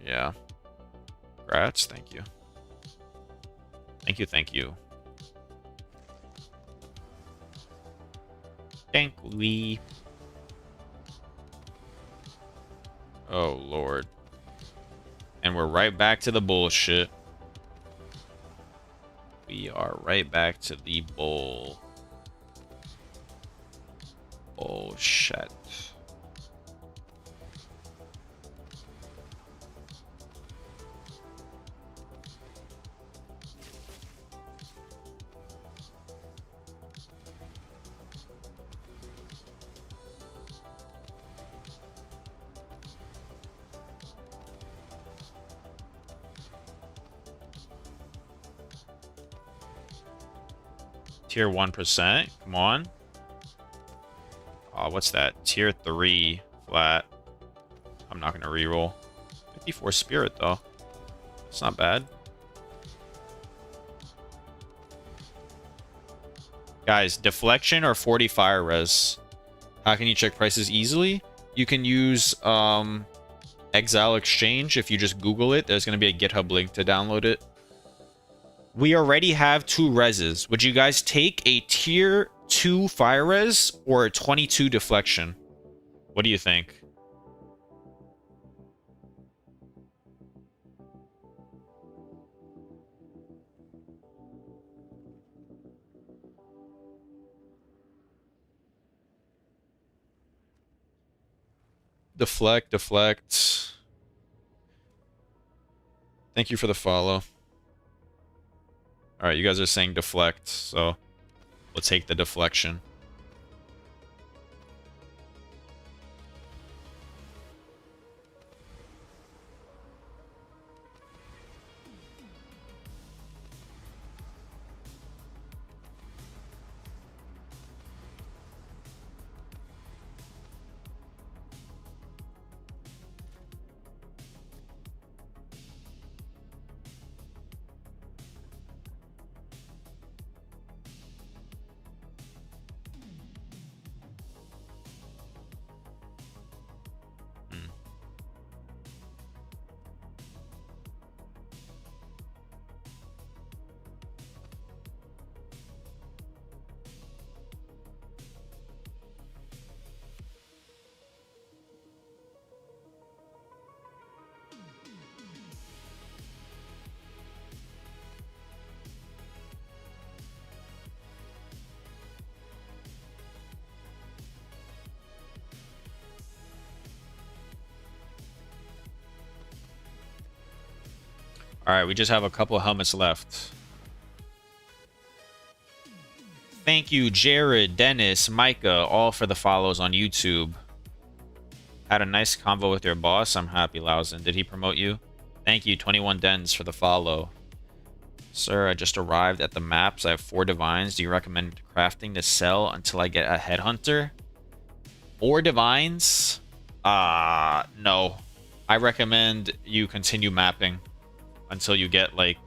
Yeah. Congrats, thank you. Thank you, thank you. Thank we. Oh, Lord. And we're right back to the bullshit. We are right back to the bullshit. Tier 1%. Come on. Oh, what's that? Tier 3 flat. I'm not going to reroll. 54 spirit, though. It's not bad. Guys, deflection or 40 fire res? How can you check prices easily? You can use Exile Exchange. If you just Google it, there's going to be a GitHub link to download it. We already have 2 reses. Would you guys take a tier 2 fire res or a 22 deflection? What do you think? Deflect, deflect. Thank you for the follow. Alright, you guys are saying deflect, so we'll take the deflection. Alright, we just have a couple of helmets left. Thank you, Jared, Dennis, Micah, all for the follows on YouTube. Had a nice convo with your boss. I'm happy, Lausen. Did he promote you? Thank you, 21 Dens, for the follow. Sir, I just arrived at the maps. I have 4 divines. Do you recommend crafting to sell until I get a headhunter? 4 divines? No. I recommend you continue mapping until you get, like,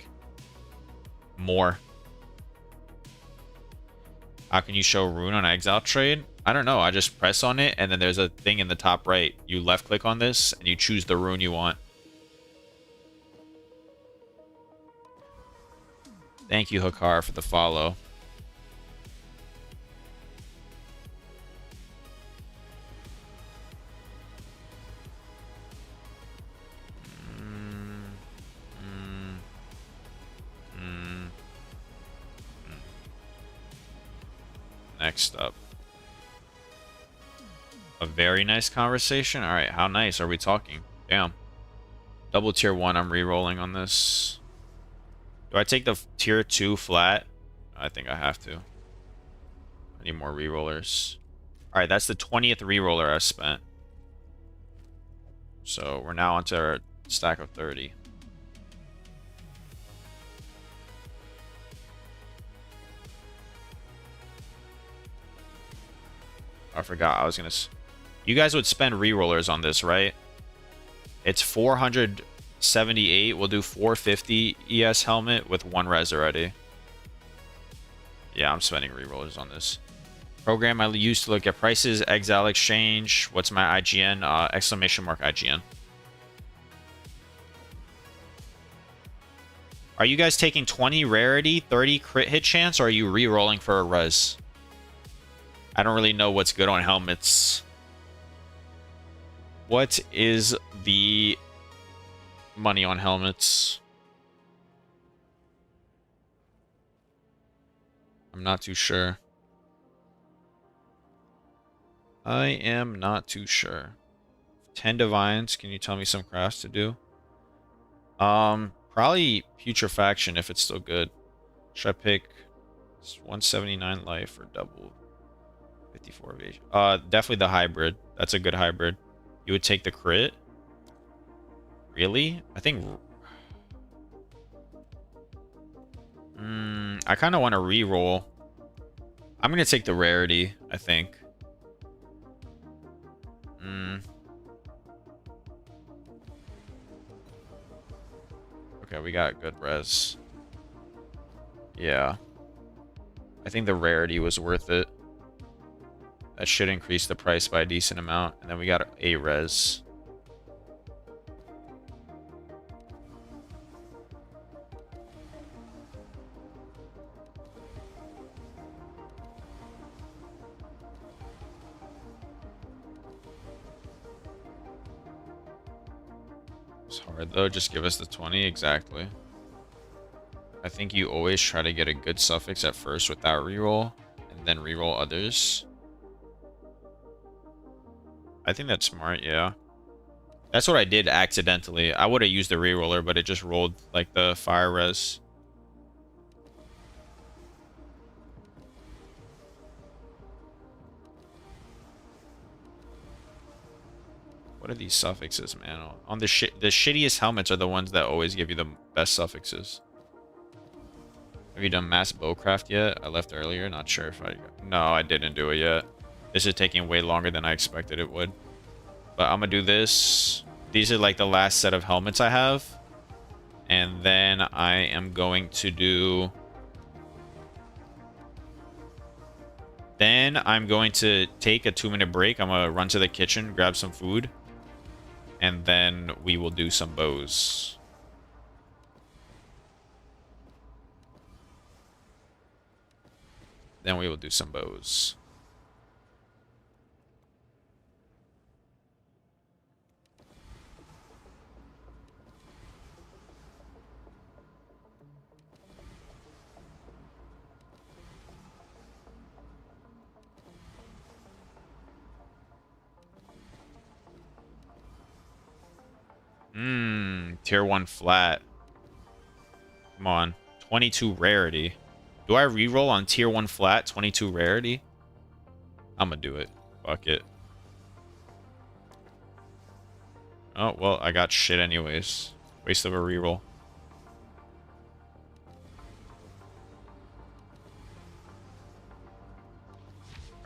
more. How can you show rune on exile trade? I don't know. I just press on it, and then there's a thing in the top right. You left click on this, and you choose the rune you want. Thank you, Hakar, for the follow. Next up. A very nice conversation? Alright, how nice are we talking? Damn. Double tier 1, I'm re-rolling on this. Do I take the tier 2 flat? I think I have to. I need more re-rollers. Alright, that's the 20th re-roller I spent. So we're now onto our stack of 30. I forgot I was gonna... You guys would spend re-rollers on this, right? It's 478. We'll do 450 ES helmet with 1 res already. Yeah, I'm spending re-rollers on this. Program I used to look at prices, exile exchange. What's my IGN? Exclamation mark IGN. Are you guys taking 20 rarity, 30 crit hit chance, or are you re-rolling for a res? I don't really know what's good on helmets. What is the money on helmets? I'm not too sure. I am not too sure. 10 divines. Can you tell me some crafts to do? Probably putrefaction if it's still good. Should I pick 179 life or double 54 evasion? Definitely the hybrid. That's a good hybrid. You would take the crit? Really? I think... I kind of want to re-roll. I'm going to take the rarity, I think. Okay, we got good res. Yeah. I think the rarity was worth it. That should increase the price by a decent amount. And then we got a res. It's hard though, just give us the 20, exactly. I think you always try to get a good suffix at first without reroll, and then reroll others. I think that's smart, yeah. That's what I did accidentally. I would have used the reroller, but it just rolled like the fire res. What are these suffixes, man? On the shittiest helmets are the ones that always give you the best suffixes. Have you done mass bowcraft yet? I left earlier. Not sure if I... No, I didn't do it yet. This is taking way longer than I expected it would. But I'm gonna do this. These are like the last set of helmets I have. And then I am going to do... Then I'm going to take a 2-minute break. I'm gonna run to the kitchen, grab some food. And then we will do some bows. Then we will do some bows. Tier 1 flat. Come on. 22 rarity. Do I reroll on tier 1 flat? 22 rarity? I'm gonna do it. Fuck it. Oh, well, I got shit anyways. Waste of a reroll.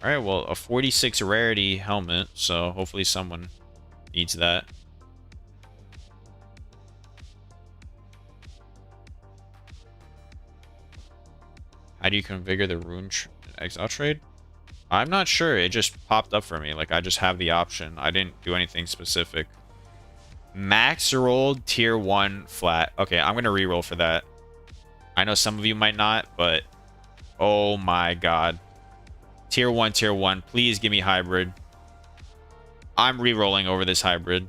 Alright, well, a 46 rarity helmet, so hopefully someone needs that. How do you configure the rune exile trade? I'm not sure. It just popped up for me. Like, I just have the option. I didn't do anything specific. Max rolled tier 1 flat. Okay, I'm going to reroll for that. I know some of you might not, but... Oh my god. Tier 1, tier 1. Please give me hybrid. I'm rerolling over this hybrid.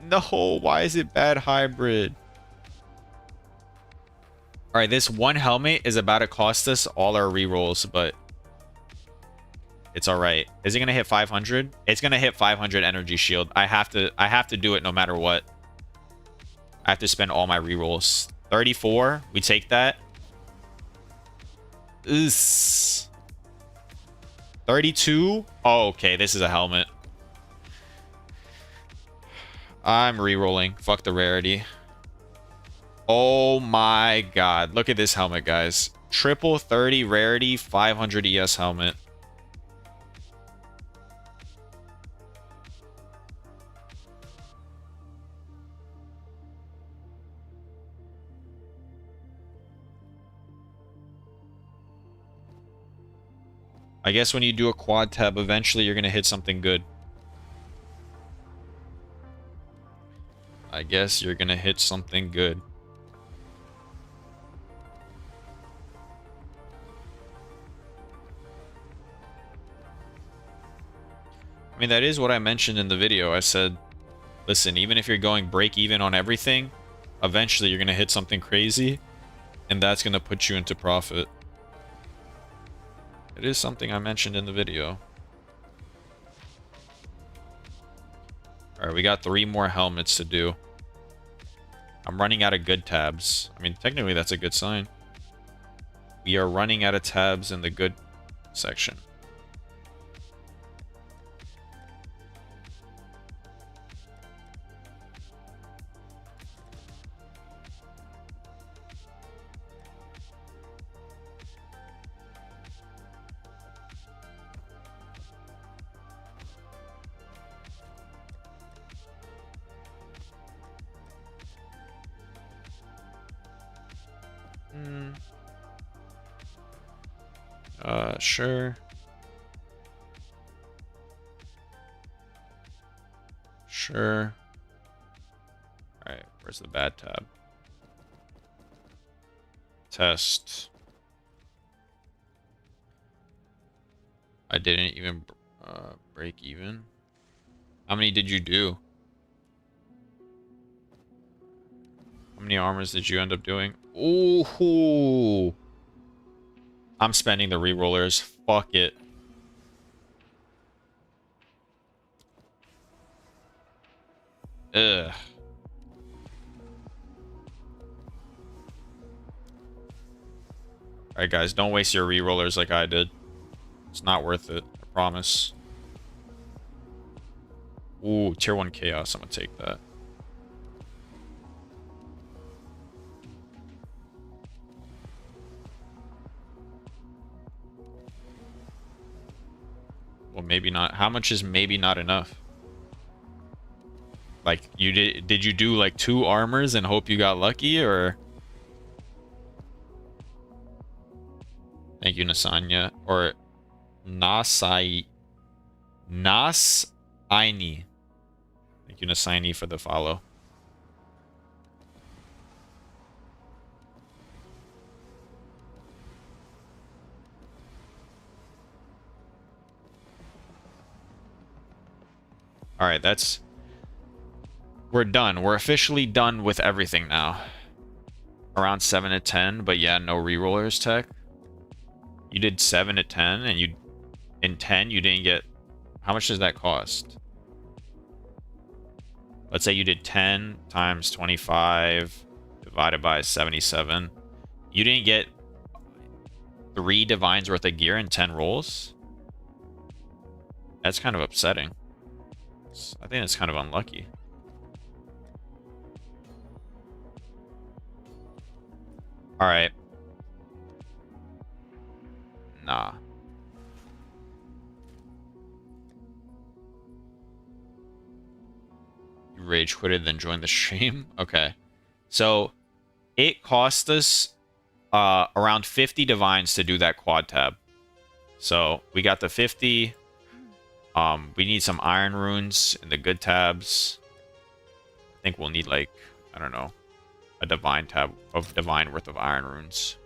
No, why is it bad hybrid? Alright, this one helmet is about to cost us all our rerolls, but... It's alright. Is it going to hit 500? It's going to hit 500 energy shield. I have to do it no matter what. I have to spend all my rerolls. 34. We take that. Ugh. 32. Oh, okay. This is a helmet. I'm rerolling. Fuck the rarity. Oh my god. Look at this helmet, guys. Triple 30 rarity, 500 ES helmet. I guess when you do a quad tab, eventually you're going to hit something good. I guess you're going to hit something good. I mean, that is what I mentioned in the video. I said, listen, even if you're going break even on everything, eventually you're going to hit something crazy, and that's going to put you into profit. It is something I mentioned in the video. Alright, we got 3 more helmets to do. I'm running out of good tabs. I mean, technically that's a good sign. We are running out of tabs in the good section. Sure. Sure. Alright, where's the bad tab? Test. I didn't even break even. How many did you do? How many armors did you end up doing? Ooh. I'm spending the rerollers. Fuck it. Ugh. Alright, guys. Don't waste your rerollers like I did. It's not worth it. I promise. Ooh, tier 1 chaos. I'm gonna take that. Well, maybe not. How much is maybe not enough? Like, you did you do like 2 armors and hope you got lucky, or? Thank you, Nasanya. Or Nasaini. Thank you, Nasaini, for the follow. Alright, that's... We're done. We're officially done with everything now. Around 7 to 10, but yeah, no rerollers tech. You did 7 to 10, and you... In 10, you didn't get... How much does that cost? Let's say you did 10 times 25 divided by 77. You didn't get 3 divines worth of gear in 10 rolls? That's kind of upsetting. I think it's kind of unlucky. Alright. Nah. You rage quitted, then joined the stream? Okay. So, it cost us around 50 divines to do that quad tab. So, we got the 50. We need some iron runes in the good tabs. I think we'll need, like, I don't know, a divine tab of divine worth of iron runes.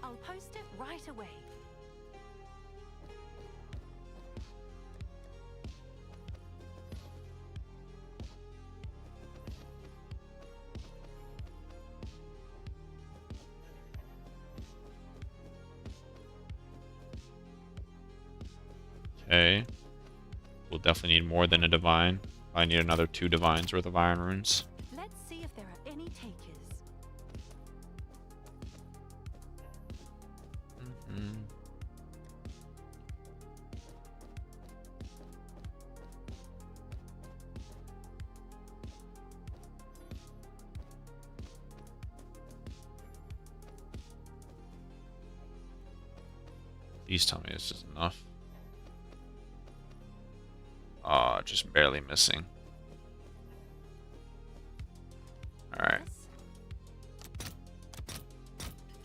I'll post it right away. Okay. We'll definitely need more than a divine. I need another 2 divines worth of iron runes. Let's see if there are any takers. Please tell me this is enough. Just barely missing. Alright.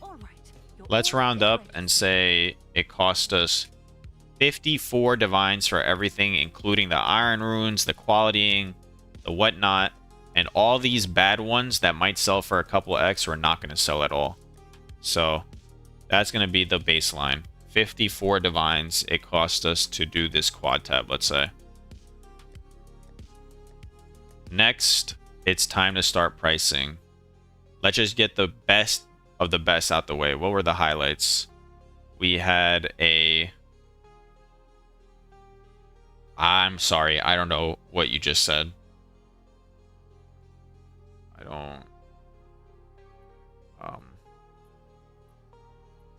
All right. You're Let's all round up ready. and say it cost us 54 divines for everything, including the iron runes, the qualitying, the whatnot, and all these bad ones that might sell for a couple X we're not going to sell at all. So that's going to be the baseline. 54 divines it cost us to do this quad tab, let's say. Next, it's time to start pricing. Let's just get the best of the best out the way. What were the highlights? We had a... I'm sorry, I don't know what you just said. I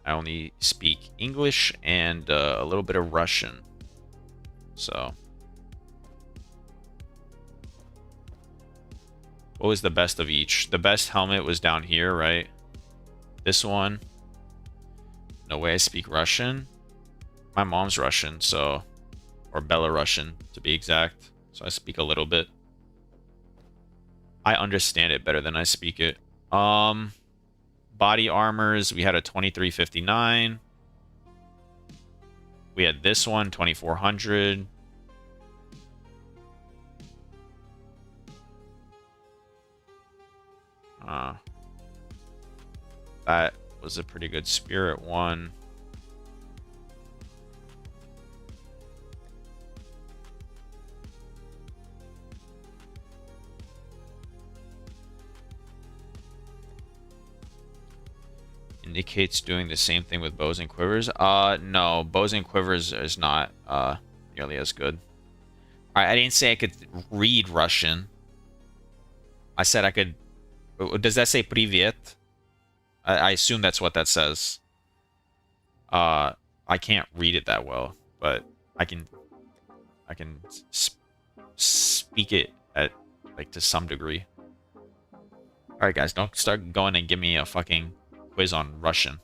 only speak English and a little bit of Russian. So... what was the best of each? The best helmet was down here, right? This one. No way I speak Russian. My mom's Russian, so... or Belarusian, to be exact. So I speak a little bit. I understand it better than I speak it. Body armors, we had a 2359. We had this one, 2400. That was a pretty good spirit one. Indicates doing the same thing with bows and quivers. No, bows and quivers is not nearly as good. Alright, I didn't say I could read Russian. I said I could. Does that say Privet? I assume that's what that says. I can't read it that well, but I can speak it at like to some degree. All right, guys, don't start going and give me a fucking quiz on Russian.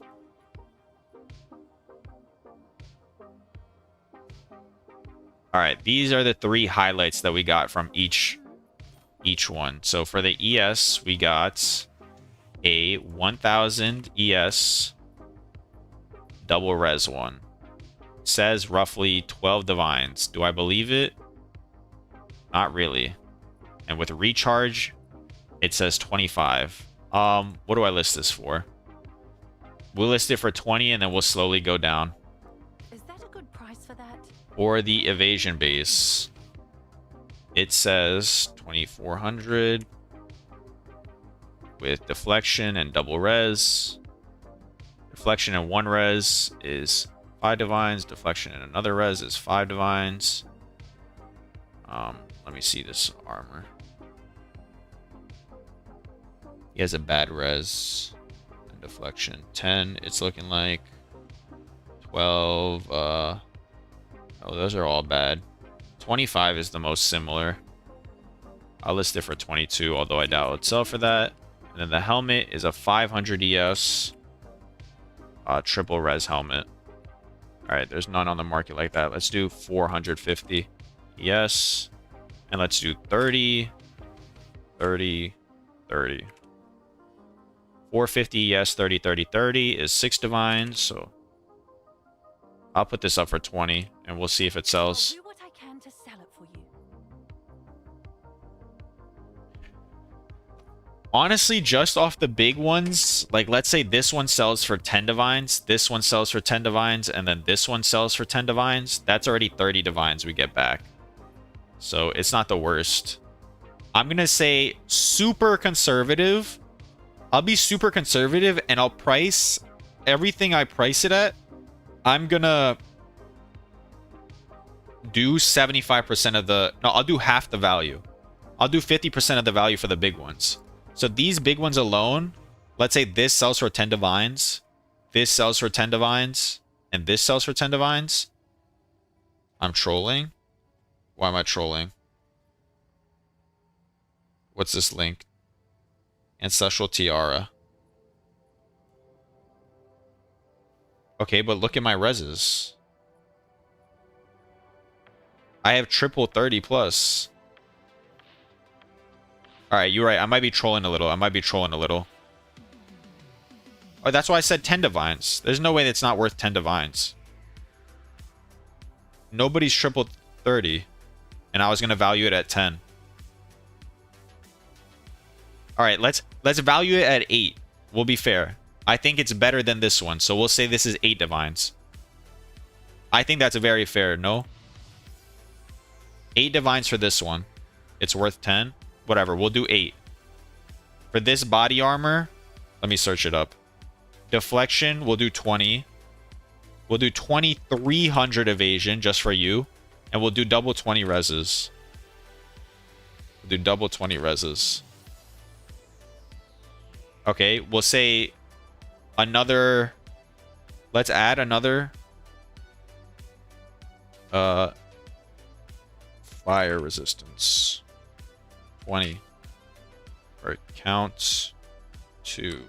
All right, these are the 3 highlights that we got from each one. So for the ES, we got a 1000 ES double res one. It says roughly 12 divines. Do I believe it? Not really. And with recharge, it says 25. What do I list this for? We'll list it for 20 and then we'll slowly go down. Is that a good price for that? For the evasion base, it says 2400 with deflection and double res. Deflection and 1 res is 5 divines. Deflection and another res is 5 divines. Let me see this armor. He has a bad res and deflection. 10, it's looking like 12. Oh, those are all bad. 25 is the most similar. I'll list it for 22, although I doubt it'll sell for that. And then the helmet is a 500 ES triple res helmet. All right, there's none on the market like that. Let's do 450 ES. And let's do 30, 30, 30. 450 ES, 30, 30, 30 is 6 divines. So I'll put this up for 20 and we'll see if it I'll sells. do what I can to sell it for you. Honestly, just off the big ones, like let's say this one sells for 10 divines, this one sells for 10 divines, and then this one sells for 10 divines. That's already 30 divines we get back. So it's not the worst. I'm going to say super conservative. I'll be super conservative and I'll price everything I price it at. I'm going to do 75% of the... No, I'll do half the value. I'll do 50% of the value for the big ones. So these big ones alone, let's say this sells for 10 divines, this sells for 10 divines, and this sells for 10 divines. I'm trolling. Why am I trolling? What's this link? Ancestral Tiara. Okay, but look at my reses. I have triple 30 plus. Alright, you're right. I might be trolling a little. Oh, that's why I said 10 divines. There's no way that's not worth 10 divines. Nobody's triple 30. And I was going to value it at 10. Alright, let's value it at 8. We'll be fair. I think it's better than this one. So we'll say this is 8 divines. I think that's very fair, no? 8 divines for this one. It's worth 10. Whatever, we'll do 8. For this body armor, let me search it up. Deflection, we'll do 20. We'll do 2300 evasion just for you. And we'll do double 20 reses. We'll do double 20 reses. Okay, we'll say another... Let's add another... fire resistance. 20. Or count 2.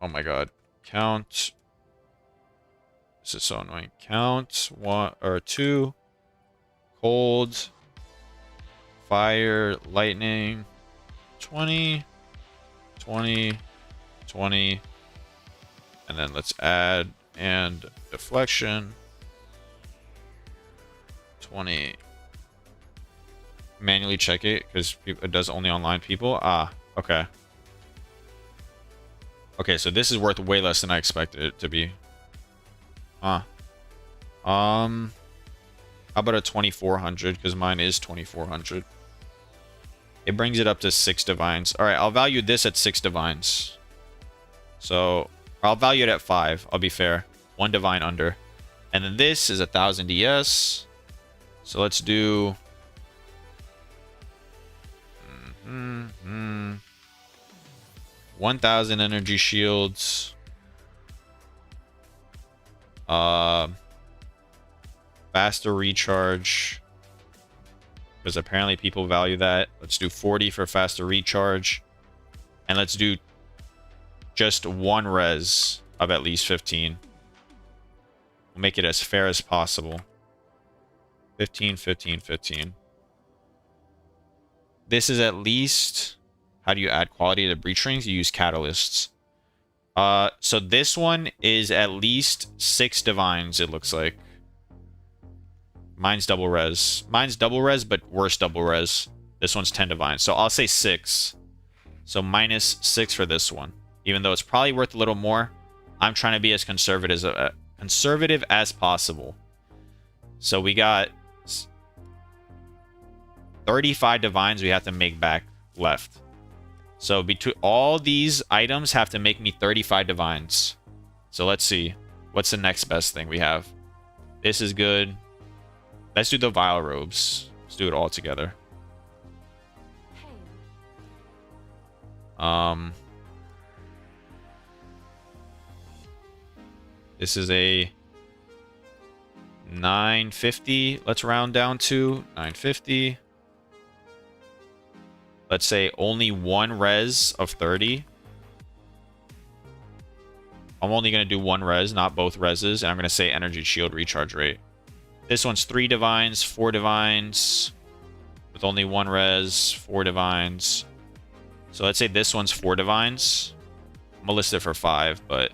Oh my god. Count. This is so annoying. Count 1 or 2. Cold. Fire. Lightning. 20. 20. 20. And then let's add and deflection. 20. Manually check it because it does only online people. Ah, okay. Okay, so this is worth way less than I expected it to be. Huh. How about a 2400 because mine is 2400. It brings it up to 6 divines. All right, I'll value this at 6 divines. So I'll value it at 5. I'll be fair. 1 divine under. And then this is 1000 ES. So let's do 1000 energy shields. Faster recharge. Because apparently people value that. Let's do 40 for faster recharge. And let's do just 1 res of at least 15. We'll make it as fair as possible. 15, 15, 15. This is at least... How do you add quality to breach rings? You use catalysts. So this one is at least 6 divines, it looks like. Mine's double res. Mine's double res, but worse double res. This one's 10 divines. So I'll say 6. So minus 6 for this one. Even though it's probably worth a little more, I'm trying to be as conservative as possible. So we got 35 divines we have to make back left. So between all these items have to make me 35 divines. So let's see. What's the next best thing we have? This is good. Let's do the vile robes. Let's do it all together. This is a 950. Let's round down to 950. Let's say only one res of 30. I'm only going to do one res, not both reses. And I'm going to say energy shield recharge rate. This one's 3 divines, 4 divines. With only one res, 4 divines. So let's say this one's 4 divines. I'm going to list it for 5, but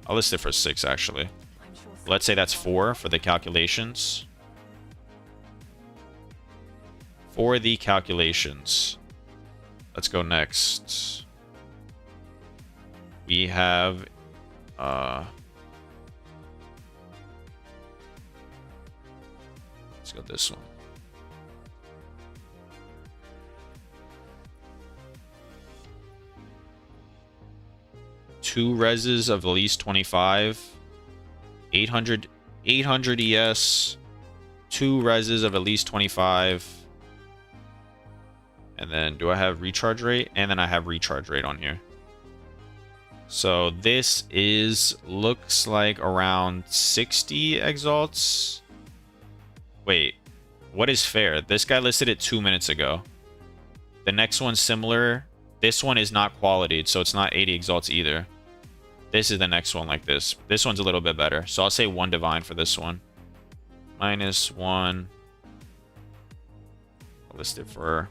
I'll list it for 6 actually. I'm sure Let's say that's 4 for the calculations. For the calculations. Let's go next. We have let's go this one. Two reses of at least 25. 800 ES. 2 reses of at least 25. And then do I have recharge rate? And then I have recharge rate on here. So this is, looks like around 60 exalts. Wait, what is fair? This guy listed it 2 minutes ago. The next one's similar. This one is not qualityed, so it's not 80 exalts either. This is the next one like this. This one's a little bit better. So I'll say 1 divine for this one. -1. I'll list it for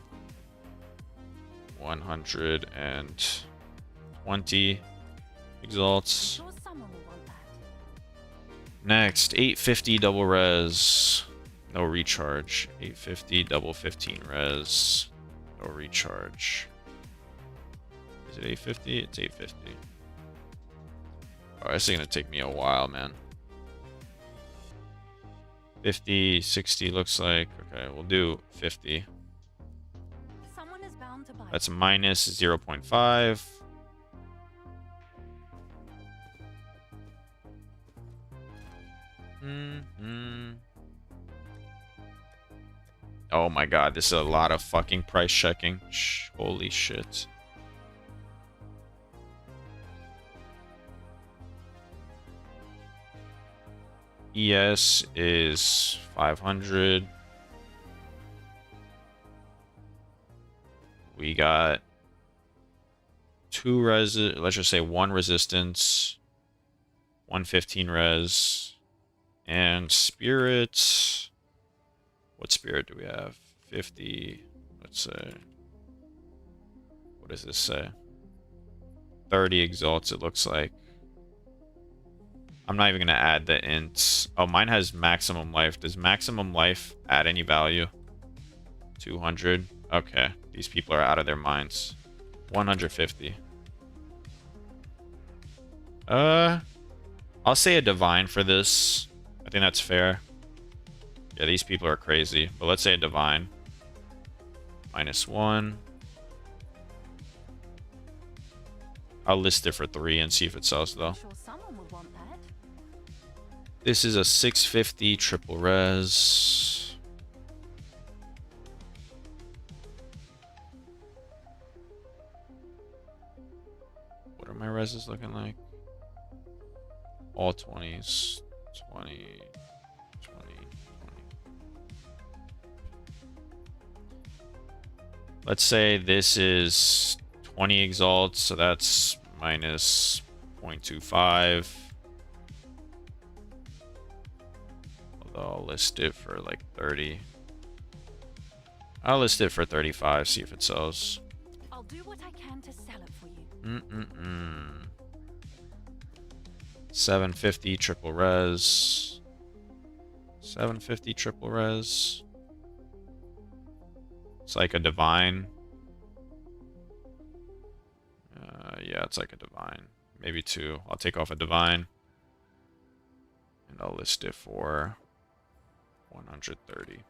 120 exalts. sure someone will want that. Next, 850 double res. No recharge. 850 double 15 res. No recharge. Is it 850? It's 850. Oh, this is gonna take me a while, man. 50, 60 looks like. Okay, we'll do 50. Someone is bound to buy. That's minus 0.5. Oh my god, this is a lot of fucking price checking. Holy shit. ES is 500. We got 2 res, let's just say 1 resistance, 115 res, and spirits. What spirit do we have? 50, let's say. What does this say? 30 exalts, it looks like. I'm not even going to add the ints. Oh, mine has maximum life. Does maximum life add any value? 200. Okay. These people are out of their minds. 150. I'll say a divine for this. I think that's fair. Yeah, these people are crazy. But let's say a divine. -1. I'll list it for 3 and see if it sells though. I'm sure someone would want that. This is a 650 triple res. What are my reses looking like? All 20s. 20, 20, 20. Let's say this is 20 exalts, so that's minus 0.25. Although I'll list it for like 30. I'll list it for 35, see if it sells. I'll do what I can to sell it for you. 750 triple res. 750 triple res. It's like a divine. Yeah, it's like a divine. Maybe 2. I'll take off a divine. And I'll list it for 130.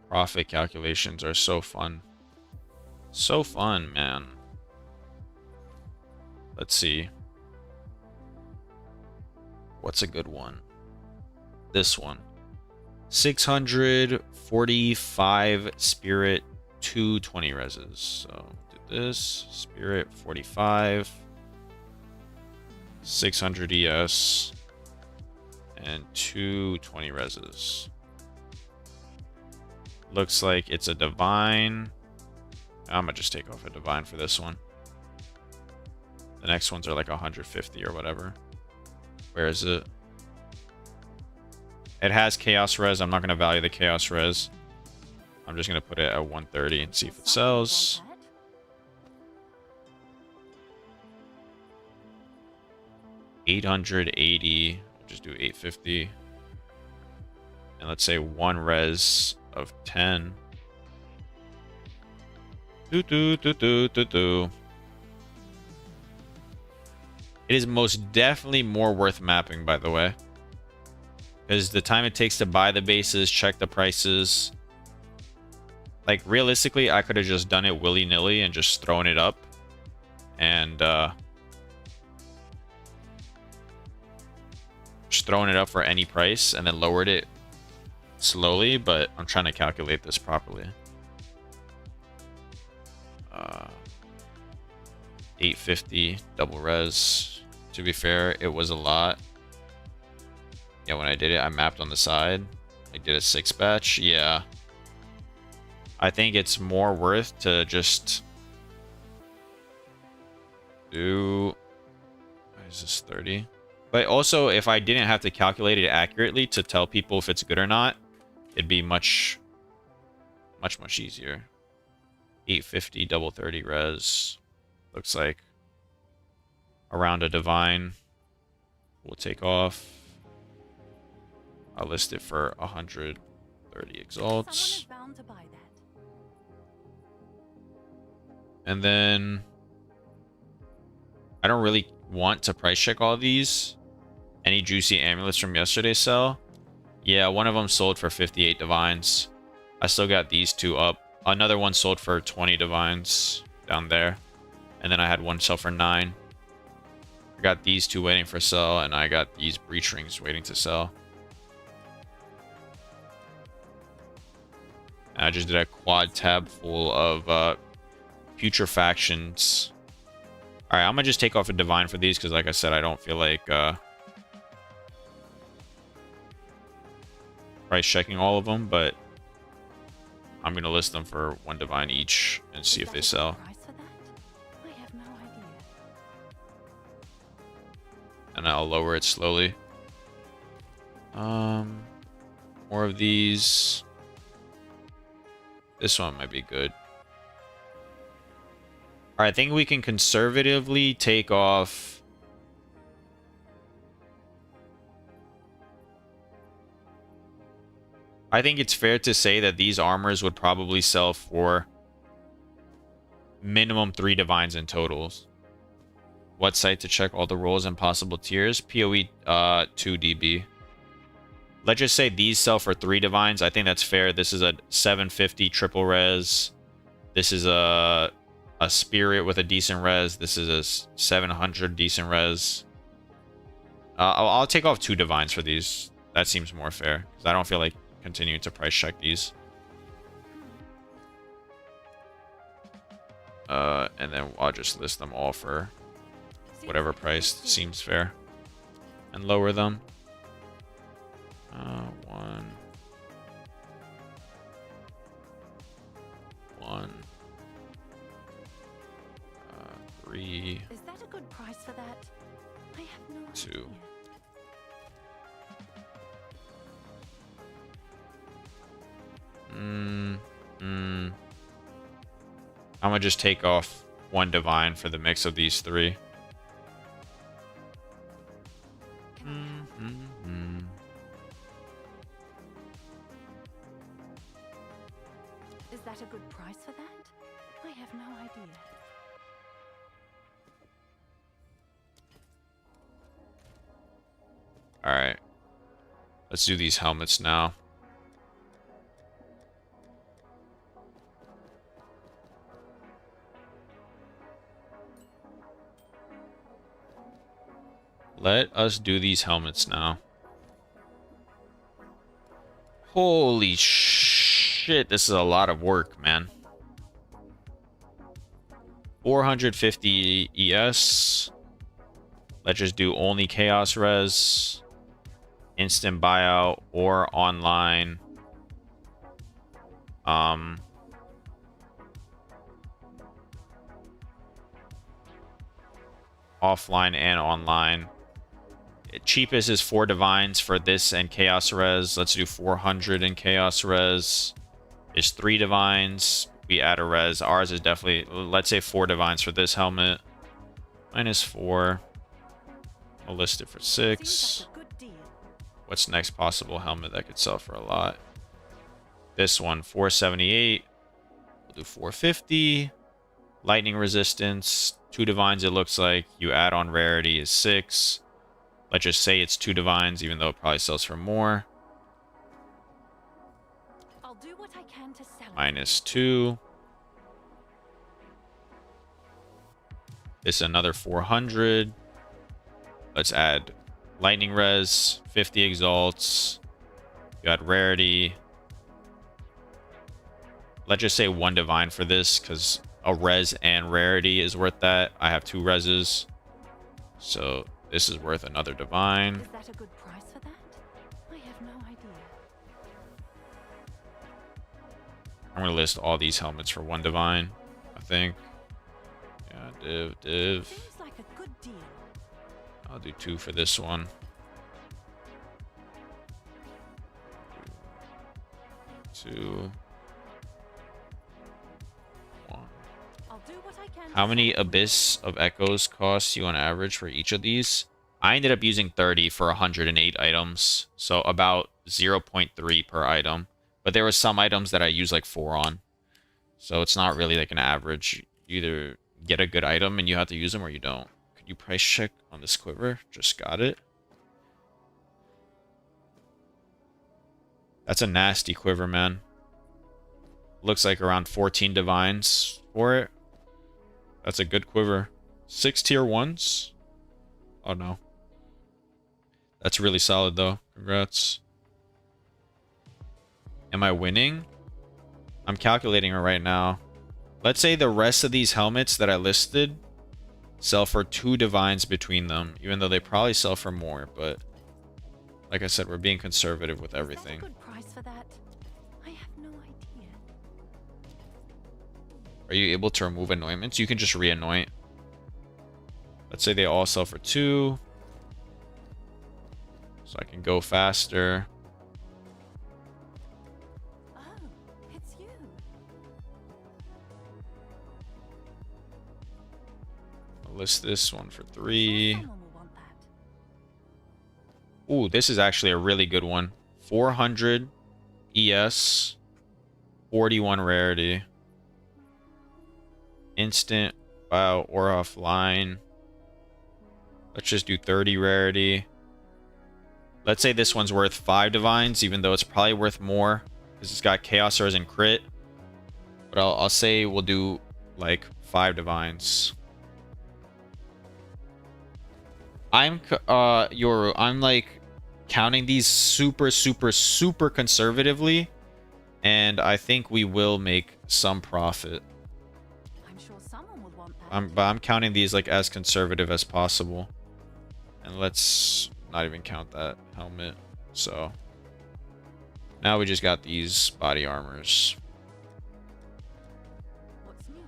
Profit calculations are so fun. So fun, man. Let's see. What's a good one? This one. 645 spirit, 220 reses. So do this. Spirit 45. 600 ES. And 220 reses. Looks like it's a divine. I'm gonna just take off a divine for this one. The next ones are like 150 or whatever. Where is it? It has chaos res. I'm not gonna value the chaos res. I'm just gonna put it at 130 and see if it sells. 880. We'll just do 850. And let's say 1 res of 10. It is most definitely more worth mapping, by the way. Because the time it takes to buy the bases, check the prices. Like, realistically, I could have just done it willy-nilly and just thrown it up. And, just throwing it up for any price and then lowered it slowly, but I'm trying to calculate this properly. 850 double res. To be fair, it was a lot. Yeah, when I did it, I mapped on the side. I did a 6 batch. Yeah. I think it's more worth to just do... Is this 30? But also, if I didn't have to calculate it accurately to tell people if it's good or not, it'd be much easier. 850 double 30 res. Looks like around a divine. We'll take off. I'll list it for 130 exalts. And then I don't really want to price check all these. Any juicy amulets from yesterday's sell? Yeah, one of them sold for 58 divines. I still got these 2 up. Another one sold for 20 divines down there. And then I had one sell for 9. I got these 2 waiting for sell, and I got these breach rings waiting to sell. And I just did a quad tab full of putrefactions. Alright, I'm gonna just take off a divine for these, because like I said, I don't feel like price checking all of them, but I'm gonna list them for 1 divine each and see if they sell. And I'll lower it slowly. More of these. This one might be good. Alright, I think we can conservatively take off... I think it's fair to say that these armors would probably sell for minimum 3 divines in totals. What site to check all the rolls and possible tiers? POE 2 DB. Let's just say these sell for 3 divines. I think that's fair. This is a 750 triple res. This is a spirit with a decent res. This is a 700 decent res. I'll take off 2 divines for these. That seems more fair, because I don't feel like continuing to price check these. And then I'll just list them all for whatever price seems fair and lower them. 1, 3. Is that a good price for that? I have no 2. idea. I'm gonna just take off 1 divine for the mix of these 3. Is that a good price for that? I have no idea. Alright. Let's do these helmets now. Let us do these helmets now. Holy shit, this is a lot of work, man. 450 ES. Let's just do only Chaos Res. Instant buyout or online. Offline and online. Cheapest is 4 divines for this and Chaos Res. Let's do 400 in Chaos Res. Is 3 divines. We add a res. Ours is definitely, let's say 4 divines for this helmet. -4. I'll list it for 6. Seems like a good deal. What's next possible helmet that could sell for a lot? This one, 478. We'll do 450. Lightning resistance, 2 divines it looks like. You add on rarity is 6. Let's just say it's 2 divines, even though it probably sells for more. I'll do what I can to sell it. -2. This is another 400. Let's add lightning res, 50 exalts. You add rarity. Let's just say 1 divine for this, because a res and rarity is worth that. I have 2 reses. So this is worth another divine. Is that a good price for that? I have no idea. I'm going to list all these helmets for 1 divine, I think. Yeah, div. Seems like a good deal. I'll do 2 for this one. 2. 1. I'll do what I can. How to many sell it. Abyss of Echoes cost you on average for each of these? I ended up using 30 for 108 items. So about 0.3 per item. But there were some items that I used like 4 on. So it's not really like an average. You either get a good item and you have to use them or you don't. Could you price check on this quiver? Just got it. That's a nasty quiver, man. Looks like around 14 divines for it. That's a good quiver. 6 tier 1s? Oh no. That's really solid though. Congrats. Am I winning? I'm calculating it right now. Let's say the rest of these helmets that I listed sell for 2 divines between them, even though they probably sell for more, but like I said, we're being conservative with everything. Is that a good price for that? I have no idea. Are you able to remove anointments? You can just re-anoint. Let's say they all sell for 2. So I can go faster. Oh, it's you. I'll list this one for Sure 3. someone will want that. Ooh, this is actually a really good one. 400 ES, 41 rarity. Instant, wow, or offline. Let's just do 30 rarity. Let's say this one's worth 5 divines, even though it's probably worth more because it's got Chaos Res and crit. But I'll say we'll do like 5 divines. I'm like counting these super conservatively, and I think we will make some profit. I'm sure someone will want that. But I'm counting these like as conservative as possible. And let's not even count that helmet. So now we just got these body armors. What's new?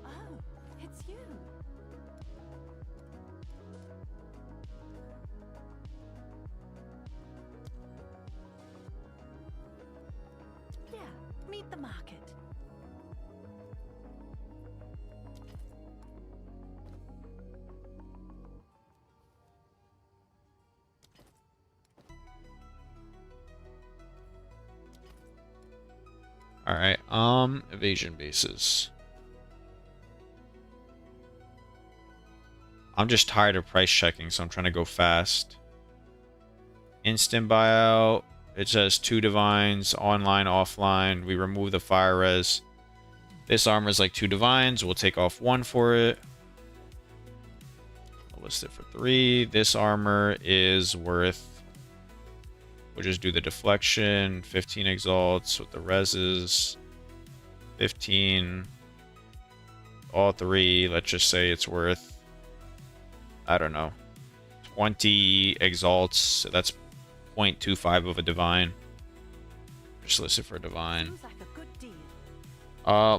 Oh, it's you. Yeah, meet the market. Alright, evasion bases. I'm just tired of price checking, so I'm trying to go fast. Instant buyout. It says 2 divines, online, offline. We remove the fire res. This armor is like 2 divines. We'll take off 1 for it. list it for 3. This armor is worth, we'll just do the deflection, 15 exalts with the reses, 15, all 3. Let's just say it's worth, I don't know, 20 exalts. So that's 0.25 of a divine. Just list it for divine. Seems like a good deal.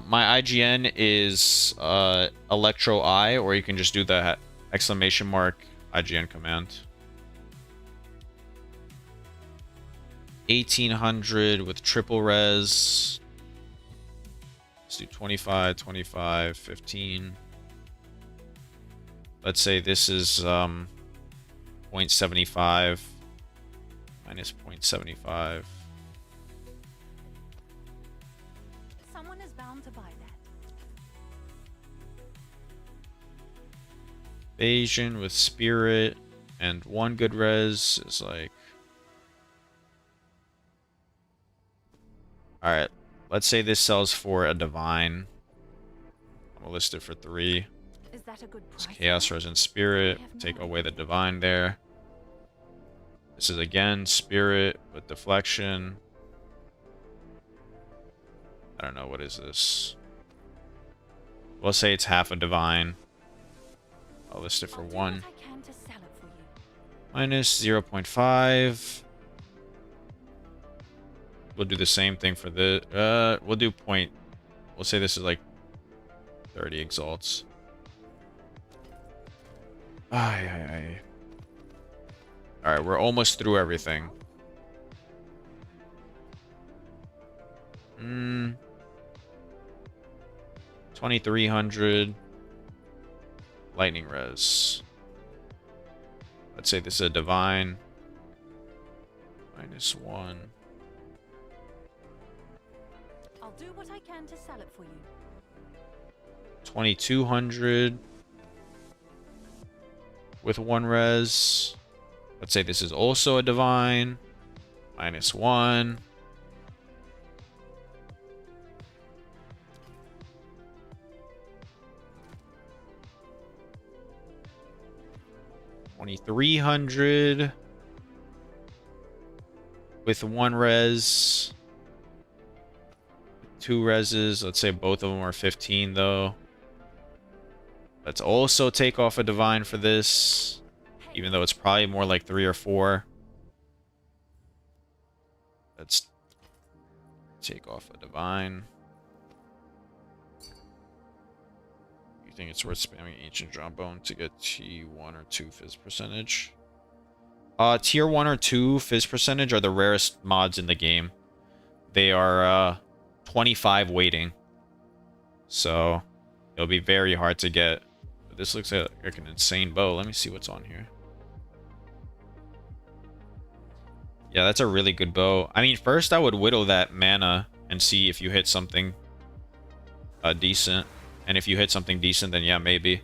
My IGN is Electro I, or you can just do the exclamation mark IGN command. 1800 with triple res. Let's do 25, 25, 15. Let's say this is 0.75 minus 0.75. Someone is bound to buy that. Evasion with spirit and 1 good res is like... Alright, let's say this sells for a divine. I'm gonna list it for 3. Is that a good It's price? chaos res and spirit. I have no Take idea. away the divine there. This is again spirit with deflection. I don't know, what is this? We'll say it's half a divine. I'll list it for I'll do 1. what I can to sell it for you. Minus 0.5. We'll do the same thing for the... we'll do point... We'll say this is like 30 exalts. Alright, we're almost through everything. 2300 lightning res. Let's say this is a divine. Minus 1. I'll do what I can to sell it for you. 2200 with 1 res. Let's say this is also a divine. Minus 1. $2,300 with 1 res. 2 reses. Let's say both of them are 15 though. Let's also take off a divine for this, even though it's probably more like 3 or 4. Let's take off a divine. You think it's worth spamming Ancient Jawbone to get T1 or 2 fizz percentage? Tier 1 or 2 fizz percentage are the rarest mods in the game. They are 25 waiting. So it'll be very hard to get. But this looks like an insane bow. Let me see what's on here. Yeah, that's a really good bow. I mean, first I would whittle that mana and see if you hit something decent. And if you hit something decent, then yeah, maybe.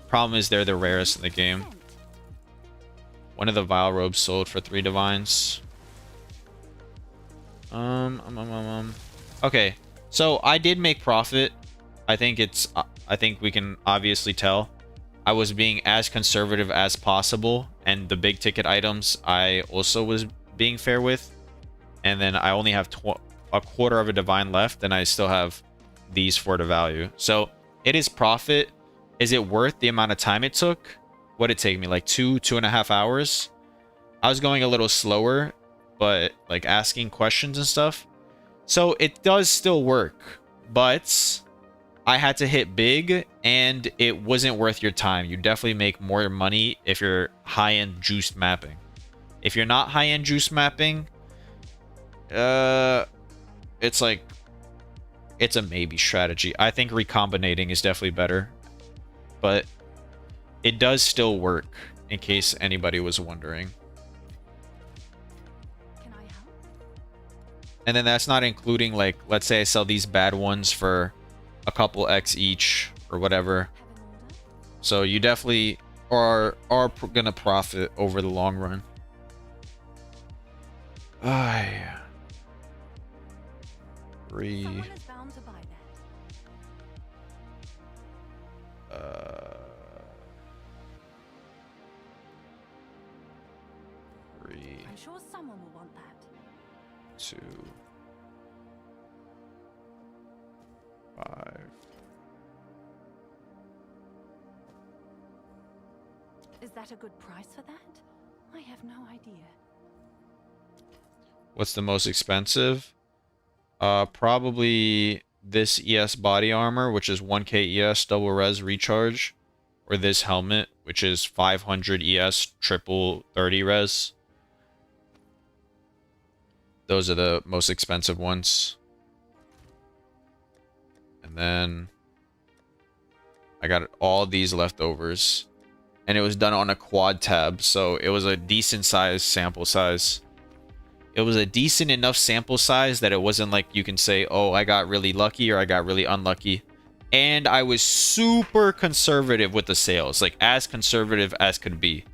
Problem is they're the rarest in the game. One of the Vile Robes sold for 3 divines. Okay, so I did make profit. I think we can obviously tell. I was being as conservative as possible, and the big ticket items I also was being fair with. And then I only have a quarter of a divine left, and I still have these for the value. So it is profit. Is it worth the amount of time it took? What did it take me? Like 2.5 hours? I was going a little slower, but like asking questions and stuff. So it does still work, but I had to hit big and it wasn't worth your time. You definitely make more money if you're high-end juiced mapping. If you're not high-end juice mapping, it's like, it's a maybe strategy. I think recombinating is definitely better, but it does still work, in case anybody was wondering. Can I help? And then that's not including, like, let's say I sell these bad ones for a couple X each or whatever. Have an order? So you definitely are gonna profit over the long run. Yeah. 3. Someone is bound to buy that. I'm sure someone will want that. 2, 5. Is that a good price for that? I have no idea. What's the most expensive? Probably this ES body armor, which is 1k ES double res recharge, or this helmet, which is 500 ES triple 30 res. Those are the most expensive ones. And then I got all these leftovers. And it was done on a quad tab, so it was a decent size sample size. It was a decent enough sample size that it wasn't like you can say, oh, I got really lucky or I got really unlucky. And I was super conservative with the sales, like as conservative as could be.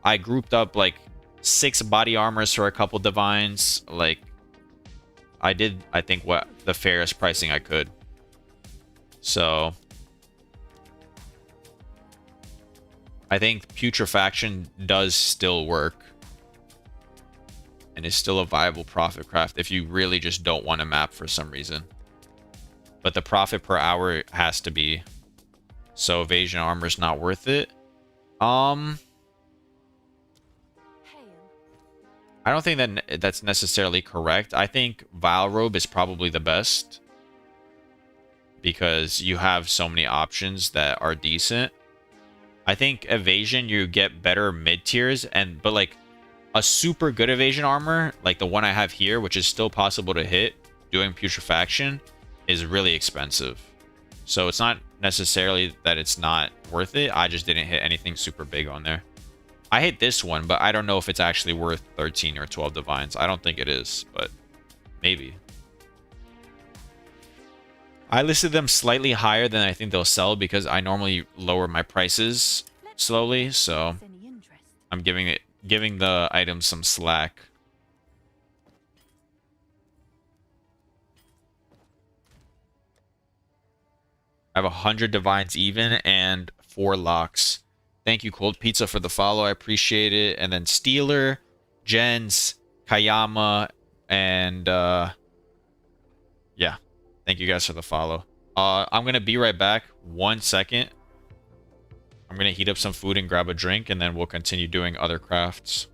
I grouped up like 6 body armors for a couple divines. Like, I did, I think, what the fairest pricing I could. So I think putrefaction does still work. And is still a viable profit craft if you really just don't want to map for some reason. But the profit per hour has to be. So evasion armor is not worth it. Hail. I don't think that that's necessarily correct. I think Vile Robe is probably the best. Because you have so many options that are decent. I think evasion, you get better mid tiers, but like a super good evasion armor, like the one I have here, which is still possible to hit doing putrefaction, is really expensive. So it's not necessarily that it's not worth it. I just didn't hit anything super big on there. I hit this one, but I don't know if it's actually worth 13 or 12 divines. I don't think it is, but maybe. I listed them slightly higher than I think they'll sell because I normally lower my prices slowly, so Any interest? I'm giving the items some slack. I have 100 divines even and 4 locks. Thank you, Cold Pizza, for the follow. I appreciate it. And then Steeler, Jens, Kayama, and yeah. Thank you guys for the follow. I'm gonna be right back. 1 second. I'm gonna heat up some food and grab a drink, and then we'll continue doing other crafts.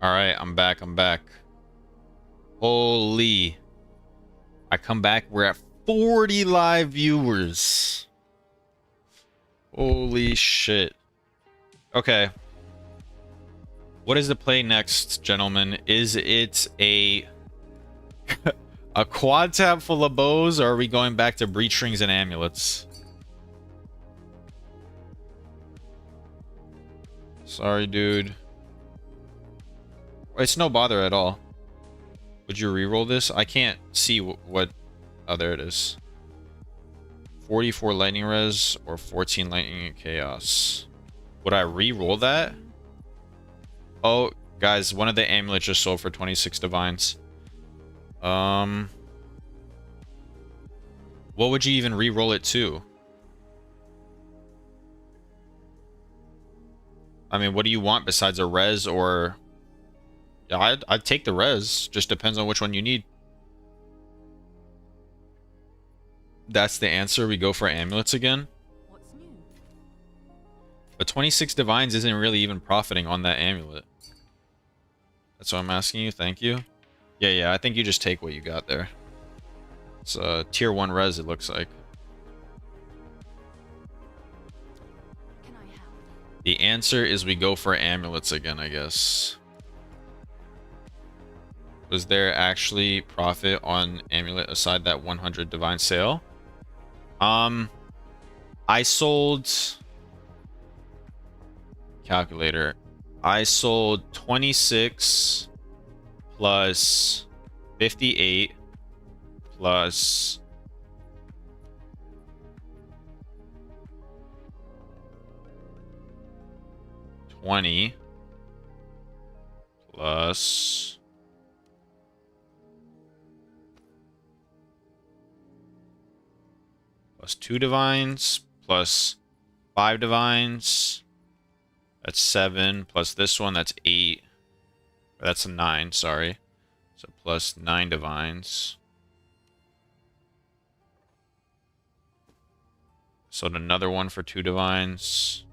Alright, I'm back. I'm back. Holy. I come back. We're at 40 live viewers. Holy shit. Okay. What is the play next, gentlemen? Is it a a quad tab full of bows, or are we going back to breach rings and amulets? Sorry, dude. It's no bother at all. Would you re-roll this? I can't see what... Oh, there it is. 44 lightning res or 14 lightning and chaos. Would I re-roll that? Oh, guys, one of the amulets just sold for 26 divines. What would you even re-roll it to? I mean, what do you want besides a res or... Yeah, I'd take the res. Just depends on which one you need. That's the answer. We go for amulets again. What's new? But 26 divines isn't really even profiting on that amulet. That's what I'm asking you. Thank you. Yeah, I think you just take what you got there. It's a tier 1 res, it looks like. Can I help? The answer is we go for amulets again, I guess. Was there actually profit on amulet aside that 100 divine sale? I sold... Calculator. I sold 26 plus 58 plus 20 plus 2 divines plus 5 divines. That's 7 plus this one, that's 8. That's a 9, sorry. So plus 9 divines. So another one for 2 divines.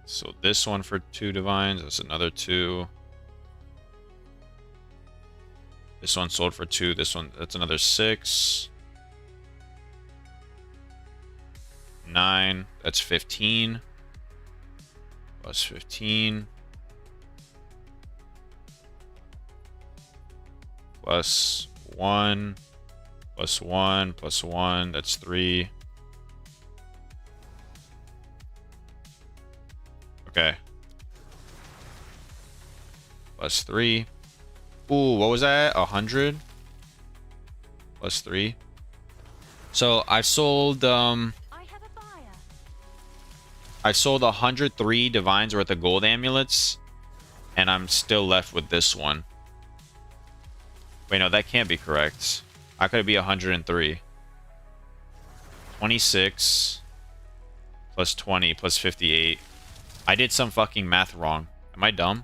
So this one for 2 divines, that's another 2. This one sold for 2, this one, that's another 6. 9, that's 15. Plus 15. Plus 1. Plus 1, plus 1, that's 3. Okay. Plus 3. Ooh, what was that? 100? Plus 3. So I've sold, I have a buyer. I sold 103 divines worth of gold amulets, and I'm still left with this one. Wait, no, that can't be correct. How could it be 103? 26 plus 20 plus 58. I did some fucking math wrong. Am I dumb?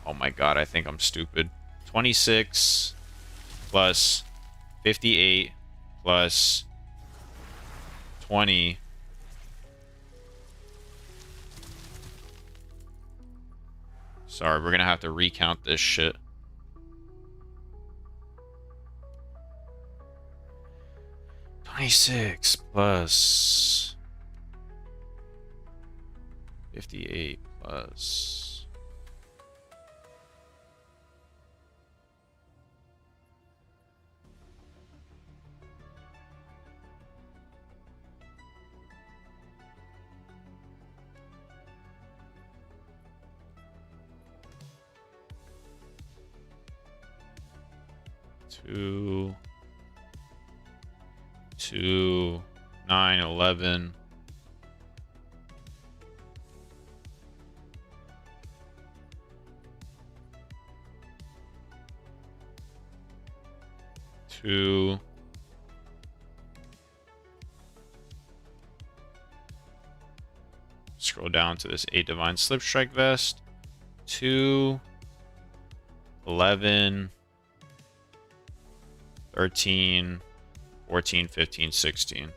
Oh my god, I think I'm stupid. 26 plus 58 plus 20. Sorry, we're gonna have to recount this shit. $26 plus 58 plus 2, 9, 11. Two. Scroll down to this 8 divine slip strike vest. 2, 11, 13, 14, 15, 16.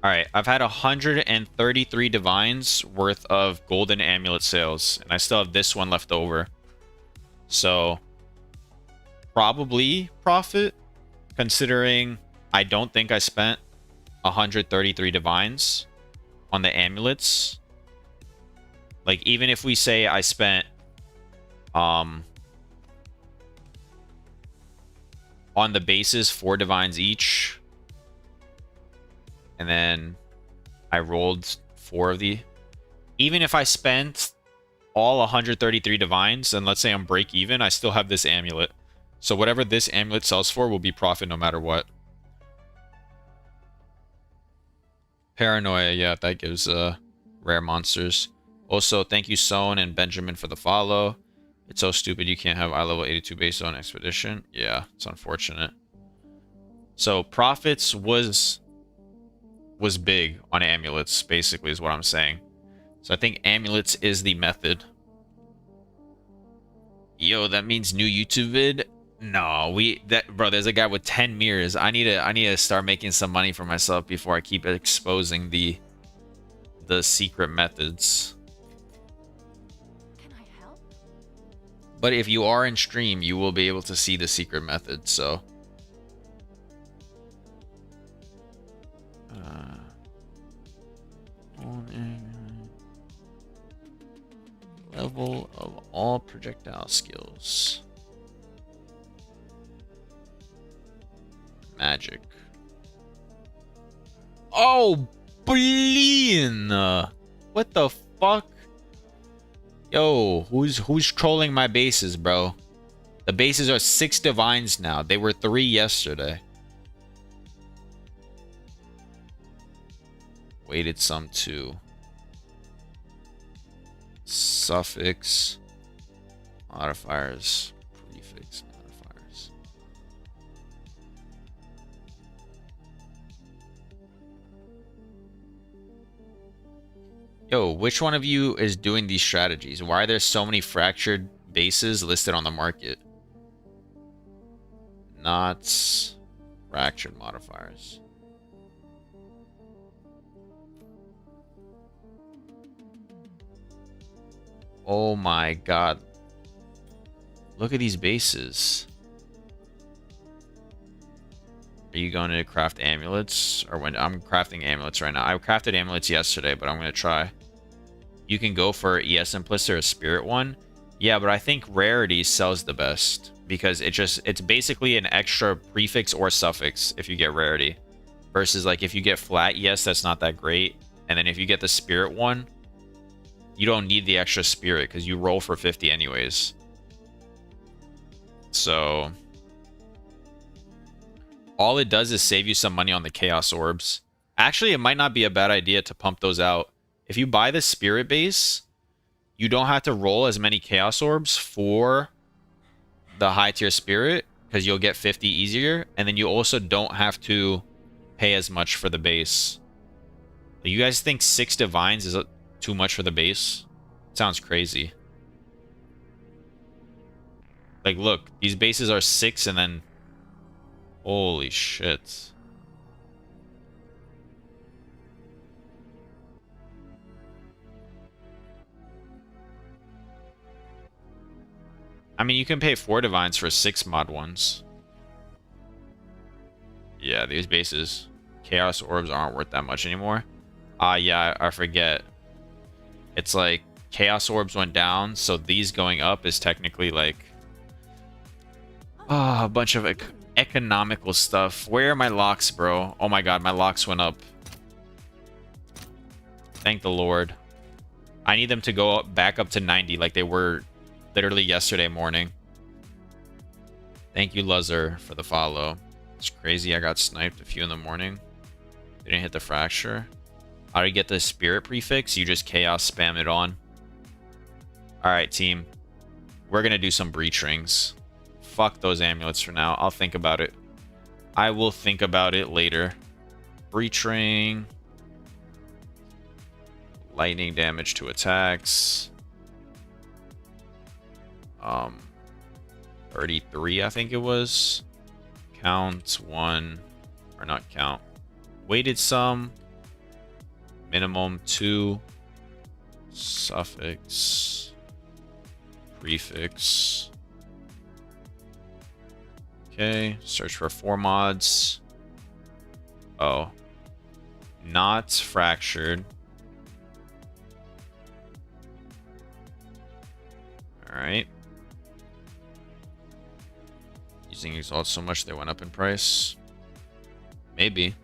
Alright, I've had 133 divines worth of golden amulet sales, and I still have this one left over. So, probably profit, considering I don't think I spent 133 divines on the amulets. Like, even if we say I spent, on the bases 4 divines each, and then I rolled 4 of the... Even if I spent all 133 divines, and let's say I'm break even, I still have this amulet. So whatever this amulet sells for will be profit no matter what. Paranoia, yeah, that gives rare monsters. Also, thank you, Soen and Benjamin, for the follow. It's so stupid you can't have eye level 82 base on Expedition. Yeah, it's unfortunate. So profits was big on amulets, basically, is what I'm saying. So I think amulets is the method. Yo, that means new YouTube vid? No, bro, there's a guy with 10 mirrors. I need to start making some money for myself before I keep exposing the secret methods. Can I help? But if you are in stream, you will be able to see the secret method, so level of all projectile skills. Magic. Oh, Bleen! What the fuck? Yo, who's trolling my bases, bro? The bases are 6 divines now. They were 3 yesterday. Weighted sum 2. Suffix. Modifiers. Prefix modifiers. Yo, which one of you is doing these strategies? Why are there so many fractured bases listed on the market? Not fractured modifiers. Oh my god. Look at these bases. Are you going to craft amulets? Or when I'm crafting amulets right now. I crafted amulets yesterday, but I'm going to try. You can go for ES Implicit or Spirit one. Yeah, but I think rarity sells the best. Because it's basically an extra prefix or suffix if you get rarity. Versus like if you get flat, yes, that's not that great. And then if you get the Spirit one, you don't need the extra spirit because you roll for 50 anyways. So all it does is save you some money on the chaos orbs. Actually, it might not be a bad idea to pump those out. If you buy the spirit base, you don't have to roll as many chaos orbs for the high tier spirit because you'll get 50 easier. And then you also don't have to pay as much for the base. You guys think 6 divines is too much for the base? Sounds crazy. Like, look, these bases are 6 and then... Holy shit. I mean, you can pay 4 divines for 6 mod ones. Yeah, these bases. Chaos orbs aren't worth that much anymore. Yeah, I forget. It's like chaos orbs went down, so these going up is technically like a bunch of economical stuff. Where are my locks, bro? Oh my god, my locks went up. Thank the Lord. I need them to go up, back up to 90 like they were literally yesterday morning. Thank you, Luzzer, for the follow. It's crazy, I got sniped a few in the morning. Didn't hit the fracture. How do you get the spirit prefix? You just chaos spam it on. Alright, team. We're gonna do some breach rings. Fuck those amulets for now. I'll think about it. I will think about it later. Breach ring. Lightning damage to attacks. 33, I think it was. Count 1. Or not count. Weighted sum. minimum 2 suffix prefix. Okay, search for 4 mods. Oh, not fractured. All right. Using exalt so much they went up in price. Maybe.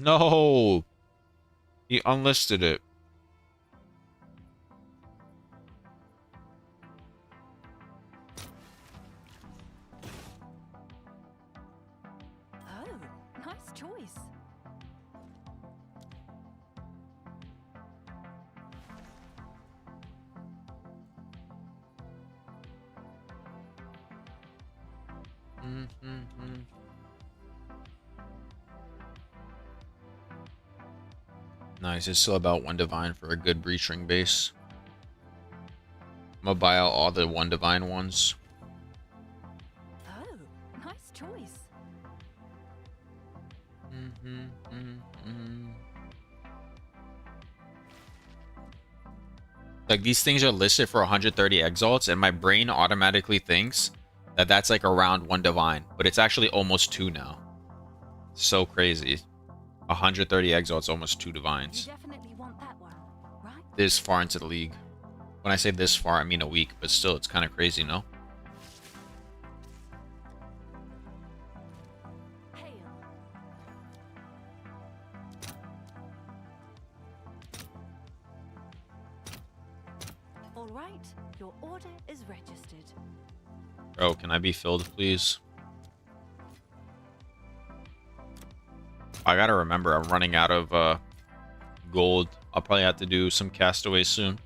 No, he unlisted it. Oh, nice choice. Nice. It's still about 1 divine for a good breach ring base. I'm gonna buy out all the 1 divine ones. Oh, nice choice. Like, these things are listed for 130 exalts, and my brain automatically thinks that that's like around 1 divine, but it's actually almost 2 now. So crazy. 130 exalts, almost 2 You divines. definitely want that one, right? This far into the league. When I say this far, I mean a week, but still, it's kind of crazy, no? Hail. All right, your order is registered. Bro, can I be filled, please? I gotta remember, I'm running out of gold. I'll probably have to do some castaways soon.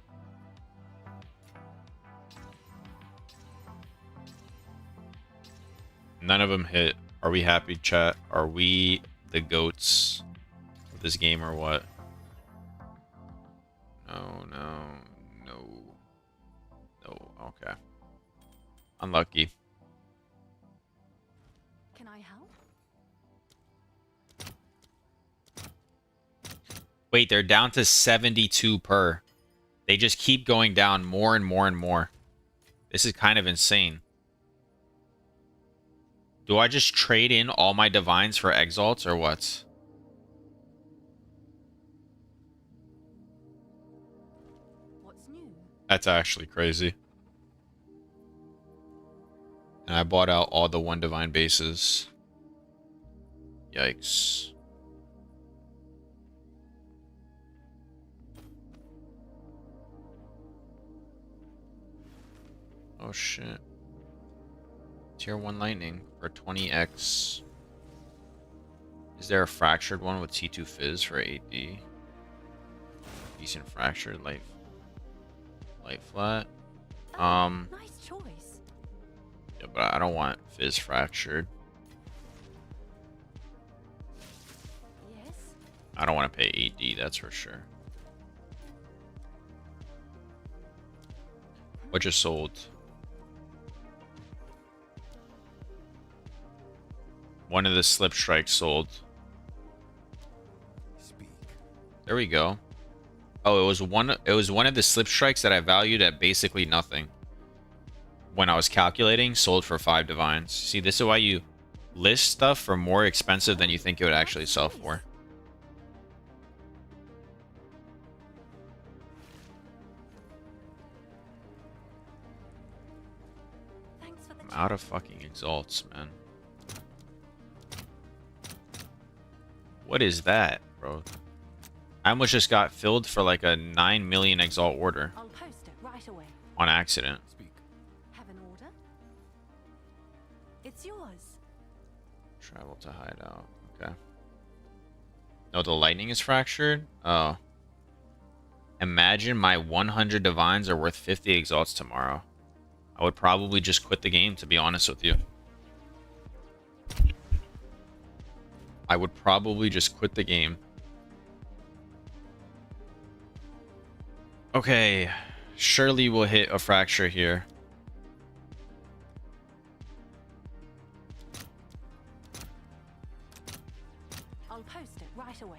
None of them hit. Are we happy, chat? Are we the goats of this game or what? No, no, no. No, okay. Unlucky. Can I help? Wait, they're down to 72 per. They just keep going down more and more and more. This is kind of insane. Do I just trade in all my divines for exalts or what? What's new? That's actually crazy. And I bought out all the 1 divine bases. Yikes. Oh shit. Tier 1 lightning for 20x. Is there a fractured one with T2 fizz for 8D? Decent fractured, light flat. Nice choice. Yeah, but I don't want fizz fractured. Yes. I don't want to pay 8D, that's for sure. What just sold? One of the slip strikes sold. Speak. There we go. Oh, it was one of the slip strikes that I valued at basically nothing. When I was calculating, sold for 5 divines. See, this is why you list stuff for more expensive than you think it would actually sell for. Thanks for the I'm out of fucking exalts, man. What is that, bro? I almost just got filled for like a 9 million exalt order I'll post it right away. on accident. Speak. Have an order? It's yours. Travel to hideout. Okay. No, the lightning is fractured? Oh. Imagine my 100 divines are worth 50 exalts tomorrow. I would probably just quit the game, to be honest with you. I would probably just quit the game. Okay. Surely we'll hit a fracture here. I'll post it right away.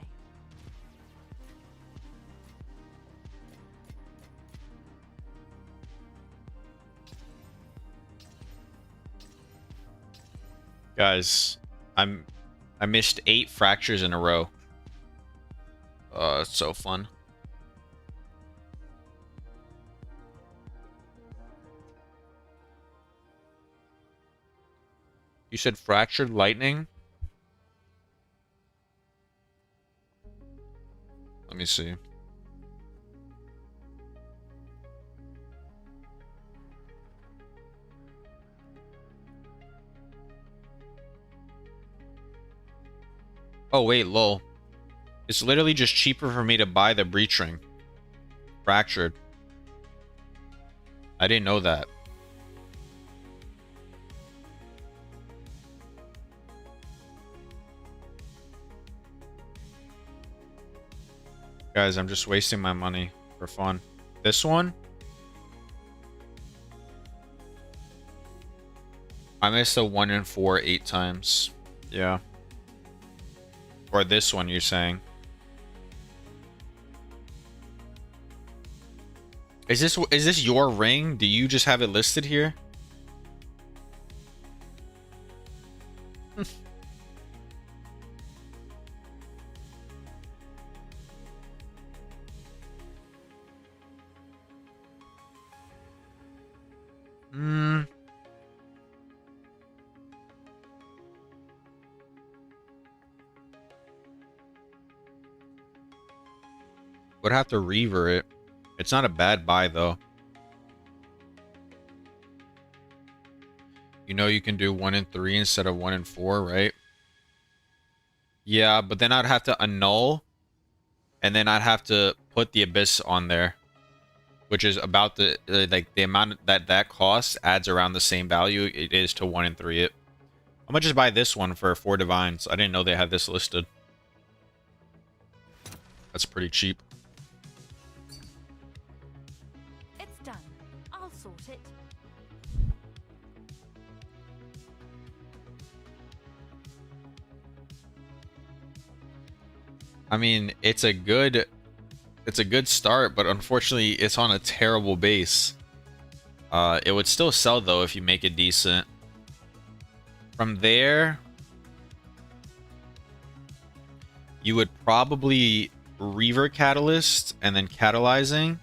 Guys, I missed 8 fractures in a row. It's so fun. You said fractured lightning? Let me see. Oh, wait, lol. It's literally just cheaper for me to buy the breach ring. Fractured. I didn't know that. Guys, I'm just wasting my money for fun. This one? I missed a 1 in 4 8 times. Yeah. Or this one, you're saying. Is this your ring? Do you just have it listed here? Would have to reaver it. It's not a bad buy though. You know you can do 1 in 3 instead of 1 in 4, right? Yeah, but then I'd have to annul, and then I'd have to put the abyss on there, which is about the like the amount that cost adds around the same value it is to 1 in 3 it. I'm gonna just buy this one for 4 divines. I didn't know they had this listed. That's pretty cheap. It's done. I'll sort it. I mean, it's a good start, but unfortunately it's on a terrible base. It would still sell though if you make it decent. From there, you would probably Reaver Catalyst and then Catalyzing.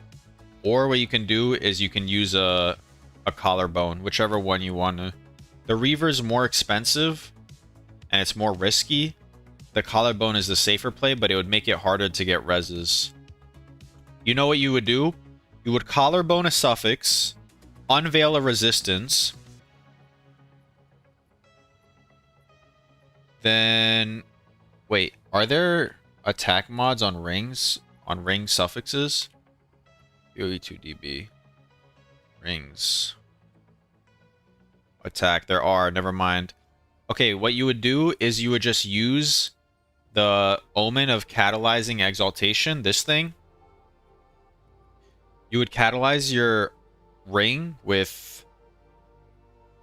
Or what you can do is you can use a Collarbone, whichever one you want to. The Reaver is more expensive and it's more risky. The Collarbone is the safer play, but it would make it harder to get reses. You know what you would do? You would Collarbone a Suffix, Unveil a Resistance, then... Wait, are there attack mods on rings? On ring suffixes? POE2 DB. Rings. Attack, there are, never mind. Okay, what you would do is you would just use the Omen of Catalyzing Exaltation, this thing. You would catalyze your ring with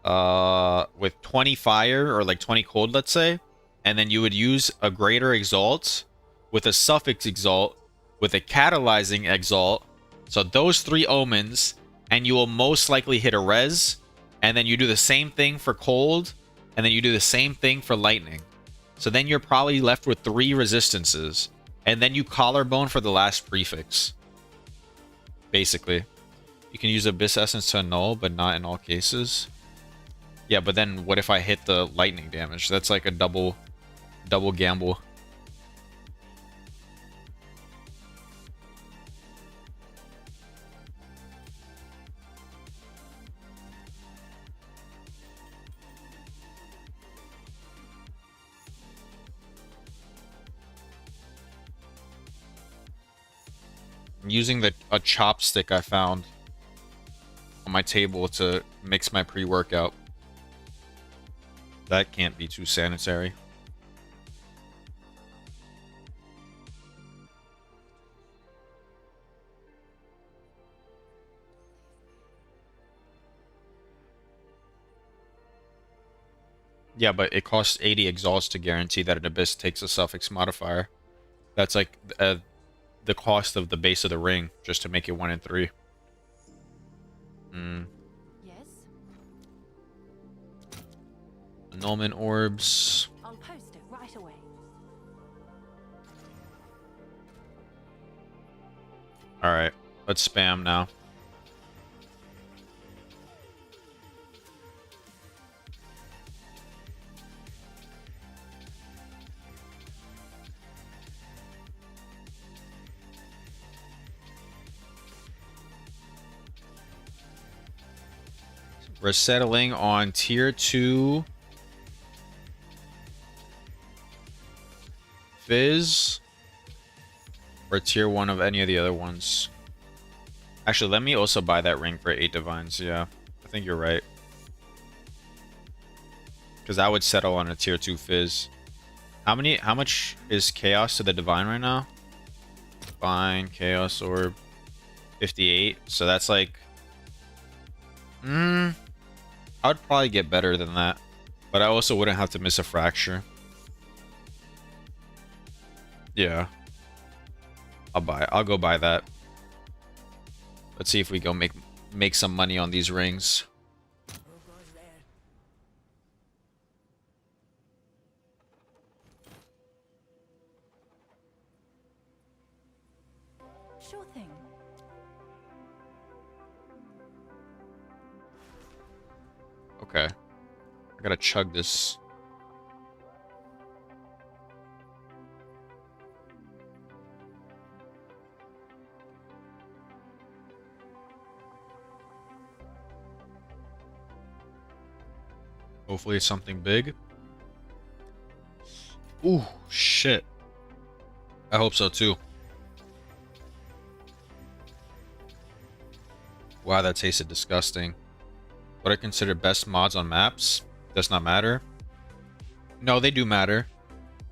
20 fire or like 20 cold, let's say, and then you would use a greater exalt with a suffix exalt with a catalyzing exalt. So those 3 omens, and you will most likely hit a res, and then you do the same thing for cold, and then you do the same thing for lightning. So then you're probably left with 3 resistances, and then you Collarbone for the last prefix. Basically. You can use Abyss Essence to annul, but not in all cases. Yeah, but then what if I hit the lightning damage? That's like a double gamble. I'm using a chopstick I found on my table to mix my pre-workout. That can't be too sanitary. Yeah, but it costs 80 exalts to guarantee that an abyss takes a suffix modifier. That's like the cost of the base of the ring, just to make it 1 in 3. Yes? Annulment orbs. I'll post it right away. Alright, let's spam now. We're settling on tier 2 Fizz or tier 1 of any of the other ones. Actually, let me also buy that ring for 8 divines. Yeah, I think you're right. Because I would settle on a tier 2 Fizz. How much is chaos to the divine right now? Divine, chaos orb, 58. So that's like I would probably get better than that. But I also wouldn't have to miss a fracture. Yeah. I'll go buy that. Let's see if we go make some money on these rings. Sure thing. Okay. I gotta chug this. Hopefully it's something big. Ooh, shit. I hope so too. Wow, that tasted disgusting. What I consider best mods on maps does not matter. No, they do matter.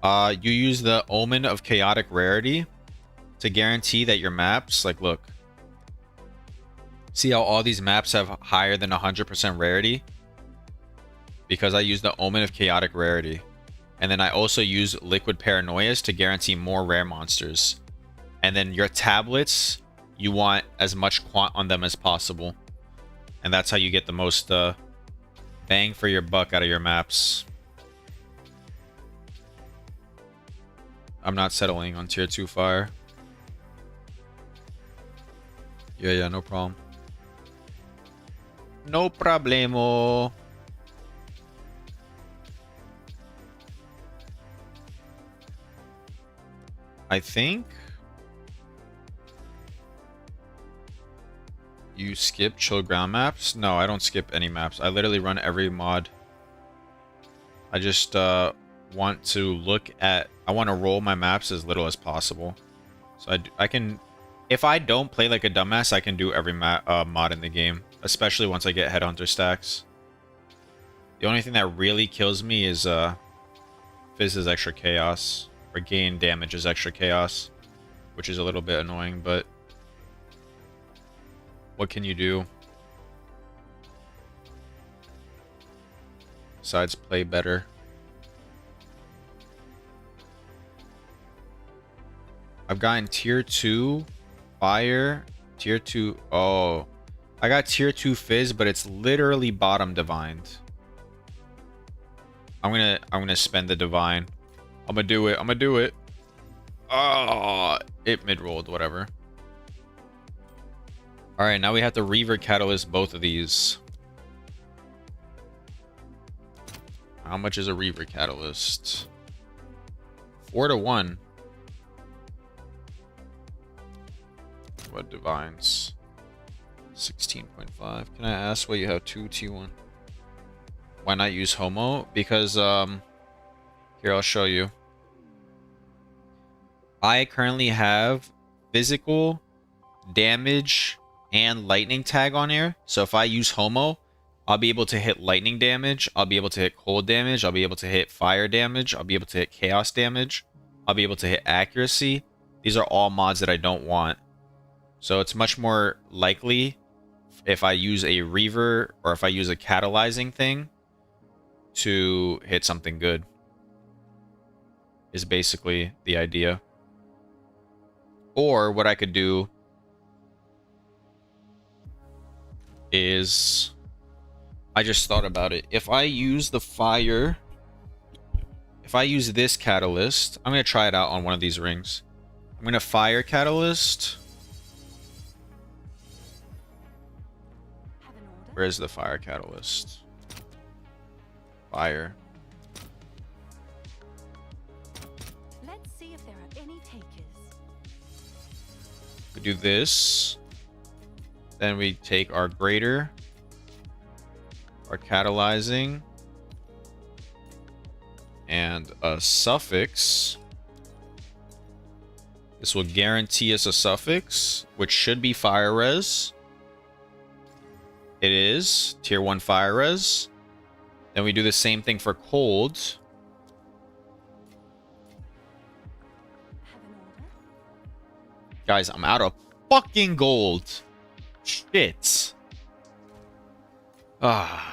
You use the Omen of Chaotic Rarity to guarantee that your maps, like look. See how all these maps have higher than 100% rarity? Because I use the Omen of Chaotic Rarity. And then I also use Liquid Paranoias to guarantee more rare monsters. And then your tablets, you want as much quant on them as possible. And that's how you get the most bang for your buck out of your maps. I'm not settling on tier 2 fire. Yeah, no problem. No problemo. I think you skip chill ground maps. No, I don't skip any maps. I literally run every mod. I just want to look at. I want to roll my maps as little as possible. So I can, if I don't play like a dumbass, I can do every mod in the game, especially once I get headhunter stacks. The only thing that really kills me is Fizz's extra chaos. Or gain damage is extra chaos, which is a little bit annoying, but what can you do? Besides play better. I've gotten tier 2 fire, tier 2. Oh, I got tier 2 Fizz, but it's literally bottom divined. I'm gonna spend the divine. I'm gonna do it. Oh, it mid-rolled, whatever. Alright, now we have to Reaver Catalyst both of these. How much is a Reaver Catalyst? 4 to 1. What divines? 16.5. Can I ask why you have 2 T1? Why not use Homo? Because, here, I'll show you. I currently have physical, damage, and lightning tag on here. So if I use Homo, I'll be able to hit lightning damage. I'll be able to hit cold damage. I'll be able to hit fire damage. I'll be able to hit chaos damage. I'll be able to hit accuracy. These are all mods that I don't want. So it's much more likely if I use a Reaver or if I use a catalyzing thing to hit something good. Is basically the idea. Or what I could do is, I just thought about it. If I use the fire, if I use this catalyst, I'm going to try it out on one of these rings. I'm going to fire catalyst. Have an order? Where is the fire catalyst? Fire. Let's see if there are any takers. We do this. Then we take our grater, our catalyzing, and a suffix. This will guarantee us a suffix, which should be fire res. It is tier 1 fire res. Then we do the same thing for cold. Have an order? Guys, I'm out of fucking gold. Shit. Ah.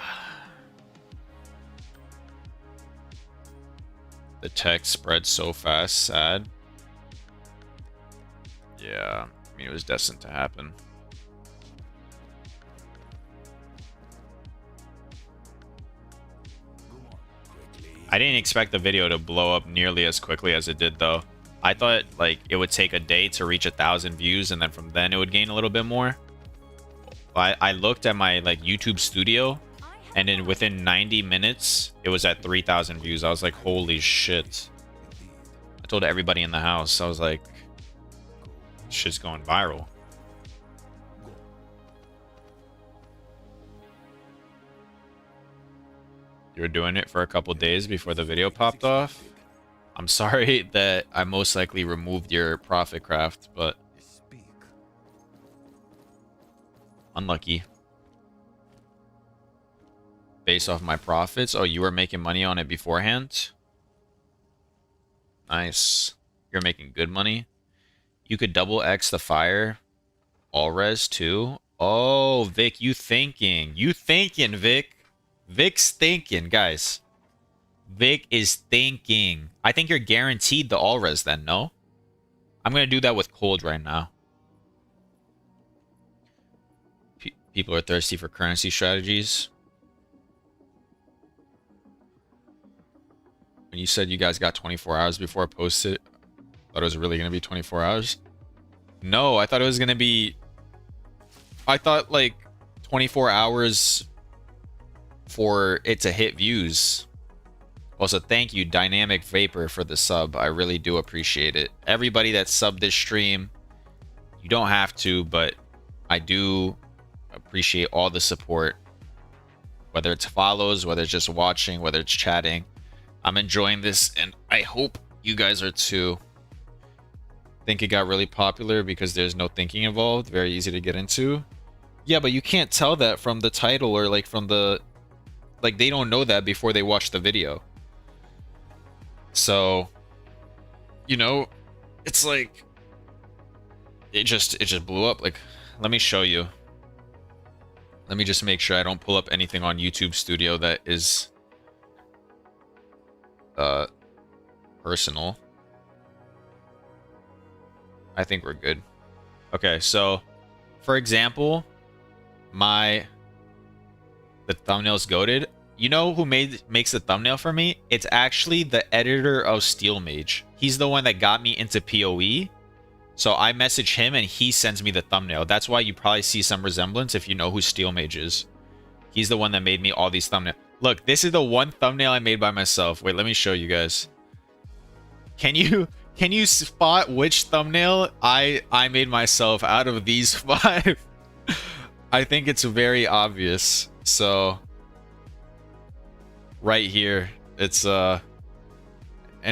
The text spread so fast. Sad. Yeah. I mean, it was destined to happen. I didn't expect the video to blow up nearly as quickly as it did, though. I thought, like, it would take a day to reach 1,000 views, and then from then it would gain a little bit more. I looked at my, like, YouTube studio, and then within 90 minutes, it was at 3,000 views. I was like, holy shit. I told everybody in the house, I was like, shit's going viral. You were doing it for a couple days before the video popped off. I'm sorry that I most likely removed your profit craft, but unlucky. Based off my profits. Oh, you were making money on it beforehand? Nice. You're making good money. You could double X the fire. All res too. Oh, Vic, you thinking. You thinking, Vic. Vic's thinking, guys. Vic is thinking. I think you're guaranteed the all res then, no? I'm going to do that with cold right now. People are thirsty for currency strategies. When you said you guys got 24 hours before I posted, I thought it was really going to be 24 hours. No, I thought it was going to be... I thought like 24 hours for it to hit views. Also, thank you, Dynamic Vapor, for the sub. I really do appreciate it. Everybody that subbed this stream, you don't have to, but I do appreciate all the support. Whether it's follows, whether it's just watching, whether it's chatting. I'm enjoying this, and I hope you guys are too. Think it got really popular because there's no thinking involved. Very easy to get into. Yeah, but you can't tell that from the title or like from the... Like, they don't know that before they watch the video. So, you know, it's like... It just blew up. Like, let me show you. Let me just make sure I don't pull up anything on YouTube Studio that is... personal. I think we're good. Okay, so for example, the thumbnail's goated. You know who makes the thumbnail for me? It's actually the editor of Steel Mage. He's the one that got me into POE. So I message him and he sends me the thumbnail. That's why you probably see some resemblance if you know who Steel Mage is. He's the one that made me all these thumbnails. Look, this is the one thumbnail I made by myself. Wait, let me show you guys. Can you spot which thumbnail I made myself out of these 5? I think it's very obvious. So right here, it's and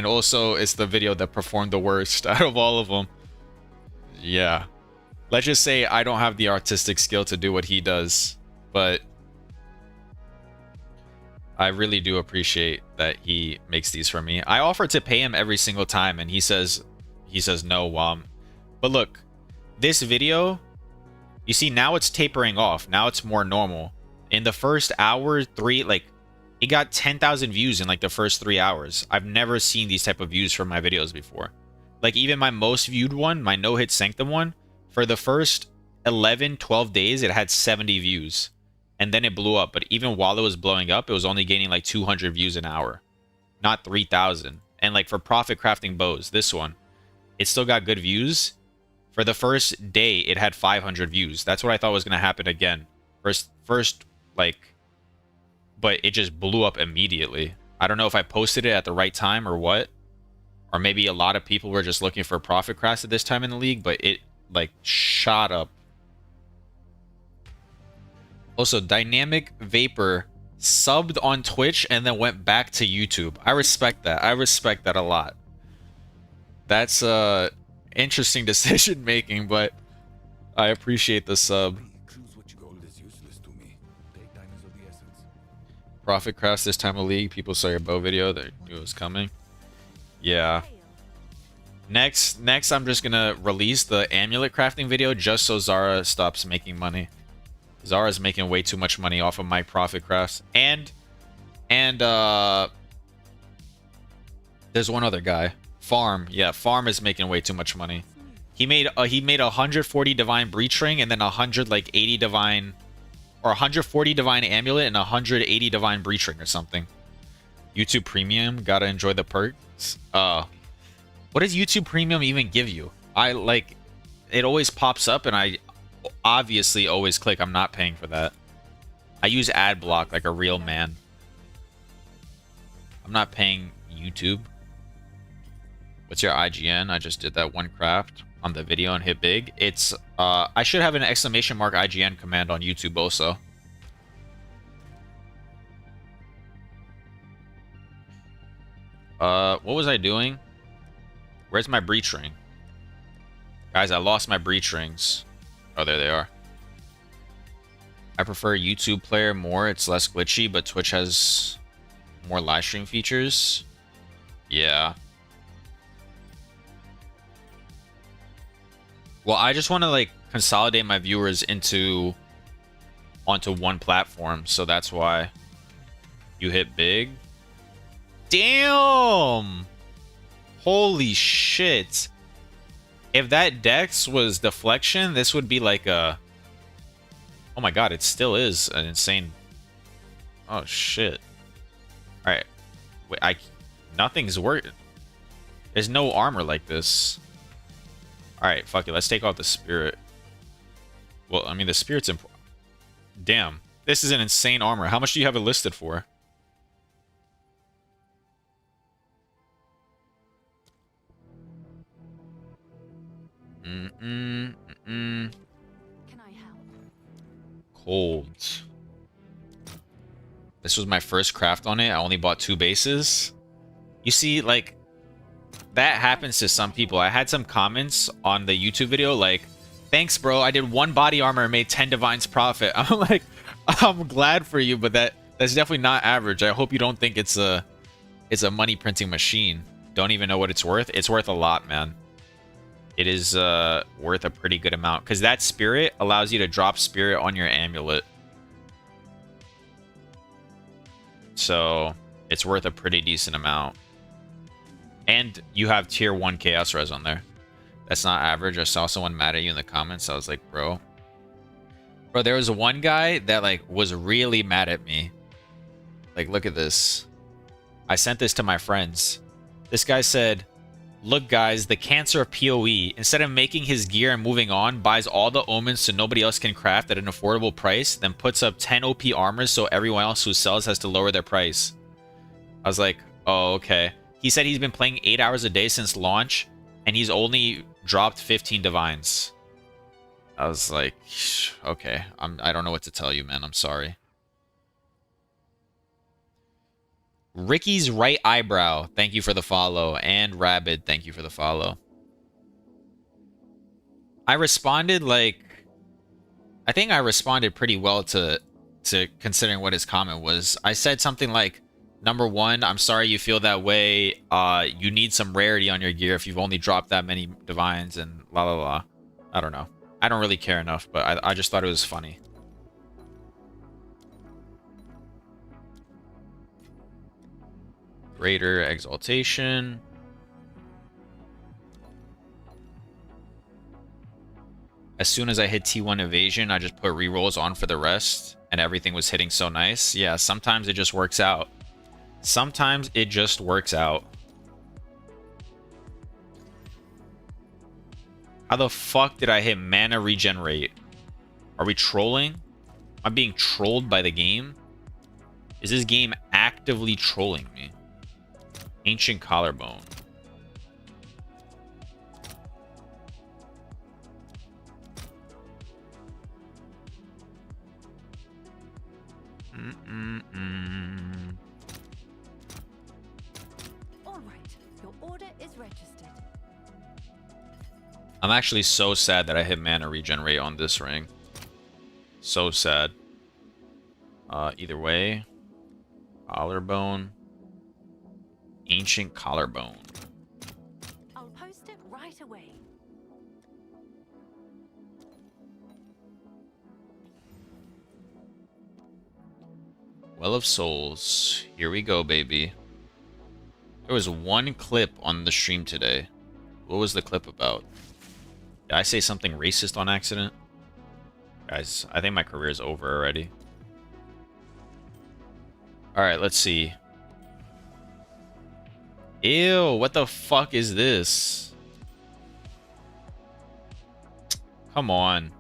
also it's the video that performed the worst out of all of them. Yeah. Let's just say I don't have the artistic skill to do what he does, but I really do appreciate that he makes these for me. I offer to pay him every single time, and he says no. But look, this video, you see now it's tapering off. Now it's more normal. In the first hour, It got 10,000 views in like the first 3 hours. I've never seen these type of views from my videos before. Like even my most viewed one, my no hit sanctum one, for the first 11, 12 days, it had 70 views. And then it blew up. But even while it was blowing up, it was only gaining like 200 views an hour, not 3,000. And like for profit crafting bows, this one, it still got good views. For the first day, it had 500 views. That's what I thought was going to happen again. First, like, but it just blew up immediately. I don't know if I posted it at the right time or what. Or maybe a lot of people were just looking for profit crafts at this time in the league, but it, like, shot up. Also, Dynamic Vapor subbed on Twitch and then went back to YouTube. I respect that. I respect that a lot. That's interesting decision making, but I appreciate the sub. Profit crafts this time of league. People saw your bow video. They knew it was coming. Yeah. Next, I'm just gonna release the amulet crafting video just so Zara stops making money. Zara's making way too much money off of my profit crafts. And there's one other guy. Farm. Yeah, Farm is making way too much money. He made 140 divine breach ring and then 180 divine, or 140 divine amulet and 180 divine breach ring or something. YouTube Premium, gotta enjoy the perks. What does YouTube Premium even give you? I like, it always pops up and I obviously always click. I'm not paying for that. I use ad block like a real man. I'm not paying YouTube. What's your IGN? I just did that one craft on the video and hit big. It's I should have an exclamation mark IGN command on YouTube also. What was I doing? Where's my breach ring? Guys, I lost my breach rings. Oh, there they are. I prefer YouTube player more. It's less glitchy, but Twitch has more live stream features. Yeah. Well, I just want to like consolidate my viewers onto one platform, so that's why you hit big. Damn! Holy shit. If that dex was deflection, this would be like a... Oh my god, it still is an insane... Oh shit. Alright. Wait, nothing's working. There's no armor like this. Alright, fuck it. Let's take off the spirit. Well, I mean, the spirit's important. Damn. This is an insane armor. How much do you have it listed for? Can I help? Cold. This was my first craft on it. I only bought 2 bases. You see, like, that happens to some people. I had some comments on the YouTube video like, thanks, bro. I did 1 body armor and made 10 divines profit. I'm like, I'm glad for you, but that's definitely not average. I hope you don't think it's a money printing machine. Don't even know what it's worth. It's worth a lot, man. It is worth a pretty good amount because that spirit allows you to drop spirit on your amulet. So it's worth a pretty decent amount. And you have tier 1 chaos res on there. That's not average. I saw someone mad at you in the comments. I was like, bro, there was one guy that like was really mad at me. Like, look at this. I sent this to my friends. This guy said, look, guys, the cancer of POE, instead of making his gear and moving on, buys all the omens so nobody else can craft at an affordable price, then puts up 10 OP armors so everyone else who sells has to lower their price. I was like, oh, okay. He said he's been playing 8 hours a day since launch, and he's only dropped 15 divines. I was like, okay, I don't know what to tell you, man. I'm sorry. Ricky's right eyebrow, thank you for the follow. And Rabid, thank you for the follow. I responded like... I think I responded pretty well to considering what his comment was. I said something like, number 1, I'm sorry you feel that way. You need some rarity on your gear if you've only dropped that many divines and la la la. I don't know. I don't really care enough, but I just thought it was funny. Greater exaltation. As soon as I hit T1 evasion, I just put rerolls on for the rest, and everything was hitting so nice. Yeah, sometimes it just works out. Sometimes it just works out. How the fuck did I hit mana regenerate? Are we trolling? Am I being trolled by the game? Is this game actively trolling me? Ancient Collarbone. All right, your order is registered. I'm actually so sad that I hit mana regenerate on this ring. So sad. Either way. Collarbone. Ancient Collarbone. I'll post it right away. Well of Souls. Here we go, baby. There was one clip on the stream today. What was the clip about? Did I say something racist on accident? Guys, I think my career is over already. Alright, let's see. Ew, what the fuck is this? Come on.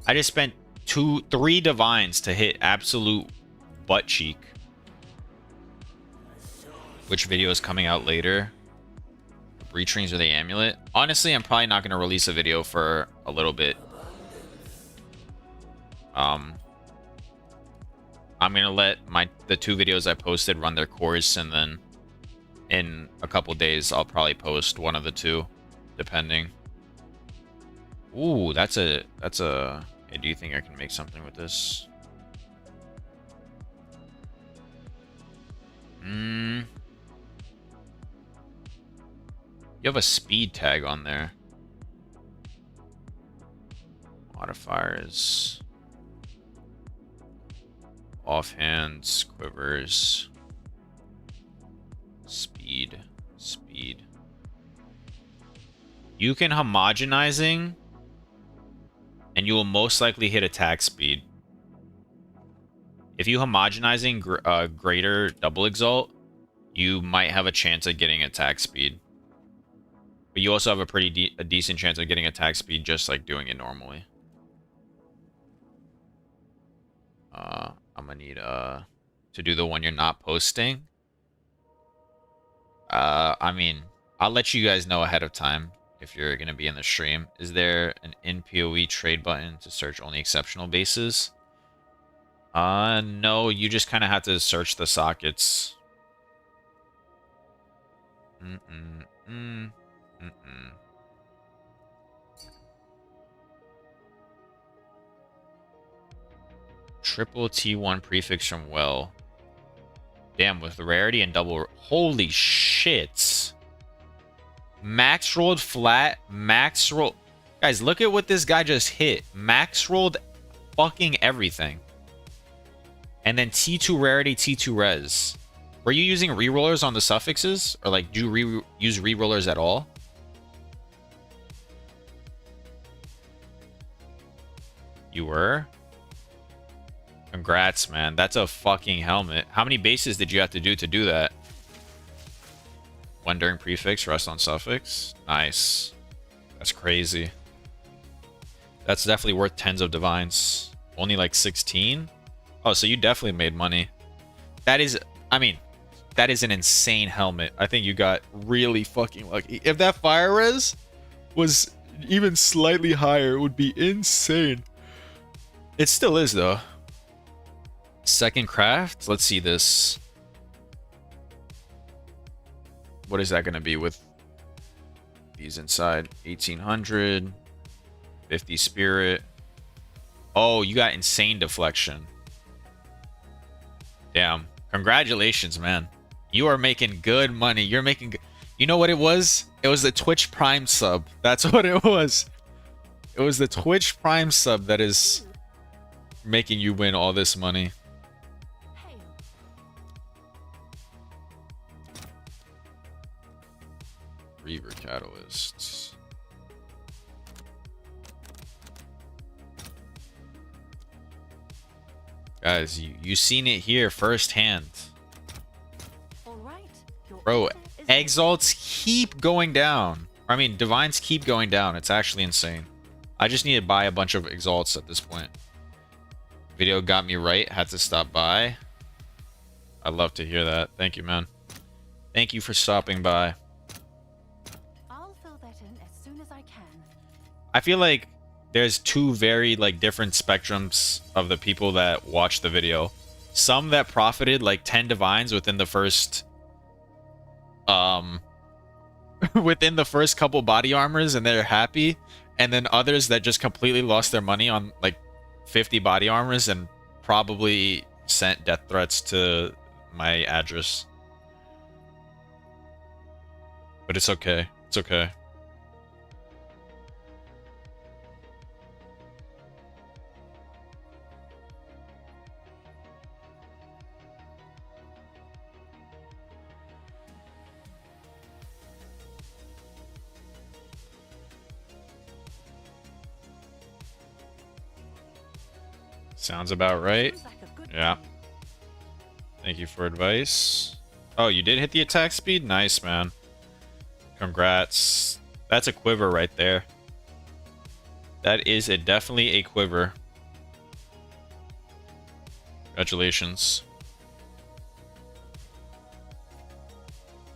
I just spent 3 divines to hit absolute butt cheek. Which video is coming out later? The breach rings or the amulet? Honestly, I'm probably not going to release a video for a little bit. I'm going to let the 2 videos I posted run their course, and then in a couple days I'll probably post one of the 2, depending. Ooh, that's a hey, do you think I can make something with this? You have a speed tag on there. Modifiers. Offhands, quivers. Speed. You can homogenizing, and you will most likely hit attack speed. If you homogenizing greater double exalt, you might have a chance of getting attack speed. But you also have a pretty decent chance of getting attack speed just like doing it normally. I'm gonna need to do the one you're not posting. I mean, I'll let you guys know ahead of time if you're gonna be in the stream. Is there an in POE trade button to search only exceptional bases? No, you just kind of have to search the sockets. Triple T1 prefix from well. Damn, with rarity and double. Holy shit. Max rolled flat. Max roll. Guys, look at what this guy just hit. Max rolled fucking everything. And then T2 rarity, T2 res. Were you using rerollers on the suffixes? Or like, do you use rerollers at all? You were? Congrats, man. That's a fucking helmet. How many bases did you have to do that? One during prefix, rest on suffix. Nice. That's crazy. That's definitely worth tens of divines. Only like 16? Oh, so you definitely made money. That is, I mean, that is an insane helmet. I think you got really fucking lucky. If that fire res was even slightly higher, it would be insane. It still is, though. Second craft. Let's see this. What is that going to be with these inside? 1800. 50 spirit. Oh, you got insane deflection. Damn. Congratulations, man. You are making good money. You're making good. You know what it was? It was the Twitch Prime sub. That's what it was. It was the Twitch Prime sub that is making you win all this money. Reaver catalysts. Guys, you seen it here firsthand. All right. Your Bro, order is exalts keep going down. I mean, divines keep going down. It's actually insane. I just need to buy a bunch of exalts at this point. Video got me right. Had to stop by. I'd love to hear that. Thank you, man. Thank you for stopping by. I'll fill that in as soon as I can. I feel like there's two very like different spectrums of the people that watch the video. Some that profited like 10 divines within the first within the first couple body armors and they're happy, and then others that just completely lost their money on like 50 body armors and probably sent death threats to my address. But it's okay. It's okay. Sounds about right. Sounds like a good Yeah. plan. Thank you for advice. Oh, you did hit the attack speed? Nice, man. Congrats. That's a quiver right there. That is definitely a quiver. Congratulations.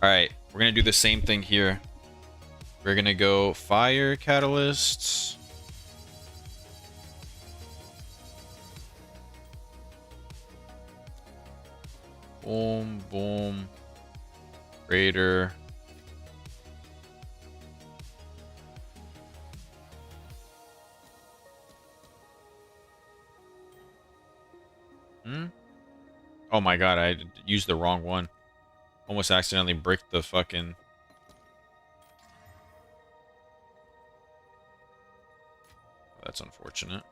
Alright, we're going to do the same thing here. We're going to go fire catalysts. Boom, boom. Raider. Oh my god, I used the wrong one. Almost accidentally bricked the fucking... That's unfortunate.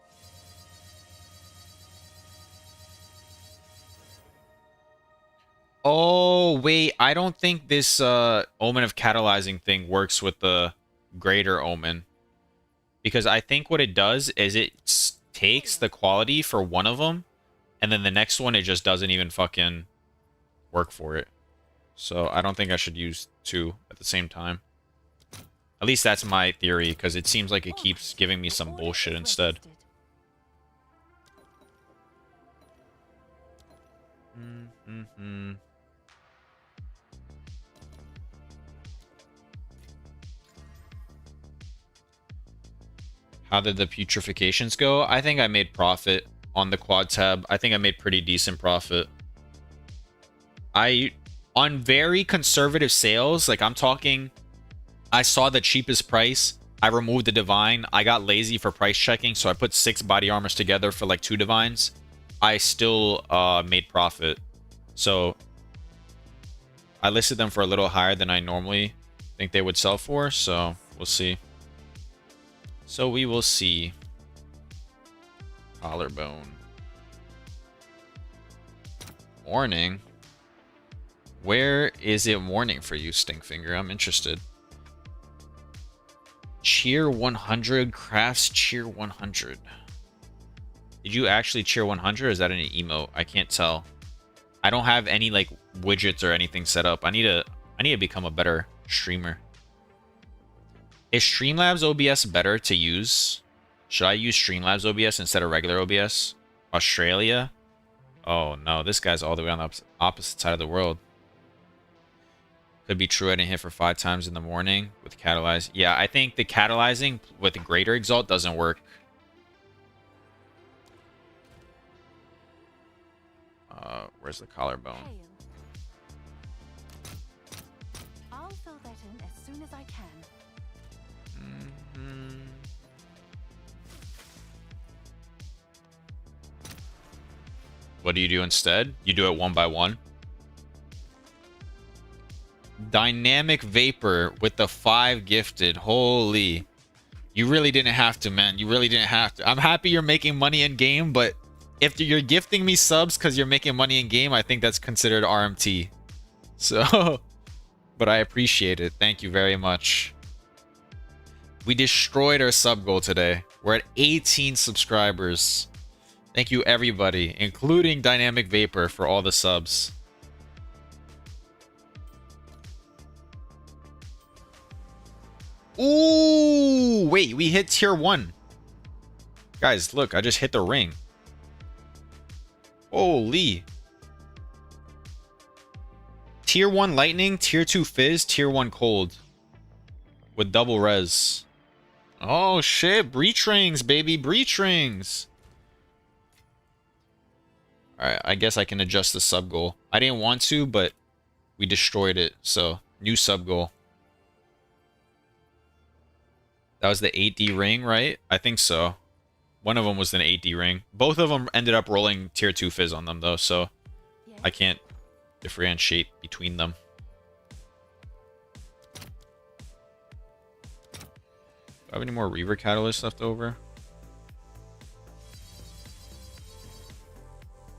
Oh, wait. I don't think this Omen of Catalyzing thing works with the Greater Omen. Because I think what it does is it takes the quality for one of them, and then the next one, it just doesn't even fucking work for it. So I don't think I should use two at the same time. At least that's my theory, because it seems like it keeps giving me some bullshit instead. How did the putrefications go? I think I made profit on the quad tab. I think I made pretty decent profit. On very conservative sales, like I'm talking, I saw the cheapest price. I removed the divine. I got lazy for price checking, so I put 6 body armors together for like 2 divines. I still made profit. So I listed them for a little higher than I normally think they would sell for, so we'll see. So we will see. Collarbone. Warning? Where is it warning for you, Stinkfinger? I'm interested. Cheer 100 crafts cheer 100. Did you actually cheer 100 or is that an emote? I can't tell. I don't have any like widgets or anything set up. I need to become a better streamer. Is Streamlabs OBS better to use? Should I use Streamlabs OBS instead of regular OBS? Australia? Oh no, this guy's all the way on the opposite side of the world. Could be true. I didn't hit for 5 times in the morning with catalyze. Yeah, I think the catalyzing with the greater exalt doesn't work. Where's the collarbone? Hail. I'll fill that in as soon as I can. What do you do instead? You do it 1 by 1. Dynamic Vapor with the 5 gifted. Holy. You really didn't have to, man. You really didn't have to. I'm happy you're making money in game, but if you're gifting me subs because you're making money in game, I think that's considered RMT. So, but I appreciate it. Thank you very much. We destroyed our sub goal today. We're at 18 subscribers. Thank you, everybody, including Dynamic Vapor, for all the subs. Ooh, wait, we hit tier 1. Guys, look, I just hit the ring. Holy. Tier 1 lightning, tier 2 fizz, tier 1 cold. With double res. Oh shit, breach rings, baby, breach rings. Alright, I guess I can adjust the sub goal. I didn't want to, but we destroyed it, so new sub goal. That was the 8D ring, right? I think so. One of them was an 8D ring. Both of them ended up rolling tier 2 fizz on them, though, so I can't differentiate between them. Do I have any more Reaver Catalysts left over?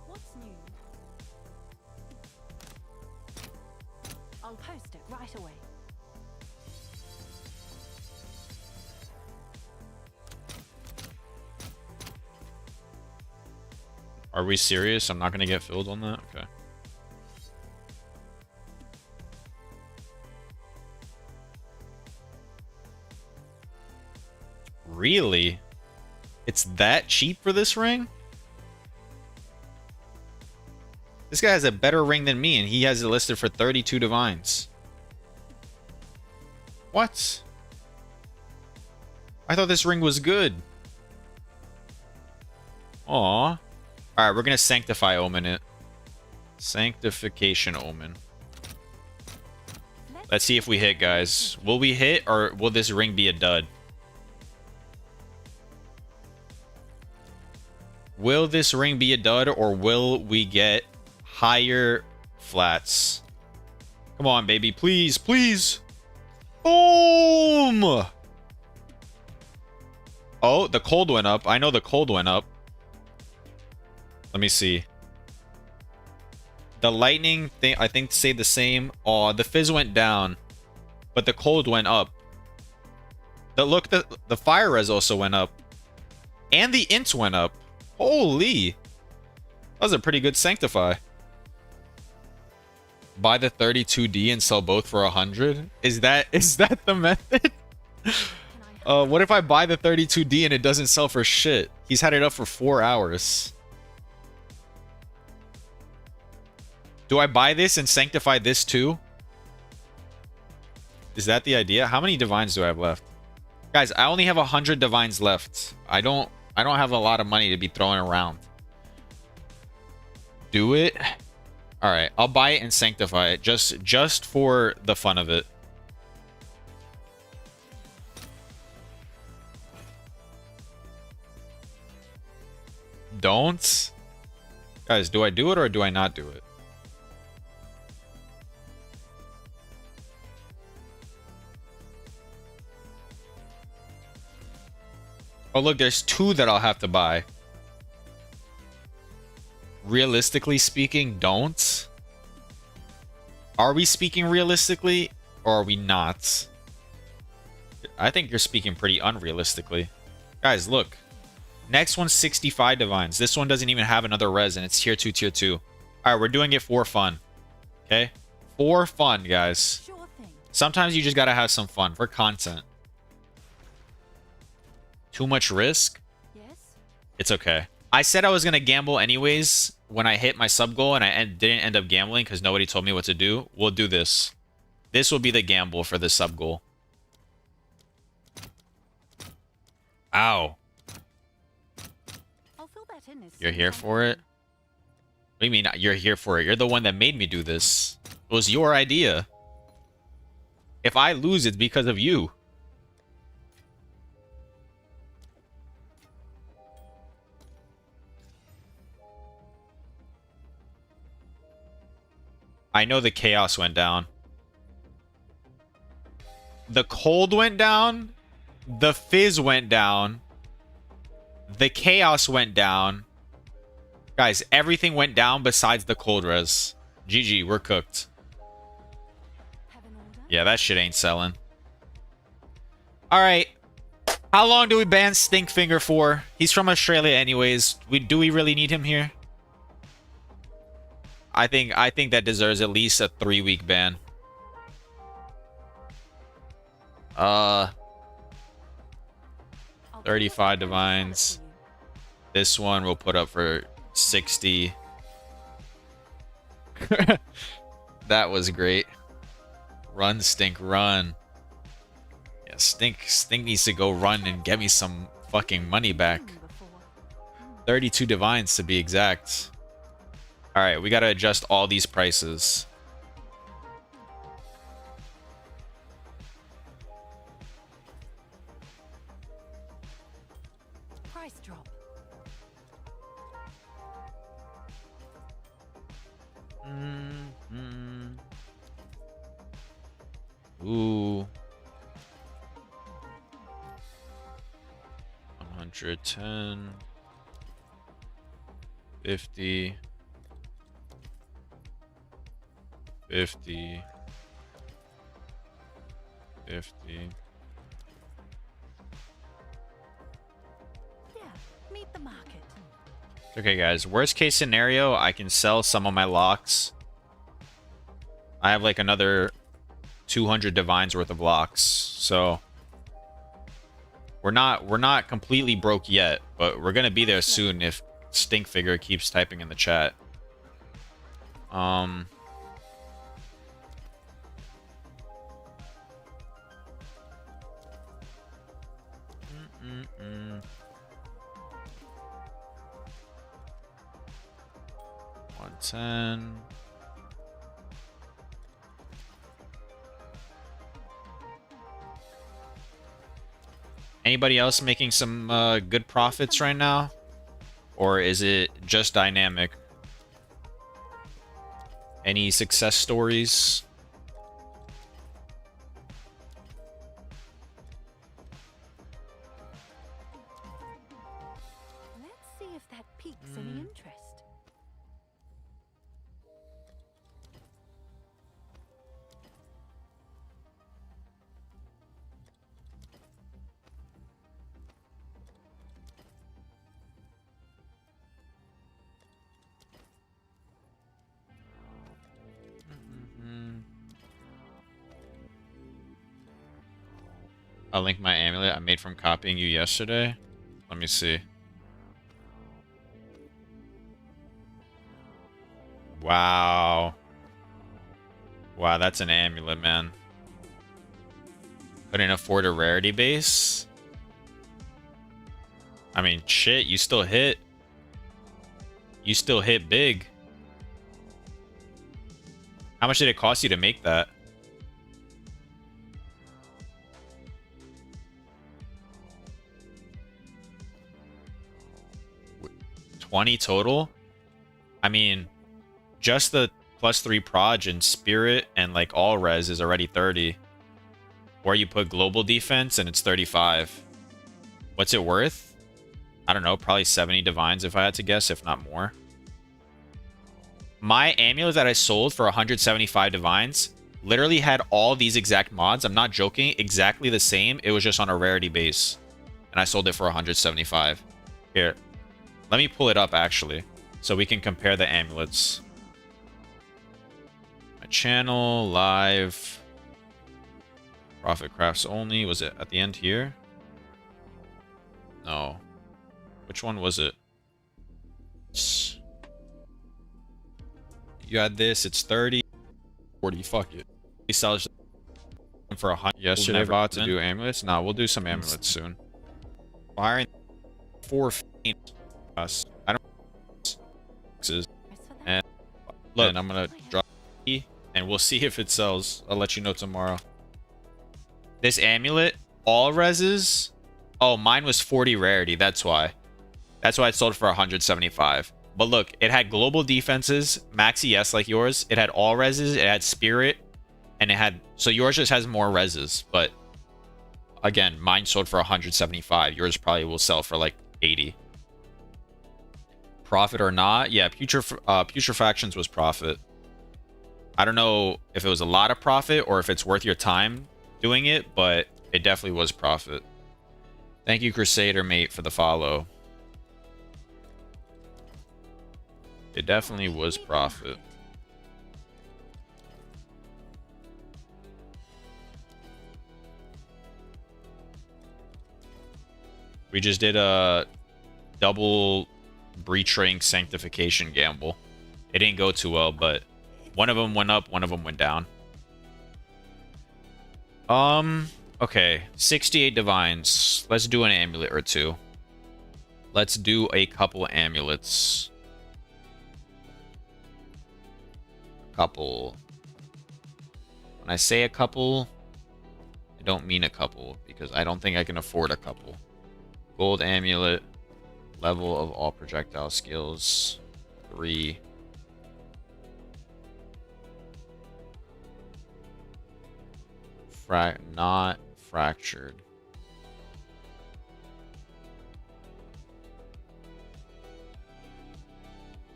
What's new? I'll post it right away. Are we serious? I'm not going to get filled on that? Okay. Really? It's that cheap for this ring? This guy has a better ring than me, and he has it listed for 32 divines. What? I thought this ring was good. Aw. Alright, we're gonna Sanctify Omen it. Sanctification Omen. Let's see if we hit, guys. Will we hit, or will this ring be a dud? Will this ring be a dud, or will we get higher flats? Come on, baby. Please, please. Boom! Oh, the cold went up. I know the cold went up. Let me see. The lightning thing, I think, stayed the same. Oh, the fizz went down, but the cold went up. Look, the fire res also went up, and the int went up. Holy, that was a pretty good Sanctify. Buy the 32D and sell both for 100. Is that the method? What if I buy the 32D and it doesn't sell for shit? He's had it up for 4 hours. Do I buy this and Sanctify this too? Is that the idea? How many divines do I have left? Guys, I only have 100 divines left. I don't have a lot of money to be throwing around. Do it. All right, I'll buy it and Sanctify it just for the fun of it. Don't. Guys, do I do it or do I not do it? Oh, look, there's 2 that I'll have to buy. Realistically speaking, don't. Are we speaking realistically, or are we not? I think you're speaking pretty unrealistically. Guys, look. Next one's 65 divines. This one doesn't even have another res, and it's tier 2, tier 2. All right, we're doing it for fun. Okay? For fun, guys. Sure thing. Sometimes you just gotta have some fun for content. Too much risk? Yes? It's okay. I said I was going to gamble anyways when I hit my sub goal, and I didn't end up gambling because nobody told me what to do. We'll do this. This will be the gamble for this sub goal. Ow. I'll fill that in as You're soon here as I for it? can. What do you mean you're here for it? You're the one that made me do this. It was your idea. If I lose, it's because of you. I know the chaos went down. The cold went down. The fizz went down. The chaos went down. Guys, everything went down besides the cold res. GG, we're cooked. Have an order? Yeah, that shit ain't selling. Alright. How long do we ban Stinkfinger for? He's from Australia anyways. Do we really need him here? I think that deserves at least a 3-week ban. 35 divines. This one we'll put up for 60. That was great. Run, Stink, run. Yeah, Stink needs to go run and get me some fucking money back. 32 divines to be exact. Alright, we gotta adjust all these prices. Price drop. Ooh. 110. 50. 50. 50. Yeah, meet the market. Okay, guys. Worst case scenario, I can sell some of my locks. I have like another 200 divines worth of locks, so we're not completely broke yet, but we're gonna be there soon if Stinkfigure keeps typing in the chat. Mm-mm-mm. 110. Anybody else making some good profits right now? Or is it just dynamic? Any success stories? Let's see if that piques any interest. I'll link my amulet I made from copying you yesterday. Let me see. Wow. Wow, that's an amulet, man. Couldn't afford a rarity base? I mean, shit, you still hit. You still hit big. How much did it cost you to make that? 20 total? I mean, just the +3 proj and spirit and like all res is already 30. Or you put global defense and it's 35. What's it worth? I don't know, probably 70 divines if I had to guess, if not more. My amulet that I sold for 175 divines literally had all these exact mods. I'm not joking, exactly the same. It was just on a rarity base. And I sold it for 175. Here, let me pull it up actually, so we can compare the amulets. My channel, live, profit crafts only. Was it at the end here? No. Which one was it? You had this, it's 30. 40, fuck it. He sells for 100. Yesterday bought to do amulets? Nah, we'll do some amulets soon. Firing 4 us. I don't. And look, and I'm gonna drop it, and we'll see if it sells. I'll let you know tomorrow. This amulet, all reses. Oh, mine was 40 rarity. That's why. That's why it sold for 175. But look, it had global defenses, max ES like yours. It had all reses. It had spirit, and it had. So yours just has more reses. But again, mine sold for 175. Yours probably will sell for like 80. Profit or not? Yeah, putrefactions was profit. I don't know if it was a lot of profit or if it's worth your time doing it, but it definitely was profit. Thank you, Crusader Mate, for the follow. It definitely was profit. We just did a double breach rank sanctification gamble. It didn't go too well, but one of them went up, one of them went down. Okay, 68 divines. Let's do an amulet or two. Let's do a couple amulets. Couple. When I say a couple, I don't mean a couple, because I don't think I can afford a couple. Gold amulet. Level of all projectile skills. 3. Not fractured.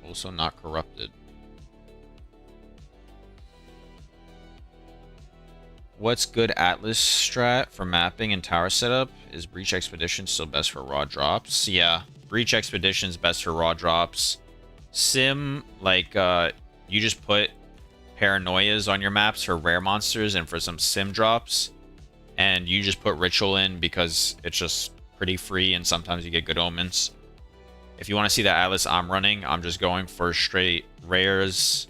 Also not corrupted. What's good Atlas strat for mapping and tower setup? Is Breach Expedition still best for raw drops? Yeah, Breach Expedition's best for raw drops. Sim, like, you just put paranoias on your maps for rare monsters and for some sim drops. And you just put ritual in because it's just pretty free and sometimes you get good omens. If you want to see the Atlas I'm running, I'm just going for straight rares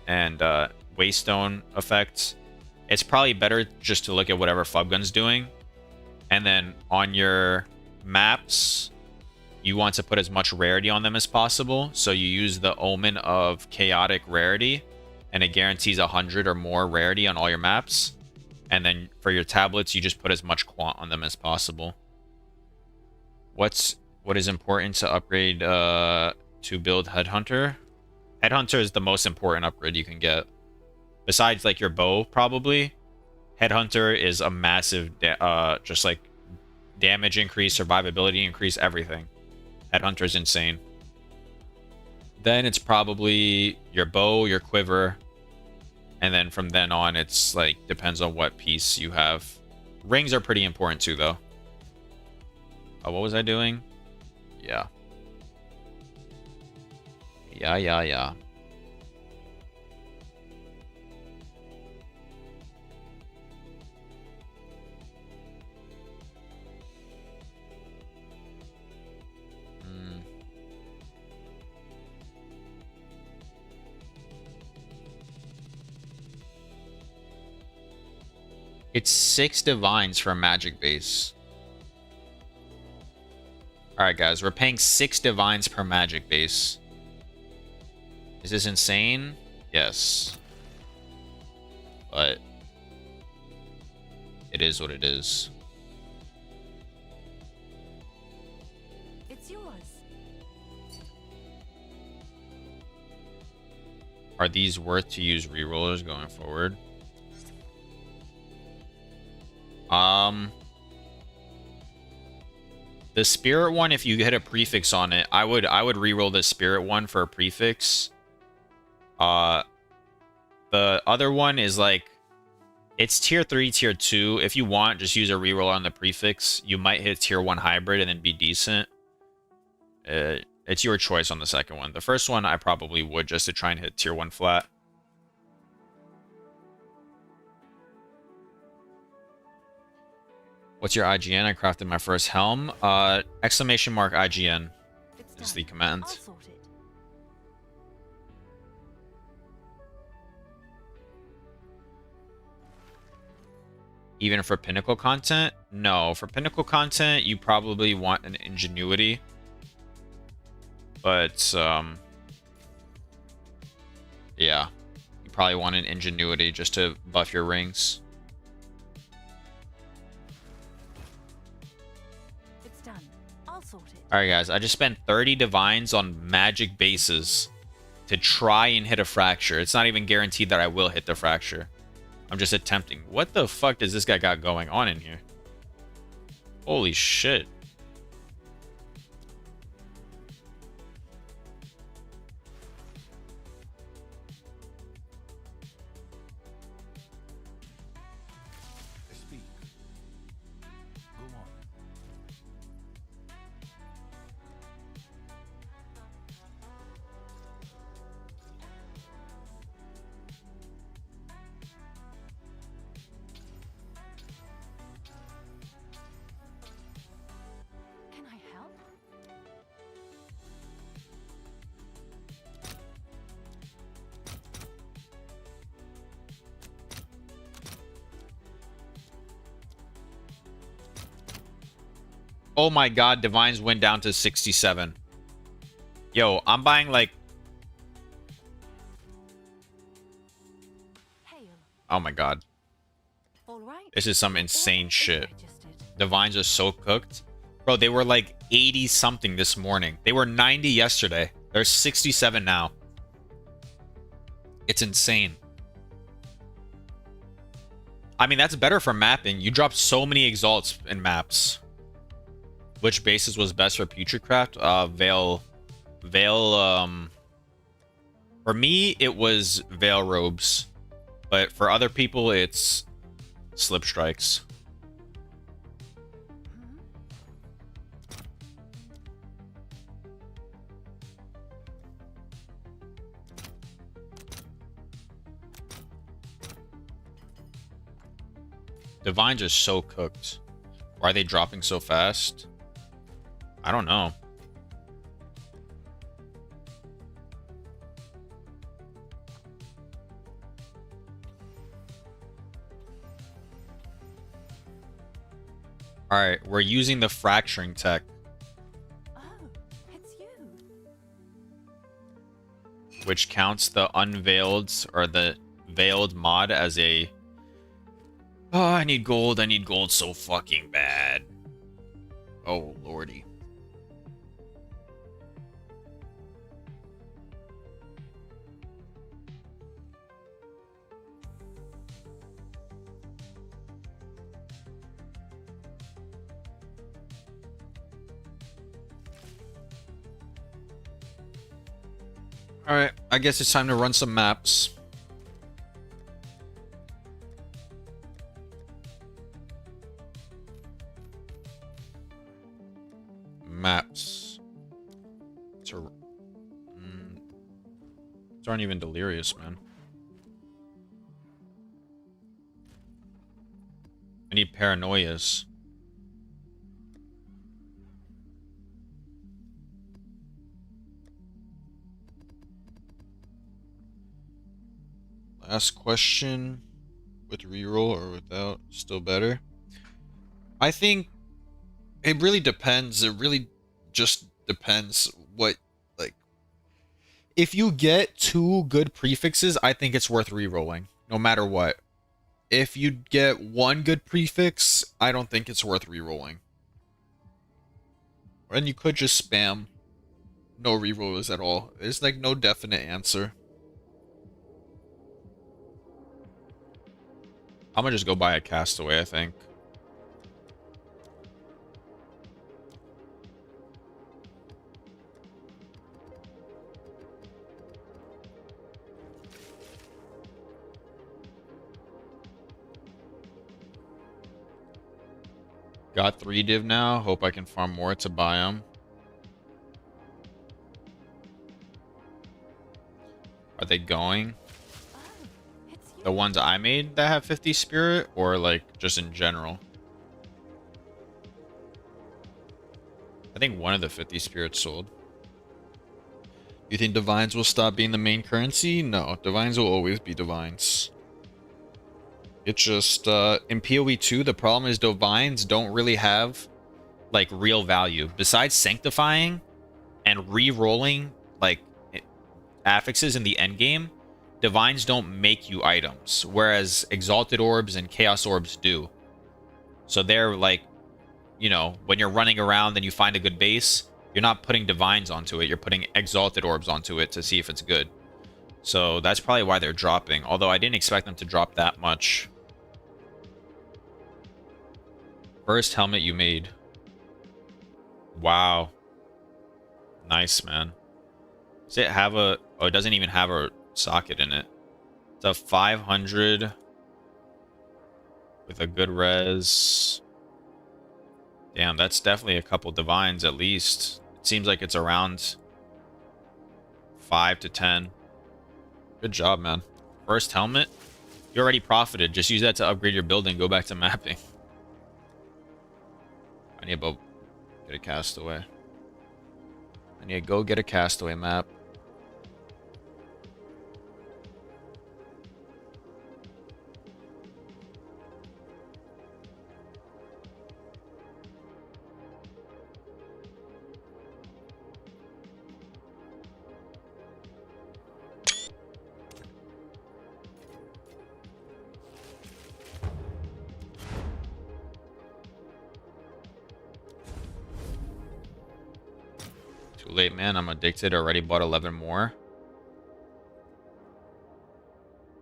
and waystone effects. It's probably better just to look at whatever Flubgun's doing. And then on your maps, you want to put as much rarity on them as possible. So you use the omen of chaotic rarity, and it guarantees 100 or more rarity on all your maps. And then for your tablets, you just put as much quant on them as possible. What is important to upgrade to build Headhunter? Headhunter is the most important upgrade you can get. Besides, like, your bow, probably. Headhunter is a massive, just, like, damage increase, survivability increase, everything. Headhunter is insane. Then it's probably your bow, your quiver. And then from then on, it's, like, depends on what piece you have. Rings are pretty important, too, though. What was I doing? Yeah. Yeah. It's 6 divines for a magic base. Alright, guys. We're paying 6 divines per magic base. Is this insane? Yes. But it is what it is. It's yours. Are these worth to use rerollers going forward? The spirit one, if you hit a prefix on it, I would reroll the spirit one for a prefix. The other one is like, it's tier 3, tier 2. If you want, just use a reroll on the prefix. You might hit tier 1 hybrid and then be decent. It's your choice on the second one. The first one, I probably would just to try and hit tier 1 flat. What's your IGN? I crafted my first helm. Exclamation mark IGN is the command. I'll sort it. Even for pinnacle content? No, for pinnacle content, you probably want an ingenuity. But, yeah. You probably want an ingenuity just to buff your rings. It's done. I'll sort it. Alright, guys. I just spent 30 divines on magic bases to try and hit a fracture. It's not even guaranteed that I will hit the fracture. I'm just attempting. What the fuck does this guy got going on in here? Holy shit. Oh my god, Divines went down to 67. Yo, I'm buying like... Hail. Oh my god. All right. This is some Your insane order is shit. registered. Divines are so cooked. Bro, they were like 80 something this morning. They were 90 yesterday. They're 67 now. It's insane. I mean, that's better for mapping. You dropped so many exalts in maps. Which basis was best for Putridcraft? Veil, for me, it was Veil Robes. But for other people, it's Slip Strikes. Divines are so cooked. Why are they dropping so fast? I don't know. Alright, we're using the fracturing tech, Oh, it's you. which counts the unveiled or the veiled mod as a... Oh, I need gold. I need gold so fucking bad. Oh, lordy. Alright, I guess it's time to run some maps. Maps. These aren't even delirious, man. I need paranoias. Last question. With reroll or without, still better. I think it really depends. It really just depends what, like, if you get 2 good prefixes, I think it's worth rerolling, no matter what. If you get 1 good prefix, I don't think it's worth rerolling. And you could just spam no rerollers at all. There's like no definite answer. I'm gonna just go buy a Castaway, I think. Got 3 div now. Hope I can farm more to buy them. Are they going? Oh, it's you. The ones I made that have 50 spirit, or like just in general? I think one of the 50 spirits sold. You think divines will stop being the main currency? No, divines will always be divines. It's just, in POE2, the problem is divines don't really have, like, real value. Besides sanctifying and re-rolling, like, affixes in the endgame, divines don't make you items, whereas exalted orbs and chaos orbs do. So they're, like, you know, when you're running around and you find a good base, you're not putting divines onto it, you're putting exalted orbs onto it to see if it's good. So that's probably why they're dropping, although I didn't expect them to drop that much. First helmet you made. Wow. Nice, man. Does it have a... Oh, it doesn't even have a socket in it. It's a 500 with a good res. Damn, that's definitely a couple divines at least. It seems like it's around 5 to 10. Good job, man. First helmet. You already profited. Just use that to upgrade your building. Go back to mapping. I need to go get a Castaway. I need to go get a Castaway map. Too late, man. I'm addicted. Already bought 11 more.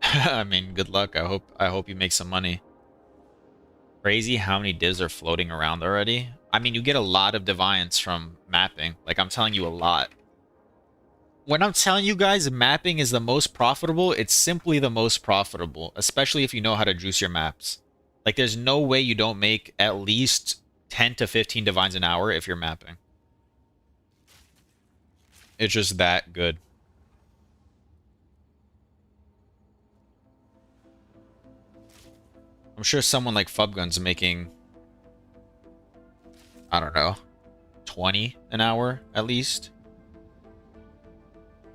I mean, good luck. I hope you make some money. Crazy how many divs are floating around already. I mean, you get a lot of Deviants from mapping. Like, I'm telling you a lot. When I'm telling you guys mapping is the most profitable, it's simply the most profitable, especially if you know how to juice your maps. Like, there's no way you don't make at least 10 to 15 divines an hour if you're mapping. It's just that good. I'm sure someone like Fubgun's making, I don't know, 20 an hour at least.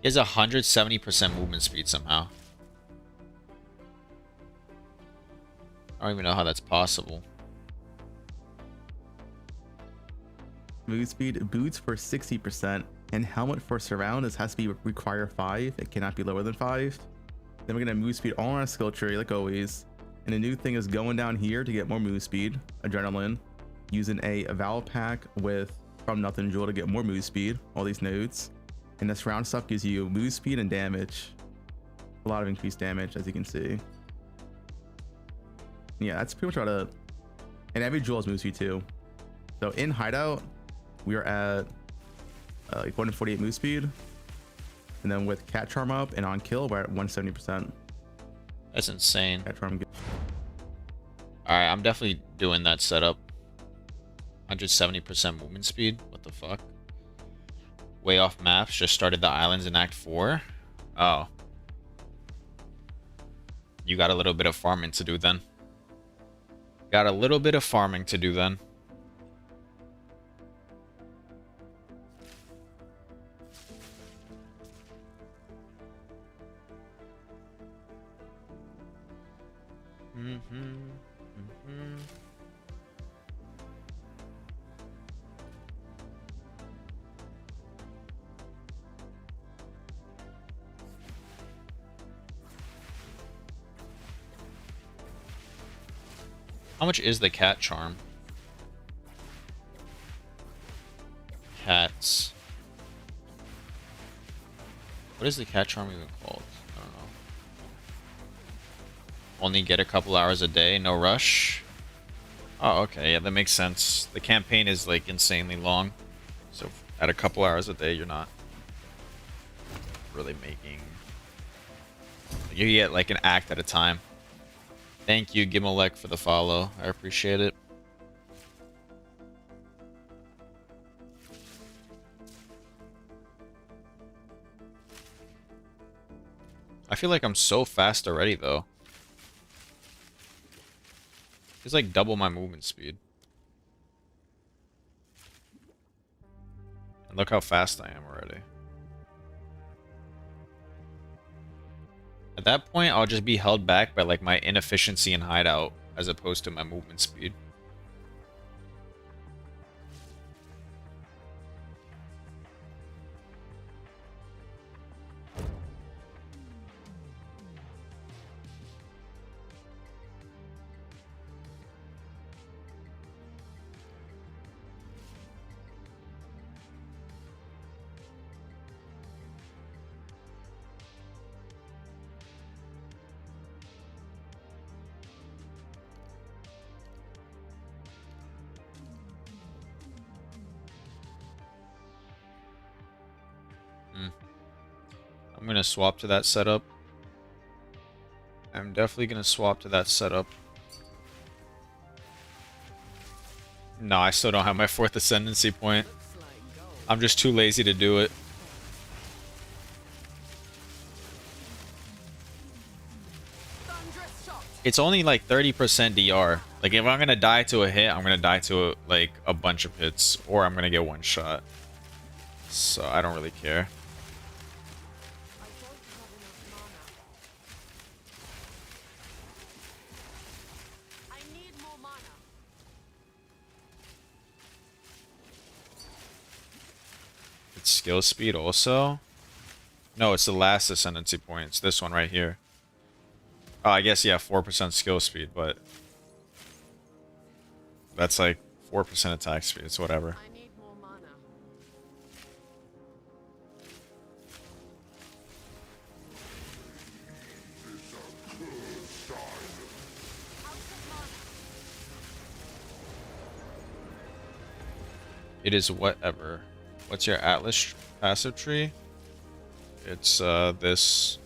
He has 170% movement speed somehow. I don't even know how that's possible. Move speed boots for 60%, and helmet for surround. This has to be require 5. It cannot be lower than 5. Then we're gonna move speed all on our skill tree like always. And the new thing is going down here to get more move speed, adrenaline, using a Val pack with from nothing jewel to get more move speed, all these nodes. And this round stuff gives you move speed and damage. A lot of increased damage, as you can see. Yeah, that's pretty much about it. And every jewel is move speed too. So in hideout, we are at like 148 move speed. And then with cat charm up and on kill, we're at 170%. That's insane. Cat charm. Alright, I'm definitely doing that setup. 170% movement speed. What the fuck? Way off maps. Just started the islands in Act 4. Oh. You got a little bit of farming to do then. Got a little bit of farming to do then. How much is the cat charm? Cats. What is the cat charm even called? I don't know. Only get a couple hours a day, no rush. Oh, okay, yeah, that makes sense. The campaign is like insanely long. So at a couple hours a day, you're not really making... You get like an act at a time. Thank you, Gimelek, for the follow. I appreciate it. I feel like I'm so fast already, though. It's like double my movement speed. And look how fast I am already. At that point, I'll just be held back by like my inefficiency in hideout as opposed to my movement speed. I'm gonna swap to that setup. I'm definitely gonna swap to that setup. No, I still don't have my 4th ascendancy point. I'm just too lazy to do it. It's only like 30% DR. Like if I'm gonna die to a hit, I'm gonna die to like a bunch of hits, or I'm gonna get one shot. So I don't really care. It's skill speed also? No, it's the last ascendancy point. It's this one right here. Oh, I guess, yeah, 4% skill speed, but... That's like 4% attack speed. It's whatever. It is whatever. What's your Atlas passive tree? It's this.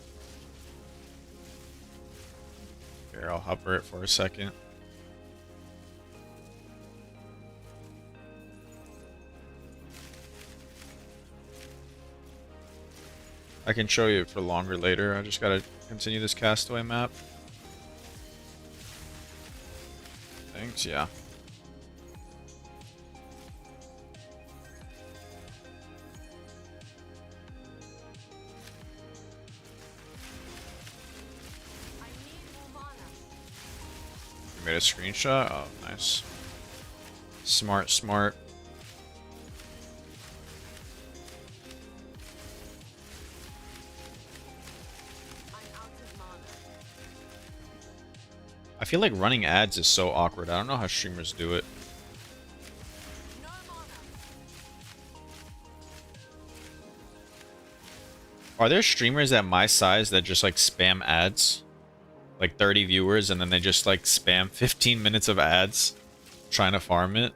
Here, I'll hover it for a second. I can show you it for longer later. I just gotta continue this castaway map. Thanks, yeah. You made a screenshot? Oh, nice. Smart, smart. I feel like running ads is so awkward. I don't know how streamers do it. Are there streamers at my size that just like spam ads? Like 30 viewers and then they just like spam 15 minutes of ads trying to farm it?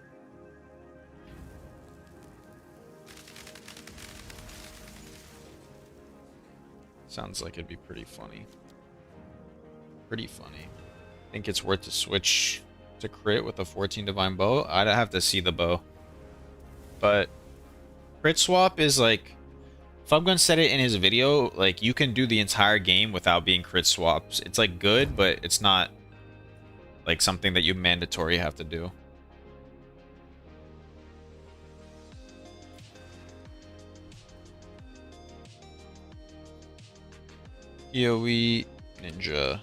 Sounds like it'd be pretty funny. Pretty funny. Think it's worth to switch to crit with a 14 divine bow? I'd have to see the bow. But crit swap is like, Fubgun said it in his video, like you can do the entire game without being crit swaps. It's like good, but it's not like something that you mandatory have to do. POE Ninja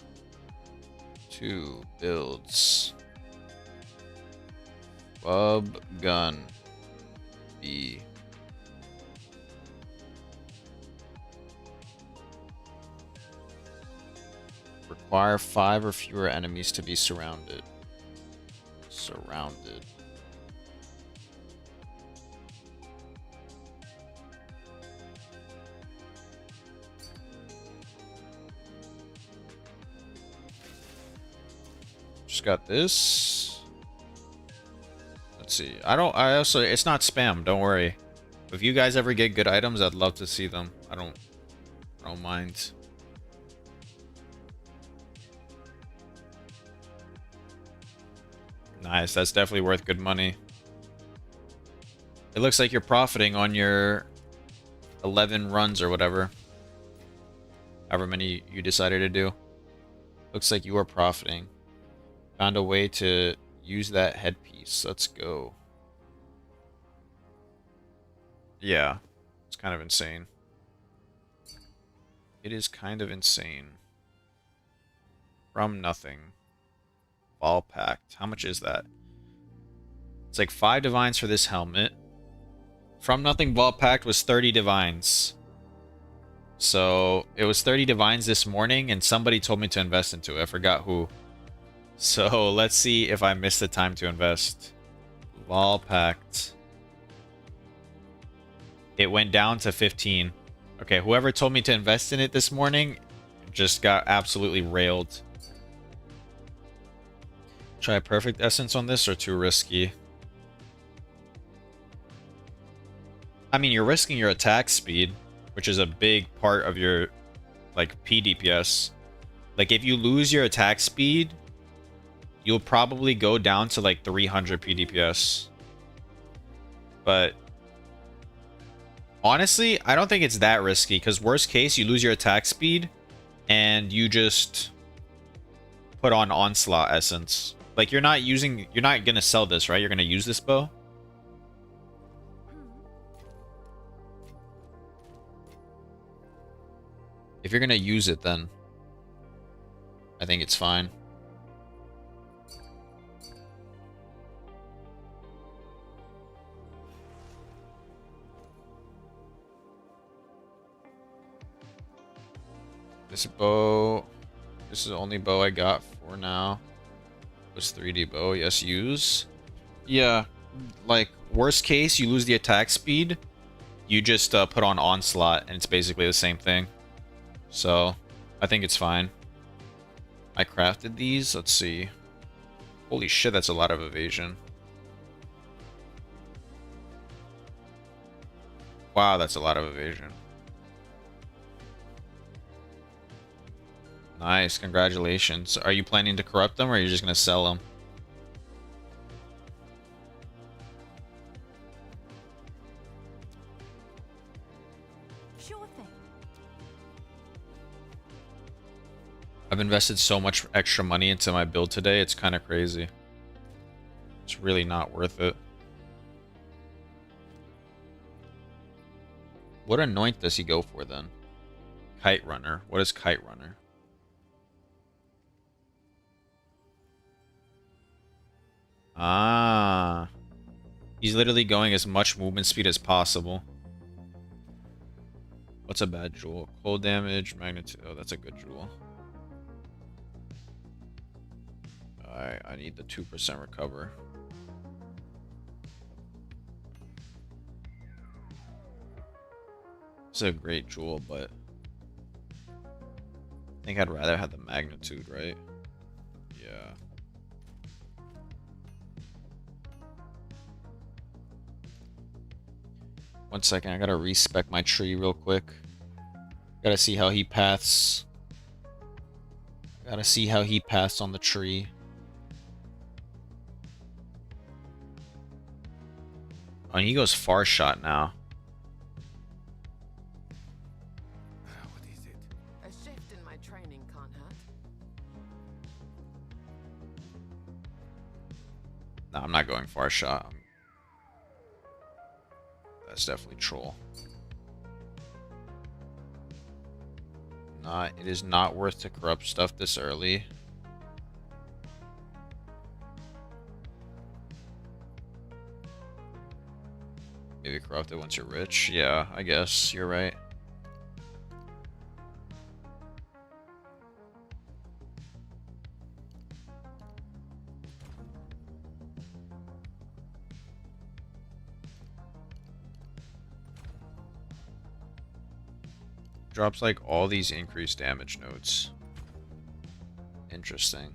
2 builds Bub Gun B. Require 5 or fewer enemies to be surrounded. Surrounded. Just got this. Let's see. I also, it's not spam, don't worry. If you guys ever get good items, I'd love to see them. I don't mind. Nice, that's definitely worth good money. It looks like you're profiting on your 11 runs or whatever. However many you decided to do. Looks like you are profiting. Found a way to use that headpiece. Let's go. Yeah, it's kind of insane. It is kind of insane. From nothing. Ball packed. How much is that? It's like 5 divines for this helmet. From nothing ball packed was 30 divines. So it was 30 divines this morning and somebody told me to invest into it. I forgot who. So let's see if I missed the time to invest. Ball packed. It went down to 15. Okay, whoever told me to invest in it this morning just got absolutely railed. Try perfect essence on this or too risky? I mean, you're risking your attack speed, which is a big part of your like PDPS. Like if you lose your attack speed, you'll probably go down to like 300 PDPS. But honestly, I don't think it's that risky because worst case, you lose your attack speed and you just put on onslaught essence. Like you're not gonna sell this, right? You're gonna use this bow. If you're gonna use it, then I think it's fine. This bow, this is the only bow I got for now. This 3D bow, yes, use. Yeah, like worst case, you lose the attack speed. You just put on onslaught, and it's basically the same thing. So I think it's fine. I crafted these. Let's see. Holy shit, that's a lot of evasion. Wow, that's a lot of evasion. Nice, congratulations. Are you planning to corrupt them, or are you just gonna sell them? Sure thing. I've invested so much extra money into my build today, it's kind of crazy. It's really not worth it. What anoint does he go for then? Kite Runner. What is Kite Runner? Ah. He's literally going as much movement speed as possible. What's a bad jewel? Cold damage, magnitude. Oh, that's a good jewel. Alright, I need the 2% recover. It's a great jewel, but I think I'd rather have the magnitude, right? Yeah. One second, I gotta respec my tree real quick. Gotta see how he paths. Gotta see how he paths on the tree. Oh, he goes far shot now. What is it? A shift in my training can't hurt. No, I'm not going far shot. That's definitely troll. It is not worth to corrupt stuff this early. Maybe corrupt it once you're rich. Yeah, I guess you're right. Drops like all these increased damage nodes. Interesting.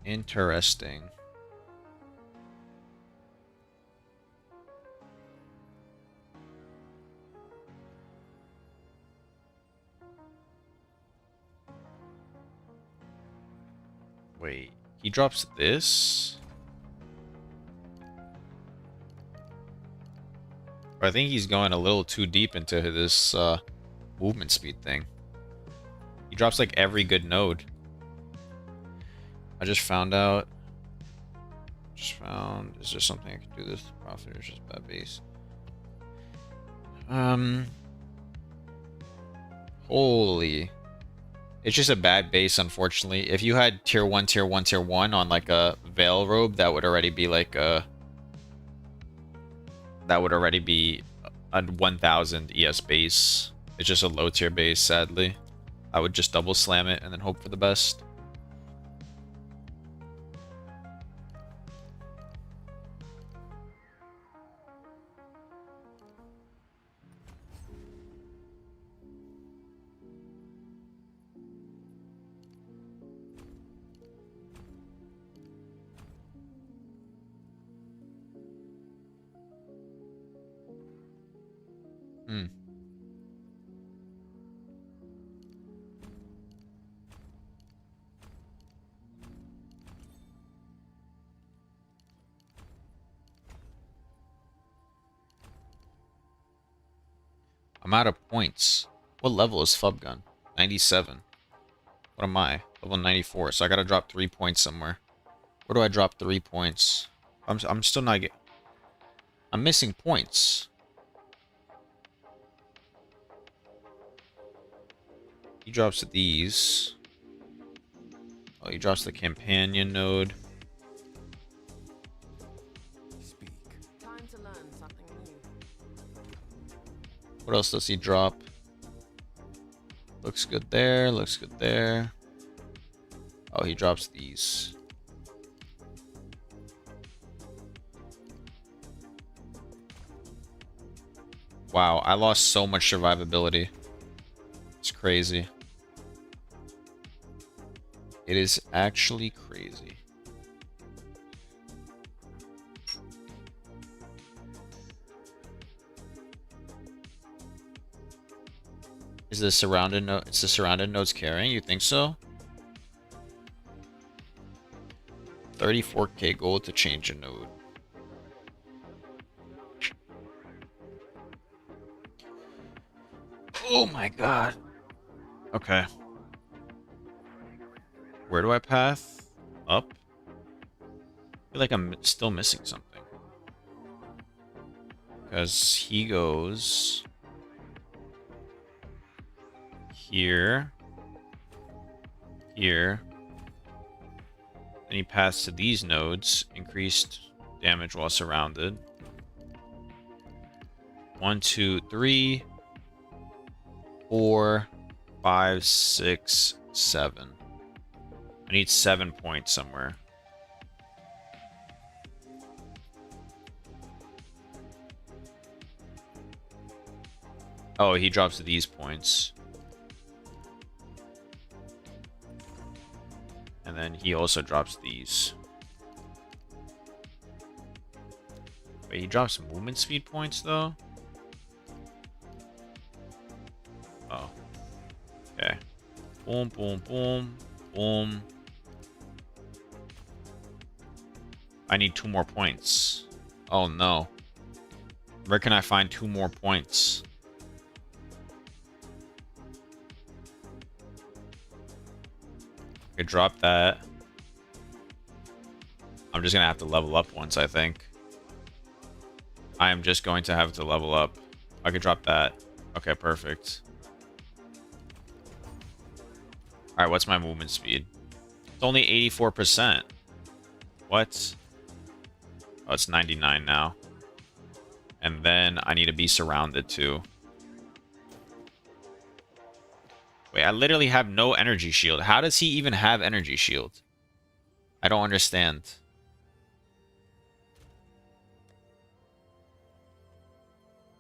Interesting. Wait, he drops this? I think he's going a little too deep into this movement speed thing. He drops like every good node. I just found out. Is there something I can do this? Profit or just bad base? Holy. It's just a bad base, unfortunately. If you had tier 1, tier 1, tier 1 on like a Veil Robe, that would already be like a... That would already be a 1000 ES base. It's just a low tier base, sadly. I would just double slam it and then hope for the best. Hmm. I'm out of points. What level is Flub Gun? 97. What am I? Level 94. So I gotta drop 3 points somewhere. Where do I drop 3 points? I'm still not get. I'm missing points. He drops these. Oh, he drops the companion node. Speak. Time to learn something new. What else does he drop? Looks good there. Looks good there. Oh, he drops these. Wow, I lost so much survivability. It's crazy. It is actually crazy. Is the surrounded node? It's the surrounded nodes carrying. You think so? 34k gold to change a node. Oh my god. Okay. Where do I path? Up? I feel like I'm still missing something. Because he goes here, here. Then he paths to these nodes. Increased damage while surrounded. 1, 2, 3, 4, 5, 6, 7. I need 7 points somewhere. Oh, he drops these points. And then he also drops these. Wait, he drops movement speed points though? Oh. Okay. Boom, boom, boom, boom. I need 2 more points. Oh no. Where can I find 2 more points? I could drop that. I'm just gonna have to level up once, I think. I am just going to have to level up. I could drop that. Okay, perfect. Alright, what's my movement speed? It's only 84%. What? Oh, it's 99 now. And then I need to be surrounded too. Wait, I literally have no energy shield. How does he even have energy shield? I don't understand.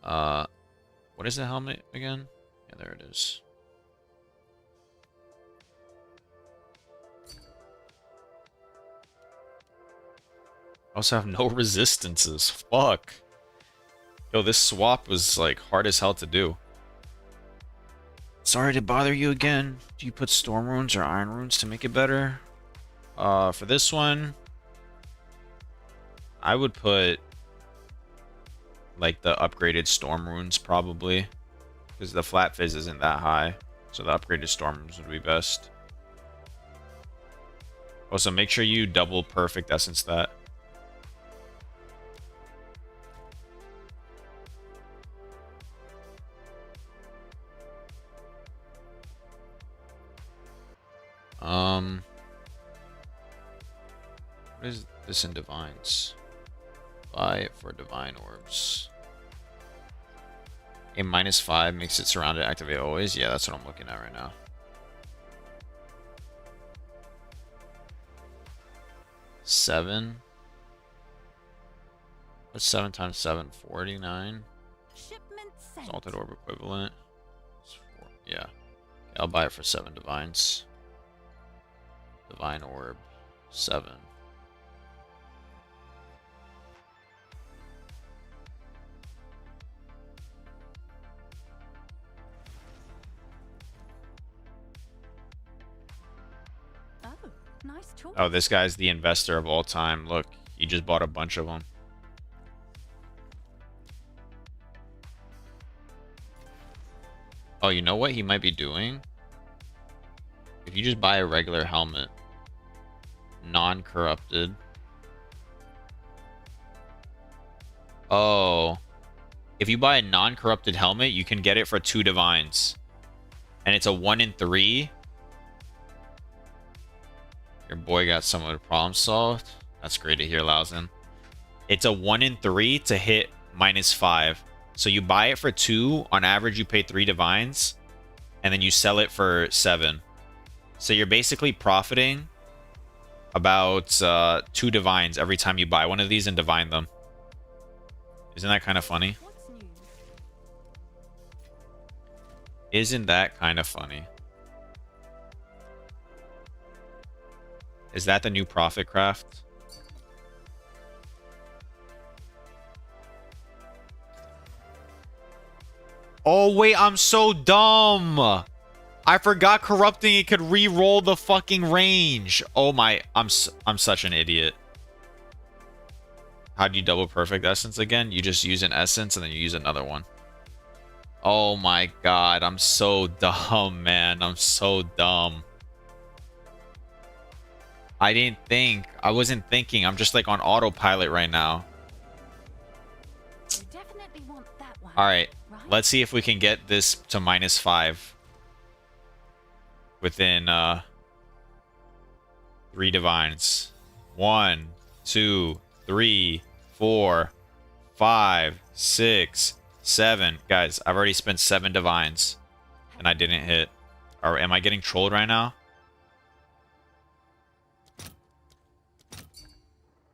What is the helmet again? Yeah, there it is. I also have no resistances. Fuck. Yo, this swap was like hard as hell to do. Sorry to bother you again. Do you put storm runes or iron runes to make it better? For this one, I would put like the upgraded storm runes probably, because the flat fizz isn't that high, so the upgraded storm runes would be best. Also, make sure you double perfect essence that. What is this in divines? Buy it for divine orbs. A -5 makes it surrounded, activate always. Yeah, that's what I'm looking at right now. Seven. What's 7 times 7? 49. Shipment sent. Salted orb equivalent. Yeah. I'll buy it for 7 divines. Divine orb. 7. Oh, nice choice. Oh, this guy's the investor of all time. Look, he just bought a bunch of them. Oh, you know what he might be doing? If you just buy a regular helmet, non-corrupted. Oh. If you buy a non-corrupted helmet, you can get it for 2 divines. And it's a 1 in 3. Your boy got some of the problems solved. That's great to hear, Lauzen. It's a 1 in 3 to hit -5. So you buy it for 2. On average, you pay 3 divines. And then you sell it for 7. So you're basically profiting about 2 divines every time you buy one of these and divine them. Isn't that kind of funny? What's new? Isn't that kind of funny? Is that the new profit craft? Oh, wait, I'm so dumb. I forgot corrupting it could re-roll the fucking range. Oh my, I'm such an idiot. How do you double perfect essence again? You just use an essence and then you use another one. Oh my god, I'm so dumb, man. I'm so dumb. I didn't think. I wasn't thinking. I'm just like on autopilot right now. You definitely want that one. Alright, right? let's see if we can get this to -5. Within 3 divines. 1, 2, 3, 4, 5, 6, 7. Guys, I've already spent 7 divines and I didn't hit. Or am I getting trolled right now?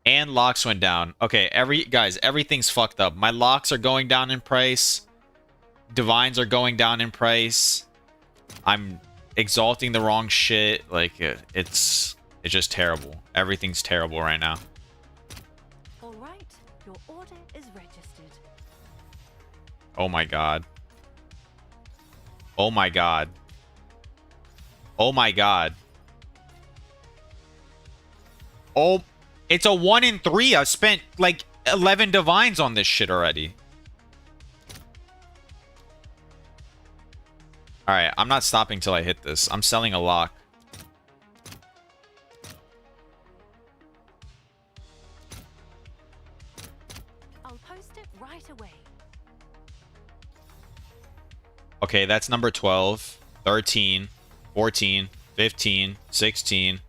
And locks went down. Okay, guys, everything's fucked up. My locks are going down in price. Divines are going down in price. I'm exalting the wrong shit. Like it's just terrible. Everything's terrible right now. All right, your order is registered. Oh my god. Oh my god. Oh my god. Oh, it's a 1 in 3. I've spent like 11 divines on this shit already. Alright, I'm not stopping till I hit this. I'm selling a lock. I'll post it right away. Okay, that's number 12, 13, 14, 15, 16,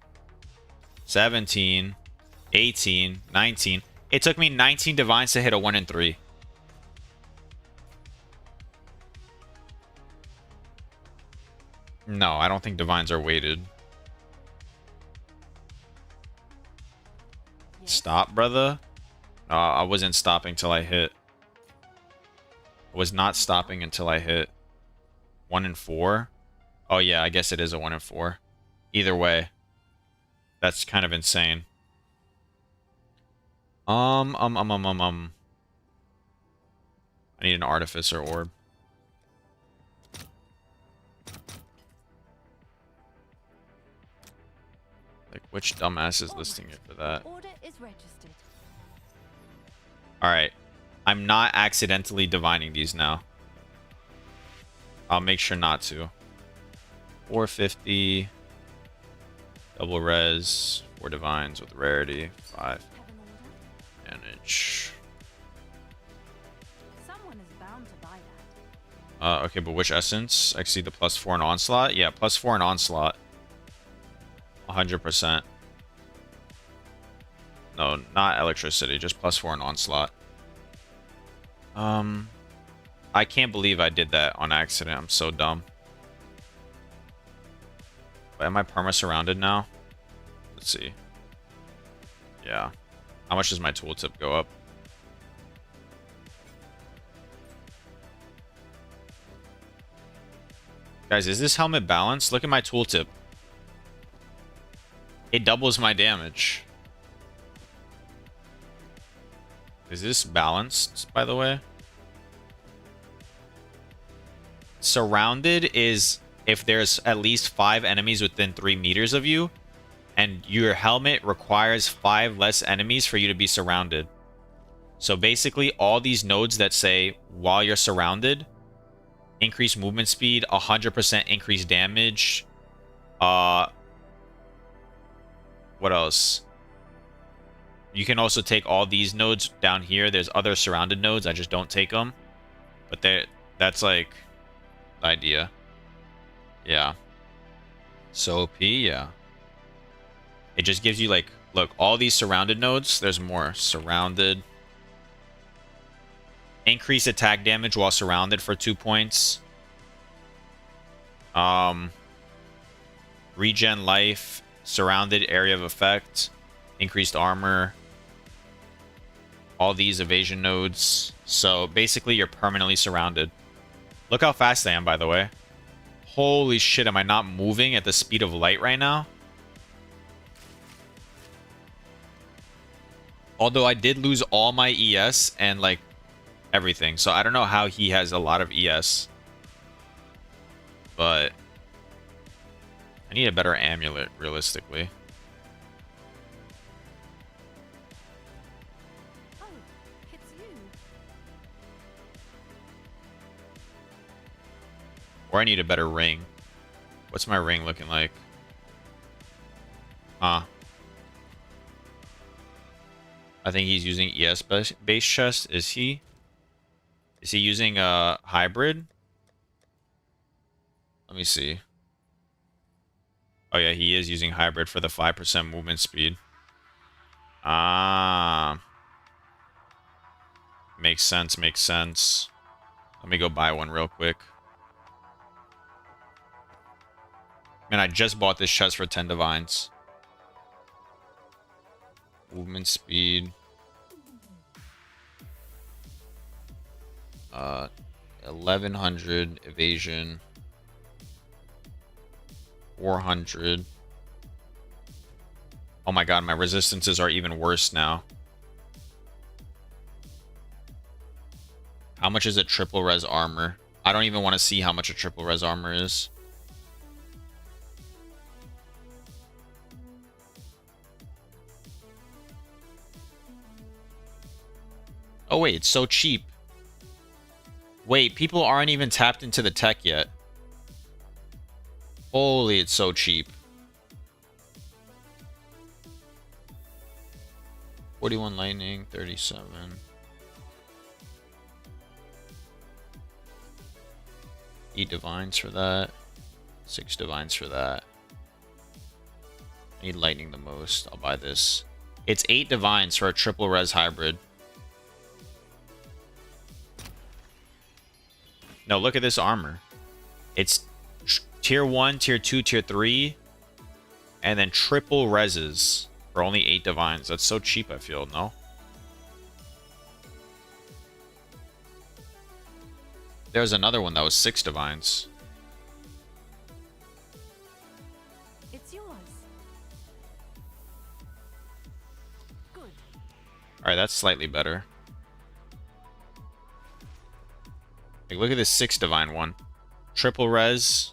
17, 18, 19. It took me 19 divines to hit a 1 in 3. No, I don't think divines are weighted. Yes? Stop, brother. I wasn't stopping till I hit. I was not stopping until I hit 1 in 4. Oh yeah, I guess it is a 1 in 4. Either way, that's kind of insane. I need an artificer orb. Like, which dumbass is listing it for that? Order is registered. Alright. I'm not accidentally divining these now. I'll make sure not to. 450. Double res. 4 divines with rarity. 5 Have an order? manage. Someone is bound to buy that. Okay, but which essence? I see the +4 in onslaught. Yeah, +4 in onslaught. 100%. No, not electricity, just +4 in onslaught. I can't believe I did that on accident. I'm so dumb. But am I perma-surrounded now? Let's see. Yeah. How much does my tooltip go up? Guys, is this helmet balanced? Look at my tooltip. It doubles my damage. Is this balanced, by the way? Surrounded is if there's at least 5 enemies within 3 meters of you, and your helmet requires 5 less enemies for you to be surrounded. So basically, all these nodes that say, while you're surrounded, increase movement speed, 100% increase damage, what else? You can also take all these nodes down here. There's other surrounded nodes. I just don't take them. But that's like the idea. Yeah. So OP, yeah. It just gives you like, look, all these surrounded nodes. There's more. Surrounded. Increase attack damage while surrounded for 2 points. Regen life. Surrounded area of effect. Increased armor. All these evasion nodes. So basically you're permanently surrounded. Look how fast I am, by the way. Holy shit, am I not moving at the speed of light right now? Although I did lose all my ES and like everything. So I don't know how he has a lot of ES. but I need a better amulet, realistically. Oh, it's you. Or I need a better ring. What's my ring looking like? Huh. I think he's using ES base chest. Is he? Is he using a hybrid? Let me see. Oh yeah, he is using hybrid for the 5% movement speed. Ah. Makes sense, makes sense. Let me go buy one real quick. Man, I just bought this chest for 10 divines. Movement speed. 1100 evasion. 400. Oh my god, my resistances are even worse now. How much is it triple res armor? I don't even want to see how much a triple res armor is. Oh wait, it's so cheap. Wait, people aren't even tapped into the tech yet. Holy, it's so cheap. 41 lightning, 37. 8 divines for that. 6 divines for that. I need lightning the most. I'll buy this. It's 8 divines for a triple res hybrid. No, look at this armor. It's tier 1, tier 2, tier 3. And then triple reses for only 8 divines. That's so cheap, I feel, no? There's another one that was 6 divines. It's yours. Good. Alright, that's slightly better. Like, look at this 6 divine one. Triple res.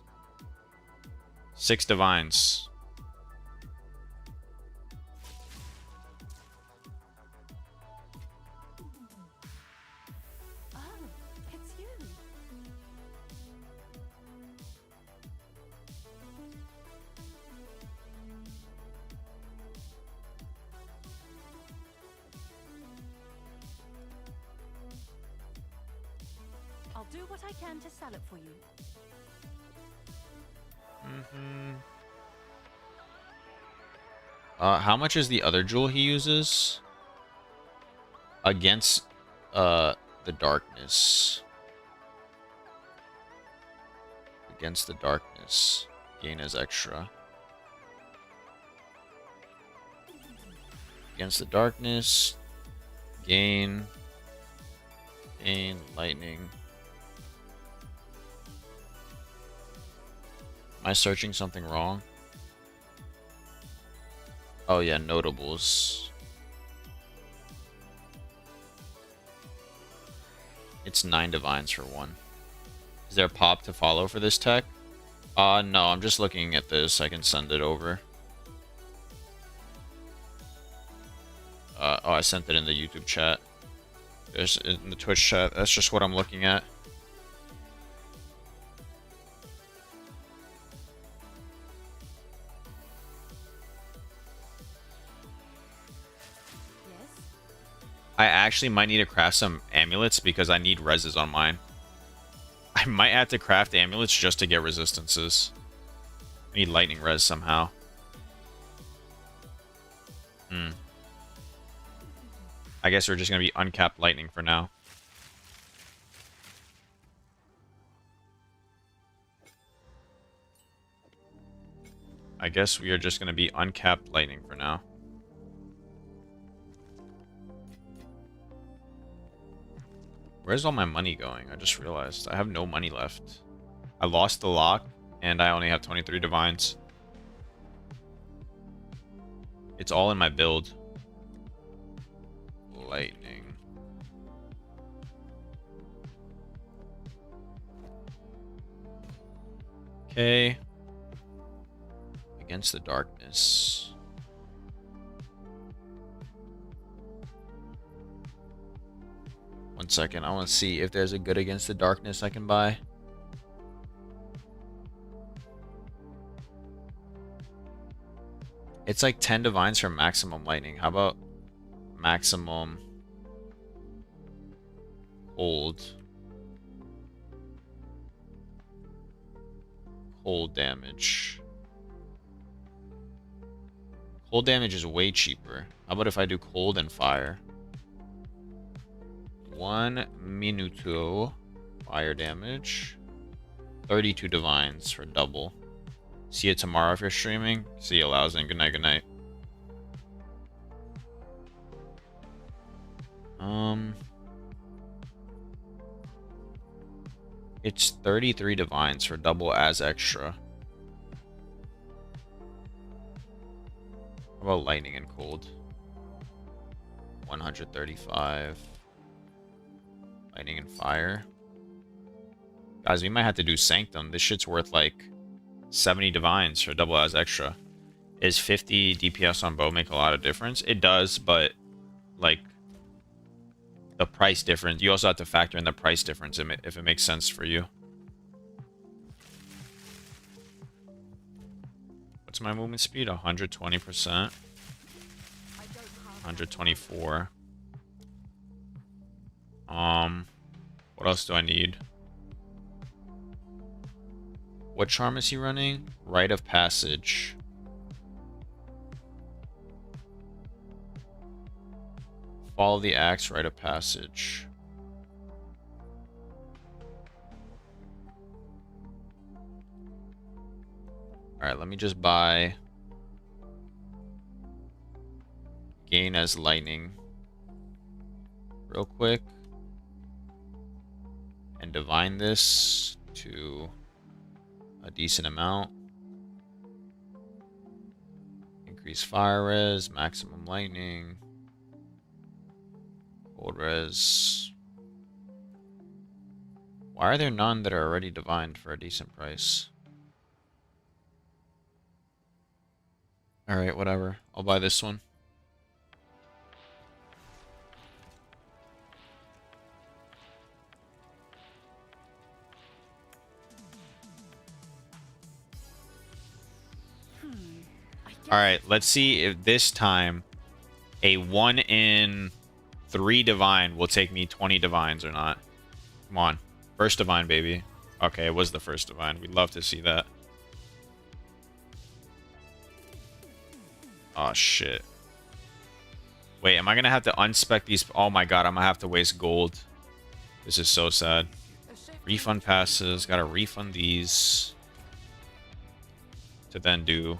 6 divines. Oh, it's you. I'll do what I can to sell it for you. How much is the other jewel he uses? Against, the darkness. Against the darkness. Gain is extra. Against the darkness. Gain. Gain, lightning. Am I searching something wrong? Oh yeah, notables. It's 9 divines for one. Is there a pop to follow for this tech? No, I'm just looking at this. I can send it over. Oh, I sent it in the YouTube chat. There's in the Twitch chat. That's just what I'm looking at. Yes? I actually might need to craft some amulets because I need reses on mine. I might have to craft amulets just to get resistances. I need lightning res somehow. I guess we're just going to be uncapped lightning for now. I guess we are just going to be uncapped lightning for now. Where's all my money going? I just realized I have no money left. I lost the lock and I only have 23 divines. It's all in my build. Lightning. Okay. Against the darkness. One second. I want to see if there's a good against the darkness I can buy. It's like 10 divines for maximum lightning. How about maximum hold? Cold damage. Cold damage is way cheaper. How about if I do cold and fire? 1 minuto fire damage. 32 divines for double. See you tomorrow if you're streaming. See you, Lousing. Good night, good night. It's 33 divines for double as extra. How about lightning and cold? 135. Lightning and fire. Guys, we might have to do Sanctum. This shit's worth like 70 divines for double as extra. Is 50 DPS on bow make a lot of difference? It does, but like the price difference. You also have to factor in the price difference if it makes sense for you. What's my movement speed? 120%. 124. What else do I need? What charm is he running? Rite of Passage. Follow the axe, Rite of Passage. Alright, let me just buy gain as lightning real quick. And divine this to a decent amount. Increase fire res, maximum lightning. Cold res. Why are there none that are already divined for a decent price? Alright, whatever. I'll buy this one. Alright, let's see if this time a 1 in 3 divine will take me 20 divines or not. Come on. First divine, baby. Okay, it was the first divine. We'd love to see that. Oh, shit. Wait, am I going to have to unspec these? Oh my god, I'm going to have to waste gold. This is so sad. Refund passes. Got to refund these. To then do...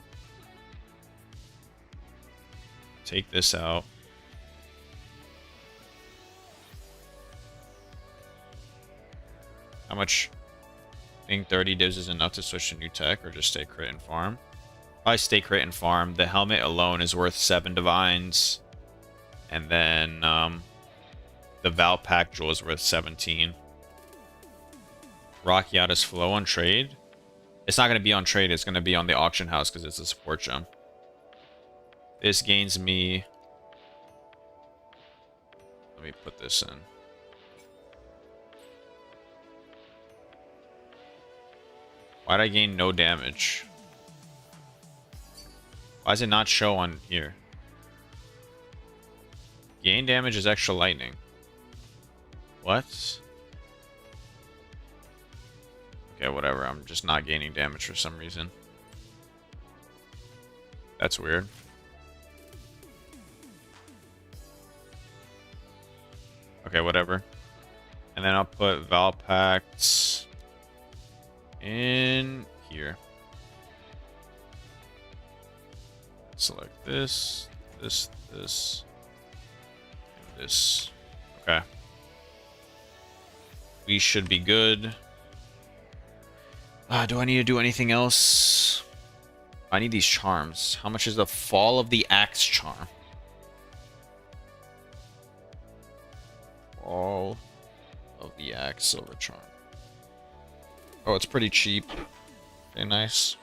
Take this out. How much? I think 30 divs is enough to switch to new tech or just stay crit and farm. Probably stay crit and farm. The helmet alone is worth 7 divines. And then the Val Pack Jewel is worth 17. Rakiata's Flow on trade. It's not going to be on trade. It's going to be on the auction house because it's a support gem. This gains me... Let me put this in. Why'd I gain no damage? Why does it not show on here? Gain damage is extra lightning. What? Okay, whatever. I'm just not gaining damage for some reason. That's weird. Okay, whatever. And then I'll put Valpacts in here. Select this, this, this, and this. Okay. We should be good. Do I need to do anything else? I need these charms. How much is the Fall of the Axe charm? Fall of the Axe silver charm. Oh, it's pretty cheap. Okay, nice.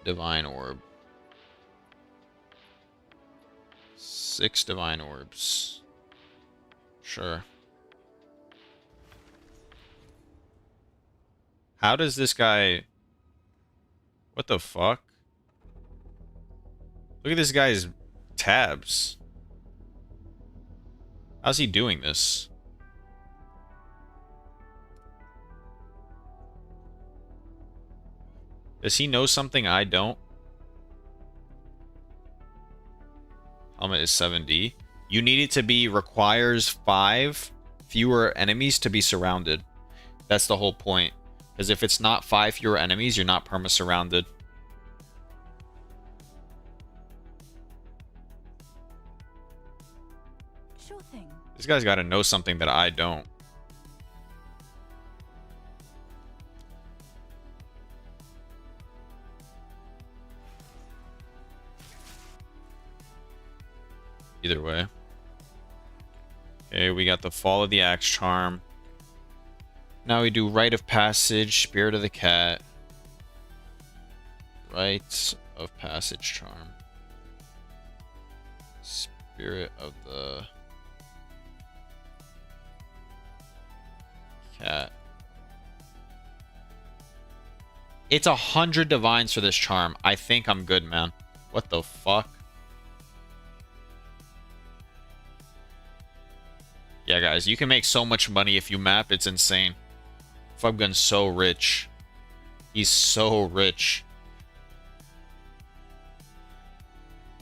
Divine orb. 6 divine orbs. Sure. How does this guy... What the fuck? Look at this guy's tabs. How's he doing this? Does he know something I don't? Helmet is 7D. You need it to be requires 5 fewer enemies to be surrounded. That's the whole point. Because if it's not 5 fewer enemies, you're not perma-surrounded. Sure thing. This guy's got to know something that I don't. Either way. Okay, we got the Fall of the Axe Charm. Now we do Rite of Passage, Spirit of the Cat. Rite of Passage Charm. Spirit of the Cat. It's 100 divines for this charm. I think I'm good, man. What the fuck? Yeah, guys, you can make so much money if you map. It's insane. Fubgun's so rich. He's so rich.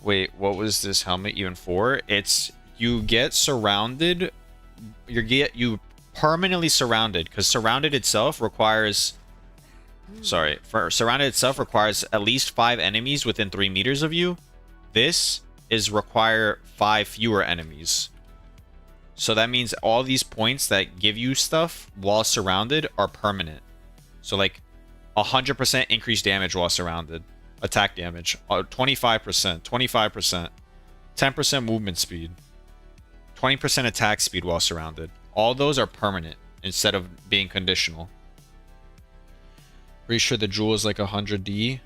Wait, what was this helmet even for? It's you get surrounded. You permanently surrounded, because surrounded itself requires. Sorry, for surrounded itself requires at least 5 enemies within 3 meters of you. This is require 5 fewer enemies. So that means all these points that give you stuff while surrounded are permanent. So like 100% increased damage while surrounded. Attack damage. 25%. 25%. 10% movement speed. 20% attack speed while surrounded. All those are permanent instead of being conditional. Pretty sure the jewel is like 100D.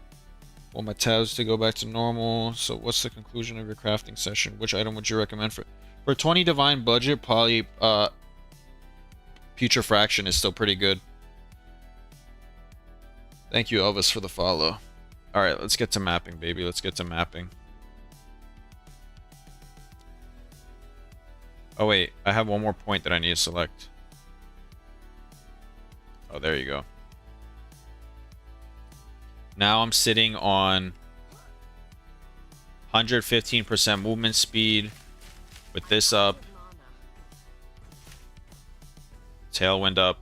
Want my tabs to go back to normal. So what's the conclusion of your crafting session? Which item would you recommend for 20 divine budget? Probably Putrefaction is still pretty good. Thank you, Elvis, for the follow. Alright, let's get to mapping, baby. Let's get to mapping. Oh wait, I have one more point that I need to select. Oh, there you go. Now I'm sitting on 115% movement speed. With this up, tailwind up,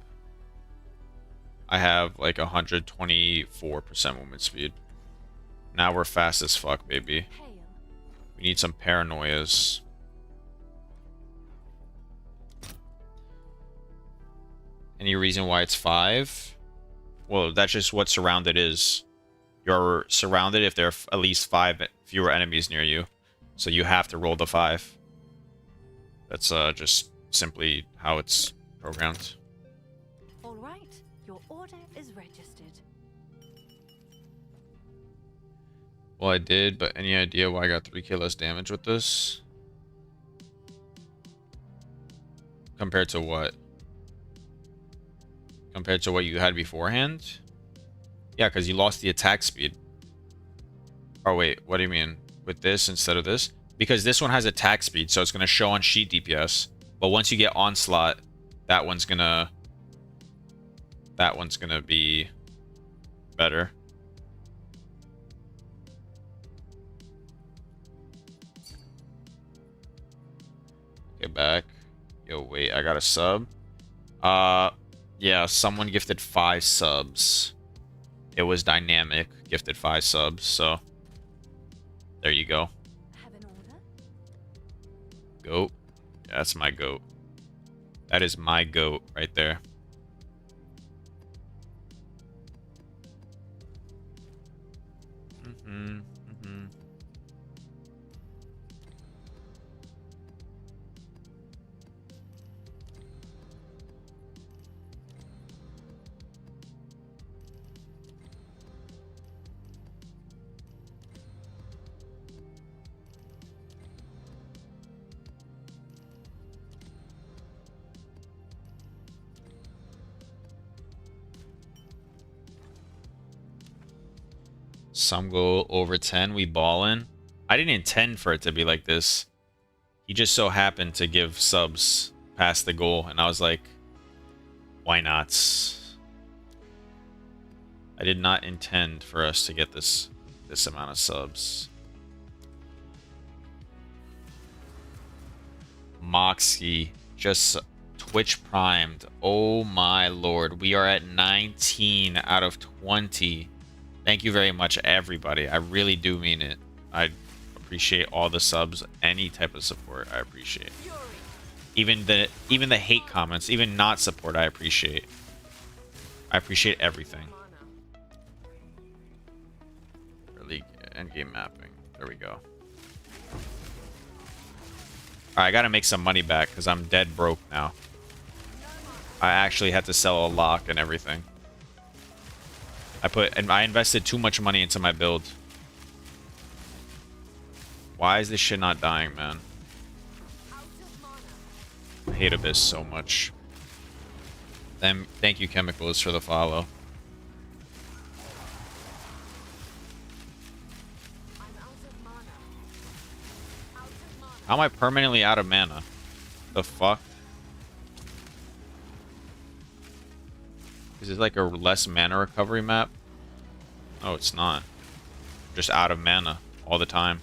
I have like 124% movement speed. Now we're fast as fuck, baby. We need some paranoias. Any reason why it's 5? Well, that's just what surrounded is. You're surrounded if there are at least 5 fewer enemies near you. So you have to roll the 5. That's just simply how it's programmed. All right, your order is registered. Well, I did, but any idea why I got 3k less damage with this? Compared to what? Compared to what you had beforehand? Yeah, because you lost the attack speed. Oh, wait, what do you mean? With this instead of this? Because this one has attack speed, so it's going to show on sheet DPS. But once you get onslaught, that one's going to be better. Get back. Yo, wait, I got a sub. Yeah, someone gifted 5 subs. It was dynamic, gifted 5 subs, so there you go. Have an order? Goat. Yeah, that's my goat. That is my goat right there. Some go over 10. We ballin'. I didn't intend for it to be like this. He just so happened to give subs past the goal, and I was like, why not? I did not intend for us to get this amount of subs. Moxie just Twitch primed. Oh my lord. We are at 19 out of 20. Thank you very much, everybody. I really do mean it. I appreciate all the subs. Any type of support, I appreciate. Even the hate comments, even not support, I appreciate. I appreciate everything. Early endgame mapping. There we go. Alright, I gotta make some money back because I'm dead broke now. I actually had to sell a lock and everything. I invested too much money into my build. Why is this shit not dying, man? I hate Abyss so much. Thank you, Chemicals, for the follow. How am I permanently out of mana? The fuck? Is it like a less mana recovery map? Oh, it's not. Just out of mana all the time.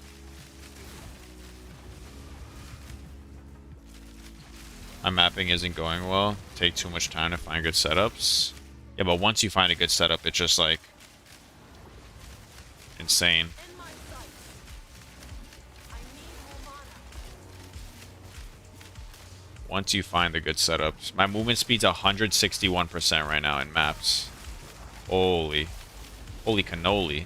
My mapping isn't going well. Take too much time to find good setups. Yeah, but once you find a good setup, it's just like insane. Once you find the good setups. My movement speed's 161% right now in maps. Holy cannoli.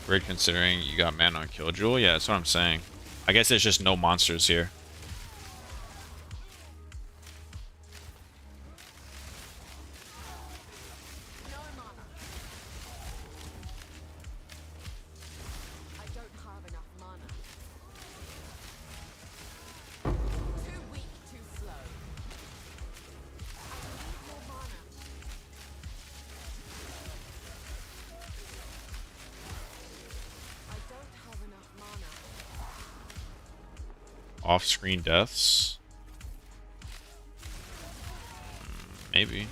Weird considering you got mana on Killjoy. Yeah, that's what I'm saying. I guess there's just no monsters here. Off-screen deaths? Maybe.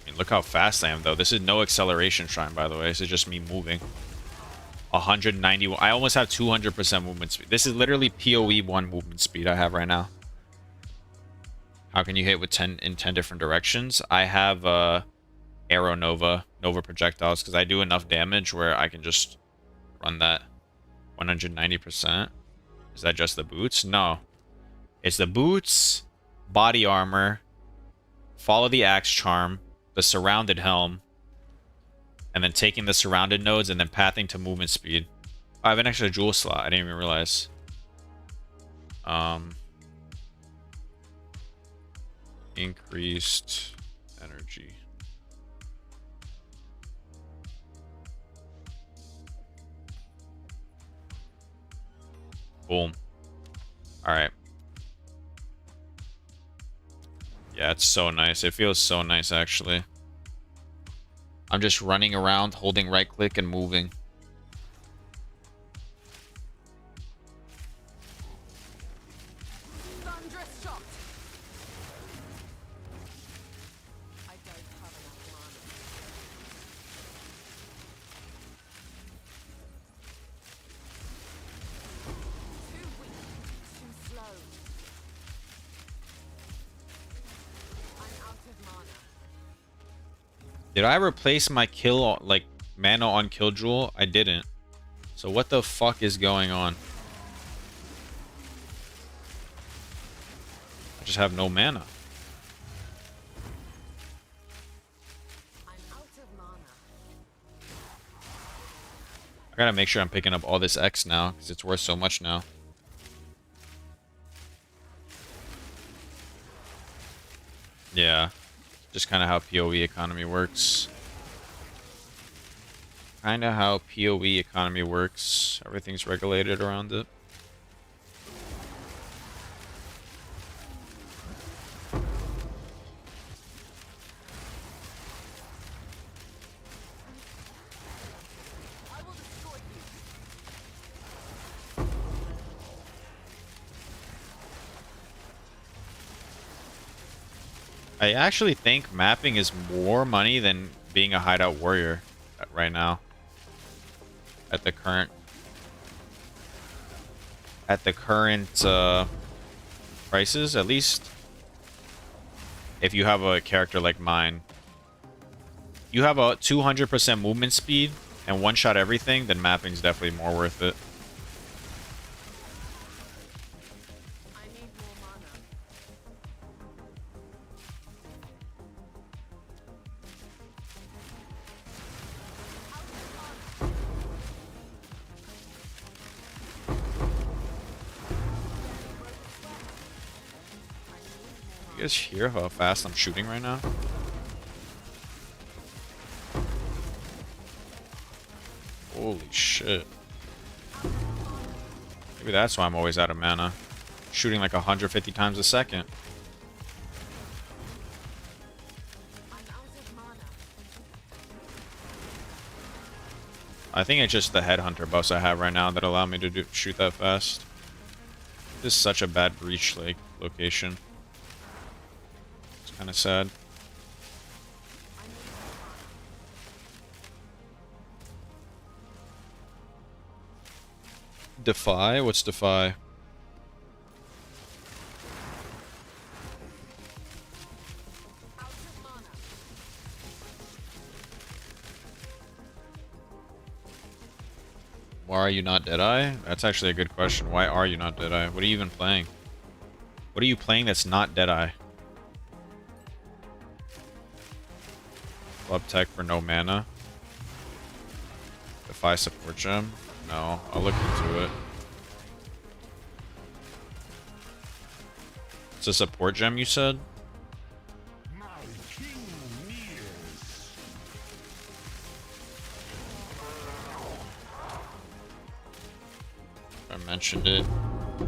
I mean, look how fast I am, though. This is no acceleration shrine, by the way. This is just me moving. 191. I almost have 200% movement speed. This is literally POE1 movement speed I have right now. How can you hit with 10 in 10 different directions? I have Arrow Nova projectiles, because I do enough damage where I can just run that 190%. Is that just the boots? No. It's the boots, body armor, follow the axe charm, the surrounded helm, and then taking the surrounded nodes and then pathing to movement speed. I have an extra jewel slot. I didn't even realize. Increased energy. Boom. Alright. Yeah, it's so nice. It feels so nice, actually. I'm just running around, holding right click and moving. Thunderous shot. I don't have enough mana. Too weak, too slow. I'm out of mana. Did I replace my like mana on Killjewel? I didn't. So what the fuck is going on? I just have no mana. I'm out of mana. I gotta make sure I'm picking up all this X now, because it's worth so much now. Yeah. Just kind of how PoE economy works. Kind of how PoE economy works. Everything's regulated around it. I actually think mapping is more money than being a hideout warrior right now. At the current prices, at least. If you have a character like mine, you have a 200% movement speed and one-shot everything, then mapping's definitely more worth it. I need more mana. You guys hear how fast I'm shooting right now? Holy shit. Maybe that's why I'm always out of mana. Shooting like 150 times a second. I'm out of mana. I think it's just the headhunter buffs I have right now that allow me to shoot that fast. This is such a bad breach like location. It's kind of sad. Defy? What's defy? Out of mana. Why are you not Deadeye? That's actually a good question. Why are you not Deadeye? What are you even playing? What are you playing that's not Deadeye? Club tech for no mana. Defy support gem? No, I'll look into it. It's a support gem, you said? My king nears. I mentioned it.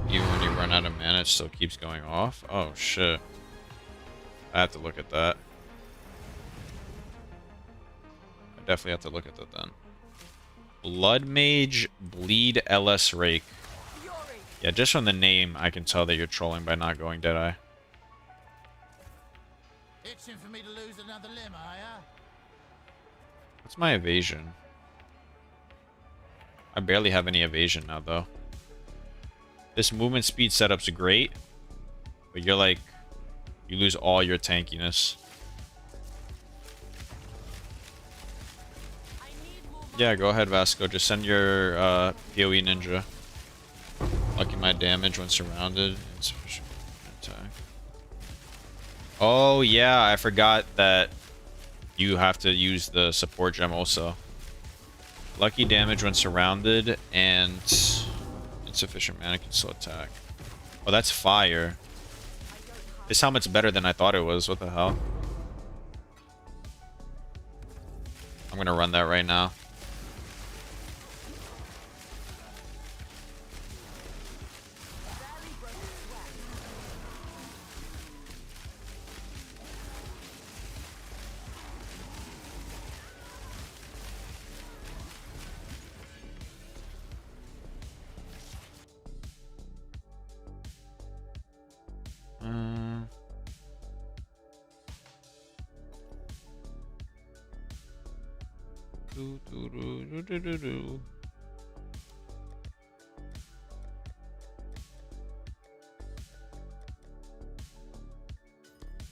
Even when you run out of mana, it still keeps going off. Oh, shit. I have to look at that. I definitely have to look at that then. Blood Mage Bleed LS Rake. Fury. Yeah, just from the name, I can tell that you're trolling by not going Deadeye. Itching for me to lose another limb, are ya? What's my evasion? I barely have any evasion now, though. This movement speed setup's great, but you're like, you lose all your tankiness. I need more mana. Yeah, go ahead, Vasco. Just send your POE ninja. Lucky my damage when surrounded. Insufficient attack. Oh yeah, I forgot that you have to use the support gem also. Lucky damage when surrounded and insufficient mana can still attack. Oh, that's fire. This helmet's better than I thought it was. What the hell? I'm gonna run that right now. Barely broke a sweat. Do.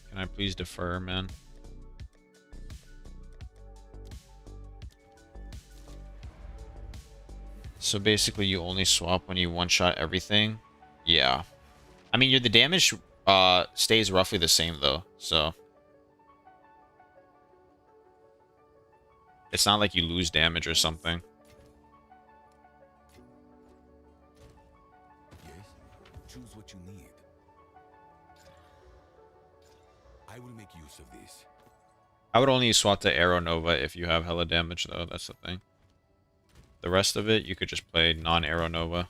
Can I please defer, man? So basically you only swap when you one-shot everything? Yeah. I mean, the damage stays roughly the same though, so it's not like you lose damage or something. Yes, choose what you need. I will make use of this. I would only swap to Arrow Nova if you have hella damage though, that's the thing. The rest of it, you could just play non-Arrow Nova.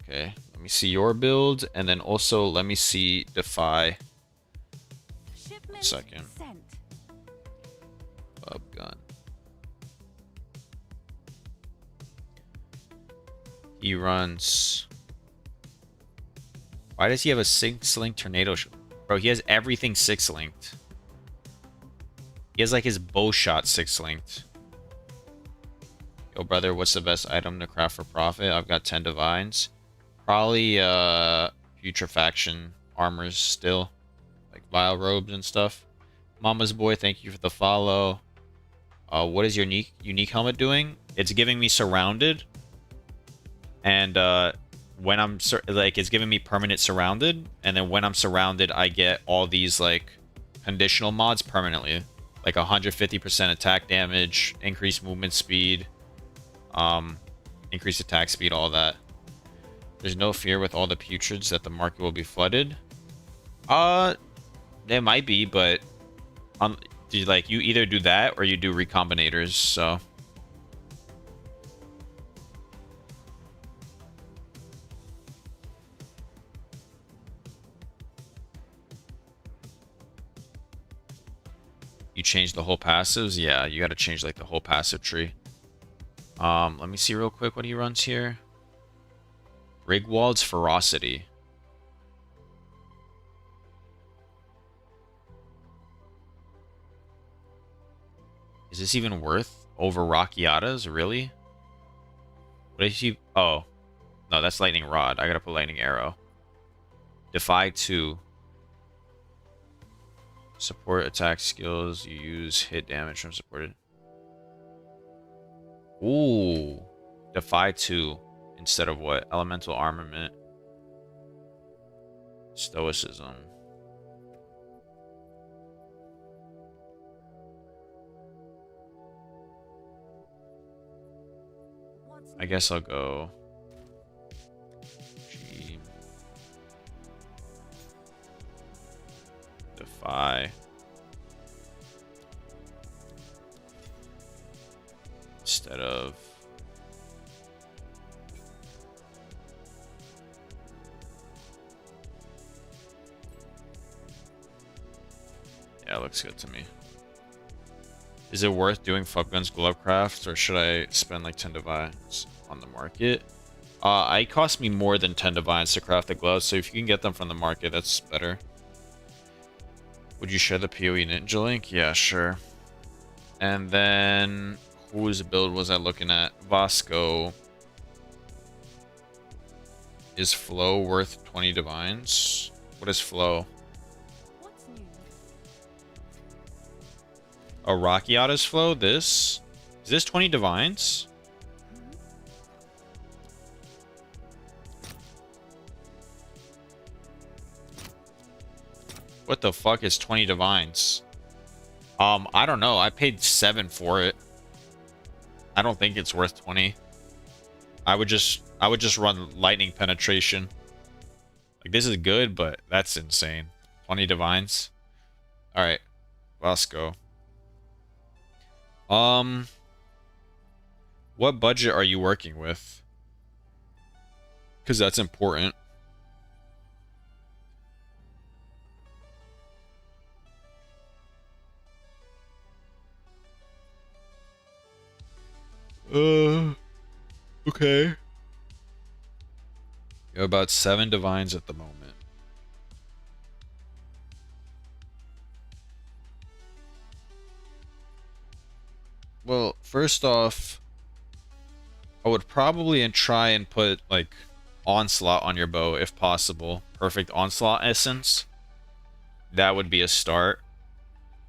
Okay, let me see your build, and then also let me see Defy. Shipment Second. sent. Bub gun. He runs Why does he have a 6-link tornado? Bro, he has everything 6-linked. He has like his bow shot 6-linked. Yo, brother, what's the best item to craft for profit? I've got 10 divines. Probably putrefaction armors still. Like vile robes and stuff. Mama's boy, thank you for the follow. What is your unique helmet doing? It's giving me surrounded. And when I'm like, it's giving me permanent surrounded. And then when I'm surrounded, I get all these like conditional mods permanently. Like 150% attack damage, increased movement speed, increased attack speed, all that. There's no fear with all the putreds that the market will be flooded. There might be, but you either do that or you do recombinators, so. You change the whole passives? Yeah, you gotta change like the whole passive tree. Let me see real quick what he runs here. Rigwald's Ferocity. Is this even worth over Rockiatas? Really? What is he? Oh. No, that's Lightning Rod. I gotta put Lightning Arrow. Defy 2. Support attack skills. You use hit damage from supported. Ooh. Defy 2. Instead of what? Elemental Armament. Stoicism. I guess I'll go G. Defy. Instead of yeah, looks good to me. Is it worth doing Flubgun's glove craft, or should I spend like 10 divines on the market? It cost me more than 10 divines to craft the gloves, so if you can get them from the market, that's better. Would you share the POE Ninja link? Yeah, sure. And then whose build was I looking at? Vasco. Is Flow worth 20 divines? What is Flow? What's new? A Rockiata's Flow? This? Is this 20 divines? What the fuck is 20 divines? I don't know. I paid 7 for it. I don't think it's worth 20. I would just run lightning penetration. Like, this is good, but that's insane. 20 divines. All right, let's go. What budget are you working with? Because that's important. Okay. You have about 7 divines at the moment. Well, first off, I would probably try and put like onslaught on your bow if possible. Perfect onslaught essence. That would be a start.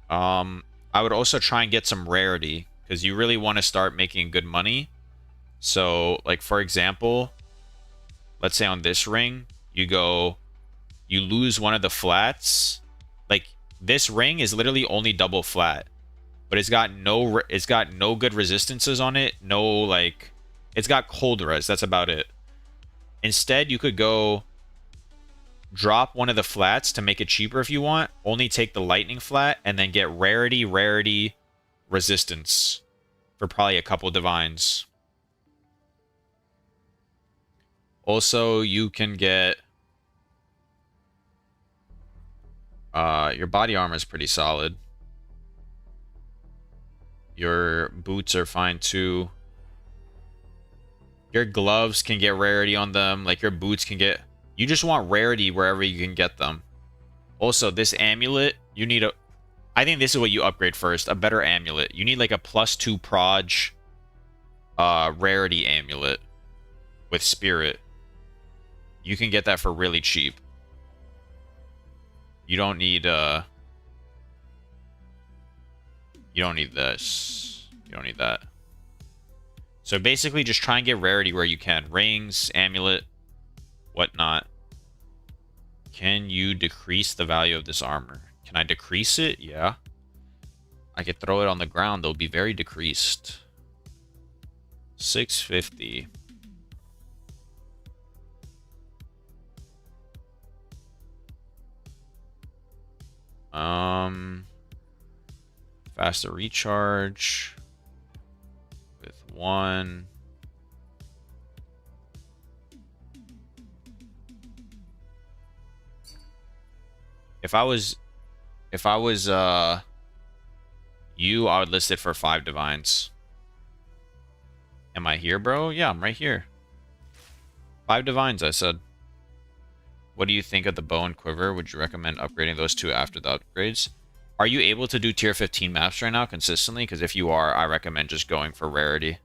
I would also try and get some rarity, because you really want to start making good money. So, like, for example, let's say on this ring, you lose one of the flats. Like, this ring is literally only double flat, but it's got no good resistances on it. No, like, it's got cold res. That's about it. Instead, you could go drop one of the flats to make it cheaper if you want. Only take the lightning flat and then get rarity, resistance for probably a couple divines. Also, you can get your body armor is pretty solid. Your boots are fine too. Your gloves can get rarity on them. Like, your boots can get You just want rarity wherever you can get them. Also, this amulet, you need a... I think this is what you upgrade first. A better amulet. You need like a +2 proj rarity amulet with spirit. You can get that for really cheap. You don't need you don't need this. You don't need that. So basically just try and get rarity where you can. Rings, amulet, whatnot. Can you decrease the value of this armor? Can I decrease it? Yeah. I could throw it on the ground. They'll be very decreased. 650. Faster recharge with 1. If I was you, I would list it for 5 divines. Am I here, bro? Yeah, I'm right here. 5 divines, I said. What do you think of the bow and quiver? Would you recommend upgrading those two after the upgrades? Are you able to do tier 15 maps right now consistently? Because if you are, I recommend just going for rarity.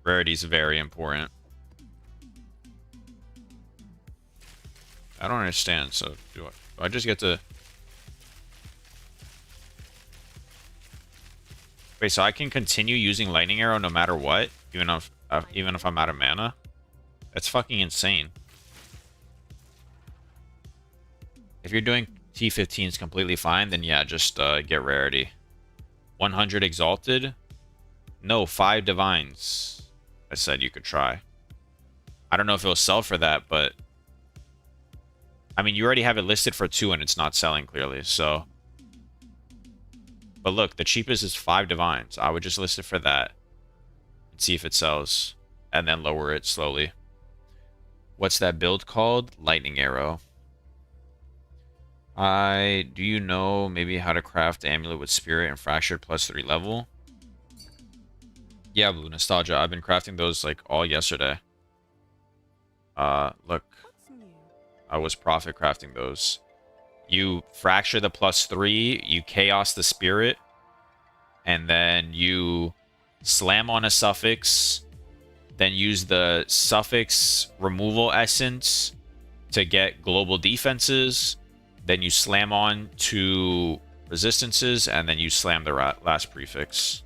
Rarity is very important. I don't understand. So do I just get to... Wait, so I can continue using lightning arrow no matter what, even if I'm out of mana? That's fucking insane. If you're doing T15s completely fine, then yeah, just get rarity. 100 exalted? No, 5 divines. I said you could try. I don't know if it'll sell for that, but I mean, you already have it listed for 2 and it's not selling clearly, so. But look, the cheapest is 5 divines. I would just list it for that and see if it sells and then lower it slowly. What's that build called? Lightning arrow. Do you know maybe how to craft amulet with spirit and fractured +3 level? Yeah, Blue Nostalgia. I've been crafting those like all yesterday. Look. What's new? I was profit crafting those. You fracture the +3, you chaos the spirit, and then you slam on a suffix, then use the suffix removal essence to get global defenses, then you slam on to resistances, and then you slam the last prefix.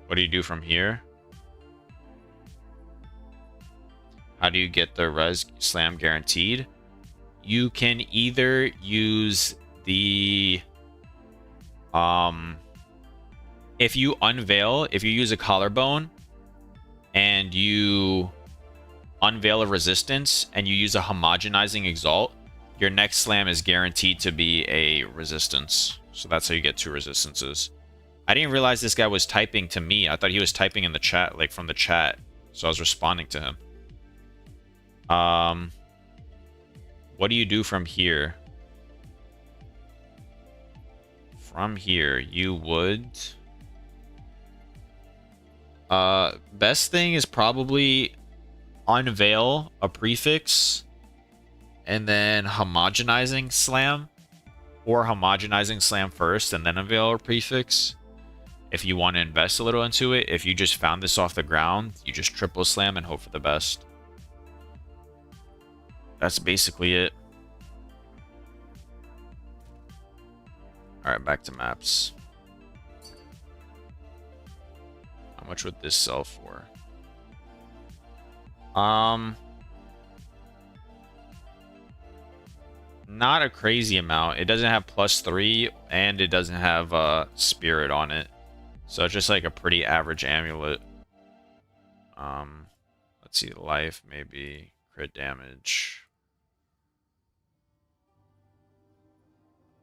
What do you do from here? How do you get the res slam guaranteed? You can either use the if you use a collarbone and you unveil a resistance and you use a homogenizing exalt, your next slam is guaranteed to be a resistance. So that's how you get 2 resistances. I didn't realize this guy was typing to me. I thought he was typing in the chat, like from the chat. So I was responding to him. What do you do from here? From here, you would... best thing is probably unveil a prefix and then homogenizing slam. Or homogenizing slam first and then unveil a prefix. If you want to invest a little into it, if you just found this off the ground, you just triple slam and hope for the best. That's basically it. Alright, back to maps. How much would this sell for? Not a crazy amount. It doesn't have +3 and it doesn't have spirit on it. So it's just like a pretty average amulet. Let's see, life, maybe crit damage.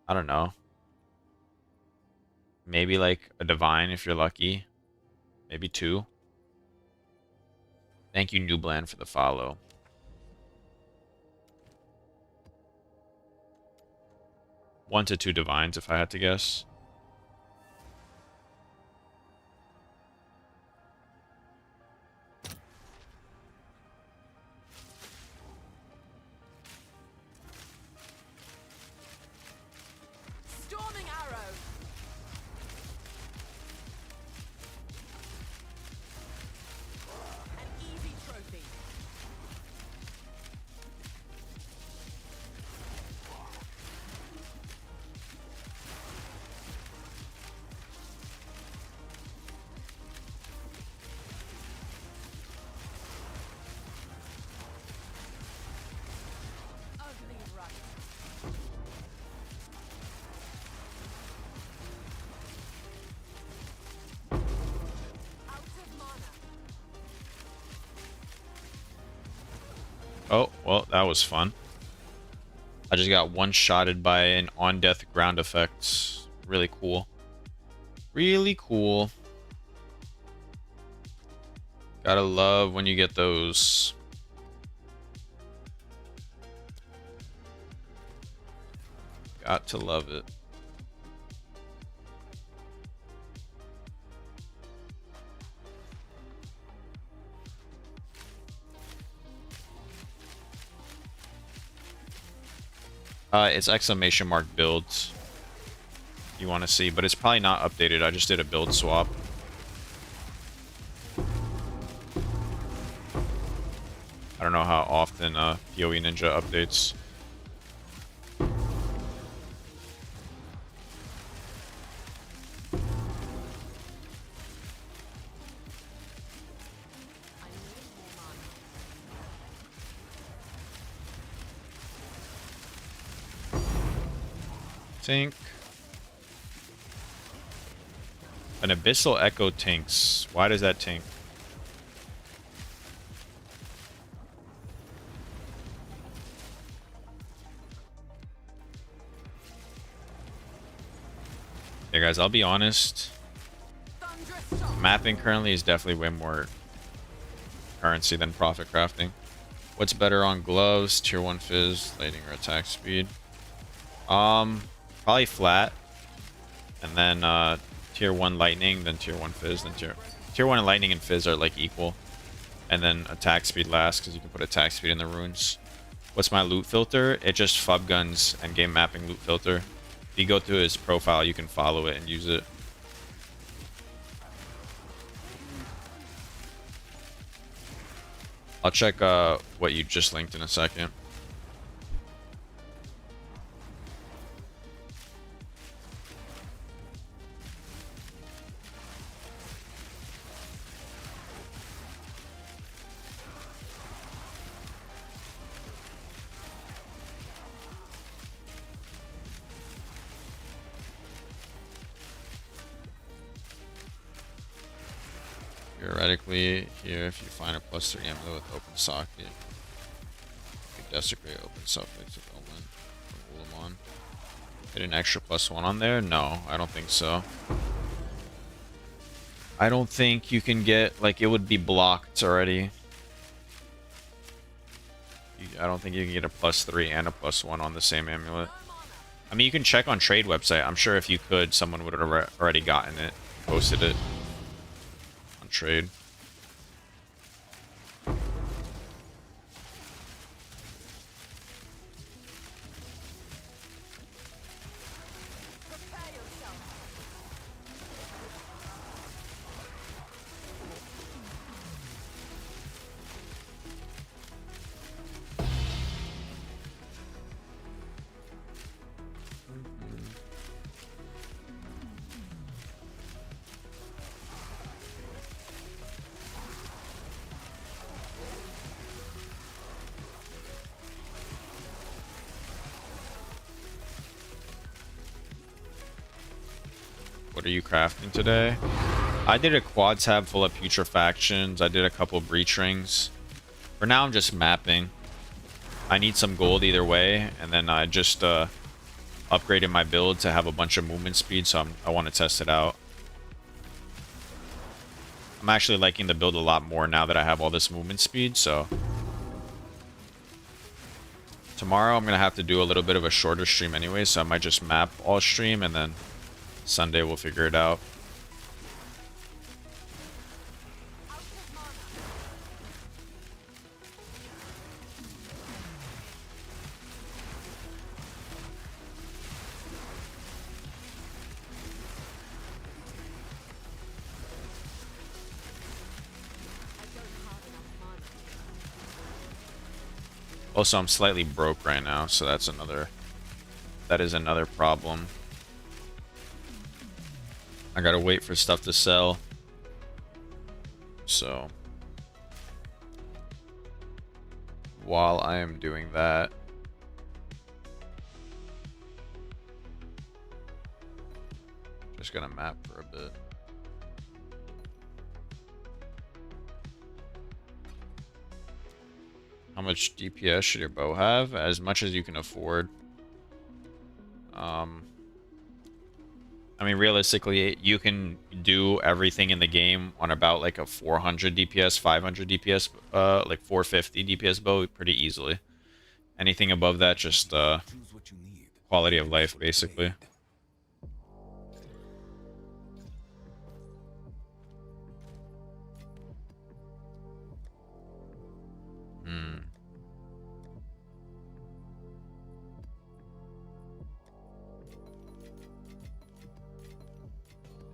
I don't know. Maybe like a divine if you're lucky. Maybe 2. Thank you, Newbland, for the follow. One to 2 divines, if I had to guess. Storming arrow. An easy trophy. Ugly right. Out of mana. Oh, well, that was fun. I just got one-shotted by an on-death ground effect. Really cool. Really cool. Gotta love when you get those. Got to love it. It's exclamation mark builds. You want to see, but it's probably not updated. I just did a build swap. I don't know how often POE Ninja updates. I need more mana. Tink. An Abyssal Echo tinks. Why does that tink? Yeah, guys, I'll be honest. Thunderous shot. Mapping currently is definitely way more currency than profit crafting. What's better on gloves, tier 1 fizz, lightning, or attack speed? Probably flat. And then tier 1 lightning, then tier 1 fizz, then tier 1 lightning and fizz are like equal. And then attack speed last because you can put attack speed in the runes. What's my loot filter? It just fub guns and game mapping loot filter. If you go to his profile, you can follow it and use it. I'll check what you just linked in a second. Theoretically, here, if you find a +3 amulet with open socket, you could desecrate open suffix with Omen or Ulamon. Hit an extra +1 on there? No, I don't think so. I don't think you can get, like, it would be blocked already. I don't think you can get a +3 and a +1 on the same amulet. I mean, you can check on trade website. I'm sure if you could, someone would have already gotten it, posted it on trade. Prepare yourself. What are you crafting today? I did a quad tab full of putrefactions. I did a couple breach rings. For now, I'm just mapping. I need some gold either way, and then I just upgraded my build to have a bunch of movement speed, so I want to test it out. I'm actually liking the build a lot more now that I have all this movement speed, so... Tomorrow I'm going to have to do a little bit of a shorter stream anyway, so I might just map all stream, and then Sunday we'll figure it out. Also, I'm slightly broke right now, so that is another problem. I gotta wait for stuff to sell. So, while I am doing that, just gonna map for a bit. How much DPS should your bow have? As much as you can afford. I mean, realistically, you can do everything in the game on about like a 400 DPS, 500 DPS, like 450 DPS bow pretty easily. Anything above that, just Choose what you need. quality of life, basically.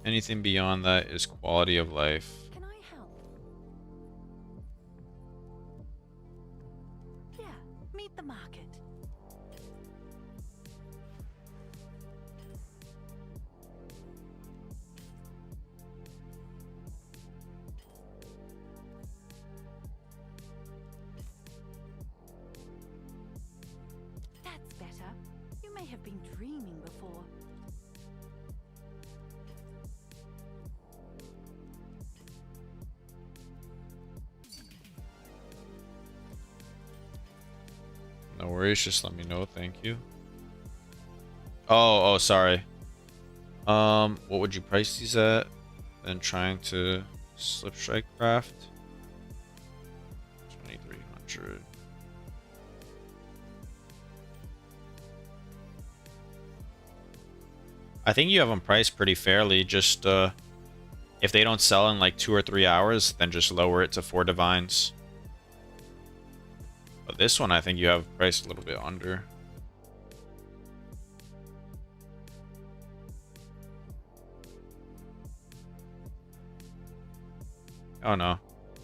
Anything beyond that is quality of life. Can I help? Yeah, meet the market. That's better. You may have been dreaming before. No worries, just let me know. Thank you. Oh, sorry. What would you price these at? Then trying to slip strike craft. 2,300. I think you have them priced pretty fairly. Just if they don't sell in like 2 or 3 hours, then just lower it to 4 divines. But this one, I think you have priced a little bit under. Oh no.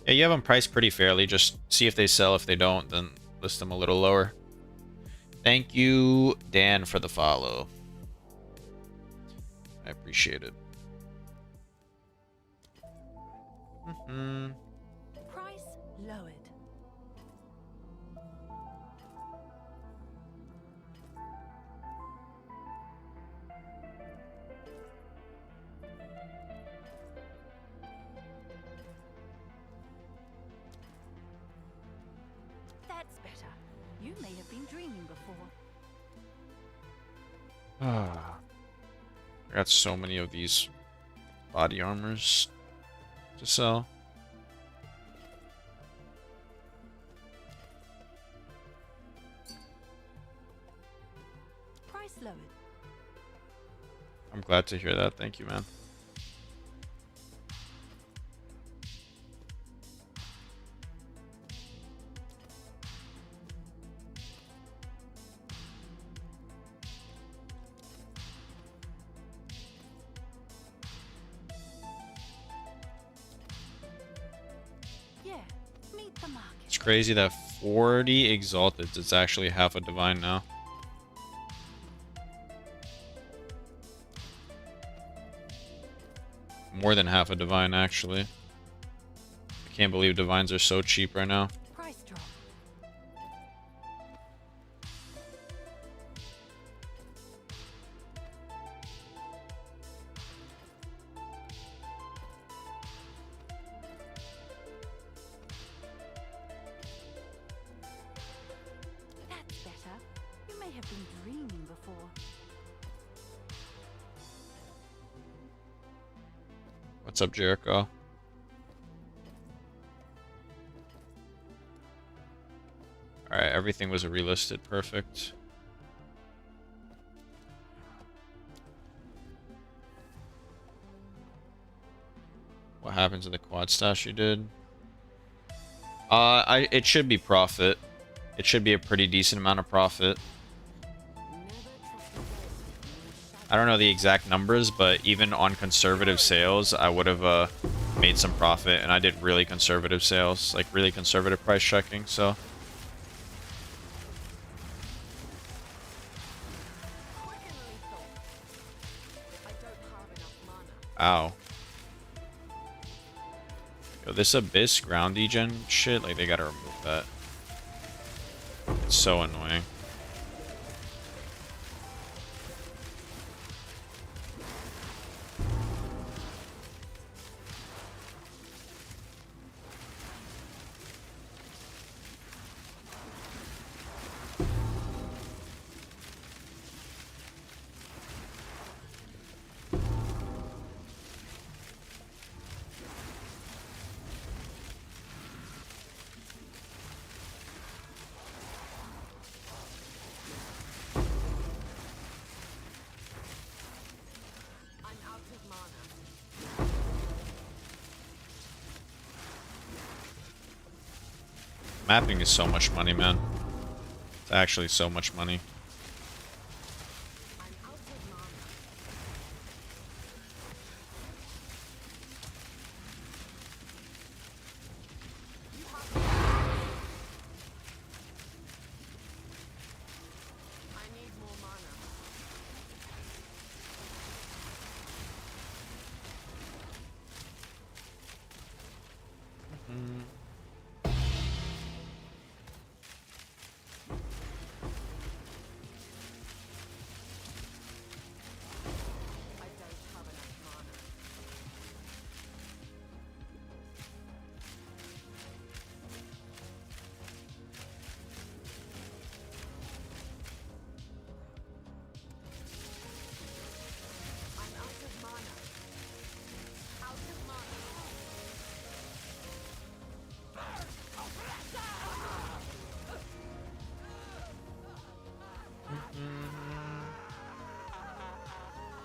Yeah, you have them priced pretty fairly. Just see if they sell. If they don't, then list them a little lower. Thank you, Dan, for the follow. I appreciate it. Price lowered. That's better. You may have been dreaming before. I got so many of these body armors to sell. Price lowered. I'm glad to hear that. Thank you, man. Yeah, meet the market. It's crazy that 40 exalted is actually half a divine now. More than half a divine, actually. I can't believe divines are so cheap right now. Price drop. That's better. You may have been dreaming before. What's up, Jericho? everything was relisted perfect. What happened to the quad stash you did? It should be profit. It should be a pretty decent amount of profit. I don't know the exact numbers, but even on conservative sales, I would have made some profit, and I did really conservative sales, like really conservative price checking, so. Ow. Yo, this Abyss ground degen shit, like they gotta remove that. It's so annoying. Mapping is so much money, man. It's actually so much money.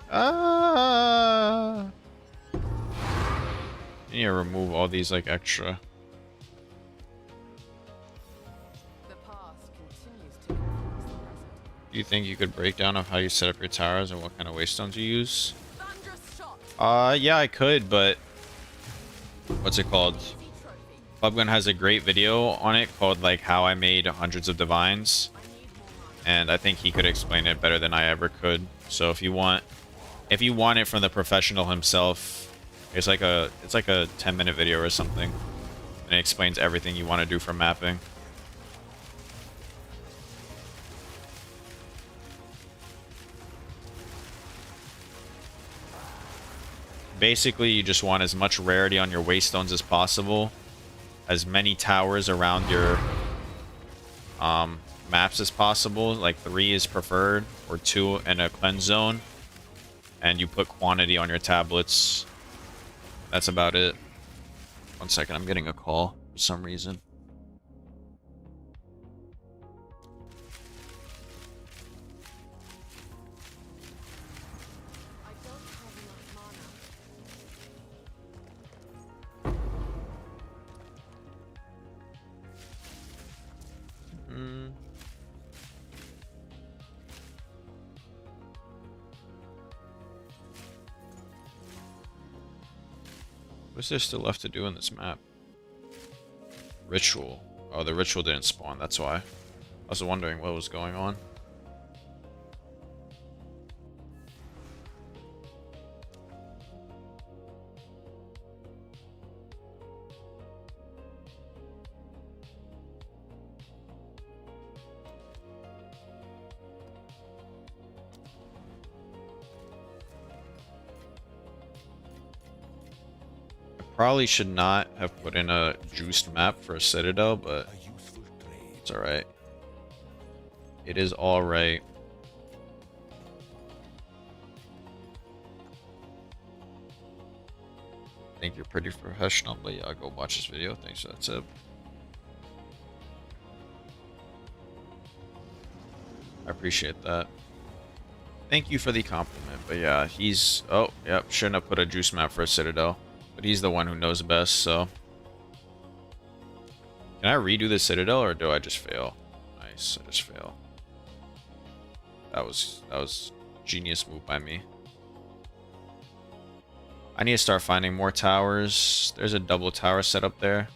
Ah! You need to remove all these like extra. The past continues to influence the present. Do you think you could break down of how you set up your towers and what kind of waystones you use? Thunderous shot. Yeah, I could, but what's it called? Easy trophy. Clubgun has a great video on it called like how I made hundreds of divines, I need more mana. and I think he could explain it better than I ever could. So if you want it from the professional himself, it's like a 10-minute video or something, and it explains everything you want to do for mapping. Basically, you just want as much rarity on your waystones as possible, as many towers around your maps as possible. Like 3 is preferred, or 2 in a cleanse zone, and you put quantity on your tablets. That's about it. One second, I'm getting a call for some reason. I don't have enough mana. Hmm. What's there still left to do in this map? Ritual. Oh, the ritual didn't spawn, that's why. I was wondering what was going on. Probably should not have put in a juiced map for a Citadel, but it's alright. It is alright. I think you're pretty professional, but yeah, I'll go watch this video. Thanks for that tip. I appreciate that. Thank you for the compliment. But yeah, he's... Oh, yep. Shouldn't have put a juice map for a Citadel. But he's the one who knows best, so... Can I redo the Citadel, or do I just fail? Nice, I just fail. That was genius move by me. I need to start finding more towers. There's a double tower set up there.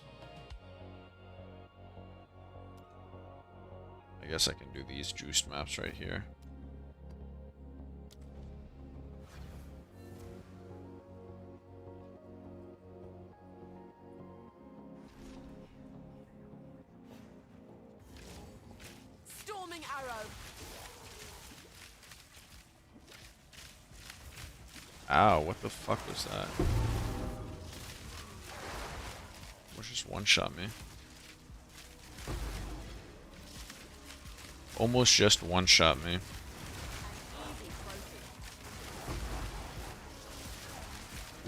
I guess I can do these juiced maps right here. Storming arrow. Ow, what the fuck was that? Which just one-shot me. Almost just one-shot me.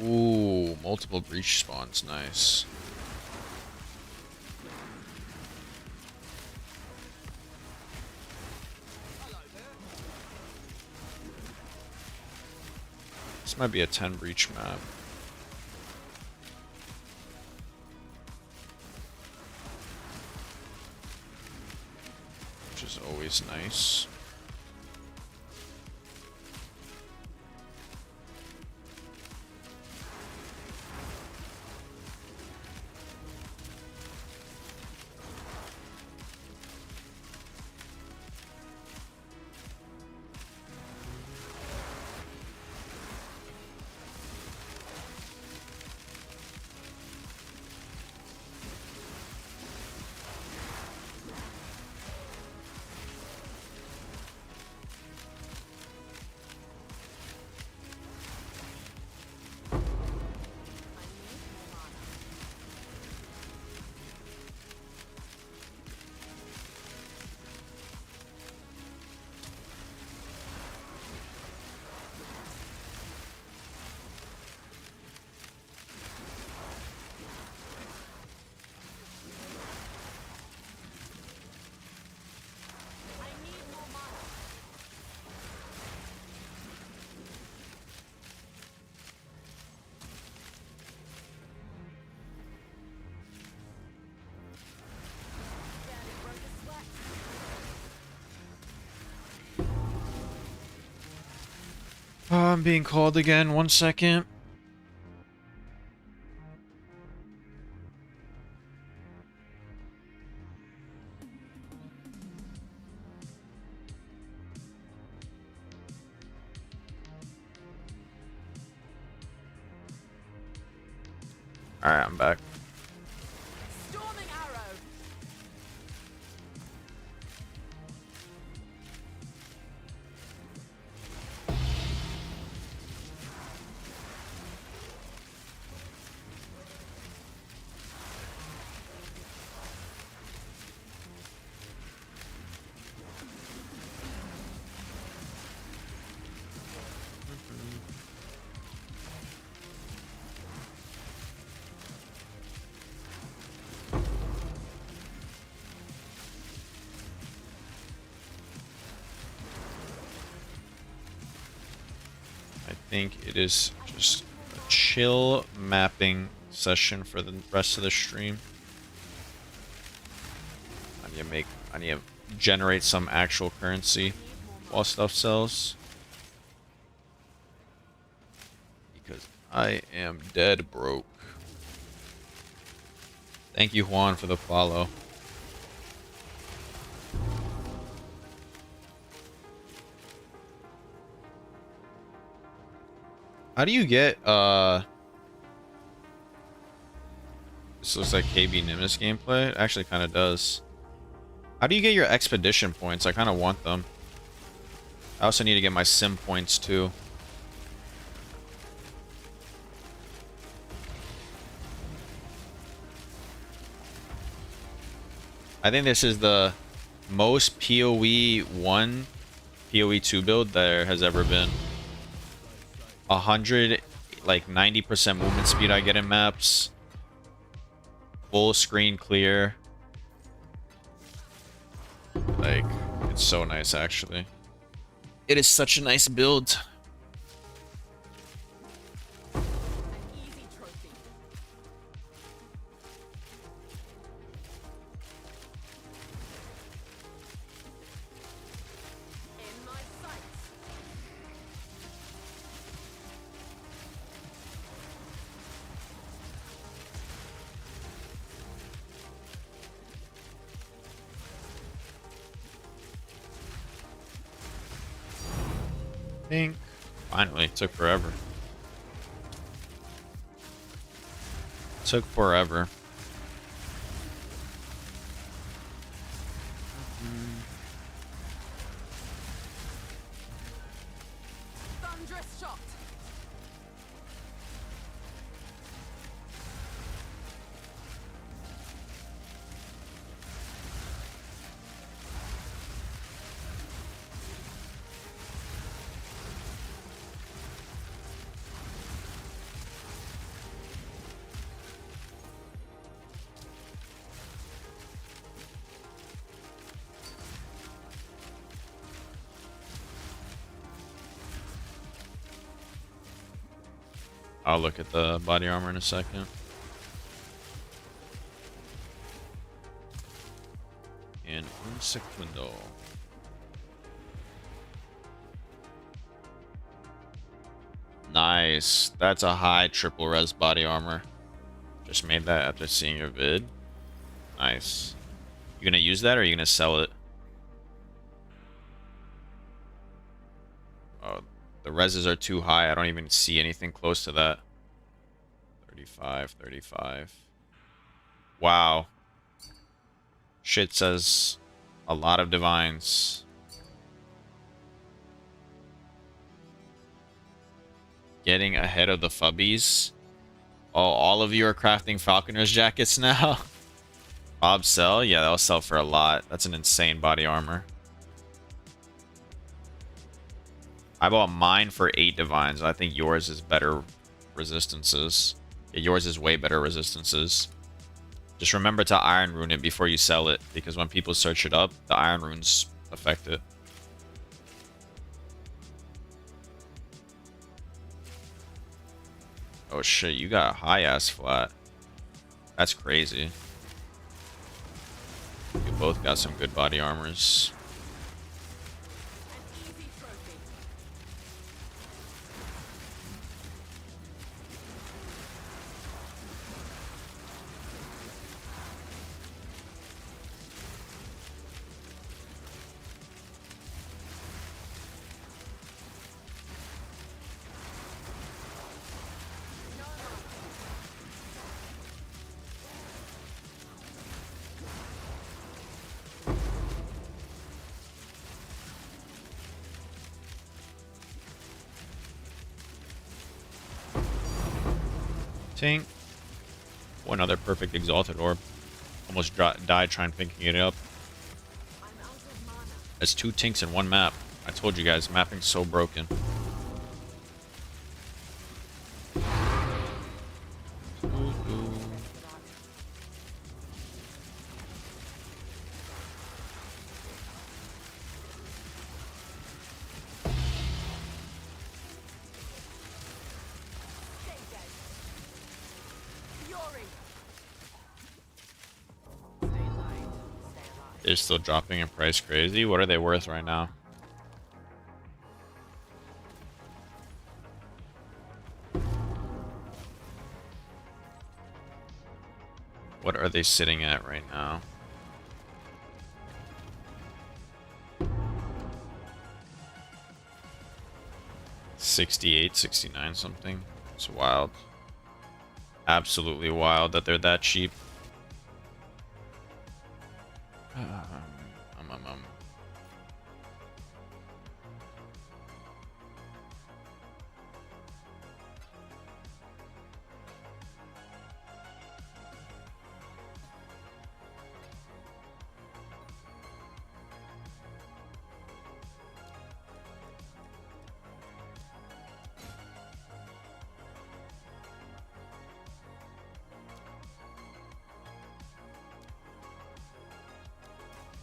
Ooh, multiple breach spawns, nice. This might be a 10 breach map. Which is always nice. I'm being called again. 1 second. Alright, I'm back. Storming arrow. I think it is just a chill mapping session for the rest of the stream. I need to generate some actual currency while stuff sells. Because I am dead broke. Thank you, Juan, for the follow. How do you get, this looks like KB Nimbus gameplay? It actually kind of does. How do you get your expedition points? I kind of want them. I also need to get my sim points, too. I think this is the most POE1, POE2 build there has ever been. 100, like 90% movement speed I get in maps. Full screen clear. Like, It's so nice, actually. It is such a nice build. An easy trophy. In my sights. Think. Finally, it took forever. Took forever. Thunderous shot. I'll look at the body armor in a second. In un segundo. Nice. That's a high triple res body armor. Just made that after seeing your vid. Nice. You gonna use that or are you gonna sell it? Oh, the reses are too high. I don't even see anything close to that. 35, 35. Wow. Shit says a lot of divines. Getting ahead of the fubbies. Oh, all of you are crafting Falconer's jackets now? Bob sell? Yeah, that'll sell for a lot. That's an insane body armor. I bought mine for 8 divines. I think yours is better resistances. Yeah, yours is way better resistances. Just remember to iron rune it before you sell it, because when people search it up, the iron runes affect it. Oh shit, you got a high ass flat. That's crazy. You both got some good body armors. An easy trophy. Tink. Oh, another perfect exalted orb. Almost died trying picking it up. I'm out of mana. That's 2 tinks in 1 map. I told you guys, mapping's so broken. Stay dead. Fury. Stay light. Stay alive. They're still dropping in price crazy. What are they worth right now? What are they sitting at right now? $68, $69 something. It's wild. Absolutely wild that they're that cheap. Um, um, um, um.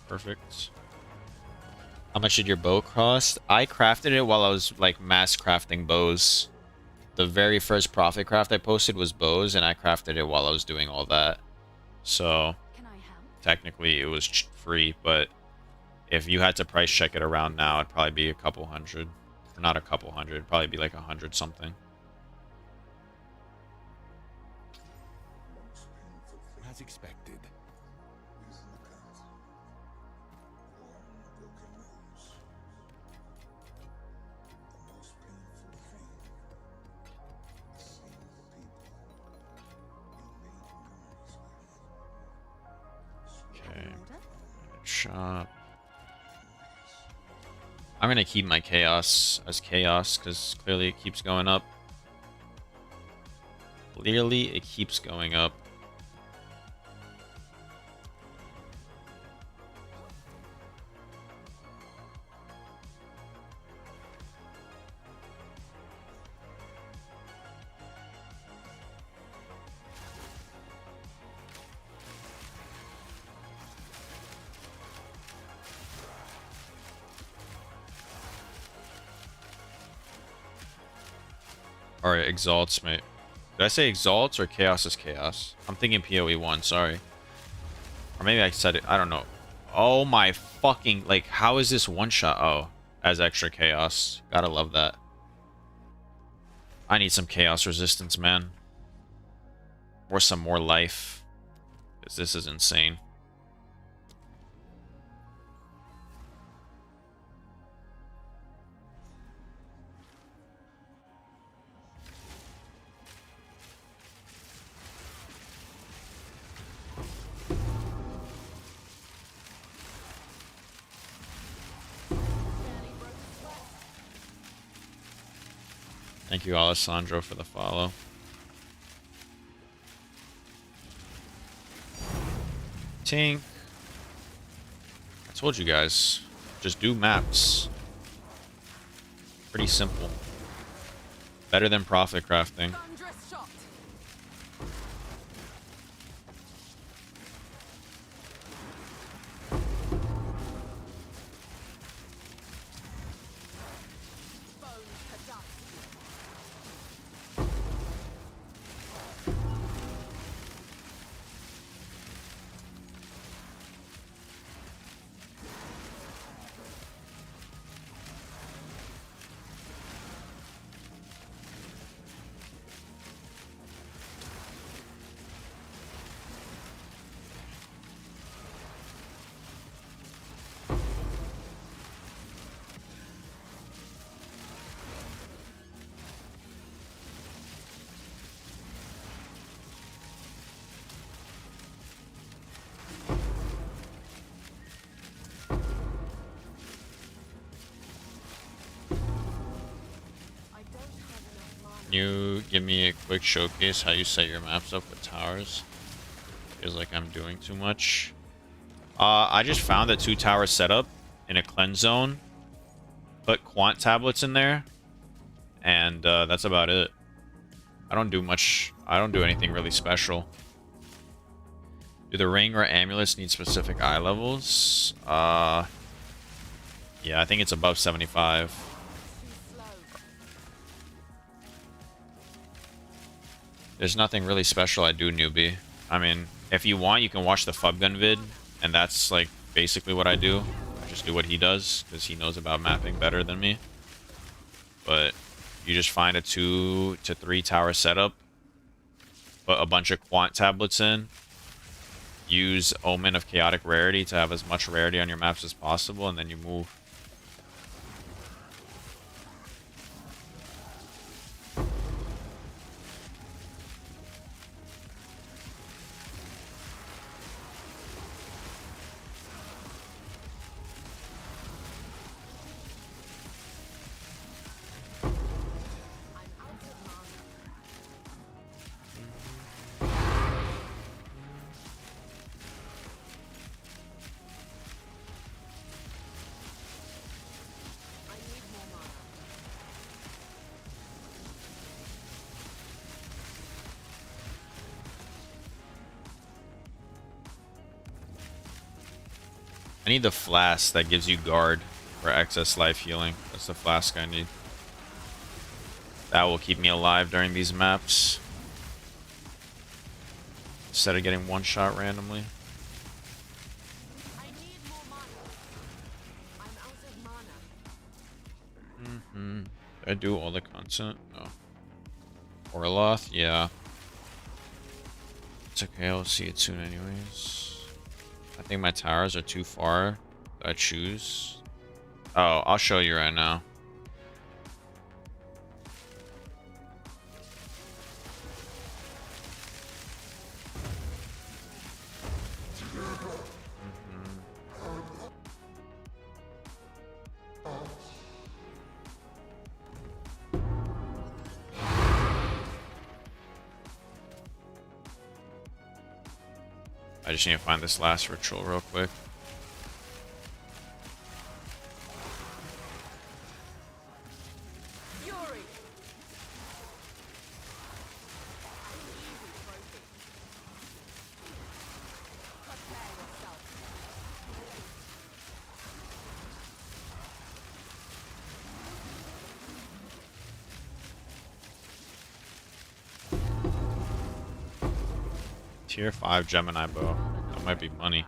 Perfect. How much did your bow cost? I crafted it while I was like mass crafting bows. The very first profit craft I posted was bows, and I crafted it while I was doing all that. So Can I help? technically it was free, but if you had to price check it around now, it'd probably be a couple hundred. Or not a couple hundred, it'd probably be like 100 something. As expected. Okay. In order? Shop. I'm gonna keep my chaos as chaos because clearly it keeps going up. Clearly it keeps going up. Alright, exalts, mate. Did I say exalts or chaos is chaos? I'm thinking POE1, sorry. Or maybe I said it, I don't know. Oh my fucking, like, how is this one shot? Oh, as extra chaos. Gotta love that. I need some chaos resistance, man. Or some more life. Because this is insane. Thank you, Alessandro, for the follow. Tink. I told you guys, just do maps. Pretty simple. Better than profit crafting. Thunderous shot. Bone to dust. I don't have enough mana. Can you give me a quick showcase how you set your maps up with towers? Feels like I'm doing too much. I just found a 2-tower setup in a cleanse zone. Put quant tablets in there. And that's about it. I don't do much. I don't do anything really special. Do the ring or amulets need specific eye levels? Yeah, I think it's above 75. Too slow. There's nothing really special I do, newbie. I mean, if you want, you can watch the Fubgun vid, and that's like basically what I do. I just do what he does, because he knows about mapping better than me. But you just find a 2 to 3 tower setup, put a bunch of quant tablets in, use Omen of Chaotic Rarity to have as much rarity on your maps as possible, and then you move. I'm out of mana. I need more mana. I need the flask that gives you guard. For excess life healing. That's the flask I need. That will keep me alive during these maps. Instead of getting one shot randomly. I need more mana. I'm out of mana. Did I do all the content? No. Orloth? Yeah. It's okay, I'll see it soon anyways. I think my towers are too far. Do I choose? Oh, I'll show you right now. I just need to find this last ritual real quick. Fury. Prepare yourself. Tier 5 Gemini bow. That might be money.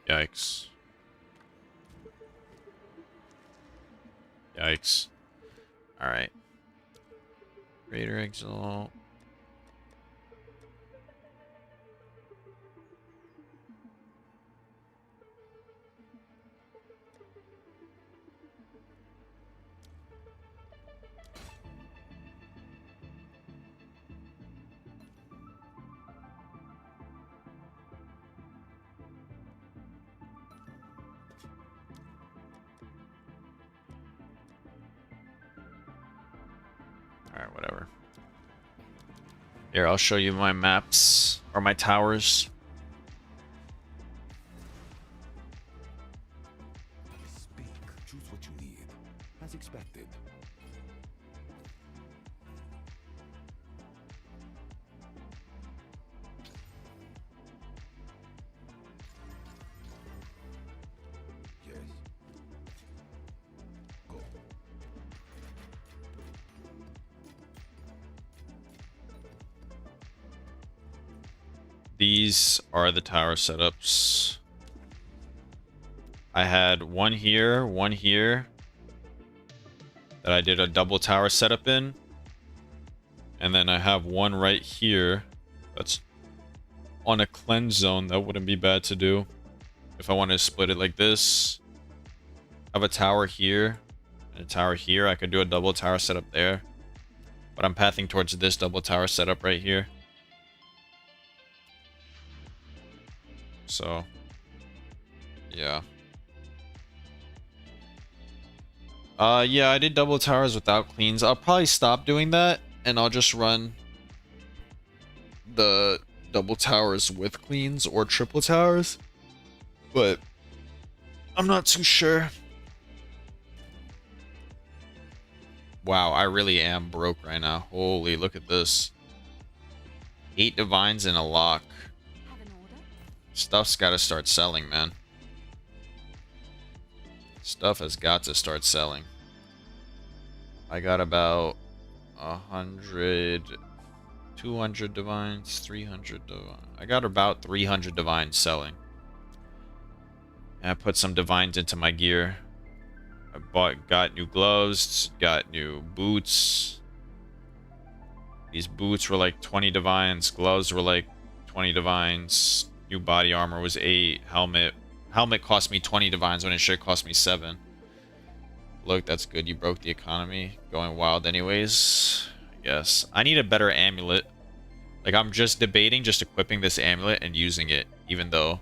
Yikes. Yikes. Alright. Raider Exalt. Alright, whatever. Here, I'll show you my maps, or my towers. Speak. Choose what you need. As expected. Yes. Go. These are the tower setups. I had one here that I did a double tower setup in. And then I have one right here that's on a cleanse zone. That wouldn't be bad to do if I wanted to split it like this. I have a tower here and a tower here. I could do a double tower setup there. But I'm pathing towards this double tower setup right here. So, yeah. Yeah, I did double towers without cleans. I'll probably stop doing that, and I'll just run the double towers with cleans or triple towers. But I'm not too sure. Wow, I really am broke right now. Holy, look at this. 8 divines and a lock. Have an order? Stuff's got to start selling, man. Stuff has got to start selling. I got about 100, 200 divines, 300 divines. I got about 300 divines selling. And I put some divines into my gear. I got new gloves, got new boots. These boots were like 20 divines. Gloves were like 20 divines. New body armor was 8. Helmet cost me 20 divines when it should cost me 7. Look, that's good. You broke the economy. Going wild anyways. I guess. I need a better amulet. Like, I'm just debating just equipping this amulet and using it. Even though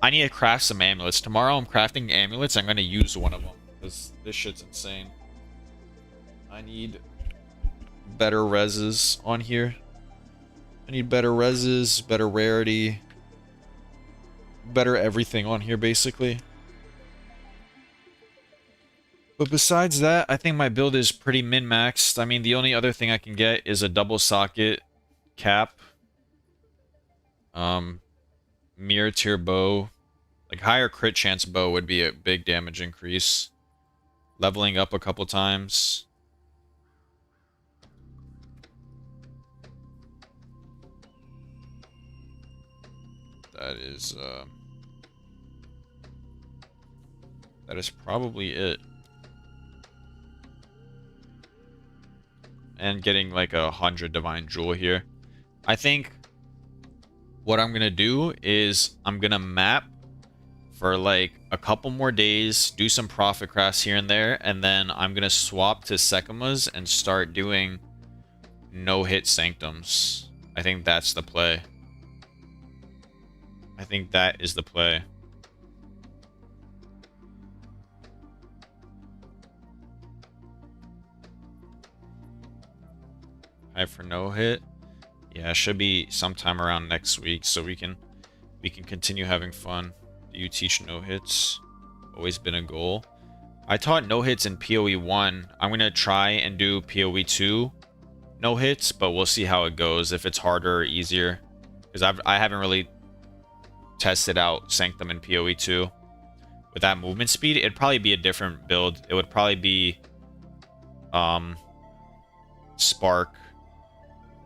I need to craft some amulets. Tomorrow I'm crafting amulets. I'm going to use one of them. Because this shit's insane. I need better reses on here. I need better reses, better rarity, better everything on here, basically. But besides that, I think my build is pretty min-maxed. I mean, the only other thing I can get is a double socket cap. Mirror tier bow. Like higher crit chance bow would be a big damage increase. Leveling up a couple times. That is probably it. And getting like 100 Divine Jewel here. I think what I'm gonna do is I'm gonna map for like a couple more days, do some profit crafts here and there, and then I'm gonna swap to Sekimas and start doing no-hit sanctums. I think that's the play. I think that is the play. High for no hit. Yeah, it should be sometime around next week, so we can continue having fun. Do you teach no hits? Always been a goal. I taught no hits in POE1. I'm gonna try and do POE2 no hits, but we'll see how it goes. If it's harder or easier, because I haven't really tested out Sanctum in POE2. With that movement speed, it'd probably be a different build. It would probably be Spark.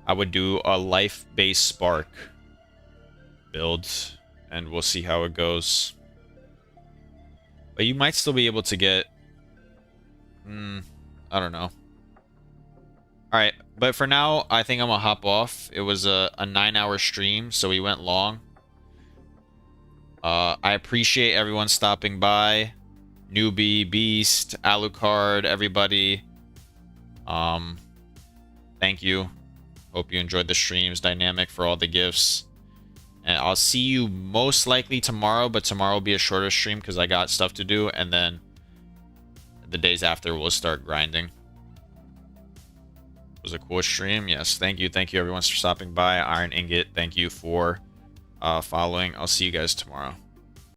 I would do a life-based Spark build, and we'll see how it goes. But you might still be able to get... I don't know. Alright, but for now, I think I'm gonna hop off. It was a 9-hour stream, so we went long. I appreciate everyone stopping by. Newbie, Beast, Alucard, everybody. Thank you. Hope you enjoyed the streams. Dynamic for all the gifts. And I'll see you most likely tomorrow, but tomorrow will be a shorter stream because I got stuff to do. And then the days after, we'll start grinding. It was a cool stream. Yes, thank you. Thank you, everyone, for stopping by. Iron Ingot, thank you for following. I'll see you guys tomorrow.